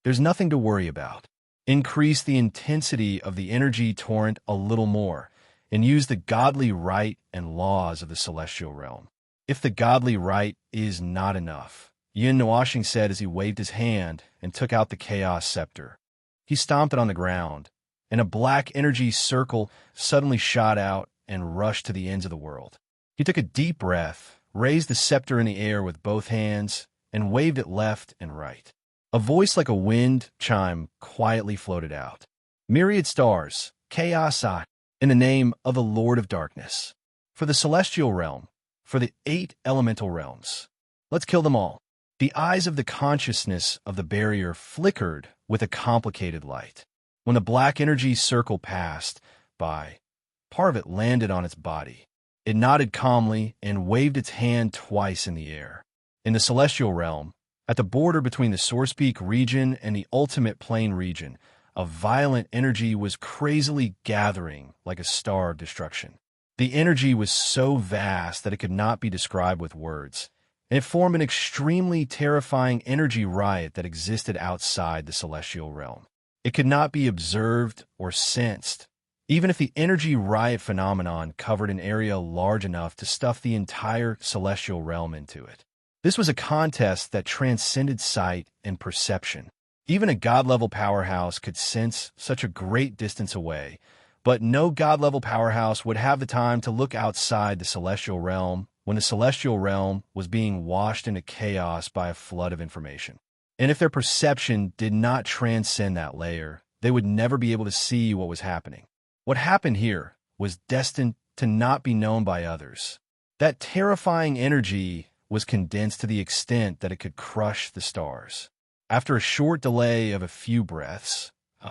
There's nothing to worry about. Increase the intensity of the energy torrent a little more, and use the godly right and laws of the celestial realm. If the godly right is not enough, Yin Nuashing said as he waved his hand and took out the Chaos Scepter. He stomped it on the ground, and a black energy circle suddenly shot out and rushed to the ends of the world. He took a deep breath, raised the scepter in the air with both hands, and waved it left and right. A voice like a wind chime quietly floated out. "Myriad stars, chaos in the name of the Lord of Darkness. For the celestial realm, for the 8 elemental realms. Let's kill them all." The eyes of the consciousness of the barrier flickered with a complicated light. When the black energy circle passed by, part of it landed on its body. It nodded calmly and waved its hand twice in the air. In the celestial realm, At the border between the Source Peak region and the Ultimate Plane region, a violent energy was crazily gathering like a star of destruction. The energy was so vast that it could not be described with words, and it formed an extremely terrifying energy riot that existed outside the celestial realm. It could not be observed or sensed, even if the energy riot phenomenon covered an area large enough to stuff the entire celestial realm into it. This was a contest that transcended sight and perception. Even a god-level powerhouse could sense such a great distance away, but no god-level powerhouse would have the time to look outside the celestial realm when the celestial realm was being washed into chaos by a flood of information. And if their perception did not transcend that layer, they would never be able to see what was happening. What happened here was destined to not be known by others. That terrifying energy was condensed to the extent that it could crush the stars. After a short delay of a few breaths,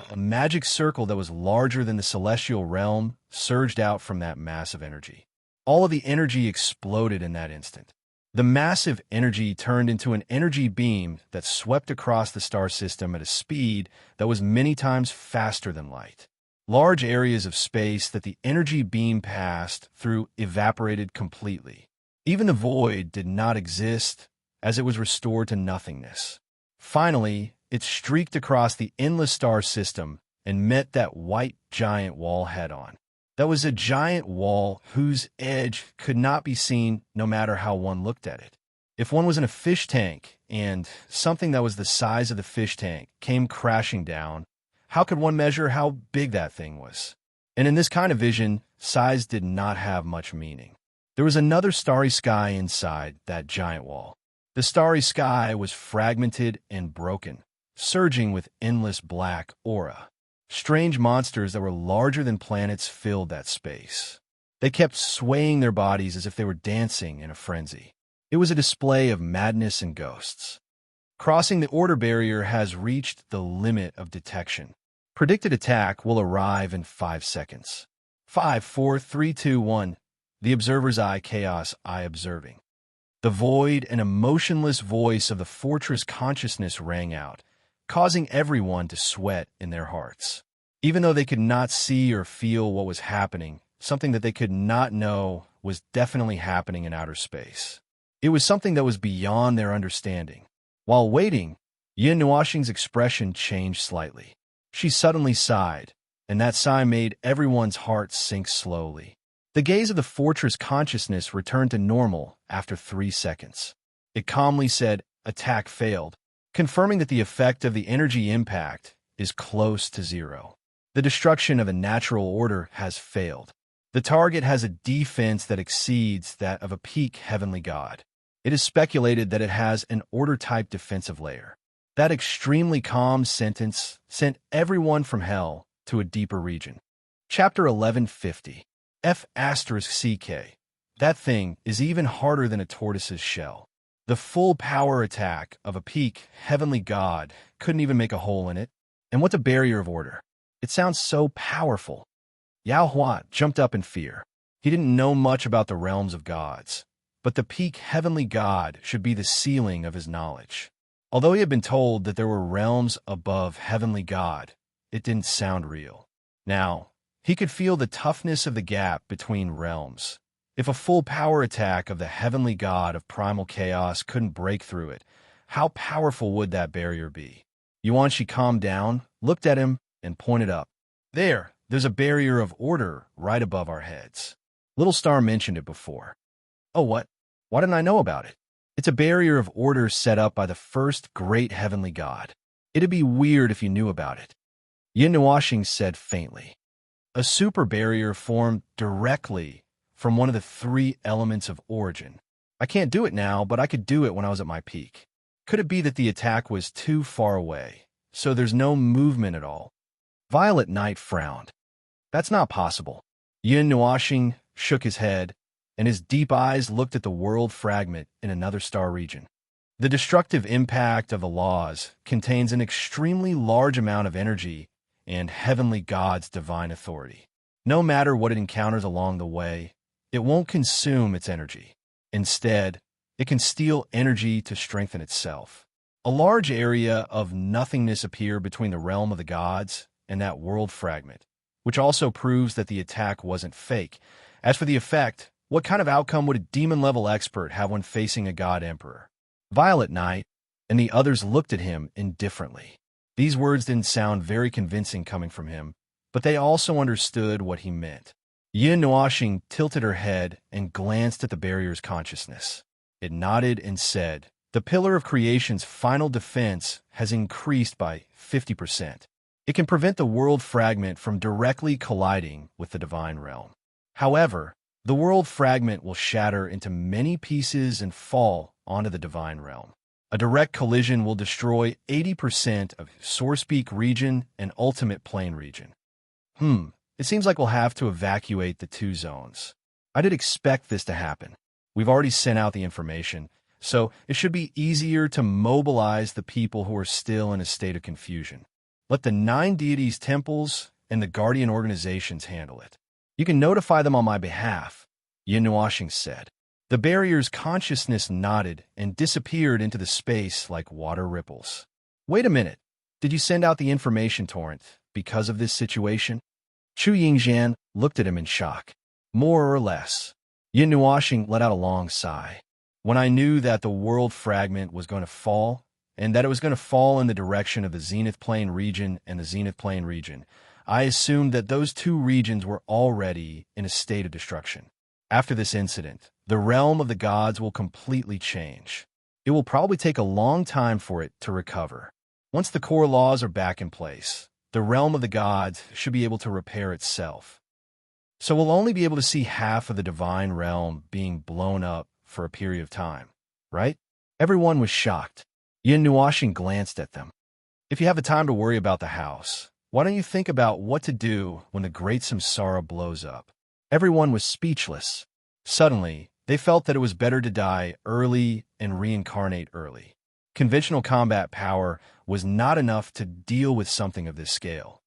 a magic circle that was larger than the celestial realm surged out from that mass of energy. All of the energy exploded in that instant. The massive energy turned into an energy beam that swept across the star system at a speed that was many times faster than light. Large areas of space that the energy beam passed through evaporated completely. Even the void did not exist, as it was restored to nothingness. Finally, it streaked across the endless star system and met that white giant wall head-on. That was a giant wall whose edge could not be seen no matter how one looked at it. If one was in a fish tank and something that was the size of the fish tank came crashing down, how could one measure how big that thing was? And in this kind of vision, size did not have much meaning. There was another starry sky inside that giant wall. The starry sky was fragmented and broken, surging with endless black aura. Strange monsters that were larger than planets filled that space. They kept swaying their bodies as if they were dancing in a frenzy. It was a display of madness and ghosts. Crossing the order barrier has reached the limit of detection. Predicted attack will arrive in 5 seconds. 5, 4, 3, 2, 1. The observer's eye, chaos, eye observing. The void and emotionless voice of the fortress consciousness rang out, causing everyone to sweat in their hearts. Even though they could not see or feel what was happening, something that they could not know was definitely happening in outer space. It was something that was beyond their understanding. While waiting, Yin Nuoxing's expression changed slightly. She suddenly sighed, and that sigh made everyone's heart sink slowly. The gaze of the fortress consciousness returned to normal after 3 seconds. It calmly said, "Attack failed," confirming that the effect of the energy impact is close to zero. The destruction of a natural order has failed. The target has a defense that exceeds that of a peak heavenly god. It is speculated that it has an order-type defensive layer. That extremely calm sentence sent everyone from hell to a deeper region. Chapter 1150. F***CK. That thing is even harder than a tortoise's shell. The full power attack of a peak heavenly god couldn't even make a hole in it. And what's a barrier of order? It sounds so powerful. Yao Hua jumped up in fear. He didn't know much about the realms of gods, but the peak heavenly god should be the ceiling of his knowledge. Although he had been told that there were realms above heavenly god, it didn't sound real. Now, he could feel the toughness of the gap between realms. If a full power attack of the heavenly god of primal chaos couldn't break through it, how powerful would that barrier be? Yuanshi calmed down, looked at him, and pointed up. There's a barrier of order right above our heads. Little Star mentioned it before. Oh, what? Why didn't I know about it? It's a barrier of order set up by the first great heavenly god. It'd be weird if you knew about it. Yin Nuoxing said faintly. A super barrier formed directly from one of the 3 elements of origin. I can't do it now, but I could do it when I was at my peak. Could it be that the attack was too far away, so there's no movement at all? Violet Knight frowned. That's not possible. Yin Nuoxing shook his head, and his deep eyes looked at the world fragment in another star region. The destructive impact of the laws contains an extremely large amount of energy and heavenly god's divine authority. No matter what it encounters along the way, it won't consume its energy. Instead, it can steal energy to strengthen itself. A large area of nothingness appeared between the realm of the gods and that world fragment, which also proves that the attack wasn't fake. As for the effect, what kind of outcome would a demon-level expert have when facing a god emperor? Violet Knight and the others looked at him indifferently. These words didn't sound very convincing coming from him, but they also understood what he meant. Yin Nuoxing tilted her head and glanced at the barrier's consciousness. It nodded and said, "The Pillar of Creation's final defense has increased by 50%. It can prevent the world fragment from directly colliding with the divine realm. However, the world fragment will shatter into many pieces and fall onto the divine realm. A direct collision will destroy 80% of Source Peak region and Ultimate Plane region. It seems like we'll have to evacuate the two zones. I did expect this to happen. We've already sent out the information, so it should be easier to mobilize the people who are still in a state of confusion. Let the 9 deities' temples and the guardian organizations handle it. You can notify them on my behalf," Yin Nuoxing said. The barrier's consciousness nodded and disappeared into the space like water ripples. "Wait a minute. Did you send out the information torrent because of this situation?" Chu Yingxian looked at him in shock. "More or less." Yin Nuoxing let out a long sigh. "When I knew that the world fragment was going to fall, and that it was going to fall in the direction of the Zenith Plane region and the Zenith Plane region, I assumed that those two regions were already in a state of destruction. After this incident, the realm of the gods will completely change. It will probably take a long time for it to recover. Once the core laws are back in place, the realm of the gods should be able to repair itself. So we'll only be able to see half of the divine realm being blown up for a period of time, right?" Everyone was shocked. Yin Nuoxing glanced at them. "If you have the time to worry about the house, why don't you think about what to do when the great samsara blows up?" Everyone was speechless. Suddenly, they felt that it was better to die early and reincarnate early. Conventional combat power was not enough to deal with something of this scale.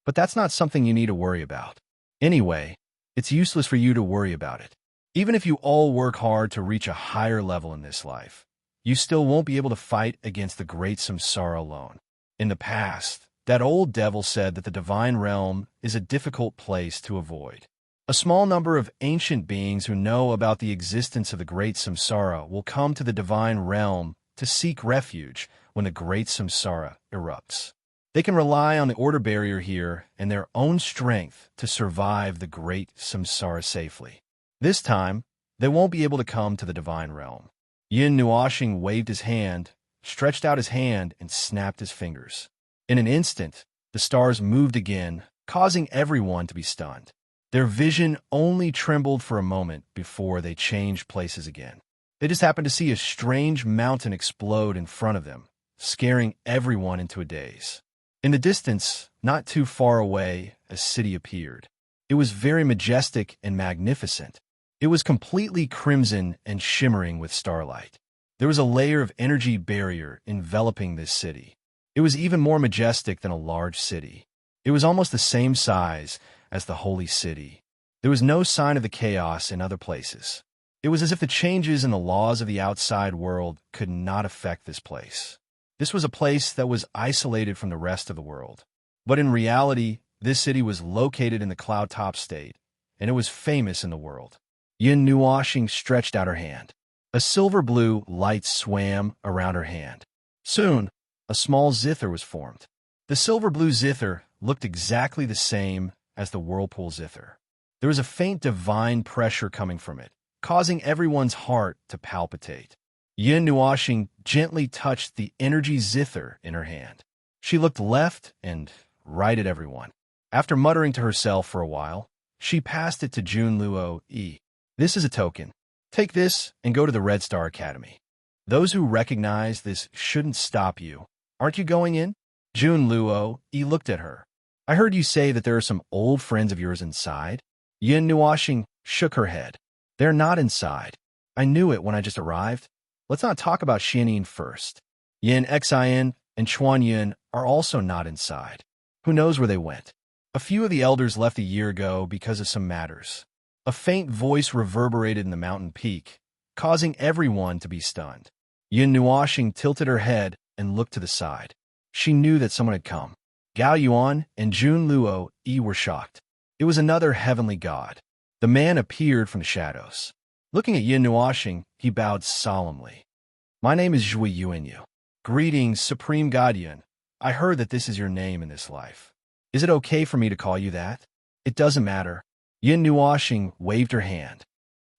But that's not something you need to worry about. Anyway, it's useless for you to worry about it. Even if you all work hard to reach a higher level in this life, you still won't be able to fight against the great samsara alone. In the past, that old devil said that the divine realm is a difficult place to avoid. A small number of ancient beings who know about the existence of the great samsara will come to the divine realm to seek refuge when the great samsara erupts. They can rely on the order barrier here and their own strength to survive the great samsara safely. This time, they won't be able to come to the divine realm. Yin Nuoxing waved his hand, stretched out his hand, and snapped his fingers. In an instant, the stars moved again, causing everyone to be stunned. Their vision only trembled for a moment before they changed places again. They just happened to see a strange mountain explode in front of them, scaring everyone into a daze. In the distance, not too far away, a city appeared. It was very majestic and magnificent. It was completely crimson and shimmering with starlight. There was a layer of energy barrier enveloping this city. It was even more majestic than a large city. It was almost the same size as the holy city. There was no sign of the chaos in other places. It was as if the changes in the laws of the outside world could not affect this place. This was a place that was isolated from the rest of the world. But in reality, this city was located in the cloud-top state, and it was famous in the world. Yin Nuoxing stretched out her hand. A silver-blue light swam around her hand. Soon, a small zither was formed. The silver-blue zither looked exactly the same as the whirlpool zither. There was a faint divine pressure coming from it, causing everyone's heart to palpitate. Yin Nuoxing gently touched the energy zither in her hand. She looked left and right at everyone. After muttering to herself for a while, she passed it to Jun Luo Yi. "This is a token. Take this and go to the Red Star Academy. Those who recognize this shouldn't stop you. Aren't you going in?" Jun Luo Yi looked at her. "I heard you say that there are some old friends of yours inside." Yin Nuoxing shook her head. "They're not inside. I knew it when I just arrived. Let's not talk about Xianyin first. Yin Xian and Chuan Yun are also not inside. Who knows where they went? A few of the elders left a year ago because of some matters." A faint voice reverberated in the mountain peak, causing everyone to be stunned. Yin Nuoxing tilted her head, and looked to the side. She knew that someone had come. Gao Yuan and Jun Luo Yi were shocked. It was another heavenly god. The man appeared from the shadows. Looking at Yin Nuoxing, he bowed solemnly. My name is Zhui Yuanyu. Greetings, Supreme God Yin. I heard that this is your name in this life. Is it okay for me to call you that? It doesn't matter. Yin Nuoxing waved her hand.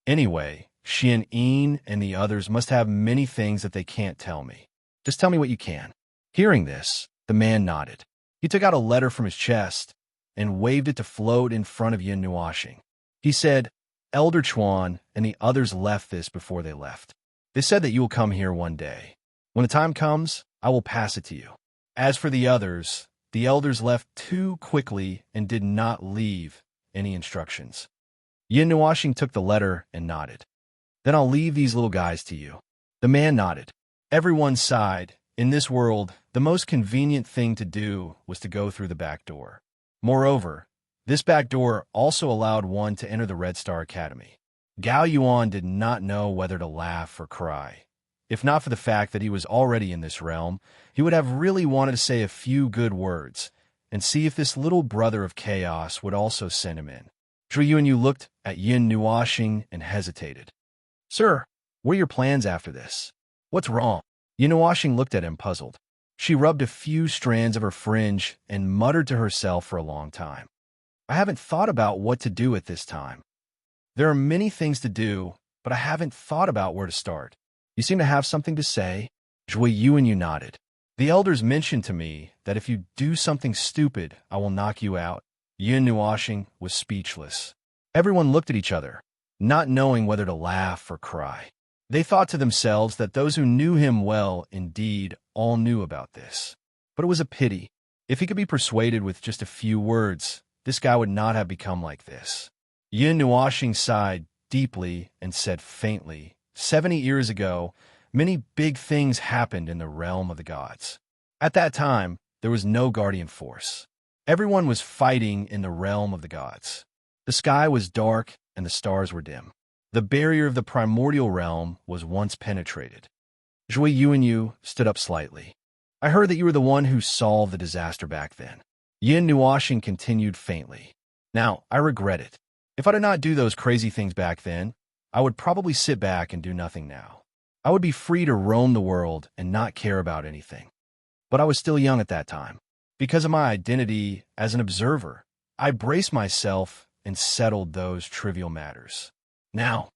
Anyway, Xian Yin and the others must have many things that they can't tell me. Just tell me what you can. Hearing this, the man nodded. He took out a letter from his chest and waved it to float in front of Yin Nuoxing. He said, Elder Chuan and the others left this before they left. They said that you will come here one day. When the time comes, I will pass it to you. As for the others, the elders left too quickly and did not leave any instructions. Yin Nuoxing took the letter and nodded. Then I'll leave these little guys to you. The man nodded. Everyone sighed. In this world, the most convenient thing to do was to go through the back door. Moreover, this back door also allowed one to enter the Red Star Academy. Gao Yuan did not know whether to laugh or cry. If not for the fact that he was already in this realm, he would have really wanted to say a few good words and see if this little brother of chaos would also send him in. Zhui Yuanyu looked at Yin Nuoxing and hesitated. Sir, what are your plans after this? What's wrong? Yin Nuoxing looked at him puzzled. She rubbed a few strands of her fringe and muttered to herself for a long time. I haven't thought about what to do at this time. There are many things to do, but I haven't thought about where to start. You seem to have something to say. Zhui Yuanyu nodded. The elders mentioned to me that if you do something stupid, I will knock you out. Yin Nuoxing was speechless. Everyone looked at each other, not knowing whether to laugh or cry. They thought to themselves that those who knew him well indeed all knew about this. But it was a pity. If he could be persuaded with just a few words, this guy would not have become like this. Yin Nuoxing sighed deeply and said faintly, 70 years ago, many big things happened in the realm of the gods. At that time, there was no guardian force. Everyone was fighting in the realm of the gods. The sky was dark and the stars were dim. The barrier of the primordial realm was once penetrated. Zhui Yuanyu stood up slightly. I heard that you were the one who solved the disaster back then. Yin Nuoxing continued faintly. Now, I regret it. If I did not do those crazy things back then, I would probably sit back and do nothing now. I would be free to roam the world and not care about anything. But I was still young at that time. Because of my identity as an observer, I braced myself and settled those trivial matters. Now,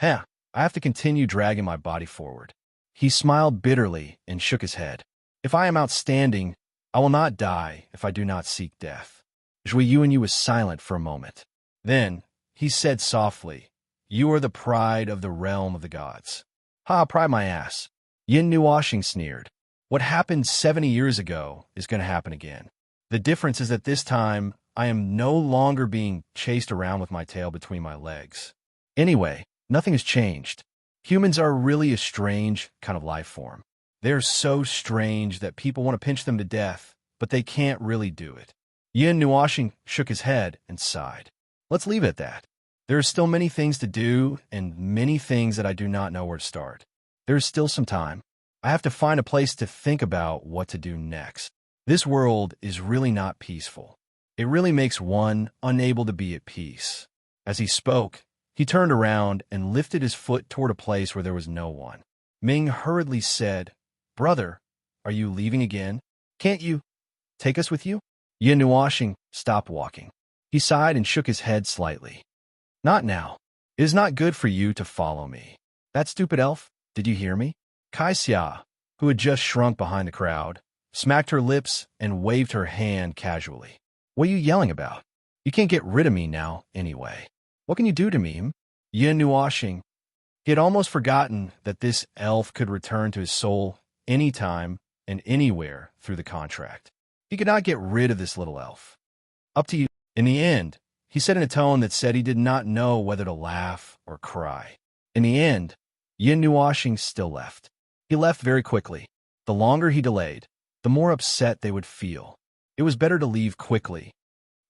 I have to continue dragging my body forward. He smiled bitterly and shook his head. If I am outstanding, I will not die if I do not seek death. Zhui Yuanyu was silent for a moment. Then, he said softly, You are the pride of the realm of the gods. Ha, pride my ass. Yin Nuoxing sneered. What happened 70 years ago is going to happen again. The difference is that this time, I am no longer being chased around with my tail between my legs. Anyway, nothing has changed. Humans are really a strange kind of life form. They're so strange that people want to pinch them to death, but they can't really do it. Yin Nuoxing shook his head and sighed. Let's leave it at that. There are still many things to do and many things that I do not know where to start. There is still some time. I have to find a place to think about what to do next. This world is really not peaceful. It really makes one unable to be at peace. As he spoke, he turned around and lifted his foot toward a place where there was no one. Ming hurriedly said, Brother, are you leaving again? Can't you take us with you? Yin Nuoxing stopped walking. He sighed and shook his head slightly. Not now. It is not good for you to follow me. That stupid elf, did you hear me? Kai Xia, who had just shrunk behind the crowd, smacked her lips and waved her hand casually. What are you yelling about? You can't get rid of me now, anyway. What can you do to me? Yin Nuoxing. He had almost forgotten that this elf could return to his soul anytime and anywhere through the contract. He could not get rid of this little elf. Up to you. In the end, he said in a tone that said he did not know whether to laugh or cry. In the end, Yin Nuoxing still left. He left very quickly. The longer he delayed, the more upset they would feel. It was better to leave quickly.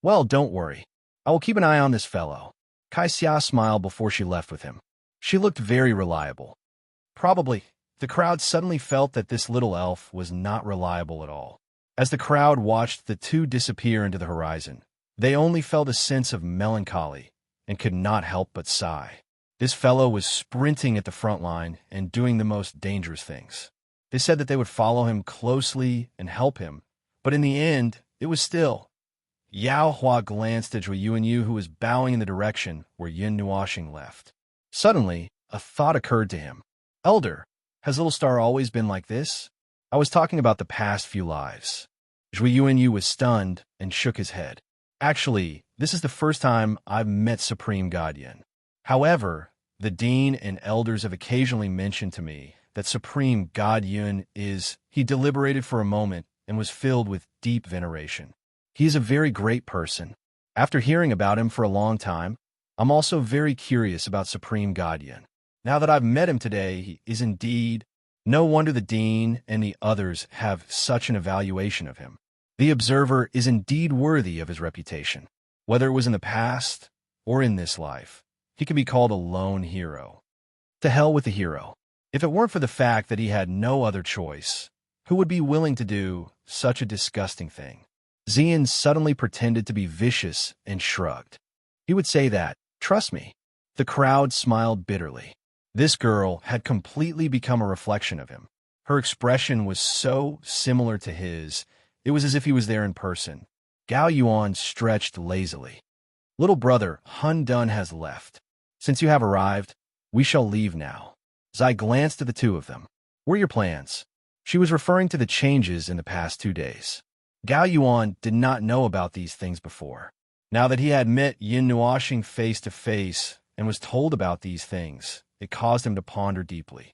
Well, don't worry. I will keep an eye on this fellow. Kai Xia smiled before she left with him. She looked very reliable. Probably, The crowd suddenly felt that this little elf was not reliable at all. As the crowd watched the two disappear into the horizon, they only felt a sense of melancholy and could not help but sigh. This fellow was sprinting at the front line and doing the most dangerous things. They said that they would follow him closely and help him, but in the end, it was still. Yao Hua glanced at Zhui Yuanyu, who was bowing in the direction where Yin Nuoxing left. Suddenly, a thought occurred to him. Elder, has Little Star always been like this? I was talking about the past few lives. Zhui Yuanyu was stunned and shook his head. Actually, this is the first time I've met Supreme God Yin. However, the Dean and elders have occasionally mentioned to me that Supreme God Yin is... He deliberated for a moment and was filled with deep veneration. He is a very great person. After hearing about him for a long time, I'm also very curious about Supreme God Yin. Now that I've met him today, he is indeed... No wonder the Dean and the others have such an evaluation of him. The observer is indeed worthy of his reputation. Whether it was in the past or in this life, he can be called a lone hero. To hell with the hero. If it weren't for the fact that he had no other choice, who would be willing to do such a disgusting thing? Xian suddenly pretended to be vicious and shrugged. He would say that, trust me. The crowd smiled bitterly. This girl had completely become a reflection of him. Her expression was so similar to his, it was as if he was there in person. Gao Yuan stretched lazily. Little brother, Hun Dun has left. Since you have arrived, we shall leave now. Zai glanced at the two of them. What are your plans? She was referring to the changes in the past 2 days. Gao Yuan did not know about these things before. Now that he had met Yin Nuoxing face to face and was told about these things, it caused him to ponder deeply.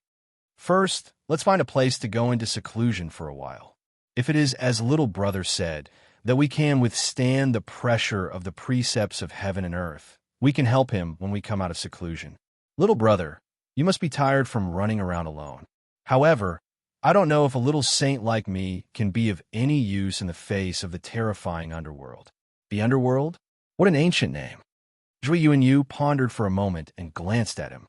First, let's find a place to go into seclusion for a while. If it is as little brother said, that we can withstand the pressure of the precepts of heaven and earth, we can help him when we come out of seclusion. Little brother, you must be tired from running around alone. However, I don't know if a little saint like me can be of any use in the face of the terrifying underworld. The underworld? What an ancient name. Zhui Yuanyu pondered for a moment and glanced at him.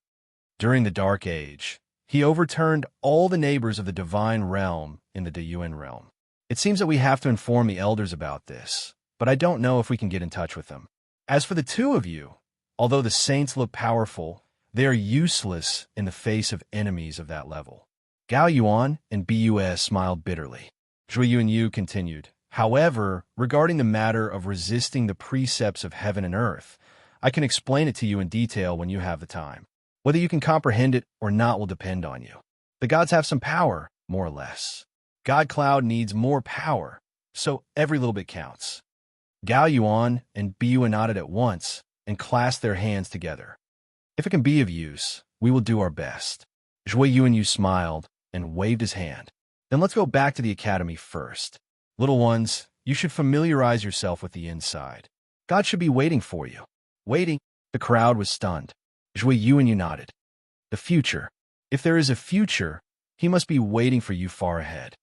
During the Dark Age, he overturned all the neighbors of the divine realm in the Deyuan realm. It seems that we have to inform the elders about this, but I don't know if we can get in touch with them. As for the two of you, although the saints look powerful, they are useless in the face of enemies of that level. Gao Yuan and BUS smiled bitterly. Zhui Yuanyu continued, however, regarding the matter of resisting the precepts of heaven and earth, I can explain it to you in detail when you have the time. Whether you can comprehend it or not will depend on you. The gods have some power, more or less. God Cloud needs more power, so every little bit counts. Gao Yuan and BU nodded at once and clasped their hands together. If it can be of use, we will do our best. Zhui Yuanyu smiled and waved his hand. Then let's go back to the academy first. Little ones, you should familiarize yourself with the inside. God should be waiting for you. Waiting? The crowd was stunned. Zhui Yuanyu nodded. The future. If there is a future, he must be waiting for you far ahead.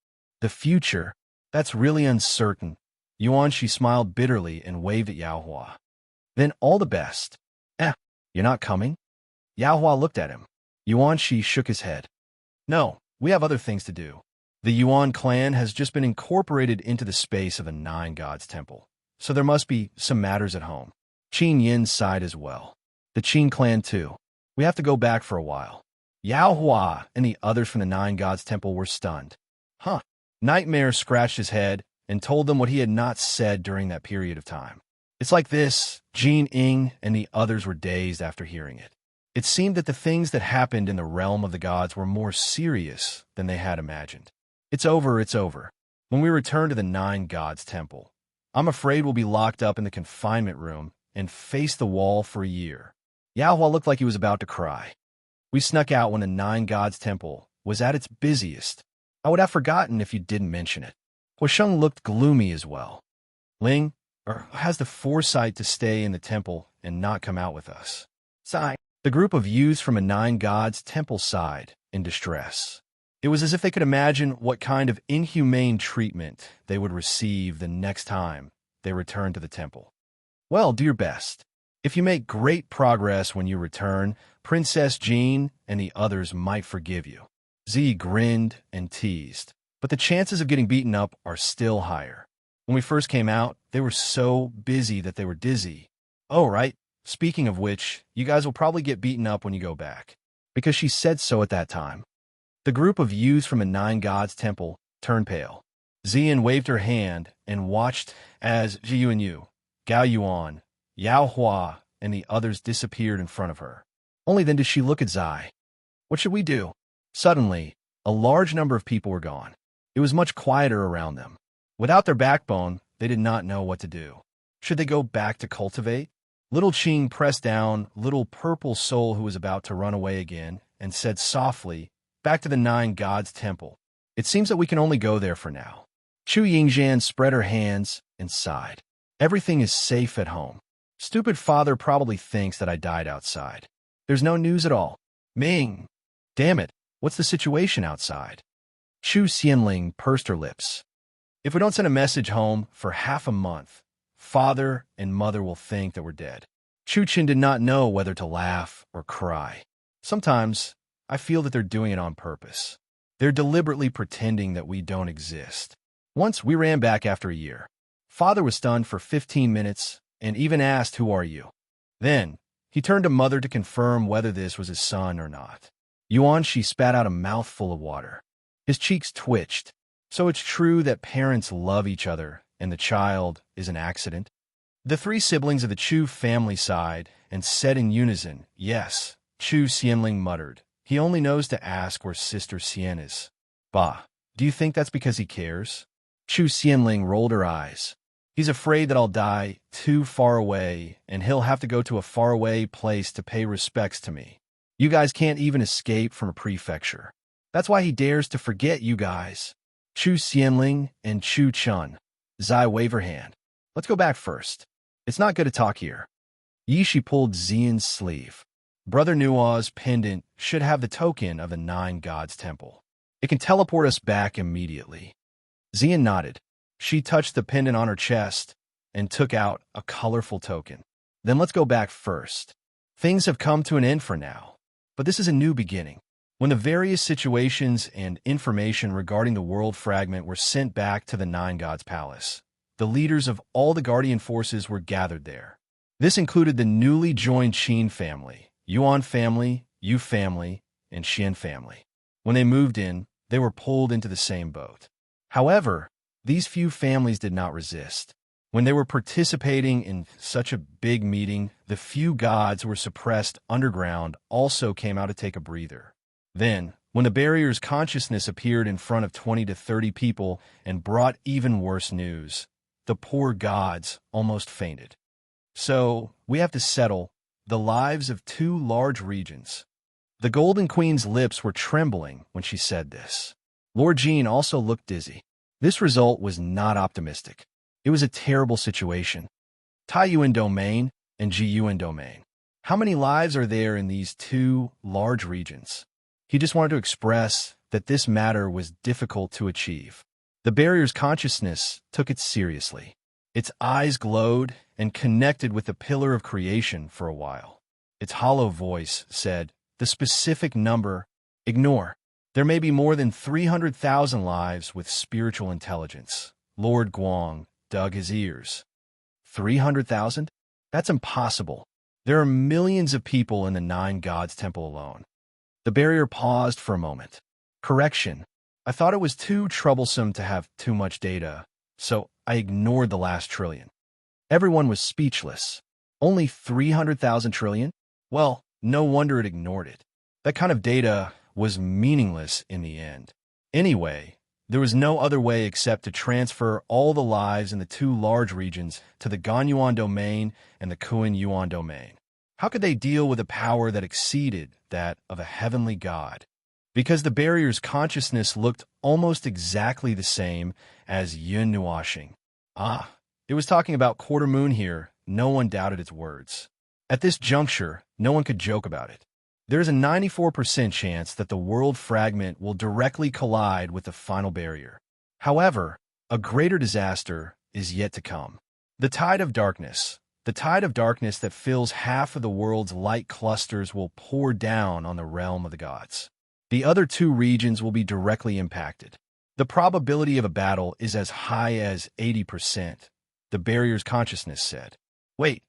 The future? That's really uncertain. Yuanxi smiled bitterly and waved at Yao Hua. Then all the best. You're not coming? Yao Hua looked at him. Yuanxi shook his head. No, we have other things to do. The Yuan clan has just been incorporated into the space of the Nine Gods Temple, so there must be some matters at home. Qin Yin sighed as well. The Qin clan too. We have to go back for a while. Yao Hua and the others from the Nine Gods Temple were stunned. Nightmare scratched his head and told them what he had not said during that period of time. It's like this. Jin Ing and the others were dazed after hearing it. It seemed that the things that happened in the realm of the gods were more serious than they had imagined. It's over, it's over. When we return to the Nine Gods Temple, I'm afraid we'll be locked up in the confinement room and face the wall for a year. Yao Hua looked like he was about to cry. We snuck out when the Nine Gods Temple was at its busiest. I would have forgotten if you didn't mention it. Huasheng looked gloomy as well. Ling has the foresight to stay in the temple and not come out with us. Sigh. The group of youths from a Nine Gods Temple sighed in distress. It was as if they could imagine what kind of inhumane treatment they would receive the next time they returned to the temple. Well, do your best. If you make great progress when you return, Princess Jean and the others might forgive you. Z grinned and teased, but the chances of getting beaten up are still higher. When we first came out, they were so busy that they were dizzy. Oh, right. Speaking of which, you guys will probably get beaten up when you go back. Because she said so at that time. The group of youths from a Nine Gods temple turned pale. Zian waved her hand and watched as Jiyu and Yu, Gao Yuan, Yao Hua, and the others disappeared in front of her. Only then did she look at Zai. What should we do? Suddenly, a large number of people were gone. It was much quieter around them. Without their backbone, they did not know what to do. Should they go back to cultivate? Little Qing pressed down little purple soul who was about to run away again and said softly, "Back to the Nine Gods temple. It seems that we can only go there for now." Chu Yingzhan spread her hands and sighed. Everything is safe at home. Stupid father probably thinks that I died outside. There's no news at all. Ming! Damn it, what's the situation outside? Chu Xianling pursed her lips. If we don't send a message home for half a month, father and mother will think that we're dead. Chu Qin did not know whether to laugh or cry. Sometimes, I feel that they're doing it on purpose. They're deliberately pretending that we don't exist. Once we ran back after a year. Father was stunned for 15 minutes and even asked, "Who are you?" Then, he turned to mother to confirm whether this was his son or not. Yuan Shi spat out a mouthful of water. His cheeks twitched. So it's true that parents love each other and the child is an accident? The three siblings of the Chu family sighed and said in unison, "Yes." Chu Xianling muttered. He only knows to ask where Sister Xian is. Bah, do you think that's because he cares? Chu Xianling rolled her eyes. He's afraid that I'll die too far away and he'll have to go to a faraway place to pay respects to me. You guys can't even escape from a prefecture. That's why he dares to forget you guys. Chu Xianling and Chu Chun. Zai waved her hand. Let's go back first. It's not good to talk here. Yishi pulled Xian's sleeve. Brother Nua's pendant should have the token of the Nine Gods temple. It can teleport us back immediately. Xian nodded. She touched the pendant on her chest and took out a colorful token. Then let's go back first. Things have come to an end for now, but this is a new beginning. When the various situations and information regarding the world fragment were sent back to the Nine Gods Palace, the leaders of all the Guardian forces were gathered there. This included the newly joined Qin family, Yuan family, Yu family, and Xian family. When they moved in, they were pulled into the same boat. However, these few families did not resist. When they were participating in such a big meeting, the few gods who were suppressed underground also came out to take a breather. Then, when the barrier's consciousness appeared in front of 20 to 30 people and brought even worse news, the poor gods almost fainted. So, we have to settle the lives of two large regions. The Golden Queen's lips were trembling when she said this. Lord Jean also looked dizzy. This result was not optimistic. It was a terrible situation. Taiyuan domain and Jiyuan domain. How many lives are there in these two large regions? He just wanted to express that this matter was difficult to achieve. The barrier's consciousness took it seriously. Its eyes glowed and connected with the pillar of creation for a while. Its hollow voice said, "The specific number, ignore. There may be more than 300,000 lives with spiritual intelligence." Lord Guang dug his ears. 300,000? That's impossible. There are millions of people in the Nine Gods Temple alone. The barrier paused for a moment. Correction. I thought it was too troublesome to have too much data, so I ignored the last trillion. Everyone was speechless. Only 300,000 trillion? Well, no wonder it ignored it. That kind of data was meaningless in the end. Anyway, there was no other way except to transfer all the lives in the two large regions to the Ganyuan domain and the Kuan Yuan domain. How could they deal with a power that exceeded that of a heavenly god? Because the barrier's consciousness looked almost exactly the same as Yun Nuashing. It was talking about quarter moon here. No one doubted its words. At this juncture, no one could joke about it. There is a 94% chance that the world fragment will directly collide with the final barrier. However, a greater disaster is yet to come. The tide of darkness. The tide of darkness that fills half of the world's light clusters will pour down on the realm of the gods. The other two regions will be directly impacted. The probability of a battle is as high as 80%, the barrier's consciousness said. Wait,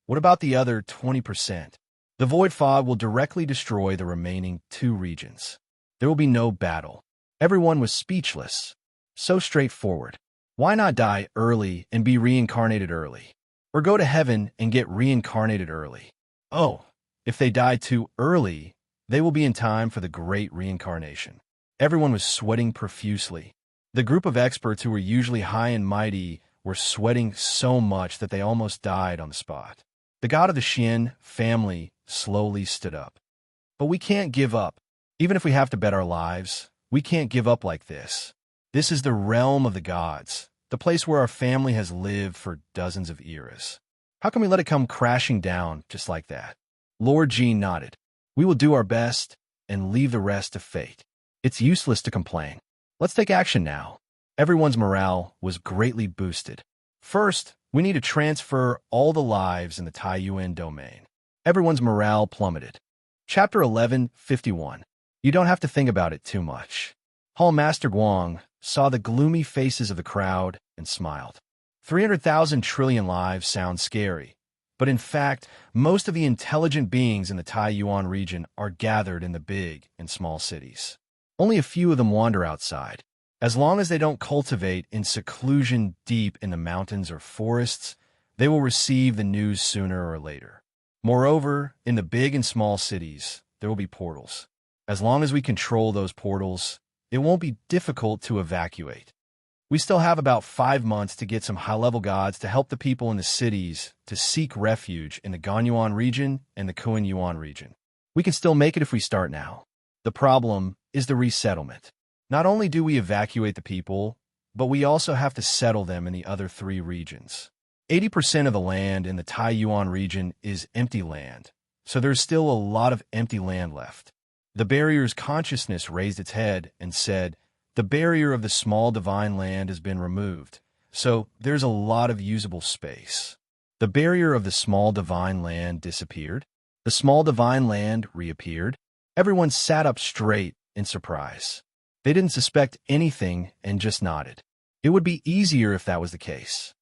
what about the other 20%? The void fog will directly destroy the remaining two regions. There will be no battle. Everyone was speechless. So straightforward. Why not die early and be reincarnated early? Or go to heaven and get reincarnated early? Oh, if they die too early, they will be in time for the great reincarnation. Everyone was sweating profusely. The group of experts who were usually high and mighty were sweating so much that they almost died on the spot. The god of the Xian family slowly stood up. But we can't give up. Even if we have to bet our lives, we can't give up like this. This is the realm of the gods, the place where our family has lived for dozens of eras. How can we let it come crashing down just like that? Lord Jean nodded. We will do our best and leave the rest to fate. It's useless to complain. Let's take action now. Everyone's morale was greatly boosted. First, we need to transfer all the lives in the Taiyuan domain. Everyone's morale plummeted. Chapter 11:51. You don't have to think about it too much. Hall Master Guang saw the gloomy faces of the crowd and smiled. 300,000 trillion lives sound scary, but in fact, most of the intelligent beings in the Taiyuan region are gathered in the big and small cities. Only a few of them wander outside. As long as they don't cultivate in seclusion deep in the mountains or forests, they will receive the news sooner or later. Moreover, in the big and small cities, there will be portals. As long as we control those portals, it won't be difficult to evacuate. We still have about 5 months to get some high-level gods to help the people in the cities to seek refuge in the Ganyuan region and the Kuan-Yuan region. We can still make it if we start now. The problem is the resettlement. Not only do we evacuate the people, but we also have to settle them in the other 3 regions. 80% of the land in the Taiyuan region is empty land, so there's still a lot of empty land left. The barrier's consciousness raised its head and said, the barrier of the small divine land has been removed, so there's a lot of usable space. The barrier of the small divine land disappeared. The small divine land reappeared. Everyone sat up straight in surprise. They didn't suspect anything and just nodded. It would be easier if that was the case.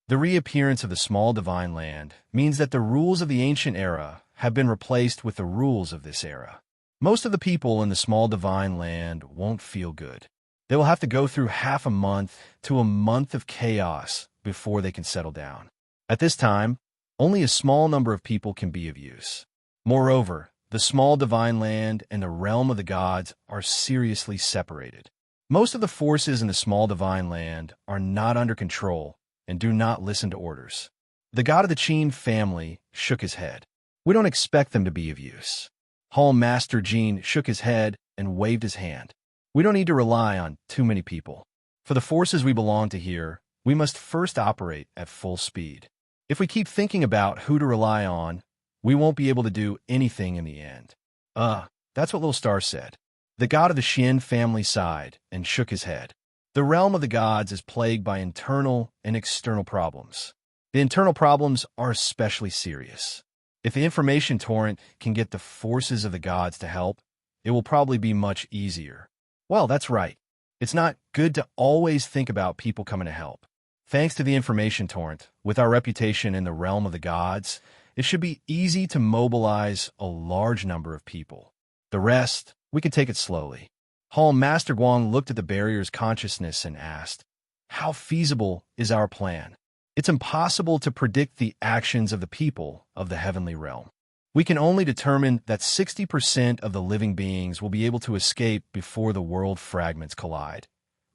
The reappearance of the small divine land means that the rules of the ancient era have been replaced with the rules of this era. Most of the people in the small divine land won't feel good. They will have to go through half a month to a month of chaos before they can settle down. At this time, only a small number of people can be of use. Moreover, the small divine land and the realm of the gods are seriously separated. Most of the forces in the small divine land are not under control and do not listen to orders. The god of the Qin family shook his head. We don't expect them to be of use. Hall Master Jean shook his head and waved his hand. We don't need to rely on too many people. For the forces we belong to here, we must first operate at full speed. If we keep thinking about who to rely on, we won't be able to do anything in the end. That's what Little Star said. The god of the Xian family sighed and shook his head. The realm of the gods is plagued by internal and external problems. The internal problems are especially serious. If the information torrent can get the forces of the gods to help, it will probably be much easier. Well, that's right. It's not good to always think about people coming to help. Thanks to the information torrent, with our reputation in the realm of the gods, it should be easy to mobilize a large number of people. The rest, we can take it slowly. Hall Master Guang looked at the barrier's consciousness and asked, how feasible is our plan? It's impossible to predict the actions of the people of the heavenly realm. We can only determine that 60% of the living beings will be able to escape before the world fragments collide.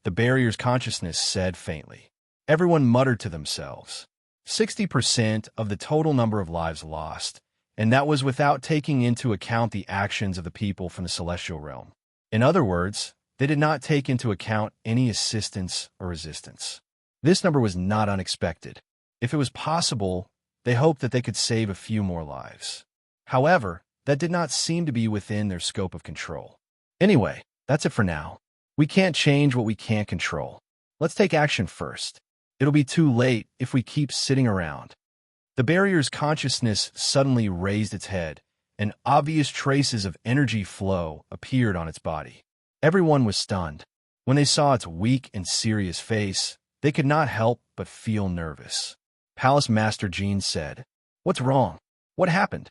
The barrier's consciousness said faintly. Everyone muttered to themselves. 60% of the total number of lives lost, and that was without taking into account the actions of the people from the celestial realm. In other words, they did not take into account any assistance or resistance. This number was not unexpected. If it was possible, they hoped that they could save a few more lives. However, that did not seem to be within their scope of control. Anyway, that's it for now. We can't change what we can't control. Let's take action first. It'll be too late if we keep sitting around. The barrier's consciousness suddenly raised its head and obvious traces of energy flow appeared on its body. Everyone was stunned. When they saw its weak and serious face, they could not help but feel nervous. Palace Master Jean said, "What's wrong? What happened?"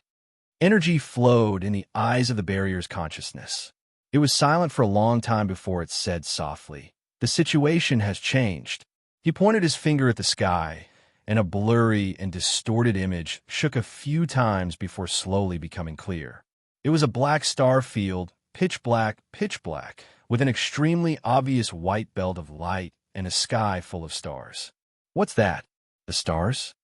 Energy flowed in the eyes of the barrier's consciousness. It was silent for a long time before it said softly, "The situation has changed." He pointed his finger at the sky, and a blurry and distorted image shook a few times before slowly becoming clear. It was a black star field, pitch black, with an extremely obvious white belt of light and a sky full of stars. "What's that? The stars?"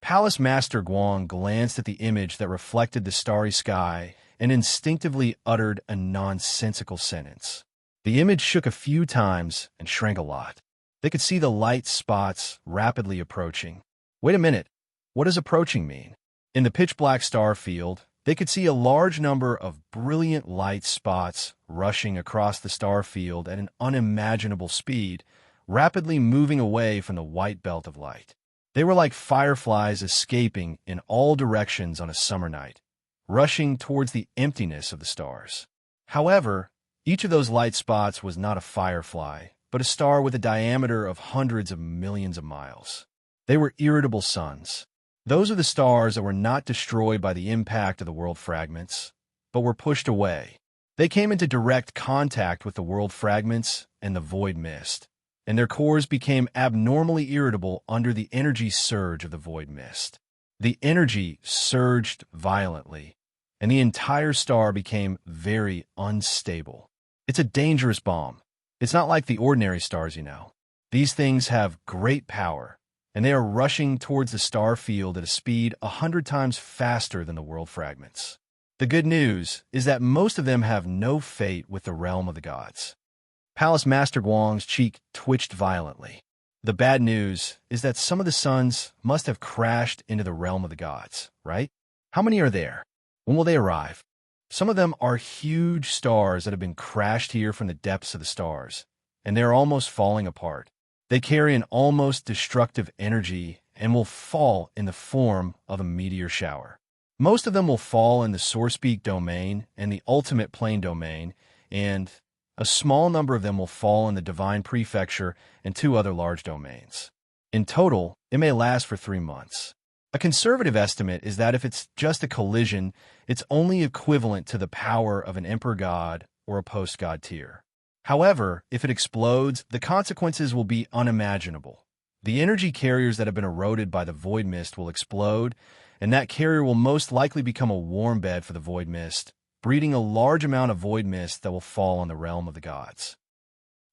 Palace Master Guang glanced at the image that reflected the starry sky and instinctively uttered a nonsensical sentence. The image shook a few times and shrank a lot. They could see the light spots rapidly approaching. Wait a minute, what does approaching mean? In the pitch-black star field, they could see a large number of brilliant light spots rushing across the star field at an unimaginable speed, rapidly moving away from the white belt of light. They were like fireflies escaping in all directions on a summer night, rushing towards the emptiness of the stars. However, each of those light spots was not a firefly, but a star with a diameter of hundreds of millions of miles. They were irritable suns. Those are the stars that were not destroyed by the impact of the world fragments, but were pushed away. They came into direct contact with the world fragments and the void mist, and their cores became abnormally irritable under the energy surge of the void mist. The energy surged violently, and the entire star became very unstable. It's a dangerous bomb. It's not like the ordinary stars, you know. These things have great power, and they are rushing towards the star field at a speed 100 times faster than the world fragments. The good news is that most of them have no fate with the realm of the gods. Palace Master Guang's cheek twitched violently. The bad news is that some of the suns must have crashed into the realm of the gods, right? How many are there? When will they arrive? Some of them are huge stars that have been crashed here from the depths of the stars, and they are almost falling apart. They carry an almost destructive energy and will fall in the form of a meteor shower. Most of them will fall in the Sourcepeak domain and the Ultimate Plane domain, and a small number of them will fall in the Divine Prefecture and 2 other large domains. In total, it may last for 3 months. A conservative estimate is that if it's just a collision, it's only equivalent to the power of an Emperor God or a Post-God tier. However, if it explodes, the consequences will be unimaginable. The energy carriers that have been eroded by the void mist will explode, and that carrier will most likely become a warm bed for the void mist, breeding a large amount of void mist that will fall on the realm of the gods.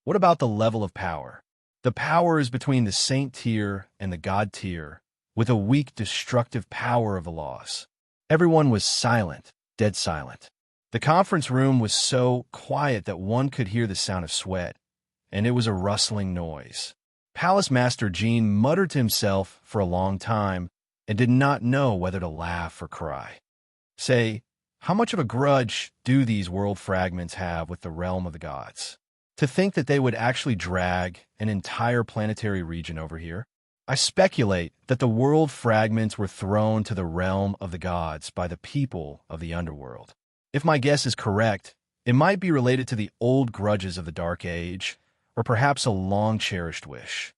What about the level of power? The power is between the saint tier and the god tier, with a weak destructive power of the laws. Everyone was silent, dead silent. The conference room was so quiet that one could hear the sound of sweat, and it was a rustling noise. Palace Master Jean muttered to himself for a long time and did not know whether to laugh or cry. Say, how much of a grudge do these world fragments have with the realm of the gods? To think that they would actually drag an entire planetary region over here? I speculate that the world fragments were thrown to the realm of the gods by the people of the underworld. If my guess is correct, it might be related to the old grudges of the Dark Age, or perhaps a long-cherished wish.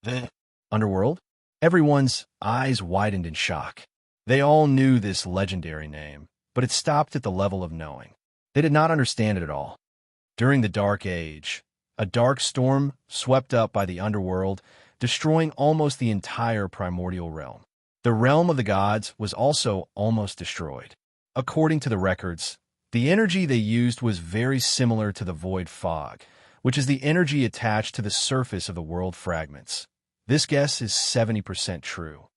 The underworld? Everyone's eyes widened in shock. They all knew this legendary name, but it stopped at the level of knowing. They did not understand it at all. During the Dark Age, a dark storm swept up by the underworld, destroying almost the entire primordial realm. The realm of the gods was also almost destroyed. According to the records, the energy they used was very similar to the void fog, which is the energy attached to the surface of the world fragments. This guess is 70% true.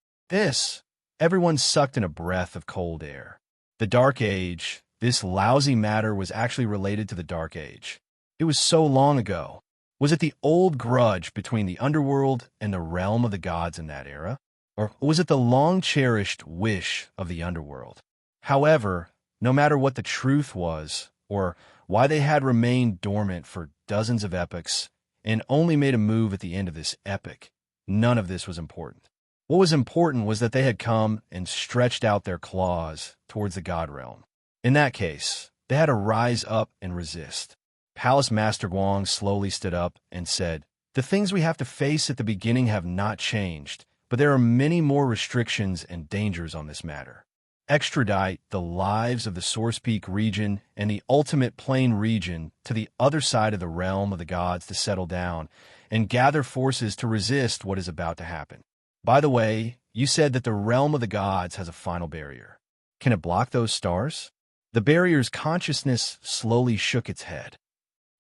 Everyone sucked in a breath of cold air. The Dark Age, this lousy matter was actually related to the Dark Age. It was so long ago. Was it the old grudge between the underworld and the realm of the gods in that era? Or was it the long-cherished wish of the underworld? However, no matter what the truth was, or why they had remained dormant for dozens of epochs and only made a move at the end of this epic, none of this was important. What was important was that they had come and stretched out their claws towards the god realm. In that case, they had to rise up and resist. Palace Master Guang slowly stood up and said, "The things we have to face at the beginning have not changed, but there are many more restrictions and dangers on this matter. Extradite the lives of the Source Peak region and the Ultimate Plane region to the other side of the realm of the gods to settle down and gather forces to resist what is about to happen. By the way, you said that the realm of the gods has a final barrier. Can it block those stars?" The barrier's consciousness slowly shook its head.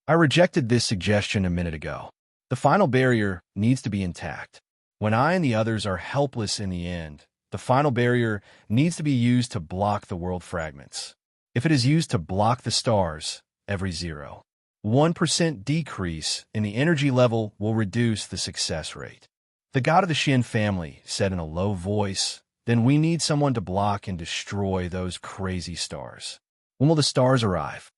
"I rejected this suggestion a minute ago. The final barrier needs to be intact. When I and the others are helpless in the end, the final barrier needs to be used to block the world fragments. If it is used to block the stars, every 0.1% decrease in the energy level will reduce the success rate." The god of the Xin family said in a low voice, "Then we need someone to block and destroy those crazy stars. When will the stars arrive?"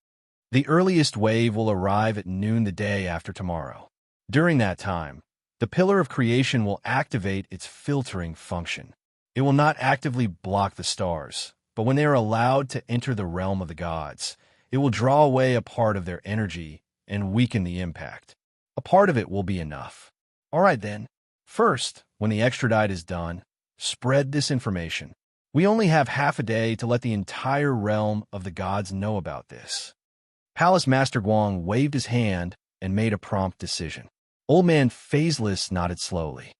"The earliest wave will arrive at noon the day after tomorrow. During that time, the Pillar of Creation will activate its filtering function. It will not actively block the stars, but when they are allowed to enter the realm of the gods, it will draw away a part of their energy and weaken the impact. A part of it will be enough. All right then. First, when the extradite is done, spread this information. We only have half a day to let the entire realm of the gods know about this." Palace Master Guang waved his hand and made a prompt decision. Old Man Phaseless nodded slowly.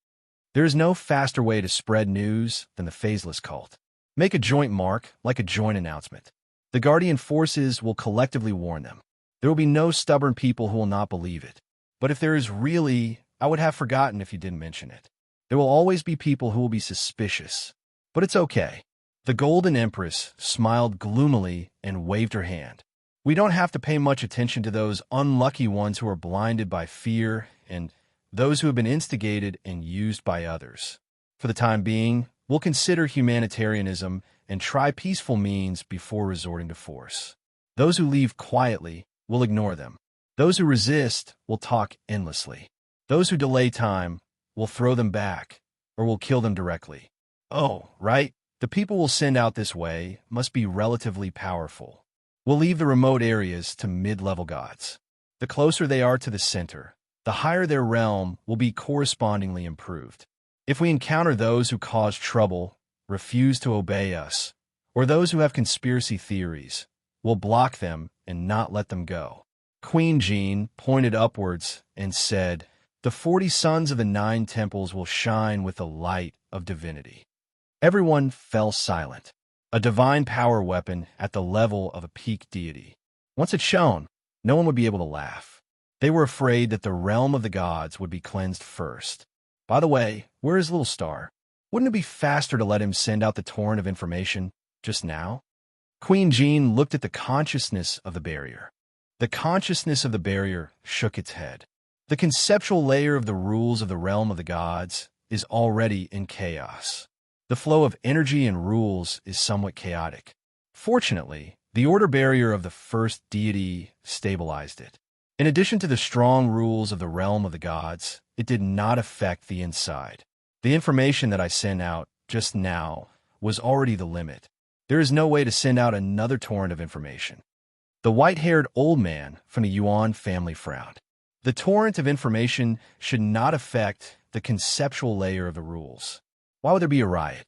"There is no faster way to spread news than the Phaseless cult. Make a joint mark, like a joint announcement. The Guardian forces will collectively warn them. There will be no stubborn people who will not believe it. But if there is really, I would have forgotten if you didn't mention it. There will always be people who will be suspicious. But it's okay." The Golden Empress smiled gloomily and waved her hand. "We don't have to pay much attention to those unlucky ones who are blinded by fear and those who have been instigated and used by others. For the time being, we'll consider humanitarianism and try peaceful means before resorting to force. Those who leave quietly, will ignore them. Those who resist will talk endlessly. Those who delay time will throw them back or will kill them directly. Oh, right, the people we'll send out this way must be relatively powerful. We'll leave the remote areas to mid-level gods. The closer they are to the center, the higher their realm will be correspondingly improved. If we encounter those who cause trouble, refuse to obey us, or those who have conspiracy theories, we'll block them and not let them go." Queen Jean pointed upwards and said, "The 40 sons of the 9 temples will shine with the light of divinity." Everyone fell silent. A divine power weapon at the level of a peak deity. Once it shone, no one would be able to laugh. They were afraid that the realm of the gods would be cleansed first. By the way, where is Little Star? Wouldn't it be faster to let him send out the torrent of information just now? Queen Jean looked at the consciousness of the barrier. The consciousness of the barrier shook its head. The conceptual layer of the rules of the realm of the gods is already in chaos. The flow of energy and rules is somewhat chaotic. Fortunately, the order barrier of the first deity stabilized it. In addition to the strong rules of the realm of the gods, it did not affect the inside. The information that I sent out just now was already the limit. There is no way to send out another torrent of information. The white-haired old man from the Yuan family frowned. The torrent of information should not affect the conceptual layer of the rules. Why would there be a riot?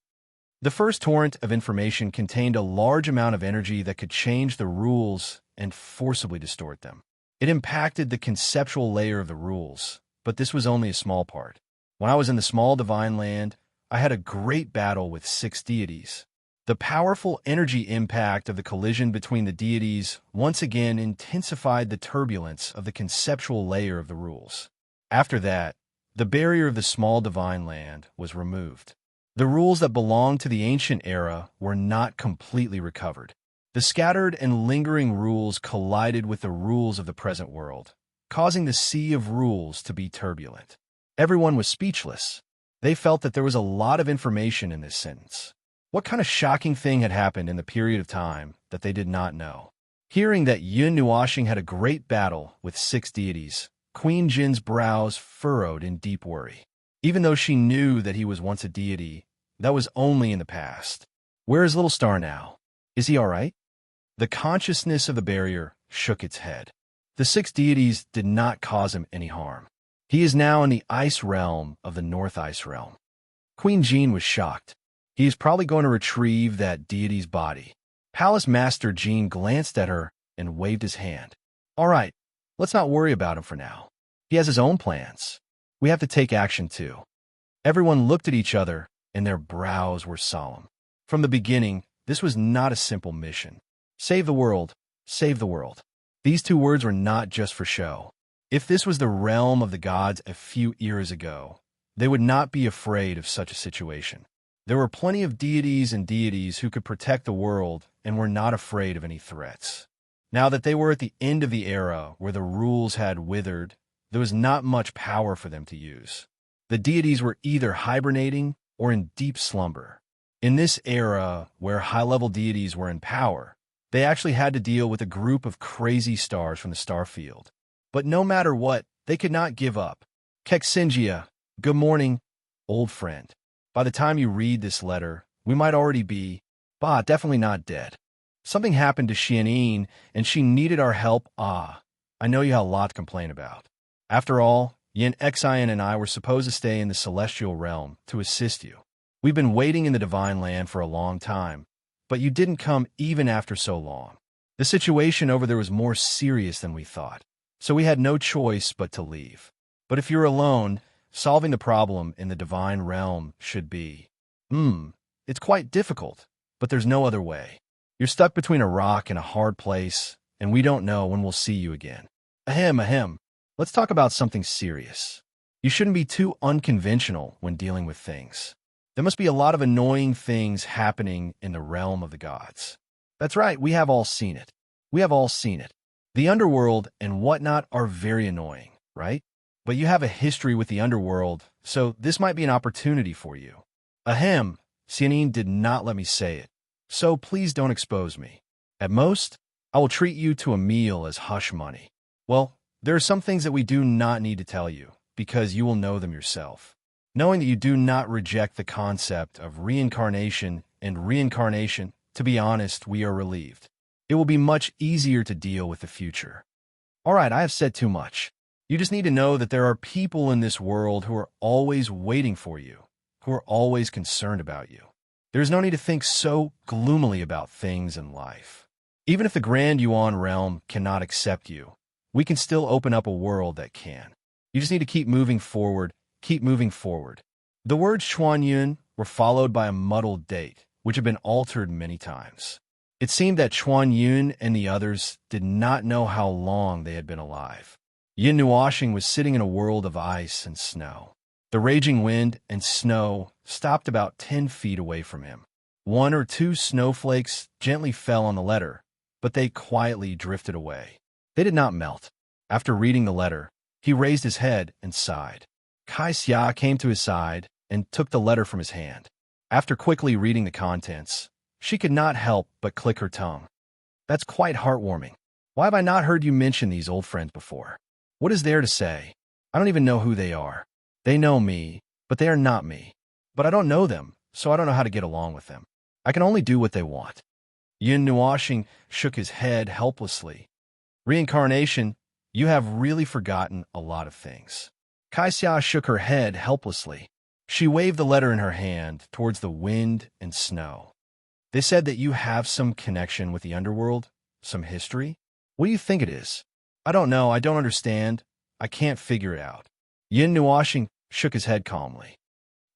The first torrent of information contained a large amount of energy that could change the rules and forcibly distort them. It impacted the conceptual layer of the rules, but this was only a small part. When I was in the small divine land, I had a great battle with 6 deities. The powerful energy impact of the collision between the deities once again intensified the turbulence of the conceptual layer of the rules. After that, the barrier of the small divine land was removed. The rules that belonged to the ancient era were not completely recovered. The scattered and lingering rules collided with the rules of the present world, causing the sea of rules to be turbulent. Everyone was speechless. They felt that there was a lot of information in this sentence. What kind of shocking thing had happened in the period of time that they did not know? Hearing that Yun Nuashing had a great battle with 6 deities, Queen Jin's brows furrowed in deep worry. Even though she knew that he was once a deity, that was only in the past. Where is Little Star now? Is he all right? The consciousness of the barrier shook its head. The six deities did not cause him any harm. He is now in the ice realm of the North Ice Realm. Queen Jean was shocked. He is probably going to retrieve that deity's body. Palace Master Jean glanced at her and waved his hand. All right, let's not worry about him for now. He has his own plans. We have to take action too. Everyone looked at each other, and their brows were solemn. From the beginning, this was not a simple mission. Save the world, save the world. These two words were not just for show. If this was the realm of the gods a few eras ago, they would not be afraid of such a situation. There were plenty of deities and deities who could protect the world and were not afraid of any threats. Now that they were at the end of the era where the rules had withered, there was not much power for them to use. The deities were either hibernating or in deep slumber. In this era, where high-level deities were in power, they actually had to deal with a group of crazy stars from the star field. But no matter what, they could not give up. Kexingia, good morning, old friend. By the time you read this letter, we might already be, definitely not dead. Something happened to Xianyin, and she needed our help. I know you have a lot to complain about. After all, Yin Xian and I were supposed to stay in the celestial realm to assist you. We've been waiting in the divine land for a long time, but you didn't come even after so long. The situation over there was more serious than we thought, so we had no choice but to leave. But if you're alone, solving the problem in the divine realm should be, it's quite difficult, but there's no other way. You're stuck between a rock and a hard place, and we don't know when we'll see you again. Ahem. Let's talk about something serious. You shouldn't be too unconventional when dealing with things. There must be a lot of annoying things happening in the realm of the gods. That's right, we have all seen it. The underworld and whatnot are very annoying, right? But you have a history with the underworld, so this might be an opportunity for you. Xianyin did not let me say it, so please don't expose me. At most, I will treat you to a meal as hush money. Well, there are some things that we do not need to tell you, because you will know them yourself. Knowing that you do not reject the concept of reincarnation, to be honest, we are relieved. It will be much easier to deal with the future. All right, I have said too much. You just need to know that there are people in this world who are always waiting for you, who are always concerned about you. There is no need to think so gloomily about things in life. Even if the Grand Yuan realm cannot accept you, we can still open up a world that can. You just need to keep moving forward. The words Chuanyun were followed by a muddled date, which had been altered many times. It seemed that Chuanyun and the others did not know how long they had been alive. Yin Nuoshing was sitting in a world of ice and snow. The raging wind and snow stopped about 10 feet away from him. 1 or 2 snowflakes gently fell on the letter, but they quietly drifted away. They did not melt. After reading the letter, he raised his head and sighed. Kai Xia came to his side and took the letter from his hand. After quickly reading the contents, she could not help but click her tongue. That's quite heartwarming. Why have I not heard you mention these old friends before? What is there to say? I don't even know who they are. They know me, but they are not me. But I don't know them, so I don't know how to get along with them. I can only do what they want. Yin Nuoshing shook his head helplessly. Reincarnation, you have really forgotten a lot of things. Kai Xia shook her head helplessly. She waved the letter in her hand towards the wind and snow. They said that you have some connection with the underworld, some history. What do you think it is? I don't know, I don't understand. I can't figure it out. Yin Nuoshing shook his head calmly.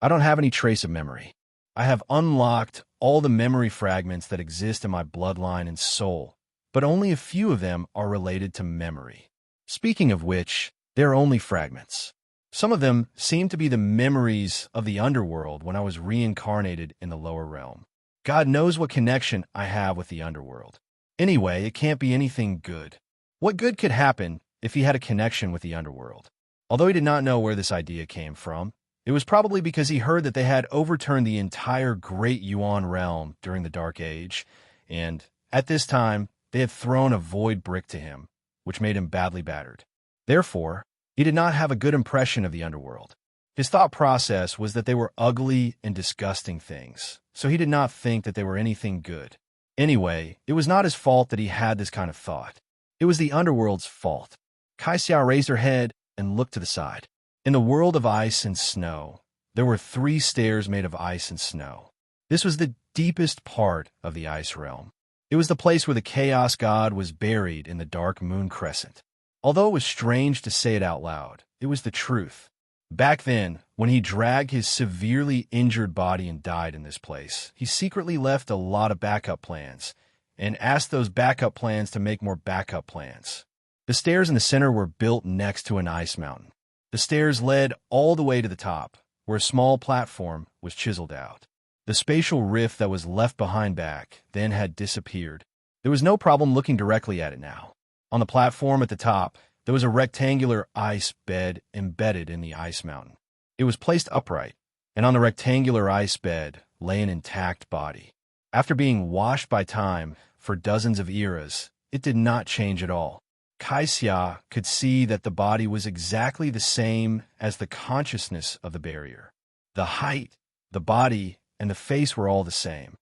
I don't have any trace of memory. I have unlocked all the memory fragments that exist in my bloodline and soul, but only a few of them are related to memory. Speaking of which, they're only fragments. Some of them seem to be the memories of the underworld when I was reincarnated in the lower realm. God knows what connection I have with the underworld. Anyway, it can't be anything good. What good could happen if he had a connection with the underworld? Although he did not know where this idea came from, it was probably because he heard that they had overturned the entire Great Yuan realm during the Dark Age, and at this time, they had thrown a void brick to him, which made him badly battered. Therefore, he did not have a good impression of the underworld. His thought process was that they were ugly and disgusting things, so he did not think that they were anything good. Anyway, it was not his fault that he had this kind of thought. It was the underworld's fault. Kaisia raised her head and looked to the side. In the world of ice and snow, there were 3 stairs made of ice and snow. This was the deepest part of the ice realm. It was the place where the chaos god was buried in the dark moon crescent. Although it was strange to say it out loud, it was the truth. Back then, when he dragged his severely injured body and died in this place, he secretly left a lot of backup plans and asked those backup plans to make more backup plans. The stairs in the center were built next to an ice mountain. The stairs led all the way to the top, where a small platform was chiseled out. The spatial rift that was left behind back then had disappeared. There was no problem looking directly at it now. On the platform at the top, there was a rectangular ice bed embedded in the ice mountain. It was placed upright, and on the rectangular ice bed lay an intact body. After being washed by time for dozens of eras, it did not change at all. Kaisia could see that the body was exactly the same as the consciousness of the barrier. The height, the body, and the face were all the same.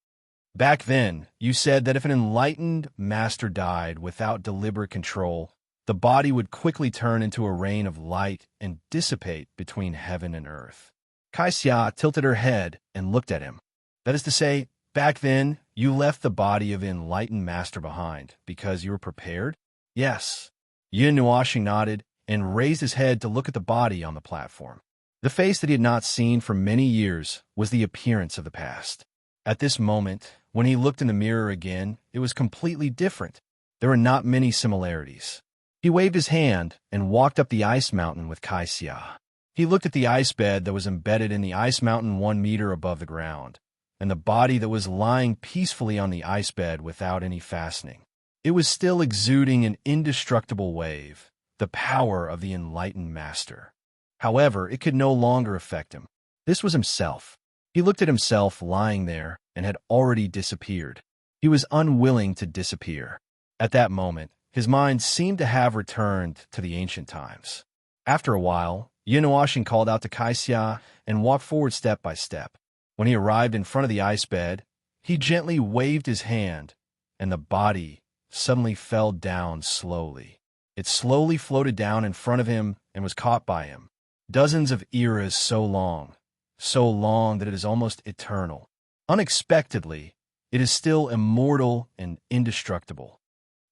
Back then, you said that if an enlightened master died without deliberate control, the body would quickly turn into a rain of light and dissipate between heaven and earth. Kaisia tilted her head and looked at him. That is to say, back then, you left the body of an enlightened master behind because you were prepared? Yes. Yin Nuashing nodded and raised his head to look at the body on the platform. The face that he had not seen for many years was the appearance of the past. At this moment, when he looked in the mirror again, it was completely different. There were not many similarities. He waved his hand and walked up the ice mountain with Kaisia. He looked at the ice bed that was embedded in the ice mountain 1 meter above the ground, and the body that was lying peacefully on the ice bed without any fastening. It was still exuding an indestructible wave, the power of the enlightened master. However, it could no longer affect him. This was himself. He looked at himself lying there and had already disappeared. He was unwilling to disappear. At that moment, his mind seemed to have returned to the ancient times. After a while, Yinuashin called out to Kaisia and walked forward step by step. When he arrived in front of the ice bed, he gently waved his hand, and the body suddenly fell down slowly. It slowly floated down in front of him and was caught by him. Dozens of eras so long that it is almost eternal. Unexpectedly, it is still immortal and indestructible.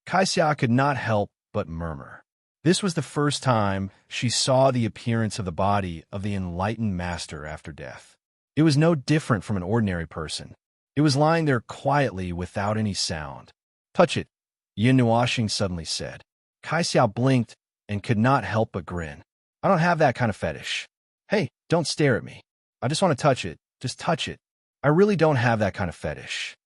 Kaisia could not help but murmur. This was the first time she saw the appearance of the body of the enlightened master after death. It was no different from an ordinary person. It was lying there quietly without any sound. "Touch it," Yin Nuashing suddenly said. Kaisia blinked and could not help but grin. "I don't have that kind of fetish." "Hey, don't stare at me. I just want to touch it. Just touch it. I really don't have that kind of fetish."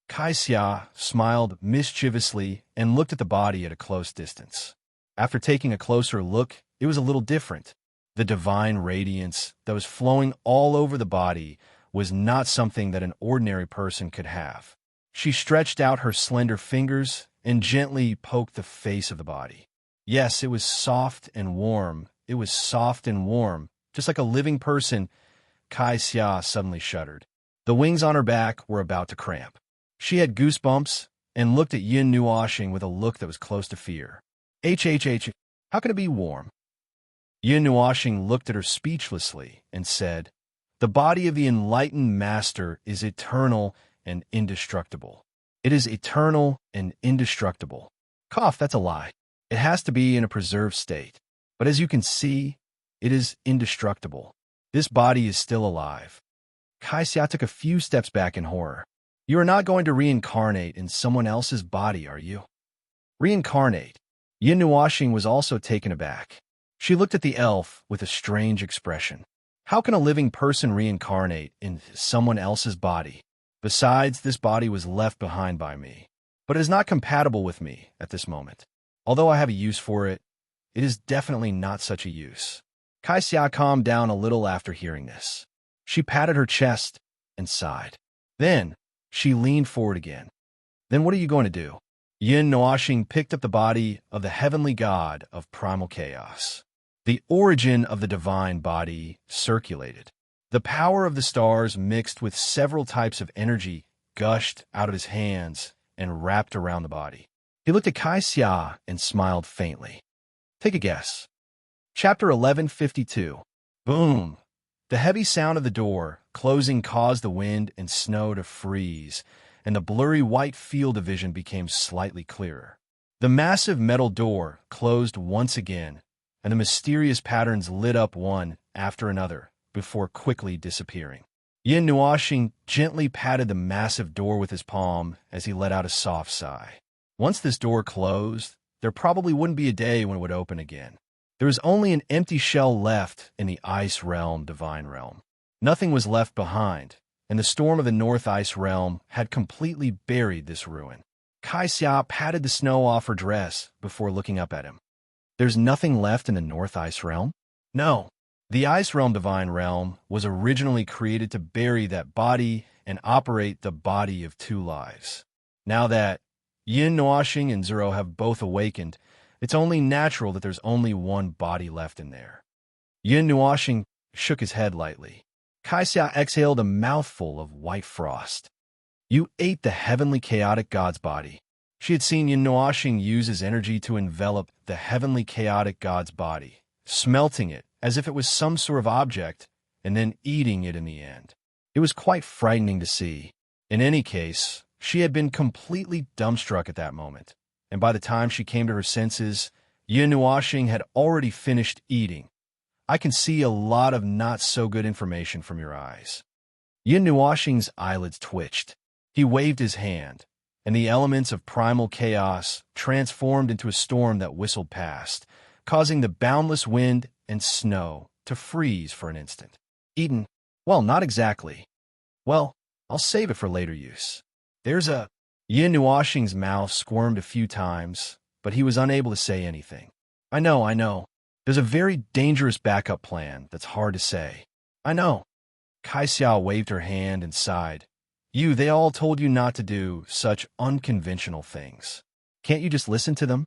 Kaisia smiled mischievously and looked at the body at a close distance. After taking a closer look, it was a little different. The divine radiance that was flowing all over the body was not something that an ordinary person could have. She stretched out her slender fingers and gently poked the face of the body. Yes, it was soft and warm. It was soft and warm, just like a living person. Kaisia suddenly shuddered. The wings on her back were about to cramp. She had goosebumps and looked at Yin Nuashing with a look that was close to fear. How can it be warm?" Yin Nuashing looked at her speechlessly and said, "The body of the enlightened master is eternal and indestructible. It is eternal and indestructible." "Cough, that's a lie. It has to be in a preserved state. But as you can see, it is indestructible. This body is still alive." Kaisia took a few steps back in horror. "You are not going to reincarnate in someone else's body, are you?" "Reincarnate?" Yin Nuashing was also taken aback. She looked at the elf with a strange expression. "How can a living person reincarnate in someone else's body? Besides, this body was left behind by me. But it is not compatible with me at this moment. Although I have a use for it, it is definitely not such a use." Kaisia calmed down a little after hearing this. She patted her chest and sighed. Then she leaned forward again. "Then what are you going to do?" Yin Nuashing picked up the body of the heavenly god of primal chaos. The origin of the divine body circulated. The power of the stars mixed with several types of energy gushed out of his hands and wrapped around the body. He looked at Kai Xia and smiled faintly. Take a guess. Chapter 1152. Boom! The heavy sound of the door closing caused the wind and snow to freeze, and the blurry white field of vision became slightly clearer. The massive metal door closed once again, and the mysterious patterns lit up one after another before quickly disappearing. Yin Nuoxing gently patted the massive door with his palm as he let out a soft sigh. Once this door closed, there probably wouldn't be a day when it would open again. There was only an empty shell left in the Ice Realm Divine Realm. Nothing was left behind, and the storm of the North Ice Realm had completely buried this ruin. Kai Xia patted the snow off her dress before looking up at him. There's nothing left in the North Ice Realm? No. The Ice Realm Divine Realm was originally created to bury that body and operate the body of two lives. Now that Yin Nuoxing and Zero have both awakened, it's only natural that there's only one body left in there. Yin Nuoxing shook his head lightly. Kai Xia exhaled a mouthful of white frost. You ate the heavenly chaotic god's body. She had seen Yin Nuoxing use his energy to envelop the heavenly chaotic god's body, smelting it as if it was some sort of object, and then eating it in the end. It was quite frightening to see. In any case, she had been completely dumbstruck at that moment, and by the time she came to her senses, Yin Nuoxing had already finished eating. I can see a lot of not-so-good information from your eyes. Yin Nuoxing's eyelids twitched. He waved his hand, and the elements of primal chaos transformed into a storm that whistled past, causing the boundless wind and snow to freeze for an instant. Eaten? Well, not exactly. Well, I'll save it for later use. There's a... Yin Nuoxing's mouth squirmed a few times, but he was unable to say anything. I know. There's a very dangerous backup plan that's hard to say. I know. Kai Xia waved her hand and sighed. They all told you not to do such unconventional things. Can't you just listen to them?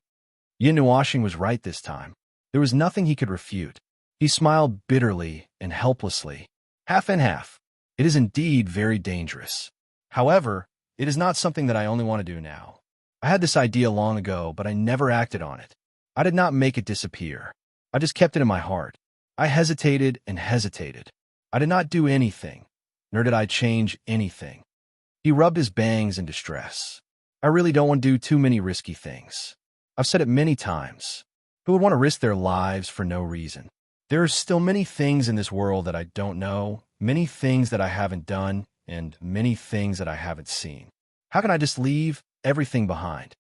Yin Nuoxing was right this time. There was nothing he could refute. He smiled bitterly and helplessly. Half and half. It is indeed very dangerous. However, it is not something that I only want to do now. I had this idea long ago, but I never acted on it. I did not make it disappear. I just kept it in my heart. I hesitated and hesitated. I did not do anything, nor did I change anything. He rubbed his bangs in distress. I really don't want to do too many risky things. I've said it many times. Who would want to risk their lives for no reason? There are still many things in this world that I don't know, many things that I haven't done, and many things that I haven't seen. How can I just leave everything behind?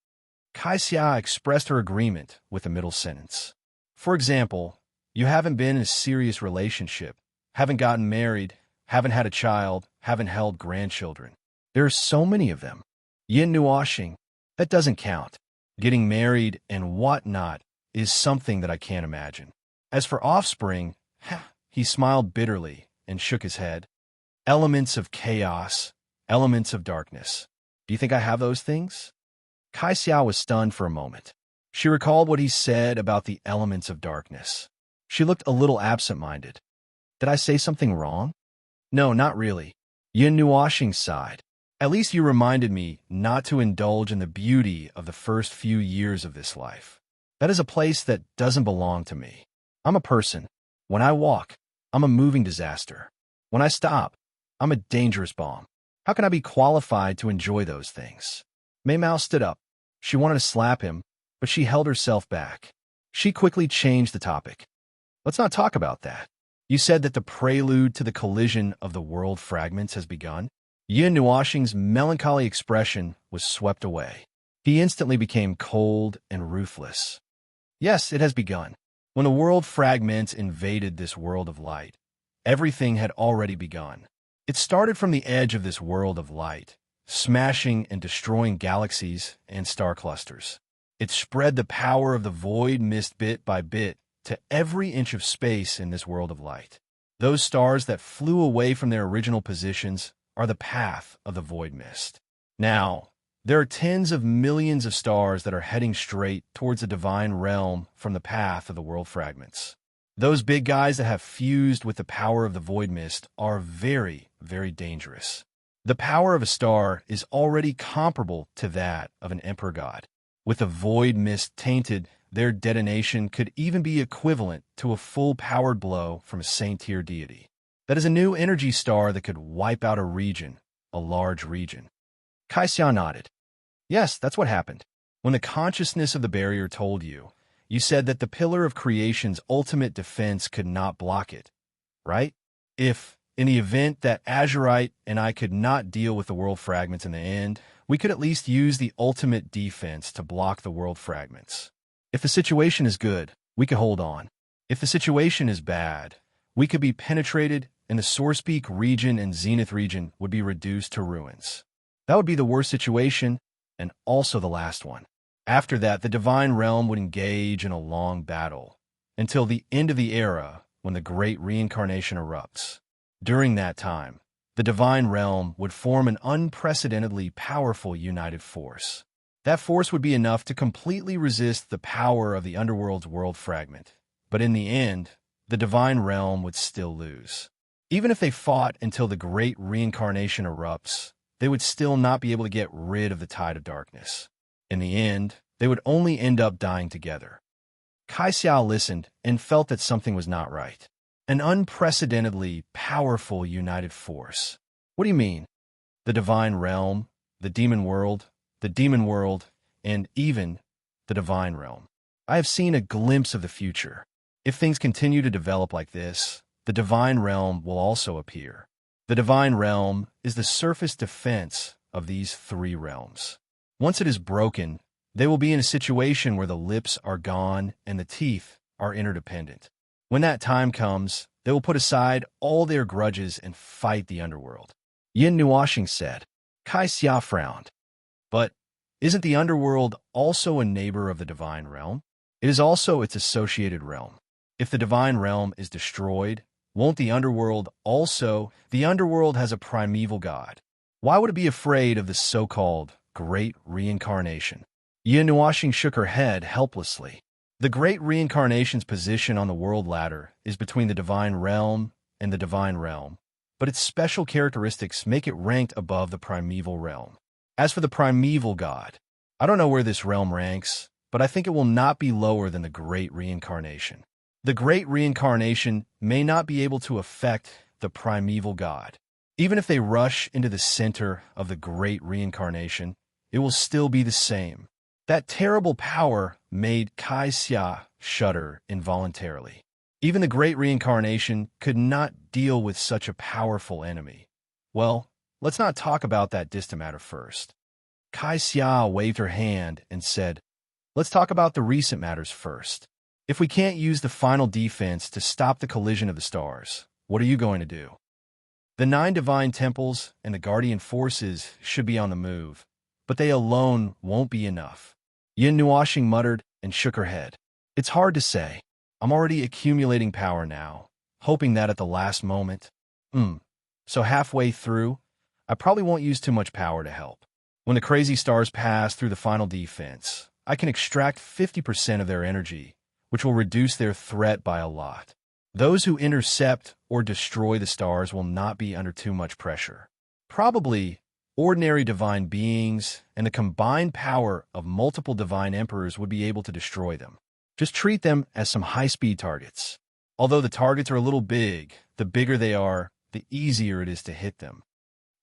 Kai Xia expressed her agreement with the middle sentence. For example, you haven't been in a serious relationship, haven't gotten married, haven't had a child, haven't held grandchildren. There are so many of them. Yin Nuoxing, that doesn't count. Getting married and whatnot is something that I can't imagine. As for offspring, he smiled bitterly and shook his head. Elements of chaos, elements of darkness. Do you think I have those things? Kai Xia was stunned for a moment. She recalled what he said about the elements of darkness. She looked a little absent-minded. Did I say something wrong? No, not really. Yin Nuoxing sighed. At least you reminded me not to indulge in the beauty of the first few years of this life. That is a place that doesn't belong to me. I'm a person. When I walk, I'm a moving disaster. When I stop, I'm a dangerous bomb. How can I be qualified to enjoy those things? Mei Mao stood up. She wanted to slap him, but she held herself back. She quickly changed the topic. Let's not talk about that. You said that the prelude to the collision of the world fragments has begun? Yin Nuoxing's melancholy expression was swept away. He instantly became cold and ruthless. Yes, it has begun. When the world fragments invaded this world of light, everything had already begun. It started from the edge of this world of light, smashing and destroying galaxies and star clusters. It spread the power of the void mist bit by bit to every inch of space in this world of light. Those stars that flew away from their original positions are the path of the void mist. Now, there are tens of millions of stars that are heading straight towards the divine realm from the path of the world fragments. Those big guys that have fused with the power of the void mist are very, very dangerous. The power of a star is already comparable to that of an emperor god. With the void mist tainted, their detonation could even be equivalent to a full-powered blow from a saint-tier deity. That is a new energy star that could wipe out a region, a large region. Kaixia nodded. Yes, that's what happened. When the consciousness of the barrier told you, you said that the pillar of creation's ultimate defense could not block it, right? If, in the event that Azurite and I could not deal with the world fragments in the end, we could at least use the ultimate defense to block the world fragments. If the situation is good, we could hold on. If the situation is bad, we could be penetrated and the Source Peak region and Zenith region would be reduced to ruins. That would be the worst situation and also the last one. After that, the Divine Realm would engage in a long battle until the end of the era when the Great Reincarnation erupts. During that time, the Divine Realm would form an unprecedentedly powerful united force. That force would be enough to completely resist the power of the Underworld's world fragment. But in the end, the Divine Realm would still lose. Even if they fought until the Great Reincarnation erupts, they would still not be able to get rid of the Tide of Darkness. In the end, they would only end up dying together. Kaixia listened and felt that something was not right. An unprecedentedly powerful united force. What do you mean? The Divine Realm, the Demon World, and even the Divine Realm. I have seen a glimpse of the future. If things continue to develop like this, the Divine Realm will also appear. The Divine Realm is the surface defense of these three realms. Once it is broken, they will be in a situation where the lips are gone and the teeth are interdependent. When that time comes, they will put aside all their grudges and fight the Underworld. Yin Nuoxing said. Kaixia frowned. But isn't the Underworld also a neighbor of the Divine Realm? It is also its associated realm. If the Divine Realm is destroyed, won't the Underworld also? The Underworld has a primeval god. Why would it be afraid of the so-called Great Reincarnation? Yin Nuoxing shook her head helplessly. The Great Reincarnation's position on the world ladder is between the Divine Realm and the Divine Realm, but its special characteristics make it ranked above the primeval realm. As for the primeval god, I don't know where this realm ranks, but I think it will not be lower than the Great Reincarnation. The Great Reincarnation may not be able to affect the primeval god. Even if they rush into the center of the Great Reincarnation, it will still be the same. That terrible power made Kaixia shudder involuntarily. Even the Great Reincarnation could not deal with such a powerful enemy. Well, let's not talk about that distant matter first. Kaixia waved her hand and said, let's talk about the recent matters first. If we can't use the final defense to stop the collision of the stars, what are you going to do? The 9 divine temples and the guardian forces should be on the move, but they alone won't be enough. Yin Nuoxing muttered and shook her head. It's hard to say. I'm already accumulating power now, hoping that at the last moment. So halfway through, I probably won't use too much power to help. When the crazy stars pass through the final defense, I can extract 50% of their energy, which will reduce their threat by a lot. Those who intercept or destroy the stars will not be under too much pressure. Probably ordinary divine beings and the combined power of multiple divine emperors would be able to destroy them. Just treat them as some high-speed targets. Although the targets are a little big, the bigger they are, the easier it is to hit them.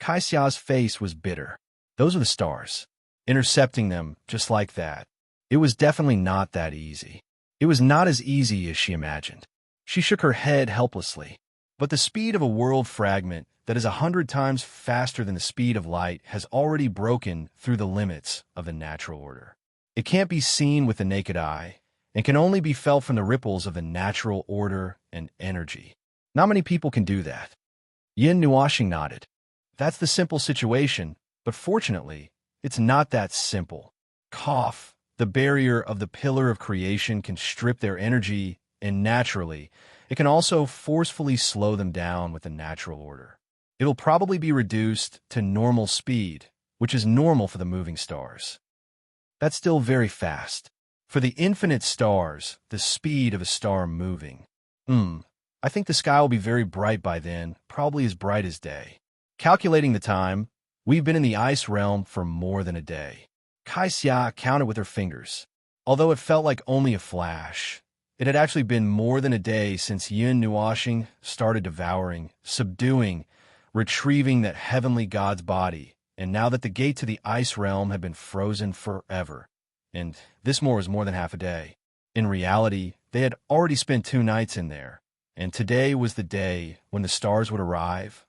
Kaixia's face was bitter. Those are the stars. Intercepting them just like that. It was definitely not that easy. It was not as easy as she imagined. She shook her head helplessly. But the speed of a world fragment that is 100 times faster than the speed of light has already broken through the limits of the natural order. It can't be seen with the naked eye and can only be felt from the ripples of the natural order and energy. Not many people can do that. Yin Nuoxing nodded. That's the simple situation, but fortunately, it's not that simple. Cough, the barrier of the pillar of creation can strip their energy, and naturally, it can also forcefully slow them down with the natural order. It'll probably be reduced to normal speed, which is normal for the moving stars. That's still very fast. For the infinite stars, the speed of a star moving. I think the sky will be very bright by then, probably as bright as day. Calculating the time, we've been in the ice realm for more than a day. Kaixia counted with her fingers. Although it felt like only a flash, it had actually been more than a day since Yin Nuashing started devouring, subduing, retrieving that heavenly god's body, and now that the gate to the ice realm had been frozen forever. And this was more than half a day. In reality, they had already spent 2 nights in there, and today was the day when the stars would arrive.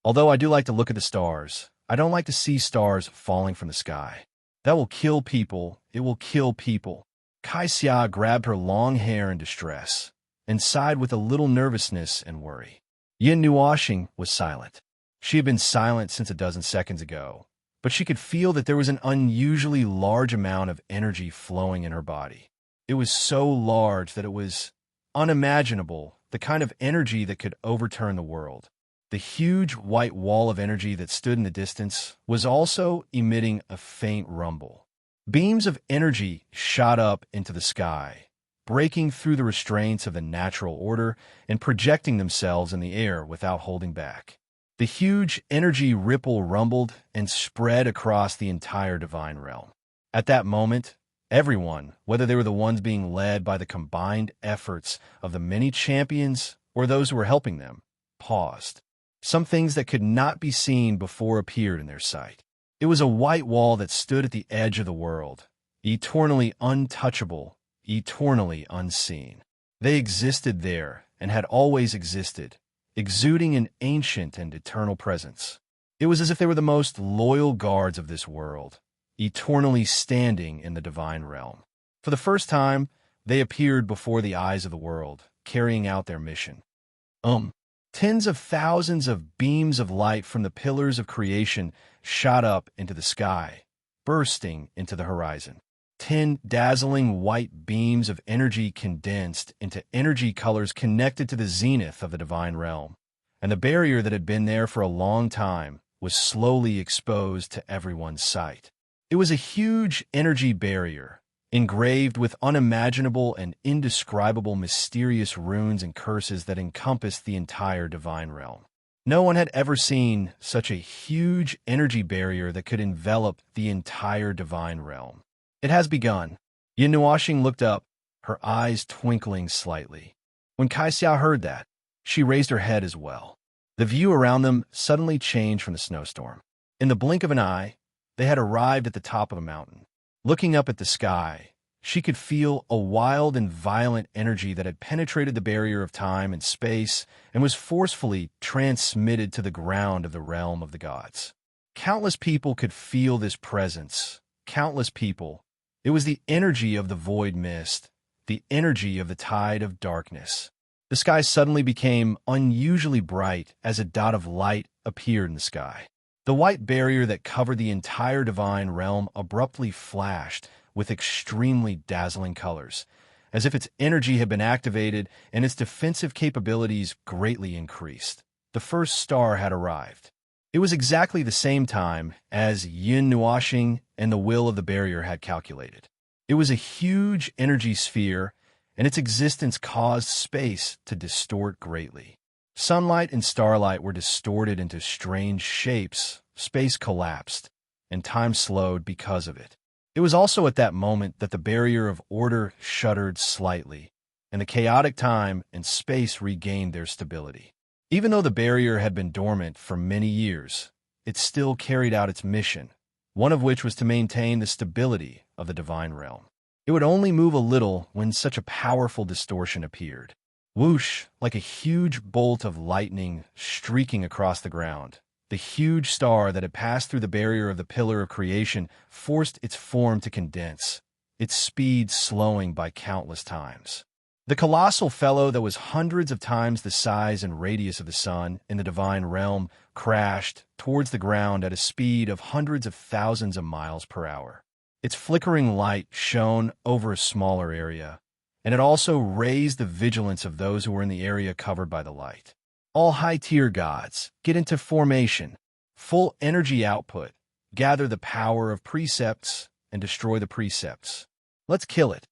Although I do like to look at the stars, I don't like to see stars falling from the sky. That will kill people. It will kill people. Kaixia grabbed her long hair in distress and sighed with a little nervousness and worry. Yin Nuashing was silent. She had been silent since a dozen seconds ago, but she could feel that there was an unusually large amount of energy flowing in her body. It was so large that it was unimaginable, the kind of energy that could overturn the world. The huge white wall of energy that stood in the distance was also emitting a faint rumble. Beams of energy shot up into the sky, breaking through the restraints of the natural order and projecting themselves in the air without holding back. The huge energy ripple rumbled and spread across the entire divine realm. At that moment, everyone, whether they were the ones being led by the combined efforts of the many champions or those who were helping them, paused. Some things that could not be seen before appeared in their sight. It was a white wall that stood at the edge of the world, eternally untouchable, eternally unseen. They existed there and had always existed, exuding an ancient and eternal presence. It was as if they were the most loyal guards of this world, eternally standing in the divine realm. For the first time, they appeared before the eyes of the world, carrying out their mission. Tens of thousands of beams of light from the pillars of creation shot up into the sky, bursting into the horizon. 10 dazzling white beams of energy condensed into energy colors connected to the zenith of the divine realm, and the barrier that had been there for a long time was slowly exposed to everyone's sight. It was a huge energy barrier, engraved with unimaginable and indescribable mysterious runes and curses that encompassed the entire divine realm. No one had ever seen such a huge energy barrier that could envelop the entire divine realm. It has begun. Yin Nuashing looked up, her eyes twinkling slightly. When Kaixia heard that, she raised her head as well. The view around them suddenly changed from the snowstorm. In the blink of an eye, they had arrived at the top of a mountain. Looking up at the sky, she could feel a wild and violent energy that had penetrated the barrier of time and space and was forcefully transmitted to the ground of the realm of the gods. Countless people could feel this presence. Countless people. It was the energy of the void mist, the energy of the tide of darkness. The sky suddenly became unusually bright as a dot of light appeared in the sky. The white barrier that covered the entire divine realm abruptly flashed with extremely dazzling colors, as if its energy had been activated and its defensive capabilities greatly increased. The first star had arrived. It was exactly the same time as Yin Nuashing and the will of the barrier had calculated. It was a huge energy sphere, and its existence caused space to distort greatly. Sunlight and starlight were distorted into strange shapes, space collapsed, and time slowed because of it. It was also at that moment that the barrier of order shuddered slightly, and the chaotic time and space regained their stability. Even though the barrier had been dormant for many years, it still carried out its mission, one of which was to maintain the stability of the divine realm. It would only move a little when such a powerful distortion appeared. Whoosh, like a huge bolt of lightning streaking across the ground. The huge star that had passed through the barrier of the pillar of creation forced its form to condense, its speed slowing by countless times. The colossal fellow that was hundreds of times the size and radius of the sun in the divine realm crashed towards the ground at a speed of hundreds of thousands of miles per hour. Its flickering light shone over a smaller area, and it also raised the vigilance of those who were in the area covered by the light. All high-tier gods, get into formation, full energy output, gather the power of precepts, and destroy the precepts. Let's kill it.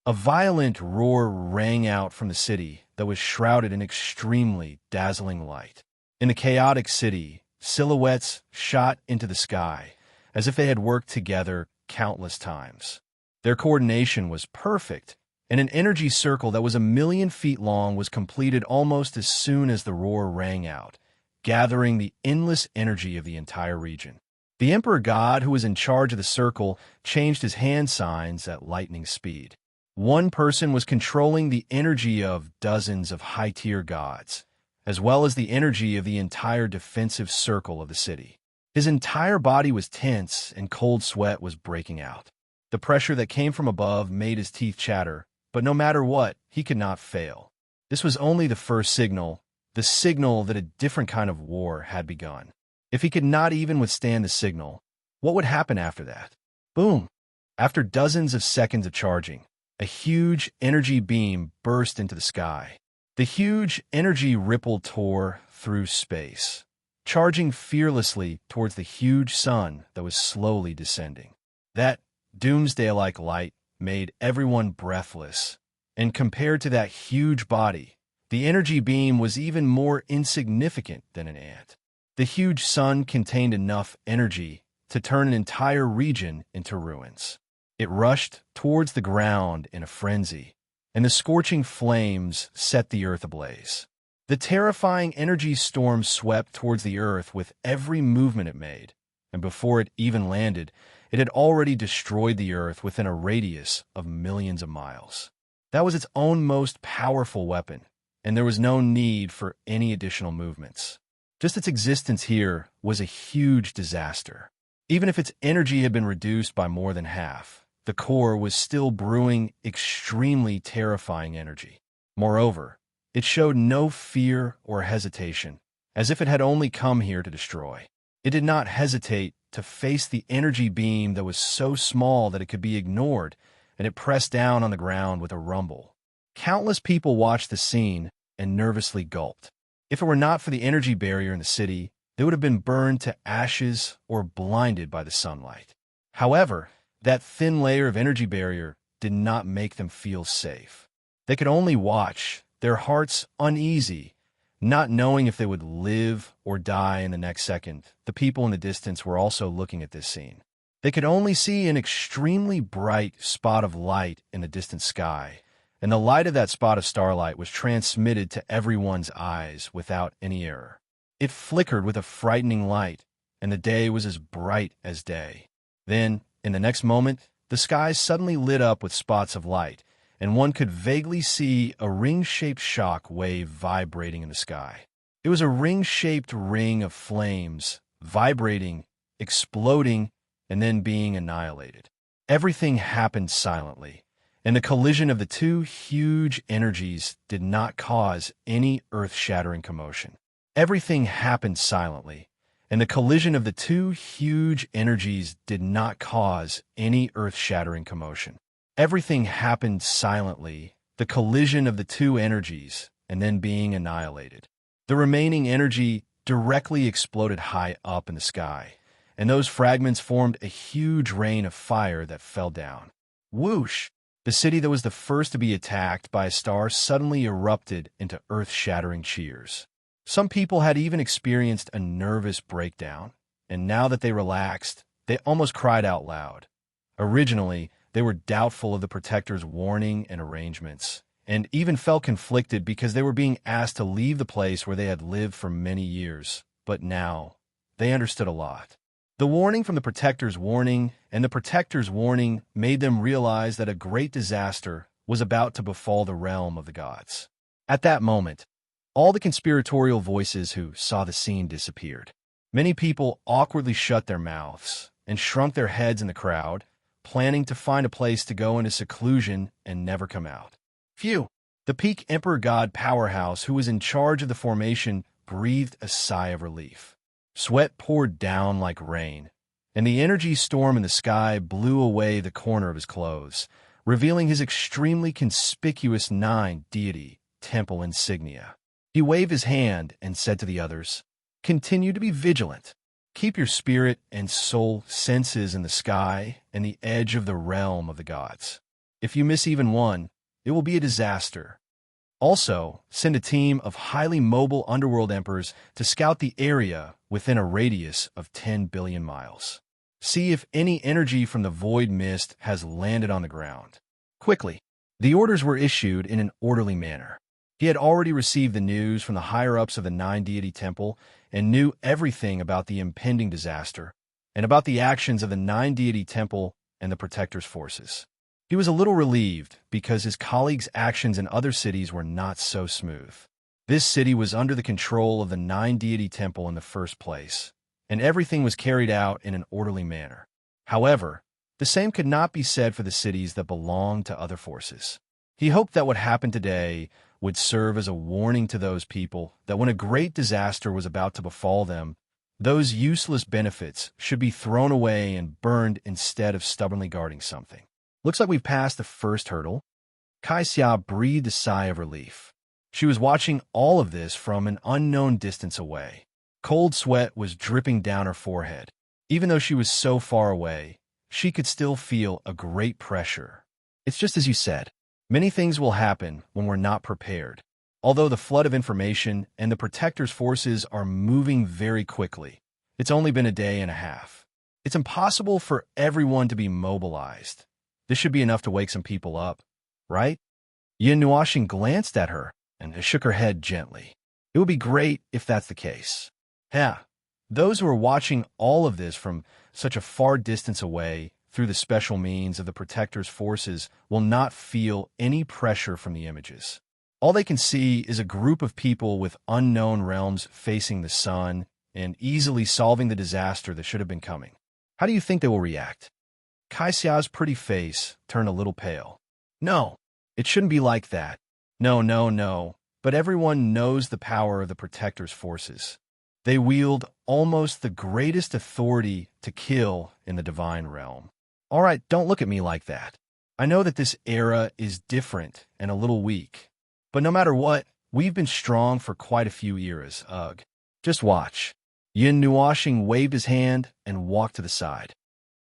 A violent roar rang out from the city that was shrouded in extremely dazzling light. In the chaotic city, silhouettes shot into the sky, as if they had worked together countless times. Their coordination was perfect, and an energy circle that was 1,000,000 feet long was completed almost as soon as the roar rang out, gathering the endless energy of the entire region. The Emperor God, who was in charge of the circle, changed his hand signs at lightning speed. One person was controlling the energy of dozens of high-tier gods, as well as the energy of the entire defensive circle of the city. His entire body was tense, and cold sweat was breaking out. The pressure that came from above made his teeth chatter, but no matter what, he could not fail. This was only the first signal, the signal that a different kind of war had begun. If he could not even withstand the signal, what would happen after that? Boom! After dozens of seconds of charging, a huge energy beam burst into the sky. The huge energy ripple tore through space, charging fearlessly towards the huge sun that was slowly descending. That doomsday-like light made everyone breathless, and compared to that huge body, the energy beam was even more insignificant than an ant. The huge sun contained enough energy to turn an entire region into ruins. It rushed towards the ground in a frenzy, and the scorching flames set the earth ablaze. The terrifying energy storm swept towards the earth with every movement it made, and before it even landed, it had already destroyed the earth within a radius of millions of miles. That was its own most powerful weapon, and there was no need for any additional movements. Just its existence here was a huge disaster. Even if its energy had been reduced by more than half, the core was still brewing extremely terrifying energy. Moreover, it showed no fear or hesitation, as if it had only come here to destroy. It did not hesitate to face the energy beam that was so small that it could be ignored, and it pressed down on the ground with a rumble. Countless people watched the scene and nervously gulped. If it were not for the energy barrier in the city, they would have been burned to ashes or blinded by the sunlight. However, that thin layer of energy barrier did not make them feel safe. They could only watch, their hearts uneasy, not knowing if they would live or die in the next second. The people in the distance were also looking at this scene. They could only see an extremely bright spot of light in the distant sky, and the light of that spot of starlight was transmitted to everyone's eyes without any error. It flickered with a frightening light, and the day was as bright as day. Then, in the next moment, the sky suddenly lit up with spots of light, and one could vaguely see a ring-shaped shock wave vibrating in the sky. It was a ring-shaped ring of flames, vibrating, exploding, and then being annihilated. Everything happened silently, and the collision of the two huge energies did not cause any earth-shattering commotion. Everything happened silently, and the collision of the two huge energies did not cause any earth-shattering commotion. Everything happened silently, the collision of the two energies, and then being annihilated. The remaining energy directly exploded high up in the sky, and those fragments formed a huge rain of fire that fell down. Whoosh! The city that was the first to be attacked by a star suddenly erupted into earth-shattering cheers. Some people had even experienced a nervous breakdown, and now that they relaxed, they almost cried out loud. Originally, they were doubtful of the Protector's warning and arrangements, and even felt conflicted because they were being asked to leave the place where they had lived for many years. But now, they understood a lot. The warning from the Protector's warning and the Protector's warning made them realize that a great disaster was about to befall the realm of the gods. At that moment, all the conspiratorial voices who saw the scene disappeared. Many people awkwardly shut their mouths and shrunk their heads in the crowd, planning to find a place to go into seclusion and never come out. Phew! The peak Emperor God powerhouse who was in charge of the formation breathed a sigh of relief. Sweat poured down like rain, and the energy storm in the sky blew away the corner of his clothes, revealing his extremely conspicuous 9 deity temple insignia. He waved his hand and said to the others, "Continue to be vigilant. Keep your spirit and soul senses in the sky and the edge of the realm of the gods. If you miss even one, it will be a disaster. Also, send a team of highly mobile underworld emperors to scout the area within a radius of 10 billion miles. See if any energy from the void mist has landed on the ground. Quickly, the orders were issued in an orderly manner. He had already received the news from the higher-ups of the Nine-Deity Temple and knew everything about the impending disaster and about the actions of the Nine-Deity Temple and the Protector's forces. He was a little relieved because his colleagues' actions in other cities were not so smooth. This city was under the control of the Nine-Deity Temple in the first place, and everything was carried out in an orderly manner. However, the same could not be said for the cities that belonged to other forces. He hoped that what happened today would serve as a warning to those people that when a great disaster was about to befall them, those useless benefits should be thrown away and burned instead of stubbornly guarding something. Looks like we've passed the first hurdle. Kaixia breathed a sigh of relief. She was watching all of this from an unknown distance away. Cold sweat was dripping down her forehead. Even though she was so far away, she could still feel a great pressure. It's just as you said. Many things will happen when we're not prepared. Although the flood of information and the Protector's forces are moving very quickly, it's only been a day and a half. It's impossible for everyone to be mobilized. This should be enough to wake some people up, right? Yin Nuoxing glanced at her and shook her head gently. It would be great if that's the case. Yeah, those who are watching all of this from such a far distance away through the special means of the Protector's forces will not feel any pressure from the images. All they can see is a group of people with unknown realms facing the sun and easily solving the disaster that should have been coming. How do you think they will react? Kaixia's pretty face turned a little pale. No, it shouldn't be like that. No. But everyone knows the power of the Protector's forces. They wield almost the greatest authority to kill in the divine realm. All right, don't look at me like that. I know that this era is different and a little weak. But no matter what, we've been strong for quite a few eras, ugh. Just watch. Yin Nuoxing waved his hand and walked to the side.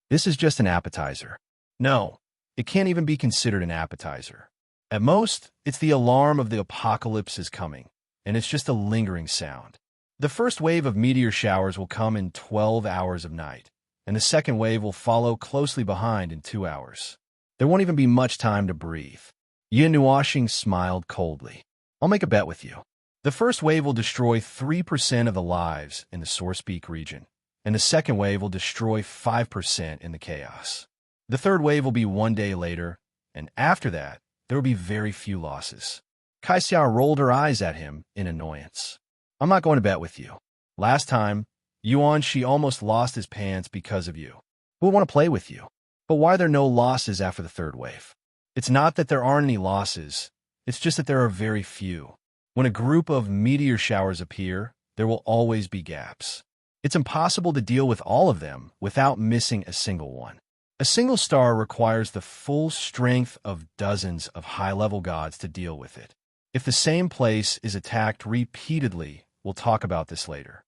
This is just an appetizer. No, it can't even be considered an appetizer. At most, it's the alarm of the apocalypse is coming, and it's just a lingering sound. The first wave of meteor showers will come in 12 hours of night, and the second wave will follow closely behind in 2 hours. There won't even be much time to breathe. Yin Nuoxing smiled coldly. I'll make a bet with you. The first wave will destroy 3% of the lives in the Source Peak region, and the second wave will destroy 5% in the chaos. The third wave will be 1 day later, and after that, there will be very few losses. Kaixia rolled her eyes at him in annoyance. I'm not going to bet with you. Last time, Yuan Shi almost lost his pants because of you. Who would want to play with you? But why are there no losses after the third wave? It's not that there aren't any losses, it's just that there are very few. When a group of meteor showers appear, there will always be gaps. It's impossible to deal with all of them without missing a single one. A single star requires the full strength of dozens of high-level gods to deal with it. If the same place is attacked repeatedly, we'll talk about this later.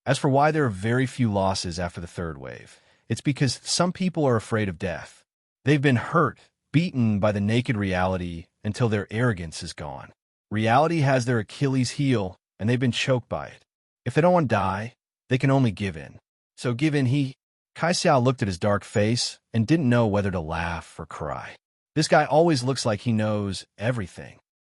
As for why there are very few losses after the third wave, it's because some people are afraid of death. They've been hurt, beaten by the naked reality until their arrogance is gone. Reality has their Achilles heel, and they've been choked by it. If they don't want to die, they can only give in. So give in. Kaixia looked at his dark face and didn't know whether to laugh or cry. This guy always looks like he knows everything.